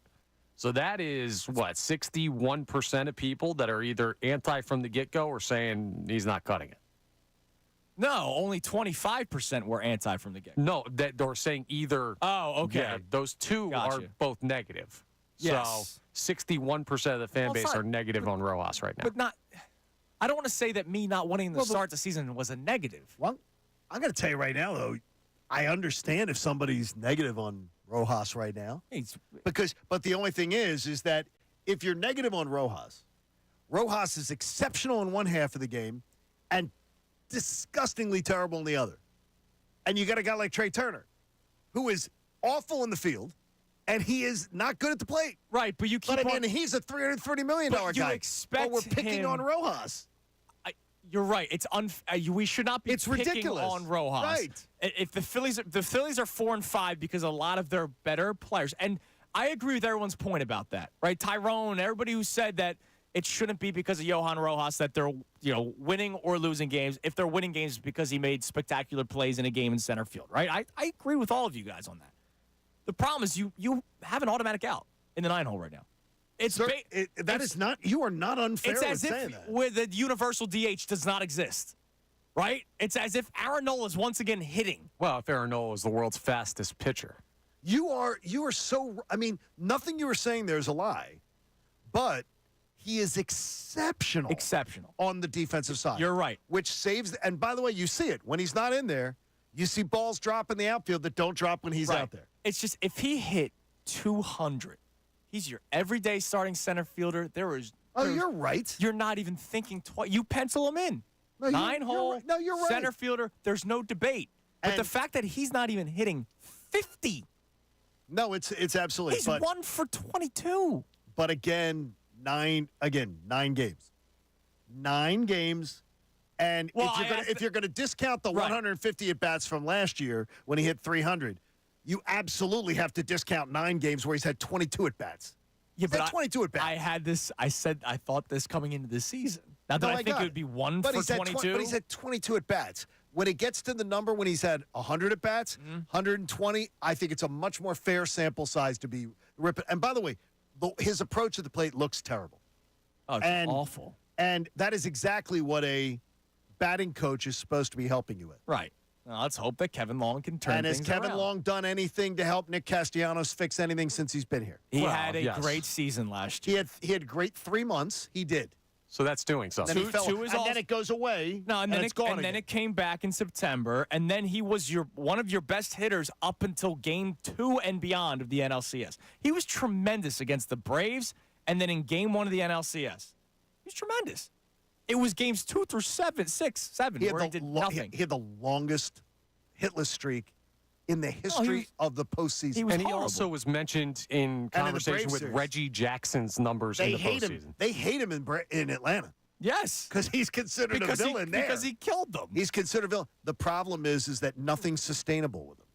Speaker 6: So that is, 61% of people that are either anti from the get-go or saying he's not cutting it.
Speaker 2: No, only 25% were anti from the get-go.
Speaker 6: No, that they're saying either.
Speaker 2: Oh, okay.
Speaker 6: Yeah, those two are both negative.
Speaker 2: Yes.
Speaker 6: So 61% of the fan base are negative on Rojas right now.
Speaker 2: But not. I don't want to say that me not wanting to start the season was a negative.
Speaker 3: Well, I'm going to tell you right now, though, I understand if somebody's negative on Rojas right now. But the only thing is that if you're negative on Rojas, Rojas is exceptional in one half of the game and disgustingly terrible in the other. And you got a guy like Trey Turner, who is awful in the field, and he is not good at the plate.
Speaker 2: Right, but you keep
Speaker 3: he's a $330 million guy.
Speaker 2: You expect
Speaker 3: we're picking on Rojas.
Speaker 2: You're right. It's we should not be picking
Speaker 3: ridiculous
Speaker 2: on Rojas.
Speaker 3: Right.
Speaker 2: If the Phillies are 4-5 because a lot of their better players, and I agree with everyone's point about that, right? Tyrone, everybody who said that it shouldn't be because of Johan Rojas that they're winning or losing games. If they're winning games, it's because he made spectacular plays in a game in center field, right? I agree with all of you guys on that. The problem is you have an automatic out in the 9-hole right now.
Speaker 3: You are not unfair
Speaker 2: it's as
Speaker 3: with
Speaker 2: if
Speaker 3: saying that.
Speaker 2: where the universal DH does not exist, right? It's as if Aaron Nola is once again hitting.
Speaker 6: Well, if Aaron Nola is the world's fastest pitcher.
Speaker 3: You are so, nothing you were saying there is a lie, but he is exceptional on the defensive side.
Speaker 2: You're right.
Speaker 3: Which saves, and by the way, you see it. When he's not in there, you see balls drop in the outfield that don't drop when he's out there.
Speaker 2: It's just, if he hit 200, he's your everyday starting center fielder.
Speaker 3: You're right.
Speaker 2: You're not even thinking twice. You pencil him in.
Speaker 3: No,
Speaker 2: 9-hole,
Speaker 3: you're right.
Speaker 2: center fielder, there's no debate. But the fact that he's not even hitting 50.
Speaker 3: No, it's absolutely.
Speaker 2: He's 1 for 22.
Speaker 3: But again, 9 games. 9 games. And if you're gonna discount the 150 at bats from last year when he hit 300, you absolutely have to discount 9 games where he's had 22 at bats.
Speaker 2: Yeah, but
Speaker 3: 22 at bats.
Speaker 2: I thought this coming into the season. Now that I think it would be 1 for 22.
Speaker 3: But he's had 22 at bats. When it gets to the number when he's had 100 at bats, 120, I think it's a much more fair sample size to be ripping. And by the way, his approach to the plate looks terrible.
Speaker 2: Oh, it's awful.
Speaker 3: And that is exactly what a batting coach is supposed to be helping you with.
Speaker 2: Right. Well, let's hope that Kevin Long can turn things
Speaker 3: things around. And has Kevin Long done anything to help Nick Castellanos fix anything since he's been here?
Speaker 2: He had a great season last year.
Speaker 3: He had great 3 months. He did.
Speaker 6: So that's doing something.
Speaker 3: Then it goes away.
Speaker 2: No, and then
Speaker 3: it's gone.
Speaker 2: And then it came back in September, and then he was one of your best hitters up until Game 2 and beyond of the NLCS. He was tremendous against the Braves, and then in Game 1 of the NLCS, he was tremendous. It was games 2 through 6, 7 where he did nothing.
Speaker 3: He had the longest hitless streak in the history of the postseason.
Speaker 6: He also was mentioned in conversation with Reggie Jackson's numbers in the postseason.
Speaker 3: They hate him in Atlanta.
Speaker 2: Yes.
Speaker 3: Because he's considered a villain there.
Speaker 2: Because he killed them.
Speaker 3: He's considered a villain. The problem is that nothing's sustainable with him.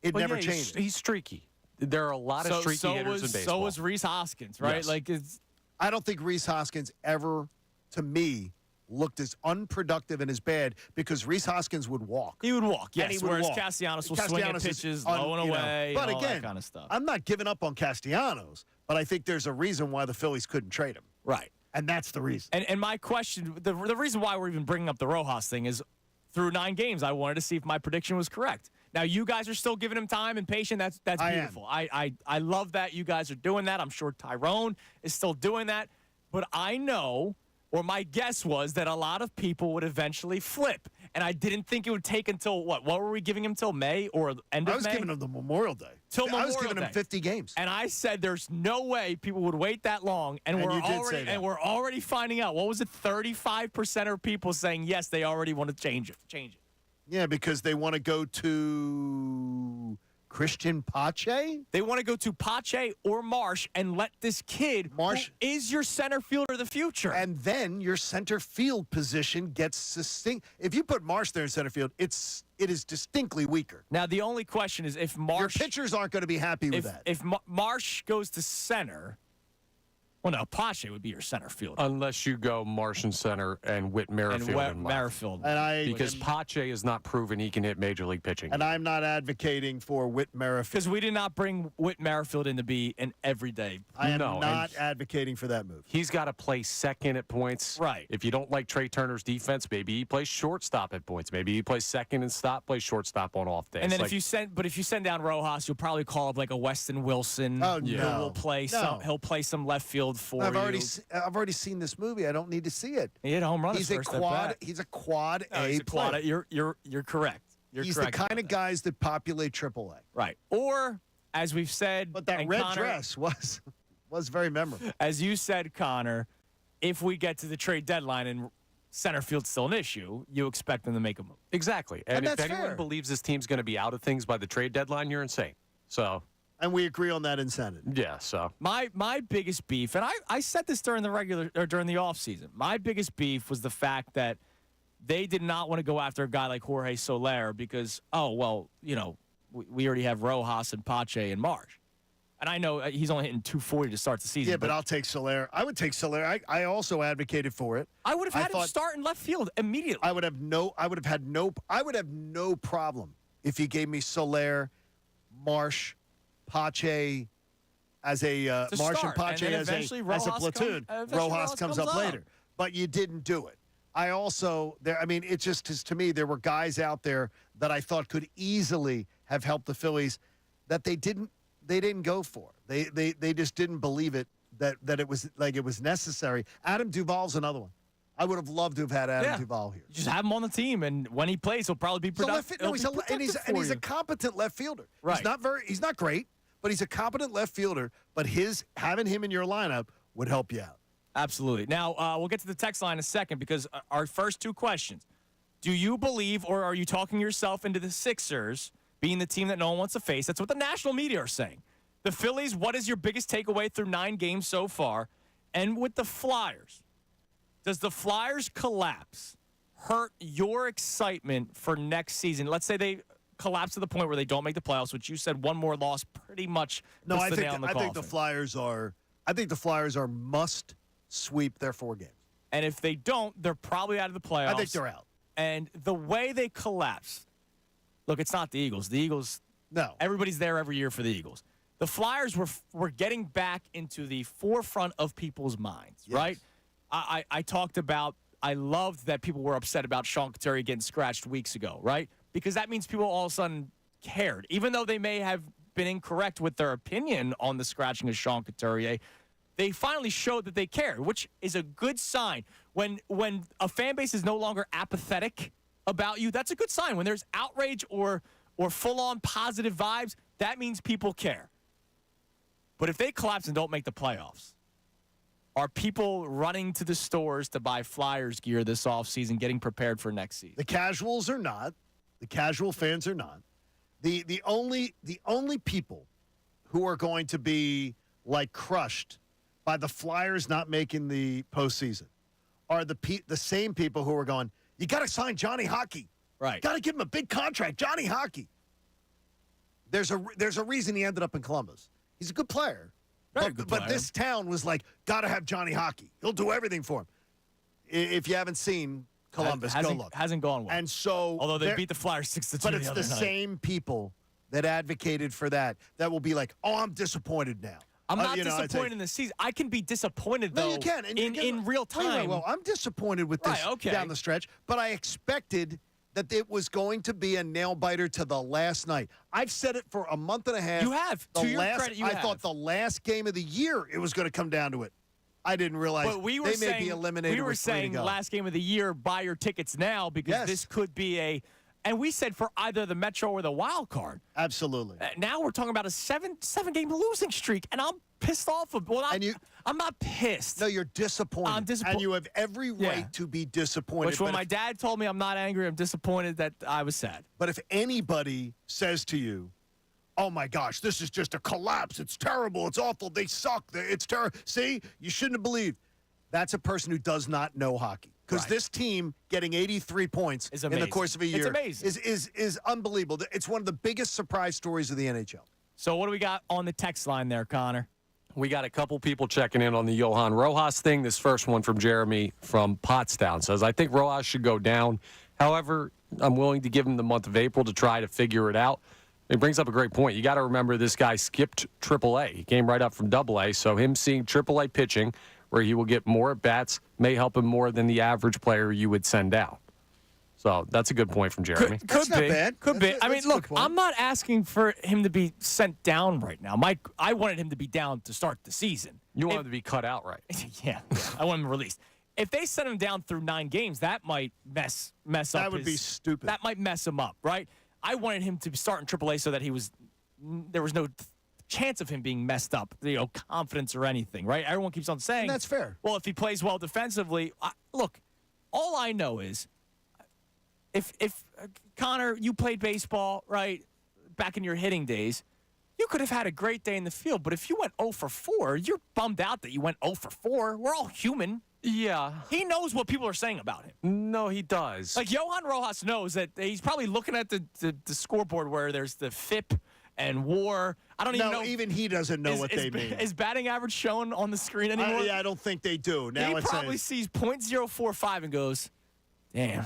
Speaker 3: It never changes.
Speaker 6: He's streaky. There are a lot of streaky hitters in baseball.
Speaker 2: So was Rhys Hoskins, right?
Speaker 6: Yes.
Speaker 3: I don't think Rhys Hoskins ever, to me, looked as unproductive and as bad because Rhys Hoskins would walk.
Speaker 2: He would walk, yes.
Speaker 3: And he would
Speaker 2: whereas
Speaker 3: walk.
Speaker 2: Castellanos will swing at pitches low and away,
Speaker 3: but
Speaker 2: and all
Speaker 3: again,
Speaker 2: that kind of stuff.
Speaker 3: I'm not giving up on Castellanos, but I think there's a reason why the Phillies couldn't trade him.
Speaker 2: Right.
Speaker 3: And that's the reason.
Speaker 2: And my question, the reason why we're even bringing up the Rojas thing is through 9 games, I wanted to see if my prediction was correct. Now, you guys are still giving him time and patience. That's beautiful. I love that you guys are doing that. I'm sure Tyrone is still doing that. But I know, or my guess was, that a lot of people would eventually flip. and I didn't think it would take until what? What were we giving him till May or end of May?
Speaker 3: I was giving him the Memorial Day.
Speaker 2: Till
Speaker 3: I was
Speaker 2: Memorial
Speaker 3: giving him
Speaker 2: Day.
Speaker 3: 50 games.
Speaker 2: And I said there's no way people would wait that long. And,
Speaker 3: And you did say that.
Speaker 2: And we're already finding out. What was it? 35% of people saying yes, they already want to change it.
Speaker 3: Yeah, because they want to go to Christian Pache.
Speaker 2: They want to go to Pache or Marsh and let this kid,
Speaker 3: Marsh,
Speaker 2: who is your center fielder of the future.
Speaker 3: And then your center field position gets distinct. If you put Marsh there in center field, it is distinctly weaker.
Speaker 2: Now, the only question is if Marsh...
Speaker 3: Your pitchers aren't going to be happy with that.
Speaker 2: If Marsh goes to center... Well, no, Pache would be your center fielder.
Speaker 6: Unless you go Marsh in center and Whit Merrifield in left.
Speaker 2: Merrifield.
Speaker 6: Because Pache has not proven he can hit major league pitching.
Speaker 3: And I'm not advocating for Whit Merrifield.
Speaker 2: Because we did not bring Whit Merrifield in to be an everyday.
Speaker 3: I am not advocating for that move.
Speaker 6: He's got to play second at points.
Speaker 2: Right.
Speaker 6: If you don't like Trey Turner's defense, maybe he plays shortstop at points. Maybe he plays second and plays shortstop on off days.
Speaker 2: And then if you send down Rojas, you'll probably call up like a Weston Wilson.
Speaker 3: Oh,
Speaker 2: who
Speaker 3: no.
Speaker 2: will play some. He'll play some left field for you.
Speaker 3: I've already seen this movie. I don't need to see it.
Speaker 2: He hit a home run.
Speaker 3: He's a quad. He's a quad A player.
Speaker 2: You're correct.
Speaker 3: He's the kind of guys that populate AAA.
Speaker 2: Right. Or as we've said,
Speaker 3: but that red dress was very memorable.
Speaker 2: As you said, Connor, if we get to the trade deadline and center field's still an issue, you expect them to make a move.
Speaker 6: Exactly. And if
Speaker 3: that's
Speaker 6: anyone
Speaker 3: fair.
Speaker 6: believes this team's going to be out of things by the trade deadline, you're insane. So.
Speaker 3: And we agree on that incentive.
Speaker 6: Yeah, so.
Speaker 2: My biggest beef, and I said this during the offseason, my biggest beef was the fact that they did not want to go after a guy like Jorge Soler because, we already have Rojas and Pache and Marsh. And I know he's only hitting 240 to start the season.
Speaker 3: Yeah, but I'll take Soler. I would take Soler. I also advocated for it.
Speaker 2: I would have had him start in left field immediately.
Speaker 3: I would have no problem if he gave me Soler, Marsh, Pache as a Marsh and Pache as a platoon. Rojas comes up later, but you didn't do it. I also it just to me there were guys out there that I thought could easily have helped the Phillies that they didn't go for. They just didn't believe it that it was necessary. Adam Duvall's another one. I would have loved to have had Adam Duvall here.
Speaker 2: Just have him on the team, and when he plays, he'll probably be productive.
Speaker 3: He's a competent left fielder.
Speaker 2: Right.
Speaker 3: He's not great, but he's a competent left fielder. But having him in your lineup would help you out.
Speaker 2: Absolutely. Now we'll get to the text line in a second because our first two questions: do you believe, or are you talking yourself into the Sixers being the team that no one wants to face? That's what the national media are saying. The Phillies. What is your biggest takeaway through 9 games so far? And with the Flyers. Does the Flyers collapse hurt your excitement for next season? Let's say they collapse to the point where they don't make the playoffs, which you said one more loss pretty much puts the nail in the coffin.
Speaker 3: I think the Flyers are must sweep their 4 games.
Speaker 2: And if they don't, they're probably out of the playoffs.
Speaker 3: I think they're out.
Speaker 2: And the way they collapse, look, it's not the Eagles. The Eagles,
Speaker 3: no.
Speaker 2: Everybody's there every year for the Eagles. The Flyers were getting back into the forefront of people's minds, right? I talked about, I loved that people were upset about Sean Couturier getting scratched weeks ago, right? Because that means people all of a sudden cared. Even though they may have been incorrect with their opinion on the scratching of Sean Couturier, they finally showed that they cared, which is a good sign. When a fan base is no longer apathetic about you, that's a good sign. When there's outrage or full-on positive vibes, that means people care. But if they collapse and don't make the playoffs, are people running to the stores to buy Flyers gear this offseason, getting prepared for next season?
Speaker 3: The casuals are not. The casual fans are not. The only people who are going to be like crushed by the Flyers not making the postseason are the same people who are going, you got to sign Johnny Hockey.
Speaker 2: Right.
Speaker 3: Got to give him a big contract, Johnny Hockey. There's a reason he ended up in Columbus. He's a good player. But this town was like, got to have Johnny Hockey. He'll do everything for him. If you haven't seen Columbus, go look.
Speaker 2: Hasn't gone well.
Speaker 3: And so,
Speaker 2: although they beat the Flyers 6-2
Speaker 3: but it's the same people that advocated for that will be like, oh, I'm disappointed now.
Speaker 2: I'm not disappointed in the season. I can be disappointed, though,
Speaker 3: you can. And
Speaker 2: in real time.
Speaker 3: Well, I'm disappointed with this down the stretch, but I expected that it was going to be a nail-biter to the last night. I've said it for a month and a half.
Speaker 2: You have. To your credit, you have.
Speaker 3: I thought the last game of the year, it was going to come down to it. I didn't realize
Speaker 2: But we were
Speaker 3: they
Speaker 2: saying,
Speaker 3: may be eliminated.
Speaker 2: we were
Speaker 3: with 3 to
Speaker 2: saying
Speaker 3: go.
Speaker 2: last game of the year, buy your tickets now because this could be a. And we said for either the Metro or the wild card.
Speaker 3: Absolutely.
Speaker 2: Now we're talking about a seven-game losing streak, and I'm pissed off. I'm not pissed.
Speaker 3: No, you're disappointed.
Speaker 2: I'm disappointed.
Speaker 3: And you have every right to be disappointed.
Speaker 2: Which when
Speaker 3: But
Speaker 2: my dad told me I'm not angry, I'm disappointed that I was sad.
Speaker 3: But if anybody says to you, oh my gosh, this is just a collapse. It's terrible. It's awful. They suck. It's terrible. See, you shouldn't have believed. That's a person who does not know hockey. Because this team getting 83 points in the course of a year is unbelievable. It's one of the biggest surprise stories of the NHL.
Speaker 2: So what do we got on the text line there, Connor?
Speaker 6: We got a couple people checking in on the Johan Rojas thing. This first one from Jeremy from Pottstown says, I think Rojas should go down. However, I'm willing to give him the month of April to try to figure it out. It brings up a great point. You got to remember this guy skipped AAA. He came right up from AA, so him seeing AAA pitching where he will get more at-bats may help him more than the average player you would send out. So that's a good point from Jeremy.
Speaker 2: Could be. Could be. I mean, look, I'm not asking for him to be sent down right now. I wanted him to be down to start the season.
Speaker 6: You want him to be cut out, right?
Speaker 2: Yeah, I want him released. If they sent him down through 9 games, that might mess up.
Speaker 3: That would be stupid.
Speaker 2: That might mess him up, right? I wanted him to start in AAA so that there was no chance of him being messed up, confidence or anything, right? Everyone keeps on saying.
Speaker 3: And that's fair.
Speaker 2: Well, if he plays well defensively, look, all I know is if Connor, you played baseball, right, back in your hitting days, you could have had a great day in the field, but if you went 0 for 4, you're bummed out that you went 0 for 4. We're all human.
Speaker 6: Yeah.
Speaker 2: He knows what people are saying about him.
Speaker 6: No, he does.
Speaker 2: Like, Johan Rojas knows that he's probably looking at the scoreboard where there's the FIP and WAR. I don't even know.
Speaker 3: Even he doesn't know what they mean.
Speaker 2: Is batting average shown on the screen anymore?
Speaker 3: I don't think they do. Now
Speaker 2: he probably sees .045 and goes, damn.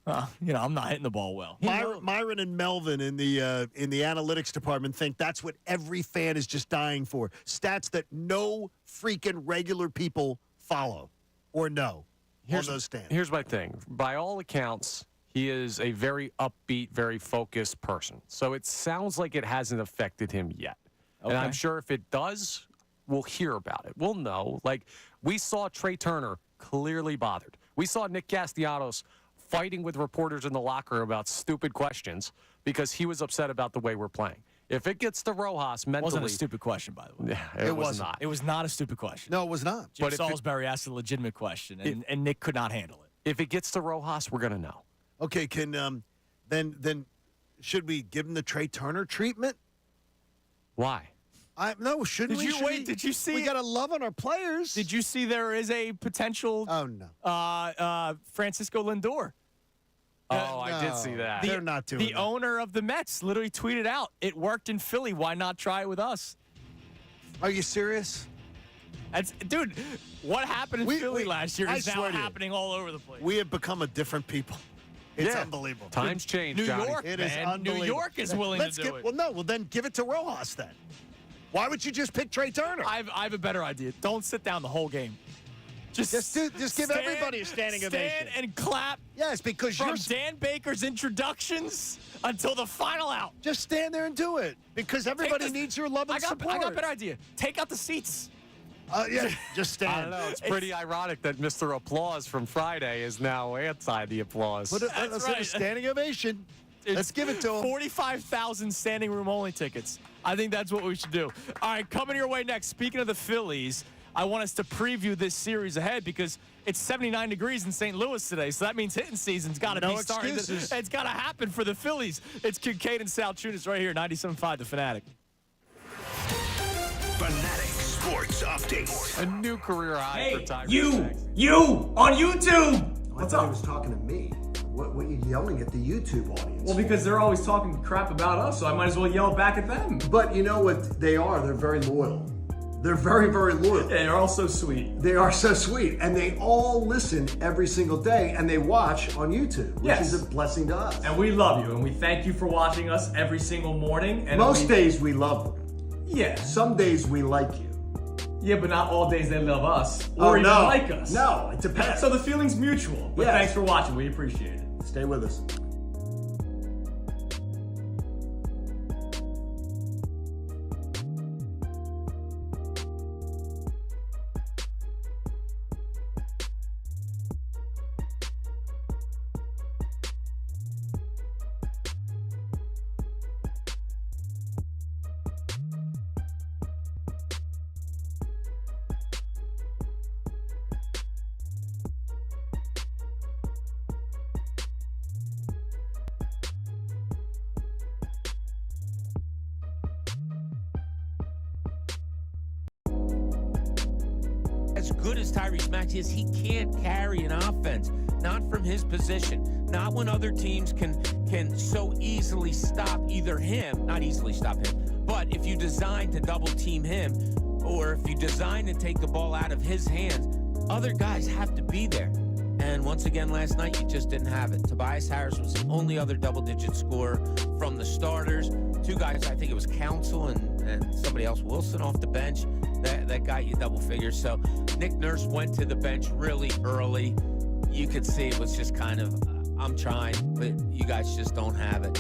Speaker 2: I'm not hitting the ball well.
Speaker 3: Myron and Melvin in the analytics department think that's what every fan is just dying for. Stats that no freaking regular people follow or know on those stands.
Speaker 6: Here's my thing. By all accounts, he is a very upbeat, very focused person. So it sounds like it hasn't affected him yet.
Speaker 2: Okay.
Speaker 6: And I'm sure if it does, we'll hear about it. We'll know. Like, we saw Trey Turner clearly bothered. We saw Nick Castellanos fighting with reporters in the locker room about stupid questions because he was upset about the way we're playing. If it gets to Rojas mentally...
Speaker 2: It wasn't a stupid question, by the way.
Speaker 6: Yeah, it was not.
Speaker 2: It was not a stupid question.
Speaker 3: No, it was not.
Speaker 2: Jim Salisbury asked a legitimate question, and Nick could not handle it.
Speaker 6: If it gets to Rojas, we're going to know.
Speaker 3: Okay, then should we give him the Trey Turner treatment?
Speaker 6: Why?
Speaker 3: No, shouldn't we?
Speaker 2: Did you see?
Speaker 3: We got to love on our players.
Speaker 2: Did you see there is a potential...
Speaker 3: Oh, no.
Speaker 2: Francisco Lindor.
Speaker 6: I did see that.
Speaker 3: They're not doing
Speaker 2: The owner of the Mets literally tweeted out, it worked in Philly. Why not try it with us?
Speaker 3: Are you serious?
Speaker 2: Dude, what happened in Philly last year is now happening all over the place.
Speaker 3: We have become a different people. It's unbelievable.
Speaker 6: Times change,
Speaker 2: New
Speaker 6: Johnny.
Speaker 2: York,
Speaker 3: It
Speaker 2: man.
Speaker 3: is unbelievable.
Speaker 2: New York is willing to do it.
Speaker 3: Well, no. Well, then give it to Rojas then. Why would you just pick Trey Turner?
Speaker 2: I have a better idea. Don't sit down the whole game.
Speaker 3: Just give everybody a standing ovation.
Speaker 2: Stand and clap.
Speaker 3: Yes, because
Speaker 2: from Dan Baker's introductions until the final out.
Speaker 3: Just stand there and do it because everybody needs your love and support.
Speaker 2: I got a better idea. Take out the seats.
Speaker 3: Yeah, just stand.
Speaker 6: I don't know. It's pretty ironic that Mr. Applause from Friday is now anti the applause.
Speaker 3: Let's have a standing ovation. Let's give it to him.
Speaker 2: 45,000 standing room only tickets. I think that's what we should do. All right, coming your way next. Speaking of the Phillies, I want us to preview this series ahead because it's 79 degrees in St. Louis today, so that means hitting season's got to be starting. It's got to happen for the Phillies. It's Kincade and Salciunas right here, 97.5 The Fanatic.
Speaker 1: Fanatic Sports Update.
Speaker 6: A new career high for Tiger.
Speaker 9: You on YouTube. What's up?
Speaker 7: He was talking to me. What are you yelling at the YouTube audience?
Speaker 9: Well, because they're always talking crap about us, so I might as well yell back at them.
Speaker 7: But you know what they are? They're very loyal. They're very, very loyal.
Speaker 9: Yeah, they're all so sweet.
Speaker 7: They are so sweet. And they all listen every single day and they watch on YouTube, which is a blessing to us.
Speaker 9: And we love you and we thank you for watching us every single morning. And
Speaker 7: most days we love them.
Speaker 9: Yeah.
Speaker 7: Some days we like you.
Speaker 9: Yeah, but not all days they love us or even like us.
Speaker 7: No, it depends.
Speaker 9: So the feeling's mutual. But thanks for watching. We appreciate it.
Speaker 7: Stay with us.
Speaker 14: As good as Tyrese Maxey is, he can't carry an offense. Not from his position. Not when other teams can so easily stop either him, not easily stop him, but if you design to double team him, or if you design to take the ball out of his hands, other guys have to be there. And once again last night, you just didn't have it. Tobias Harris was the only other double-digit scorer from the starters. Two guys, I think it was Council and somebody else, Wilson off the bench, that got you double figures. So Nick Nurse went to the bench really early. You could see it was just kind of, I'm trying, but you guys just don't have it.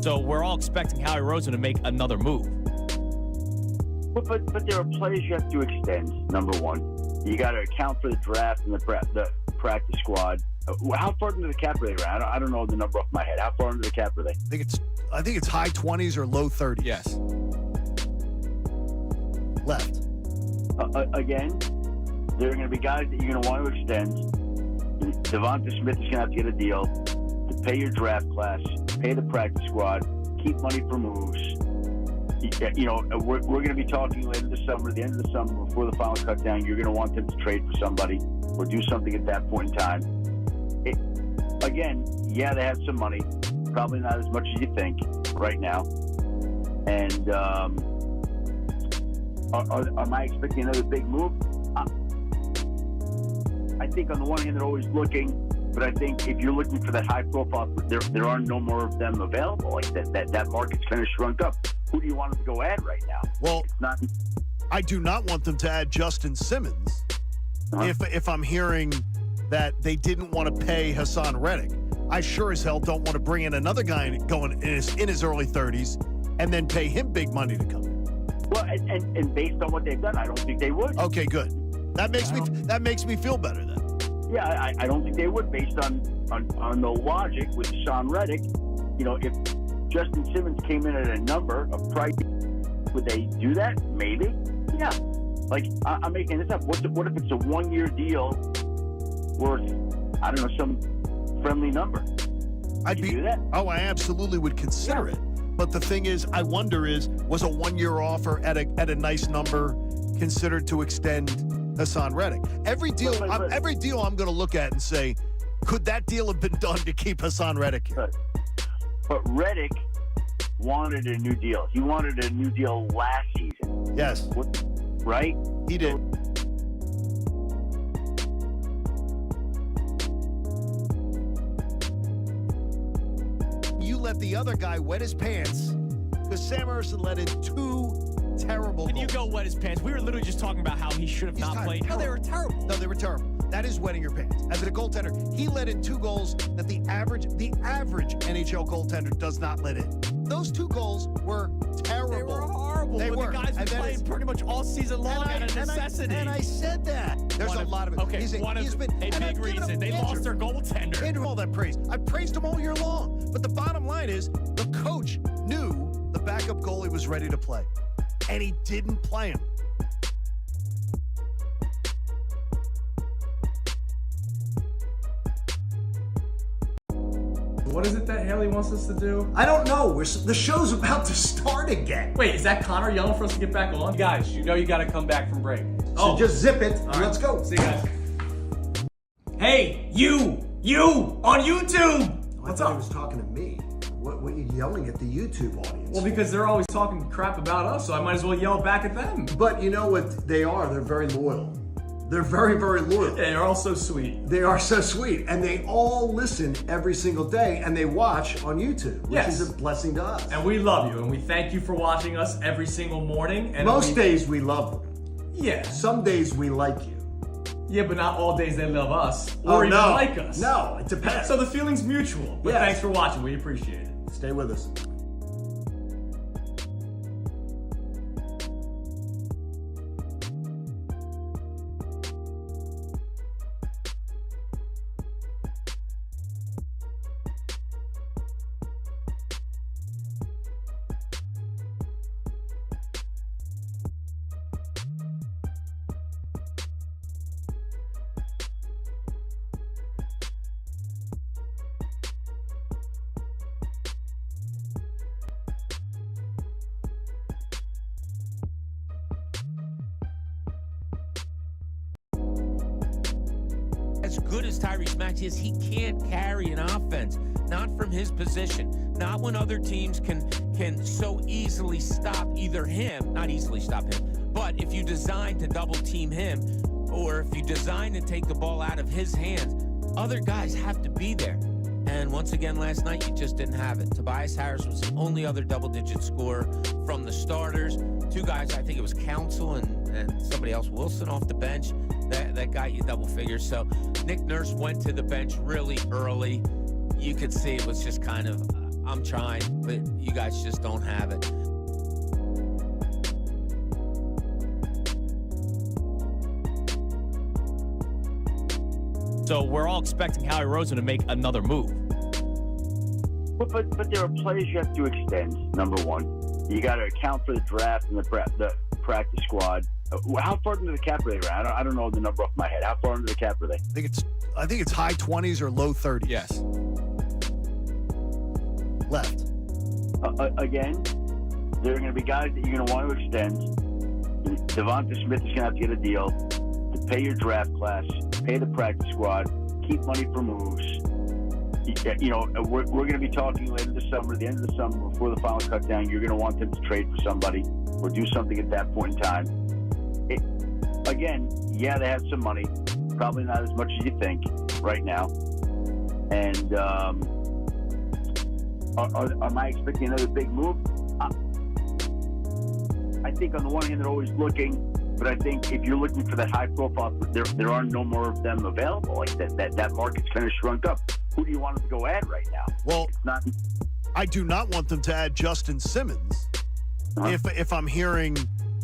Speaker 2: So we're all expecting Howie Roseman to make another move.
Speaker 15: But there are players you have to extend, number one. You got to account for the draft and the practice squad. How far into the cap are they? I don't know the number off my head. How far into the cap are they?
Speaker 3: I think it's high 20s or low 30s.
Speaker 2: Yes.
Speaker 3: Left.
Speaker 15: Again, there are going to be guys that you're going to want to extend. Devonta Smith is going to have to get a deal to pay your draft class, pay the practice squad, keep money for moves. You know, we're going to be talking later this summer, at the end of the summer, before the final cut down. You're going to want them to trade for somebody or do something at that point in time. Again, yeah, they have some money, probably not as much as you think right now. And am I expecting another big move? I think on the one hand, they're always looking, but I think if you're looking for that high profile, there are no more of them available. Like that market's kind of shrunk up. Who do you want them to go add right now?
Speaker 3: Well, I do not want them to add Justin Simmons. If I'm hearing that they didn't want to pay Hassan Reddick, I sure as hell don't want to bring in another guy going in his early 30s and then pay him big money to come in.
Speaker 15: Well, and based on what they've done, I don't think they would.
Speaker 3: Okay, good. That makes me feel better then.
Speaker 15: Yeah, I don't think they would, based on the logic with Hassan Reddick. You know, if Justin Simmons came in at a number of price, would they do that? Maybe. Yeah. Like, I'm making this up. What if it's a 1-year deal worth, I don't know, some friendly number? Do that?
Speaker 3: Oh, I absolutely would consider it. But the thing is, I wonder was a 1-year offer at a nice number considered to extend Hassan Reddick? Every deal I'm going to look at and say, could that deal have been done to keep Hassan Reddick here?
Speaker 15: But Reddick wanted a new deal. He wanted a new deal last season.
Speaker 3: Yes.
Speaker 15: Right?
Speaker 3: He did. You let the other guy wet his pants because Sam Emerson let in 2 terrible
Speaker 2: And
Speaker 3: goals.
Speaker 2: you go wet his pants. We were literally just talking about how he should have not played. No, they were terrible.
Speaker 3: No, they were terrible. That is wetting your pants. As a goaltender, he let in 2 goals that the average NHL goaltender does not let in. Those 2 goals were terrible.
Speaker 2: They were horrible.
Speaker 3: They were.
Speaker 2: The guys were playing pretty much all season long out of necessity.
Speaker 3: And I said that. There's a lot of it.
Speaker 2: Okay, a big reason. They lost their goaltender.
Speaker 3: Andrew, all that praise. I praised him all year long. But the bottom line is the coach knew the backup goalie was ready to play. And he didn't play him.
Speaker 9: What is it that Haley wants us to do?
Speaker 7: I don't know. The show's about to start again.
Speaker 9: Wait, is that Connor yelling for us to get back on?
Speaker 6: Guys, you know you got to come back from break.
Speaker 7: So just zip it.
Speaker 9: All right.
Speaker 7: Let's go.
Speaker 9: See you guys. Hey, you on YouTube.
Speaker 7: I thought he was talking to me. What are you yelling at the YouTube audience?
Speaker 9: Well, because they're always talking crap about us, so I might as well yell back at them.
Speaker 7: But you know what they are? They're very loyal. They're very, very loyal.
Speaker 9: They're all so sweet.
Speaker 7: They are so sweet. And they all listen every single day and they watch on YouTube, which is a blessing to us.
Speaker 9: And we love you and we thank you for watching us every single morning. And
Speaker 7: most days we love them.
Speaker 9: Yeah.
Speaker 7: Some days we like you.
Speaker 9: Yeah, but not all days they love us or even like us.
Speaker 7: No, it depends.
Speaker 9: So the feeling's mutual. But thanks for watching. We appreciate it.
Speaker 7: Stay with us.
Speaker 14: good as Tyrese Maxey is, he can't carry an offense. Not from his position. Not when other teams can so easily stop either him, not easily stop him, but if you design to double team him, or if you design to take the ball out of his hands, other guys have to be there. And once again, last night, you just didn't have it. Tobias Harris was the only other double-digit scorer from the starters. Two guys, I think it was Council and somebody else, Wilson, off the bench. That got you double figures. So Nick Nurse went to the bench really early. You could see it was just kind of, I'm trying, but you guys just don't have it.
Speaker 2: So we're all expecting Howie Roseman to make another move.
Speaker 15: But there are players you have to extend, number one. You got to account for the draft and the practice squad. How far into the cap are they? I don't know the number off my head. How far into the cap are they?
Speaker 3: I think it's high 20s or low 30s.
Speaker 2: Yes.
Speaker 3: Left.
Speaker 15: Again, there are going to be guys that you're going to want to extend. Devonta Smith is going to have to get a deal to pay your draft class, pay the practice squad, keep money for moves. You know, we're going to be talking later this summer, the end of the summer, before the final cut down. You're going to want them to trade for somebody or do something at that point in time. Again, yeah, they have some money, probably not as much as you think right now. And am I expecting another big move? I think on the one hand they're always looking, but I think if you're looking for that high profile, there are no more of them available. Like that market's kind of shrunk up. Who do you want them to go add right now?
Speaker 3: Well, I do not want them to add Justin Simmons. If I'm hearing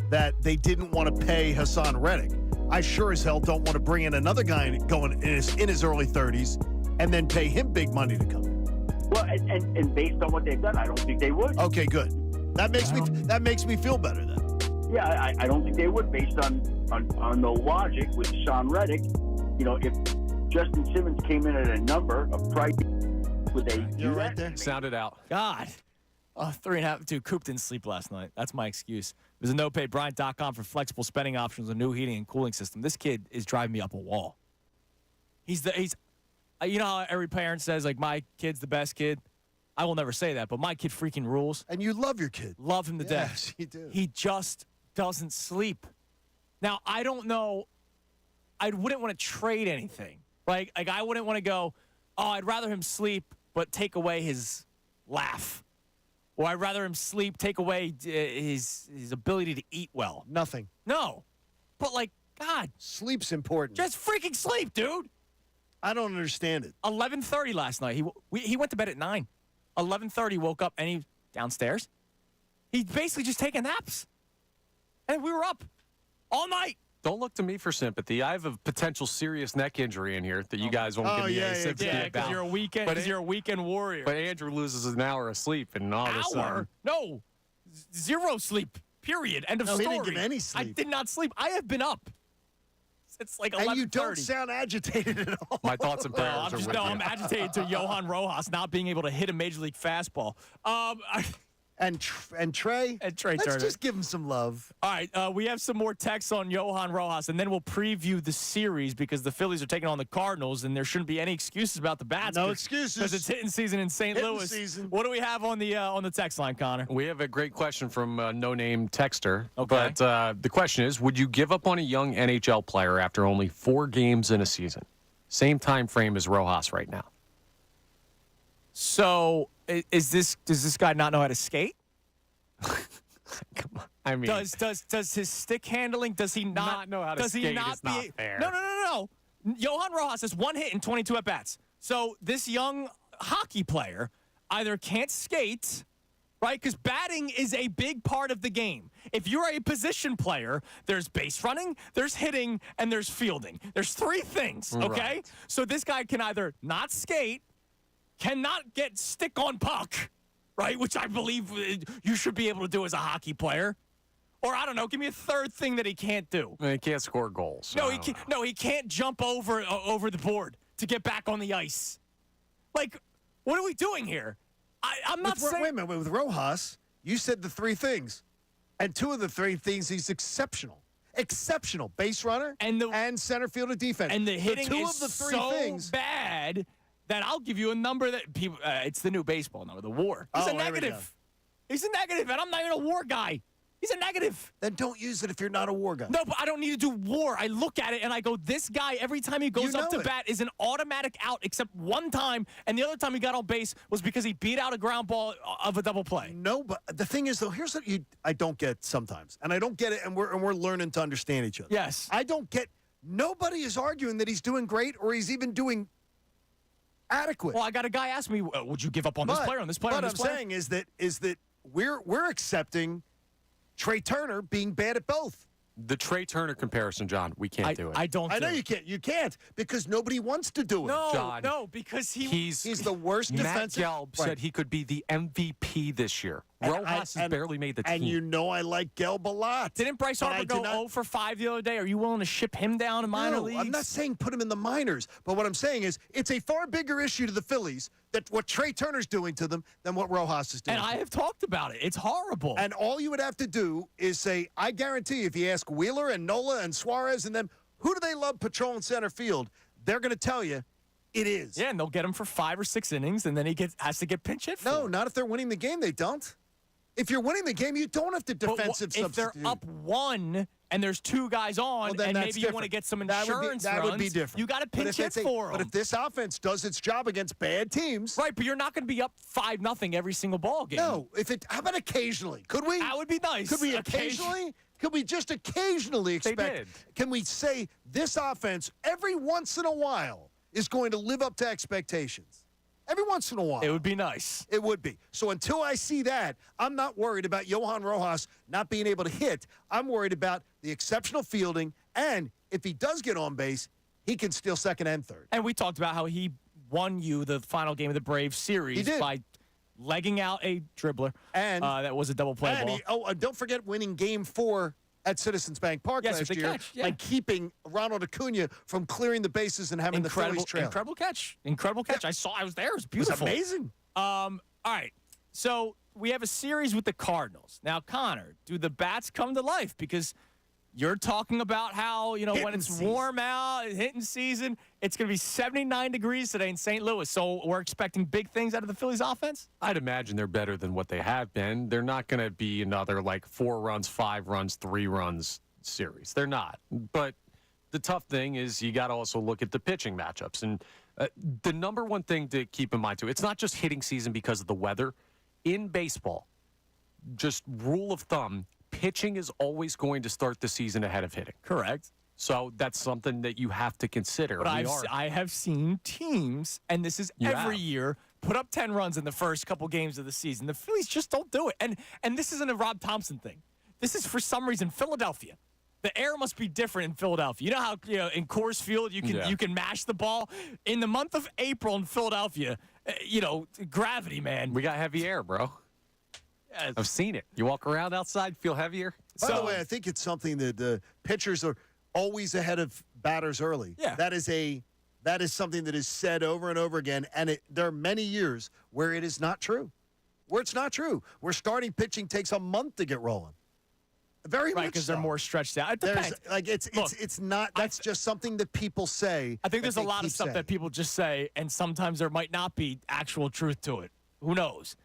Speaker 3: that they didn't want to pay Hassan Reddick, I sure as hell don't want to bring in another guy going in his early 30s and then pay him big money to come in.
Speaker 15: Well, and based on what they've done, I don't think they would.
Speaker 3: Okay, good. That makes me feel better then.
Speaker 15: Yeah, I don't think they would, based on the logic with Hassan Reddick. You know, if Justin Simmons came in at a number of price, would they do
Speaker 2: right there?
Speaker 6: Sounded out.
Speaker 2: God. 3.5. Dude, Coop didn't sleep last night. That's my excuse. There's a NoPayBryant.com for flexible spending options, a new heating and cooling system. This kid is driving me up a wall. He's you know how every parent says, like, my kid's the best kid? I will never say that, but my kid freaking rules.
Speaker 3: And you love your kid.
Speaker 2: Love him to death.
Speaker 3: Yes, you do.
Speaker 2: He just doesn't sleep. Now, I don't know. I wouldn't want to trade anything. Like I wouldn't want to go, oh, I'd rather him sleep, but take away his laugh. Or I'd rather him sleep, take away his ability to eat well.
Speaker 3: Nothing.
Speaker 2: No. But, like, God.
Speaker 3: Sleep's important.
Speaker 2: Just freaking sleep, dude.
Speaker 3: I don't understand it.
Speaker 2: 11:30 last night. He went to bed at 9. 11:30, woke up, and he downstairs. He's basically just taking naps. And we were up all night.
Speaker 6: Don't look to me for sympathy. I have a potential serious neck injury in here that you guys won't give me any sympathy about.
Speaker 2: Because you're a weekend warrior.
Speaker 6: But Andrew loses an hour of sleep, and all of a sudden.
Speaker 2: No. 0 sleep, period. End of story.
Speaker 3: He didn't get any sleep.
Speaker 2: I did not sleep. I have been up. It's like 11:30.
Speaker 3: And you don't sound agitated at all.
Speaker 6: My thoughts and prayers are with you.
Speaker 2: I'm agitated to Johan Rojas not being able to hit a major league fastball.
Speaker 3: And Trey?
Speaker 2: And Trey Turner.
Speaker 3: Let's just give him some love.
Speaker 2: All right, we have some more texts on Johan Rojas, and then we'll preview the series because the Phillies are taking on the Cardinals, and there shouldn't be any excuses about the bats.
Speaker 3: No excuses.
Speaker 2: Because it's hitting season in St. Louis.
Speaker 3: Season.
Speaker 2: What do we have on the text line, Connor?
Speaker 6: We have a great question from no-name texter.
Speaker 2: Okay.
Speaker 6: But the question is, would you give up on a young NHL player after only 4 games in a season? Same time frame as Rojas right now.
Speaker 2: So does this guy not know how to skate?
Speaker 6: Come on. I mean,
Speaker 2: does his stick handling? Does he not
Speaker 6: know how to
Speaker 2: does
Speaker 6: skate?
Speaker 2: He not
Speaker 6: is not fair.
Speaker 2: No. Johan Rojas has 1 hit in 22 at bats. So this young hockey player either can't skate, right? Because batting is a big part of the game. If you're a position player, there's base running, there's hitting, and there's fielding. There's 3 things. Okay.
Speaker 6: Right.
Speaker 2: So this guy can either not skate, cannot get stick on puck. Right, which I believe you should be able to do as a hockey player. Or, I don't know, give me a third thing that he can't do.
Speaker 6: He can't score goals.
Speaker 2: No, he can't. No, he can't jump over the board to get back on the ice. Like, what are we doing here? I'm not saying.
Speaker 3: Wait a minute. With Rojas, you said the 3 things. And 2 of the 3 things, he's exceptional. exceptional base runner and center fielder defense.
Speaker 2: And the hitting
Speaker 3: two
Speaker 2: is
Speaker 3: of the three
Speaker 2: so
Speaker 3: things
Speaker 2: bad that I'll give you a number that people. It's the new baseball number, the WAR. He's a negative. He's a negative, and I'm not even a WAR guy. He's a negative.
Speaker 3: Then don't use it if you're not a WAR guy.
Speaker 2: No, but I don't need to do WAR. I look at it and I go, this guy, every time he goes up to bat, is an automatic out, except one time, and the other time he got on base was because he beat out a ground ball of a double play.
Speaker 3: No, but the thing is, though, here's what I don't get sometimes, and I don't get it, and we're learning to understand each other.
Speaker 2: Yes.
Speaker 3: I don't get. Nobody is arguing that he's doing great or he's even doing adequate.
Speaker 2: Well, I got a guy ask me, would you give up on this player, on this player, on this player?
Speaker 3: What I'm saying is that we're accepting Trey Turner being bad at both.
Speaker 6: The Trey Turner comparison, John, we can't do it.
Speaker 2: I don't.
Speaker 3: I know you can't. You can't because nobody wants to do it.
Speaker 2: No,
Speaker 6: John,
Speaker 2: no, because
Speaker 3: he's the worst
Speaker 6: Matt
Speaker 3: defensive.
Speaker 6: Gelb said he could be the MVP this year. Rojas has barely made the team.
Speaker 3: And you know I like Gelb a lot.
Speaker 2: Didn't Bryce Harper go 0 for 5 the other day? Are you willing to ship him down in minor leagues?
Speaker 3: I'm not saying put him in the minors, but what I'm saying is it's a far bigger issue to the Phillies that what Trey Turner's doing to them than what Rojas is doing.
Speaker 2: And I have talked about it. It's horrible.
Speaker 3: And all you would have to do is say, I guarantee if you ask Wheeler and Nola and Suarez and them, who do they love patrolling center field? They're going to tell you it is.
Speaker 2: Yeah, and they'll get him for 5 or 6 innings, and then he has to get pinch hit for.
Speaker 3: No, not if they're winning the game. They don't. If you're winning the game, you don't have to defensive substitute.
Speaker 2: If they're up 1 and there's 2 guys on, and maybe you want to get some insurance
Speaker 3: that would be different.
Speaker 2: You got to pinch hit for them.
Speaker 3: But if this offense does its job against bad teams,
Speaker 2: right? But you're not going to be up 5-0 every single ball game.
Speaker 3: No. How about occasionally? Could we?
Speaker 2: That would be nice.
Speaker 3: Could we occasionally? Could we just occasionally expect?
Speaker 6: They did.
Speaker 3: Can we say this offense every once in a while is going to live up to expectations? Every once in a while.
Speaker 2: It would be nice.
Speaker 3: It would be. So until I see that, I'm not worried about Johan Rojas not being able to hit. I'm worried about the exceptional fielding, and if he does get on base, he can steal second and third.
Speaker 2: And we talked about how he won you the final game of the Braves series by legging out a dribbler. And that was a double play ball.
Speaker 3: Don't forget winning Game 4 at Citizens Bank Park last year by keeping Ronald Acuna from clearing the bases and having the Phillies trail.
Speaker 2: Incredible catch. Incredible catch. Yeah. I was there. It was beautiful.
Speaker 3: It was amazing.
Speaker 2: All right. So we have a series with the Cardinals. Now, Connor, do the bats come to life? Because you're talking about how, when it's warm out, hitting season, it's going to be 79 degrees today in St. Louis. So we're expecting big things out of the Phillies offense?
Speaker 6: I'd imagine they're better than what they have been. They're not going to be another 4 runs, 5 runs, 3 runs series. They're not. But the tough thing is you got to also look at the pitching matchups. And the number one thing to keep in mind, too, it's not just hitting season because of the weather. In baseball, just rule of thumb, pitching is always going to start the season ahead of hitting.
Speaker 2: Correct.
Speaker 6: So that's something that you have to consider.
Speaker 2: But I have seen teams, and this is every year, put up 10 runs in the first couple games of the season. The Phillies just don't do it. And this isn't a Rob Thompson thing. This is, for some reason, Philadelphia. The air must be different in Philadelphia. You know how in Coors Field you can mash the ball? In the month of April in Philadelphia, gravity, man.
Speaker 6: We got heavy air, bro.
Speaker 2: Yes.
Speaker 6: I've seen it. You walk around outside, feel heavier.
Speaker 3: By the way, I think it's something that the pitchers are always ahead of batters early.
Speaker 2: Yeah.
Speaker 3: That is something that is said over and over again, and there are many years where it is not true. Where it's not true. Where starting pitching takes a month to get rolling. Very much
Speaker 2: because
Speaker 3: so.
Speaker 2: they're more stretched out. It depends.
Speaker 3: It's not. That's just something that people say.
Speaker 2: I think there's a lot of stuff that people just say, and sometimes there might not be actual truth to it. Who knows?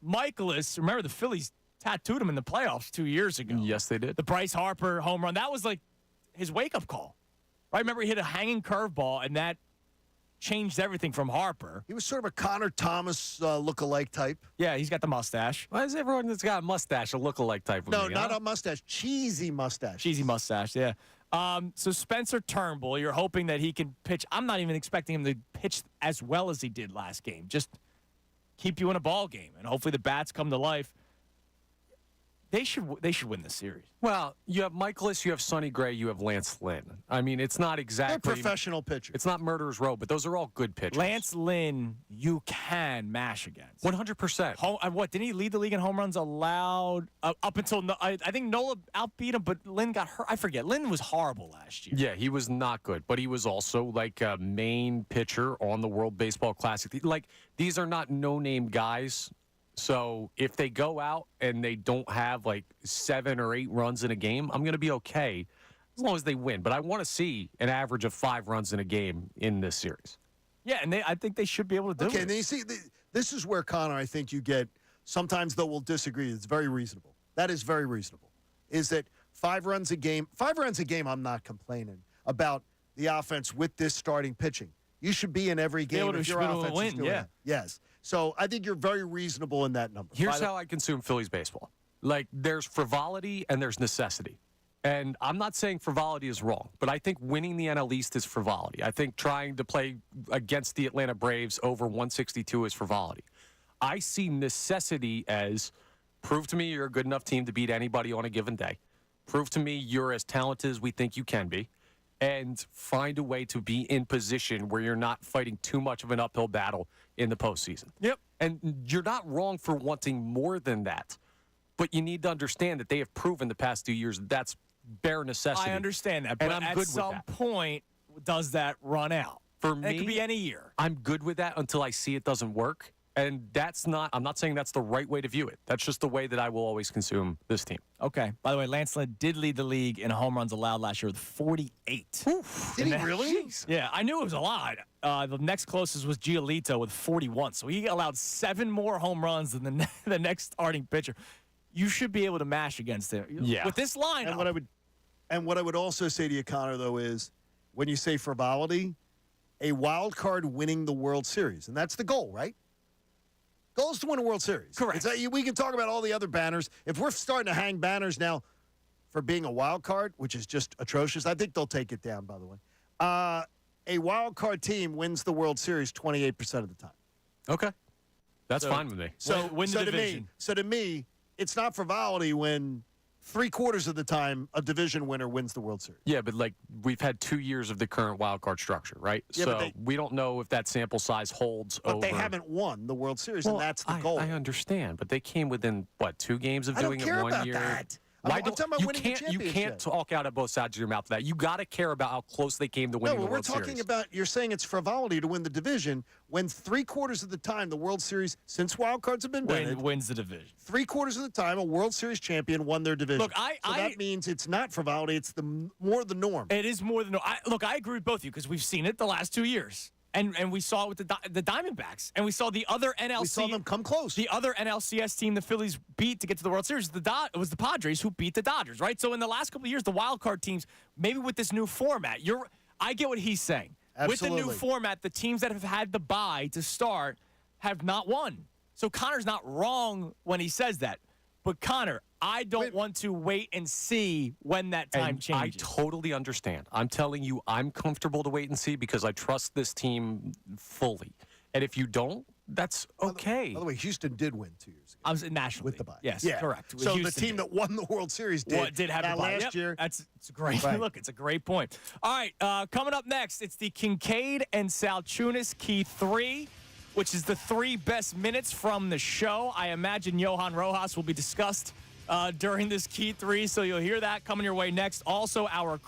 Speaker 2: Michaelis, remember the Phillies tattooed him in the playoffs 2 years ago.
Speaker 6: Yes, they did.
Speaker 2: The Bryce Harper home run. That was like his wake-up call. Right? Remember he hit a hanging curveball, and that changed everything from Harper.
Speaker 3: He was sort of a Connor Thomas look-alike type.
Speaker 2: Yeah, he's got the mustache.
Speaker 6: Why is everyone that's got a mustache a look-alike type?
Speaker 3: No, not a mustache. Cheesy mustache.
Speaker 2: Cheesy mustache, yeah. So Spencer Turnbull, you're hoping that he can pitch. I'm not even expecting him to pitch as well as he did last game. Just keep you in a ball game, and hopefully the bats come to life. They should win this series.
Speaker 6: Well, you have Michaelis, you have Sonny Gray, you have Lance Lynn. I mean, it's not exactly
Speaker 3: they're professional pitchers.
Speaker 6: It's not Murderer's Row, but those are all good pitchers.
Speaker 2: Lance Lynn, you can mash against
Speaker 6: 100%.
Speaker 2: What didn't he lead the league in home runs allowed up until I think Nola outbeat him, but Lynn got hurt. I forget. Lynn was horrible last year.
Speaker 6: Yeah, he was not good, but he was also like a main pitcher on the World Baseball Classic. Like, these are not no-name guys. So if they go out and they don't have like 7 or 8 runs in a game, I'm going to be okay as long as they win. But I want to see an average of 5 runs in a game in this series.
Speaker 2: Yeah, and I think they should be able to do it.
Speaker 3: Okay, and then you see, this is where, Connor, I think you get, sometimes though we'll disagree, it's very reasonable. That is very reasonable. Is that 5 runs a game, I'm not complaining about the offense with this starting pitching. You should be in every game if your offense is doing it. Yes. So I think you're very reasonable in that number.
Speaker 6: Here's how I consume Phillies baseball. Like, there's frivolity and there's necessity. And I'm not saying frivolity is wrong, but I think winning the NL East is frivolity. I think trying to play against the Atlanta Braves over 162 is frivolity. I see necessity as prove to me you're a good enough team to beat anybody on a given day. Prove to me you're as talented as we think you can be. And find a way to be in position where you're not fighting too much of an uphill battle in the postseason.
Speaker 2: Yep.
Speaker 6: And you're not wrong for wanting more than that. But you need to understand that they have proven the past 2 years that's bare necessity.
Speaker 2: I understand that, but
Speaker 6: and I'm
Speaker 2: at
Speaker 6: good
Speaker 2: some
Speaker 6: with that.
Speaker 2: point, does that run out?
Speaker 6: For me,
Speaker 2: it could be any year.
Speaker 6: I'm good with that until I see it doesn't work. And I'm not saying that's the right way to view it. That's just the way that I will always consume this team.
Speaker 2: Okay. By the way, Lance Lynn did lead the league in home runs allowed last year with 48.
Speaker 3: Did he really?
Speaker 2: Yeah, I knew it was a lot. The next closest was Giolito with 41. So he allowed 7 more home runs than the next starting pitcher. You should be able to mash against him.
Speaker 6: Yeah.
Speaker 2: With this lineup.
Speaker 3: And what I would also say to you, Connor, though, is when you say frivolity, a wild card winning the World Series. And that's the goal, right? Goal is to win a World Series.
Speaker 2: Correct.
Speaker 3: We can talk about all the other banners. If we're starting to hang banners now for being a wild card, which is just atrocious, I think they'll take it down, by the way. A wild card team wins the World Series 28% of the time.
Speaker 6: Okay. That's fine with me.
Speaker 2: So win the division.
Speaker 3: To me, it's not frivolity when 3/4 of the time a division winner wins the World Series.
Speaker 6: Yeah, but like we've had 2 years of the current wild card structure, right?
Speaker 3: Yeah,
Speaker 6: so we don't know if that sample size holds
Speaker 3: But
Speaker 6: over.
Speaker 3: they haven't won the World Series, and that's the goal.
Speaker 6: I understand, but they came within, 2 games of
Speaker 3: I don't
Speaker 6: doing
Speaker 3: care
Speaker 6: it 1
Speaker 3: about
Speaker 6: year?
Speaker 3: that.
Speaker 6: Why
Speaker 3: I'm talking about winning the
Speaker 6: You
Speaker 3: championship.
Speaker 6: can't talk out of both sides of your mouth of that. You got to care about how close they came to winning the
Speaker 3: we're
Speaker 6: World
Speaker 3: talking
Speaker 6: Series.
Speaker 3: about, you're saying it's frivolity to win the division when 3/4 of the time the World Series, since wild cards have been banned,
Speaker 2: wins the division.
Speaker 3: 3/4 of the time a World Series champion won their division.
Speaker 2: Look,
Speaker 3: that means it's not frivolity, it's more the norm.
Speaker 2: It is more than I agree with both of you because we've seen it the last 2 years. And we saw it with the Diamondbacks. And we saw the other NLC.
Speaker 3: We saw them come close.
Speaker 2: The other NLCS team the Phillies beat to get to the World Series, it was the Padres who beat the Dodgers, right? So in the last couple of years, the wild card teams, maybe with this new format, I get what he's saying.
Speaker 3: Absolutely.
Speaker 2: With the new format, the teams that have had the bye to start have not won. So Connor's not wrong when he says that. But Connor, I don't want to wait and see when that time changes.
Speaker 6: I totally understand. I'm telling you, I'm comfortable to wait and see because I trust this team fully. And if you don't, that's okay.
Speaker 3: By the way, Houston did win 2 years ago.
Speaker 2: I was nationally.
Speaker 3: With the bye.
Speaker 2: Yes,
Speaker 3: Yeah.
Speaker 2: correct.
Speaker 3: So
Speaker 2: Houston
Speaker 3: the team that won the World Series did
Speaker 2: have the bye.
Speaker 3: last year.
Speaker 2: It's great.
Speaker 3: Right.
Speaker 2: Look, it's a great point. All right, coming up next, it's the Kincade and Salciunas Key 3, which is the 3 best minutes from the show. I imagine Johan Rojas will be discussed during this Key 3, so you'll hear that coming your way next. Also, our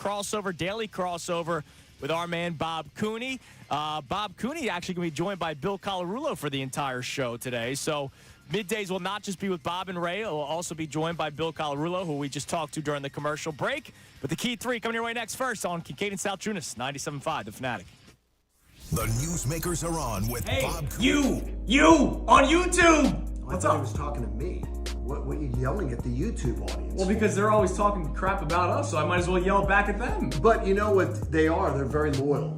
Speaker 2: daily crossover with our man Bob Cooney. Bob Cooney actually going to be joined by Bill Colarulo for the entire show today. So middays will not just be with Bob and Ray. It will also be joined by Bill Colarulo, who we just talked to during the commercial break. But the Key 3 coming your way next first on Kincade and Salciunas, 97.5 The Fanatic.
Speaker 1: The newsmakers are on with Bob Cooney.
Speaker 9: You on YouTube.
Speaker 7: I thought he was talking to me. What are you yelling at the YouTube audience?
Speaker 9: Well, because they're always talking crap about us, so I might as well yell back at them.
Speaker 7: But you know what they are? They're very loyal.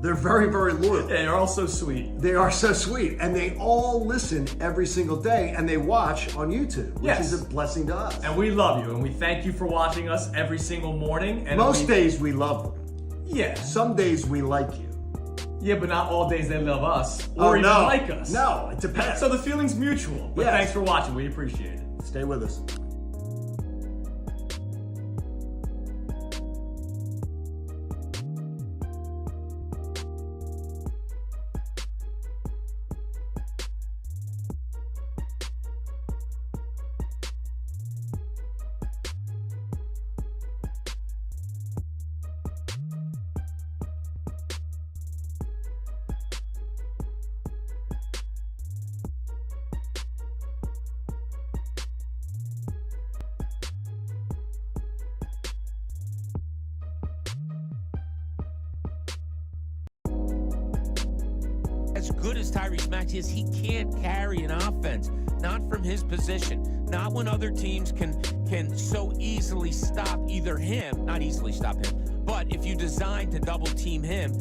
Speaker 7: They're very, very loyal.
Speaker 9: They're all so sweet.
Speaker 7: They are so sweet. And they all listen every single day, and they watch on YouTube, which is a blessing to us.
Speaker 9: And we love you, and we thank you for watching us every single morning. And
Speaker 7: Most days we love them.
Speaker 9: Yeah.
Speaker 7: Some days we like you.
Speaker 9: Yeah, but not all days they love us or even like us.
Speaker 7: No, it depends.
Speaker 9: So the feeling's mutual. But thanks for watching. We appreciate it.
Speaker 7: Stay with us.
Speaker 14: as good as Tyrese Maxey is, he can't carry an offense. Not from his position. Not when other teams can so easily stop either him, not easily stop him, but if you design to double team him,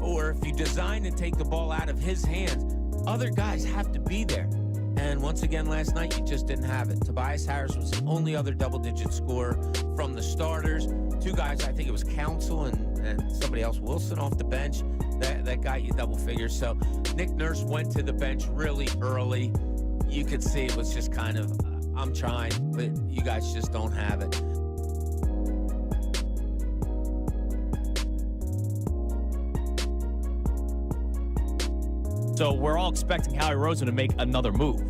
Speaker 14: or if you design to take the ball out of his hands, other guys have to be there. And once again, last night, you just didn't have it. Tobias Harris was the only other double-digit scorer from the starters. Two guys, I think it was Council and somebody else, Wilson, off the bench. That got you double figures. So Nick Nurse went to the bench really early. You could see it was just kind of, I'm trying, but you guys just don't have it.
Speaker 2: So we're all expecting Howie Roseman to make another move.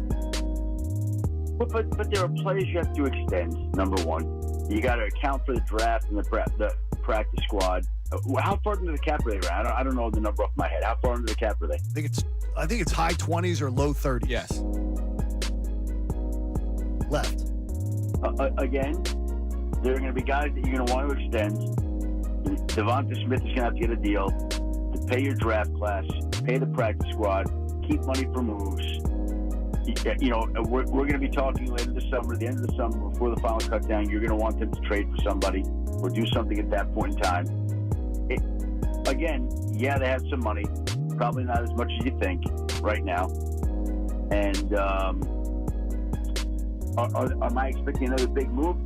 Speaker 15: But there are players you have to extend, number one. You got to account for the draft and the practice squad. How far into the cap are they? I don't know the number off my head. How far into the cap are they?
Speaker 3: I think it's high 20s or low 30s.
Speaker 2: Yes.
Speaker 3: Left.
Speaker 15: Again, there are going to be guys that you're going to want to extend. Devonta Smith is going to have to get a deal to pay your draft class, pay the practice squad, keep money for moves. You know, we're going to be talking later this summer, the end of the summer, before the final cut down. You're going to want them to trade for somebody or do something at that point in time. Again, yeah, they have some money, probably not as much as you think right now. And am I expecting another big move?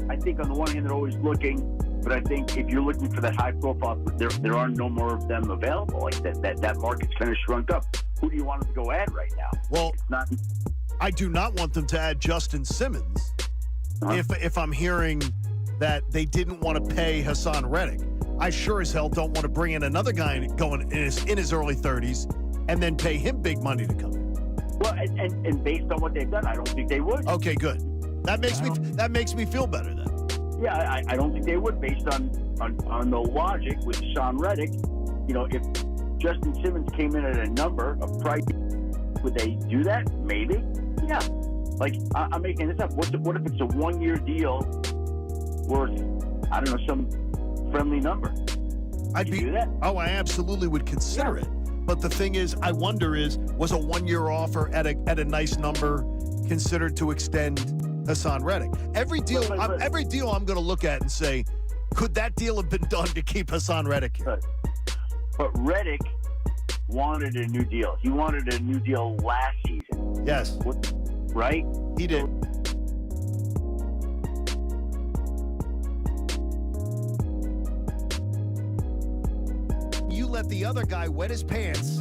Speaker 15: I think on the one hand they're always looking, but I think if you're looking for that high profile, there are no more of them available. Like that market's kind of shrunk up. Who do you want them to go add right now?
Speaker 3: Well, I do not want them to add Justin Simmons. If I'm hearing that they didn't want to pay Hassan Reddick, I sure as hell don't want to bring in another guy going in his early 30s and then pay him big money to come in.
Speaker 15: Well, and based on what they've done, I don't think they would.
Speaker 3: Okay, good. That makes me feel better then.
Speaker 15: Yeah, I don't think they would, based on the logic with Hassan Reddick. You know, if Justin Simmons came in at a number, a price, would they do that? Maybe. Yeah. Like, I'm making this up. What if it's a 1-year deal worth, I don't know, some friendly number?
Speaker 3: I'd do that. Oh, I absolutely would consider it. But the thing is, I wonder was a 1-year offer at a nice number considered to extend Hassan Reddick? Every deal I'm going to look at and say, could that deal have been done to keep Hassan Reddick here?
Speaker 15: But Reddick wanted a new deal. He wanted a new deal last season.
Speaker 3: Yes.
Speaker 15: Right?
Speaker 3: He did. You let the other guy wet his pants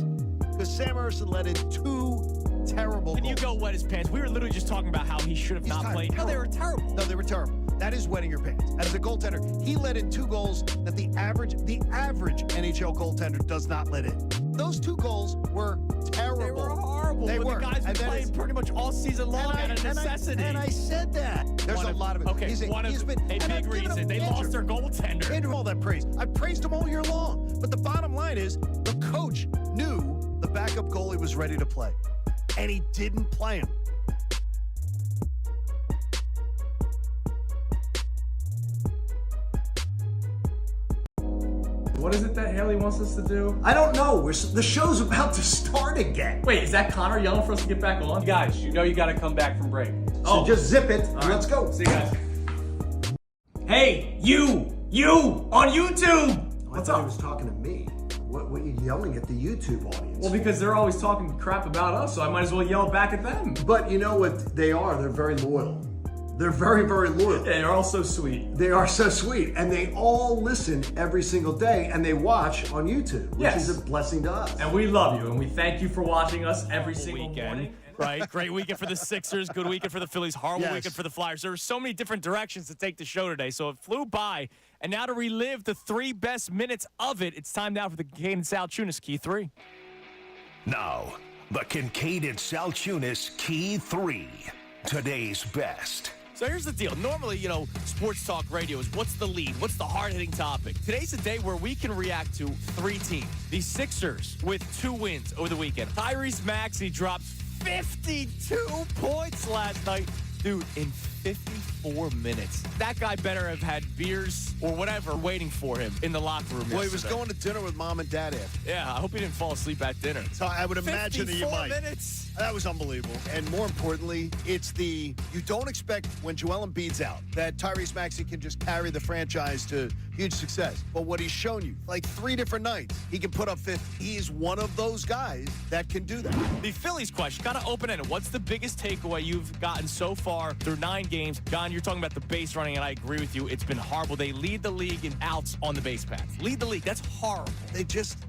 Speaker 3: because Sam Emerson let in 2 terrible goals.
Speaker 2: And you go wet his pants. We were literally just talking about how he should have not played. No, they were terrible.
Speaker 3: No, they were terrible. That is wetting your pants. As a goaltender, he let in 2 goals that the average NHL goaltender does not let in. Those 2 goals were terrible.
Speaker 2: They were horrible.
Speaker 3: They were.
Speaker 2: The guys were playing pretty much all season long out of necessity.
Speaker 3: And I said that. There's a lot of it.
Speaker 2: Okay, a big reason. They lost their goaltender.
Speaker 3: Andrew, all that praise. I praised him all year long. But the bottom line is the coach knew the backup goalie was ready to play. And he didn't play him.
Speaker 9: What is it that Haley wants us to do?
Speaker 7: I don't know. The show's about to start again.
Speaker 9: Wait, is that Connor yelling for us to get back on?
Speaker 6: Guys, you know you got to come back from break.
Speaker 7: So just zip it.
Speaker 9: All right.
Speaker 7: Let's go.
Speaker 9: See you guys. Hey, you on YouTube. What's up?
Speaker 7: He was talking to me. What are you yelling at the YouTube audience?
Speaker 9: Well, because they're always talking crap about us, so I might as well yell back at them.
Speaker 7: But you know what they are? They're very loyal. They're very, very loyal.
Speaker 9: Yeah, they're all so sweet.
Speaker 7: They are so sweet. And they all listen every single day, and they watch on YouTube, which is a blessing to us.
Speaker 9: And we love you, and we thank you for watching us every single
Speaker 2: weekend.
Speaker 9: morning.
Speaker 2: Right? Great weekend for the Sixers, good weekend for the Phillies, horrible weekend for the Flyers. There were so many different directions to take the show today, so it flew by. And now to relive the 3 best minutes of it, it's time now for the Kincade Salciunas Key 3.
Speaker 1: Now, the Kincade Salciunas Key 3. Today's best.
Speaker 2: So here's the deal. Normally, sports talk radio is what's the lead? What's the hard-hitting topic? Today's the day where we can react to 3 teams. The Sixers with 2 wins over the weekend. Tyrese Maxey drops 52 points last night. Dude, in 54 minutes. That guy better have had beers or whatever waiting for him in the locker room.
Speaker 3: Well, he was
Speaker 2: yesterday.
Speaker 3: going to dinner with mom and dad after.
Speaker 2: Yeah, I hope he didn't fall asleep at dinner.
Speaker 3: So I would imagine that you
Speaker 2: 54
Speaker 3: might.
Speaker 2: minutes.
Speaker 3: That was unbelievable. And more importantly, it's you don't expect when Joel Embiid's out that Tyrese Maxey can just carry the franchise to huge success. But what he's shown you, like 3 different nights, he can put up 50. He's one of those guys that can do that.
Speaker 2: The Phillies question, kind of open-ended. What's the biggest takeaway you've gotten so far through 9 games? John, you're talking about the base running, and I agree with you. It's been horrible. They lead the league in outs on the base paths. Lead the league. That's horrible.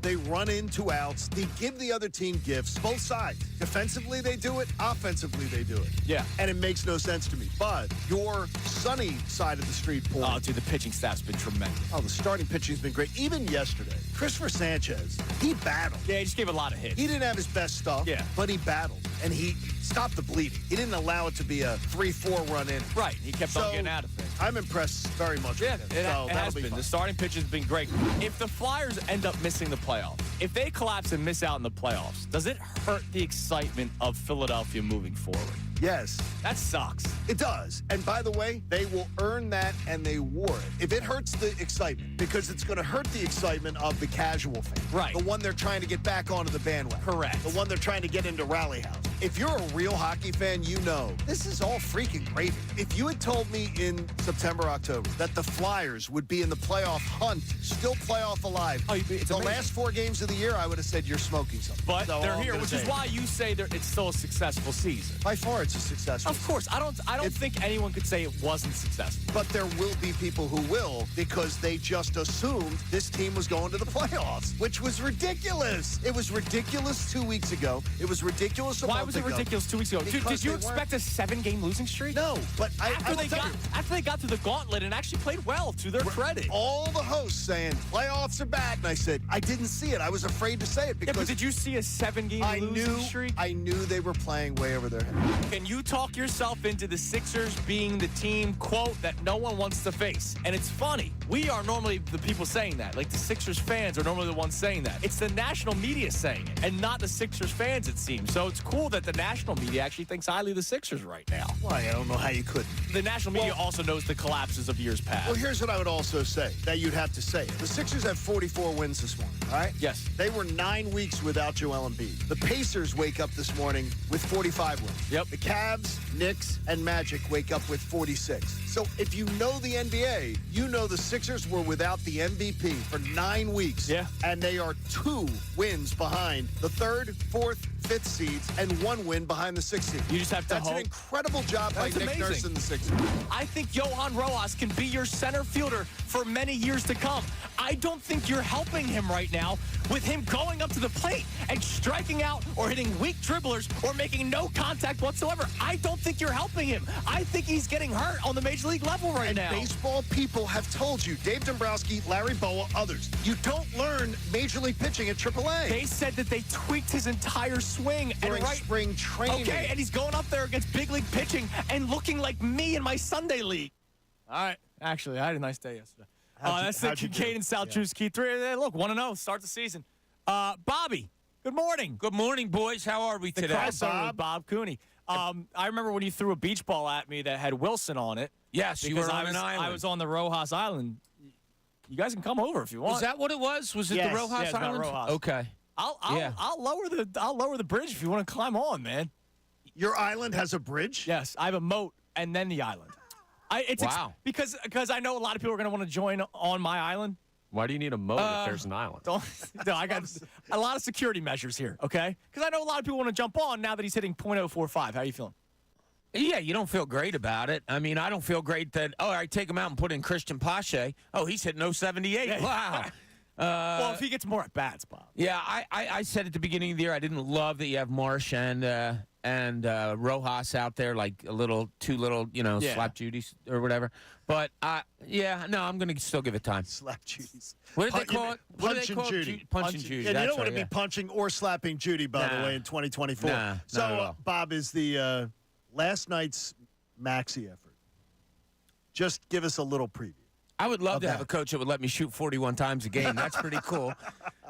Speaker 3: They run into outs. They give the other team gifts, both sides. Defensively, they do it. Offensively, they do it.
Speaker 2: Yeah.
Speaker 3: And it makes no sense to me. But your sunny side of the street, Paul.
Speaker 2: Oh, dude, the pitching staff's been tremendous.
Speaker 3: Oh, the starting pitching's been great. Even yesterday, Christopher Sanchez, he battled.
Speaker 2: Yeah, he just gave a lot of hits.
Speaker 3: He didn't have his best stuff, but he battled. And he stopped the bleeding. He didn't allow it to be a 3-4 run in.
Speaker 2: Right. He kept on getting out of things.
Speaker 3: I'm impressed very much with him.
Speaker 2: It
Speaker 3: So
Speaker 2: has
Speaker 3: that'll be
Speaker 2: been.
Speaker 3: fun.
Speaker 2: The starting pitch has been great. If the Flyers end up missing the playoffs, if they collapse and miss out in the playoffs, does it hurt the excitement of Philadelphia moving forward?
Speaker 3: Yes.
Speaker 2: That sucks.
Speaker 3: It does. And by the way, they will earn that and they wore it. If it hurts the excitement, because it's going to hurt the excitement of the casual fan.
Speaker 2: Right.
Speaker 3: The one they're trying to get back onto the bandwagon.
Speaker 2: Correct.
Speaker 3: The one they're trying to get into Rally House. If you're a real hockey fan, you know this is all freaking gravy. If you had told me in September, October that the Flyers would be in the playoff hunt, still playoff alive,
Speaker 2: it's
Speaker 3: the
Speaker 2: amazing.
Speaker 3: last 4 games of the year, I would have said you're smoking something.
Speaker 2: But
Speaker 3: So
Speaker 2: they're
Speaker 3: all I'm
Speaker 2: here,
Speaker 3: gonna
Speaker 2: which
Speaker 3: say
Speaker 2: is why you say it's still a successful season.
Speaker 3: by far it's a successful.
Speaker 2: Of course. I don't think anyone could say it wasn't successful.
Speaker 3: But there will be people who will because they just assumed this team was going to the playoffs, which was ridiculous. It was ridiculous 2 weeks ago. It was ridiculous a
Speaker 2: Why
Speaker 3: month
Speaker 2: was it
Speaker 3: ago.
Speaker 2: ridiculous 2 weeks ago? Dude,
Speaker 3: Because
Speaker 2: did you
Speaker 3: they weren't-
Speaker 2: expect a 7-game losing streak?
Speaker 3: No, but
Speaker 2: after they got through the gauntlet and actually played well, to their credit.
Speaker 3: All the hosts saying playoffs are bad, and I said I didn't see it. I was afraid to say it because
Speaker 2: but did you see a 7-game losing streak?
Speaker 3: I knew they were playing way over their head.
Speaker 2: Can you talk yourself into the Sixers being the team, quote, that no one wants to face? And it's funny. We are normally the people saying that. Like the Sixers fans are normally the ones saying that. It's the national media saying it, and not the Sixers fans, it seems. So it's cool that the national media actually thinks highly of the Sixers right now.
Speaker 3: Why? I don't know how you couldn't.
Speaker 2: The national media also knows the collapses of years past.
Speaker 3: Well, here's what I would also say that you'd have to say. The Sixers have 44 wins this morning, all right?
Speaker 2: Yes.
Speaker 3: They were 9 weeks without Joel Embiid. The Pacers wake up this morning with 45 wins.
Speaker 2: Yep.
Speaker 3: The Cavs, Knicks, and Magic wake up with 46. So if you know the NBA, you know the Sixers were without the MVP for 9 weeks.
Speaker 2: Yeah.
Speaker 3: And they are 2 wins behind the 3rd, 4th, 5th seeds and 1 win behind the 6th seed.
Speaker 2: You just have to
Speaker 3: That's
Speaker 2: hope.
Speaker 3: an incredible job by
Speaker 2: That's
Speaker 3: Nick
Speaker 2: amazing.
Speaker 3: Nurse and the Sixers.
Speaker 2: I think Johan Rojas can be your center fielder for many years to come. I don't think you're helping him right now with him going up to the plate and striking out or hitting weak dribblers or making no contact whatsoever. I don't think you're helping him. I think he's getting hurt on the major league level right now.
Speaker 3: Baseball people have told you, Dave Dombrowski, Larry Bowa, others, you don't learn major league pitching at AAA.
Speaker 2: They said that they tweaked his entire swing
Speaker 3: during spring training.
Speaker 2: Okay, and he's going up there against big league pitching and looking like me in my Sunday league. All right. Actually, I had a nice day yesterday. That's the Kincade and Salciunas Key 3. Look, 1-0, start the season. Bobby, good morning.
Speaker 14: Good morning, boys. How are we today?
Speaker 2: Crossover with Bob Cooney. I remember when you threw a beach ball at me that had Wilson on it.
Speaker 14: Yes, you were on an island.
Speaker 2: I was on the Rojas Island. You guys can come over if you want.
Speaker 14: Was that what it was? Was it
Speaker 2: Yes,
Speaker 14: the Rojas
Speaker 2: yeah,
Speaker 14: Island?
Speaker 2: Rojas.
Speaker 14: Okay.
Speaker 2: I'll lower the bridge if you want to climb on, man.
Speaker 3: Your island has a bridge?
Speaker 2: Yes, I have a moat and then the island.
Speaker 6: Wow.
Speaker 2: Because I know a lot of people are going to want to join on my island.
Speaker 6: Why do you need a moat if there's an island?
Speaker 2: No, I got a lot of security measures here, okay? Because I know a lot of people want to jump on now that he's hitting .045. How are you feeling?
Speaker 14: Yeah, you don't feel great about it. I mean, I don't feel great that, I take him out and put in Christian Pache. Oh, he's hitting .078.
Speaker 2: Yeah.
Speaker 14: Wow.
Speaker 2: Well, if he gets more at bats, Bob.
Speaker 14: Yeah, I said at the beginning of the year I didn't love that you have Marsh and Rojas out there like two little slap Judies or whatever. But I'm going to still give it time.
Speaker 3: Slap Judies.
Speaker 14: What did they call it?
Speaker 3: Punch and Judy.
Speaker 14: Punch and Judy.
Speaker 3: Yeah, you
Speaker 14: That's
Speaker 3: don't want to
Speaker 14: right,
Speaker 3: be punching or slapping Judy, by the way, in 2024.
Speaker 14: Nah,
Speaker 3: so,
Speaker 14: not at all.
Speaker 3: Bob, is the last night's Maxey effort. Just give us a little preview.
Speaker 14: I would love to have a coach that would let me shoot 41 times a game. That's pretty cool.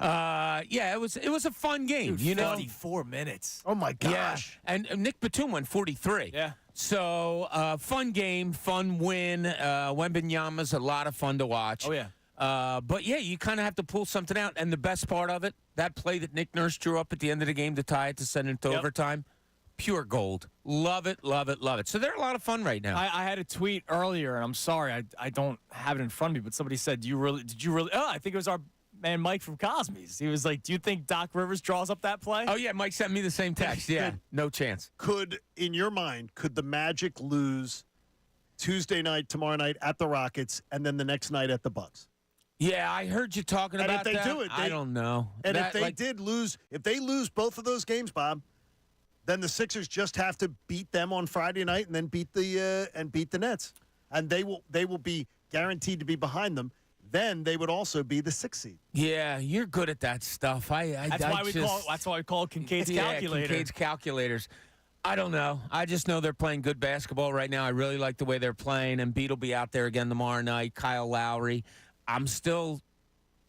Speaker 14: It was a fun game.
Speaker 2: Dude, 44 minutes.
Speaker 3: Oh my gosh!
Speaker 14: Yeah. And Nick Batum went 43.
Speaker 2: Yeah.
Speaker 14: So, fun game, fun win. Wembanyama's a lot of fun to watch.
Speaker 2: Oh, yeah.
Speaker 14: But, yeah, you kind of have to pull something out. And the best part of it, that play that Nick Nurse drew up at the end of the game to tie it to send it to overtime, pure gold. Love it, love it, love it. So they're a lot of fun right now.
Speaker 9: I had a tweet earlier, and I'm sorry, I don't have it in front of me, but somebody said, did you really? Oh, I think it was our man Mike from Cosme's. He was like, do you think Doc Rivers draws up that play?
Speaker 14: Oh, yeah, Mike sent me the same text. Yeah, no chance.
Speaker 3: In your mind, could the Magic lose Tuesday night, tomorrow night at the Rockets, and then the next night at the Bucks?
Speaker 14: Yeah, I heard you talking about that.
Speaker 3: And if they do it,
Speaker 14: I don't know.
Speaker 3: And if they did lose, if they lose both of those games, Bob, then the Sixers just have to beat them on Friday night and then beat the Nets, and they will be guaranteed to be behind them. Then they would also be the 6th seed.
Speaker 14: Yeah, you're good at that stuff. That's
Speaker 9: why we call it Kincaid's calculator.
Speaker 14: Kincaid's calculators. I don't know. I just know they're playing good basketball right now. I really like the way they're playing. Embiid will be out there again tomorrow night. Kyle Lowry. I'm still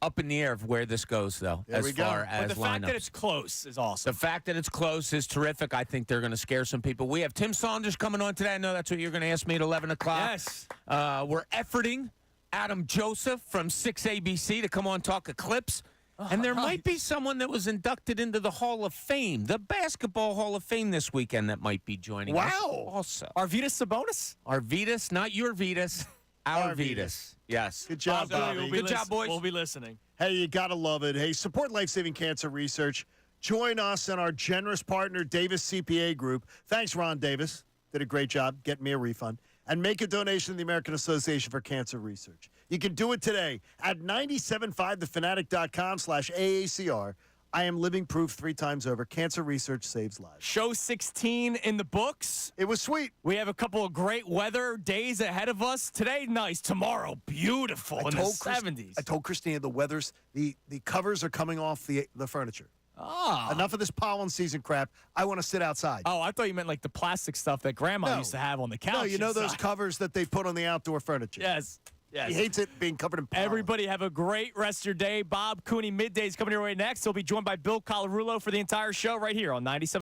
Speaker 14: up in the air of where this goes, though, as far as
Speaker 9: lineups. The fact that it's close is awesome.
Speaker 14: The fact that it's close is terrific. I think they're going to scare some people. We have Tim Saunders coming on today. I know that's what you're going to ask me at 11 o'clock.
Speaker 9: Yes.
Speaker 14: We're efforting Adam Joseph from 6ABC to come on talk Eclipse. And there might be someone that was inducted into the Hall of Fame, the Basketball Hall of Fame this weekend that might be joining us.
Speaker 3: Wow.
Speaker 14: Also.
Speaker 9: Arvydas Sabonis?
Speaker 14: Arvydas, not your Vitas. Our Vitas. Yes.
Speaker 3: Good job, Bobby.
Speaker 14: Good job, boys.
Speaker 9: We'll be listening.
Speaker 3: Hey, you got to love it. Hey, support life-saving cancer research. Join us and our generous partner, Davis CPA Group. Thanks, Ron Davis. Did a great job getting me a refund. And make a donation to the American Association for Cancer Research. You can do it today at 975thefanatic.com/AACR. I am living proof 3 times over. Cancer research saves lives.
Speaker 9: Show 16 in the books.
Speaker 3: It was sweet.
Speaker 9: We have a couple of great weather days ahead of us. Today, nice. Tomorrow, beautiful in the 70s.
Speaker 3: I told Christina the weather's, the covers are coming off the furniture.
Speaker 9: Ah.
Speaker 3: Enough of this pollen season crap. I want to sit outside.
Speaker 9: Oh, I thought you meant like the plastic stuff that Grandma used to have on the couch.
Speaker 3: No, you know those covers that they put on the outdoor furniture.
Speaker 9: Yes. Yes.
Speaker 3: He hates it being covered in pollen.
Speaker 9: Everybody have a great rest of your day. Bob Cooney, Middays coming your way next. He'll be joined by Bill Colarulo for the entire show right here on 97.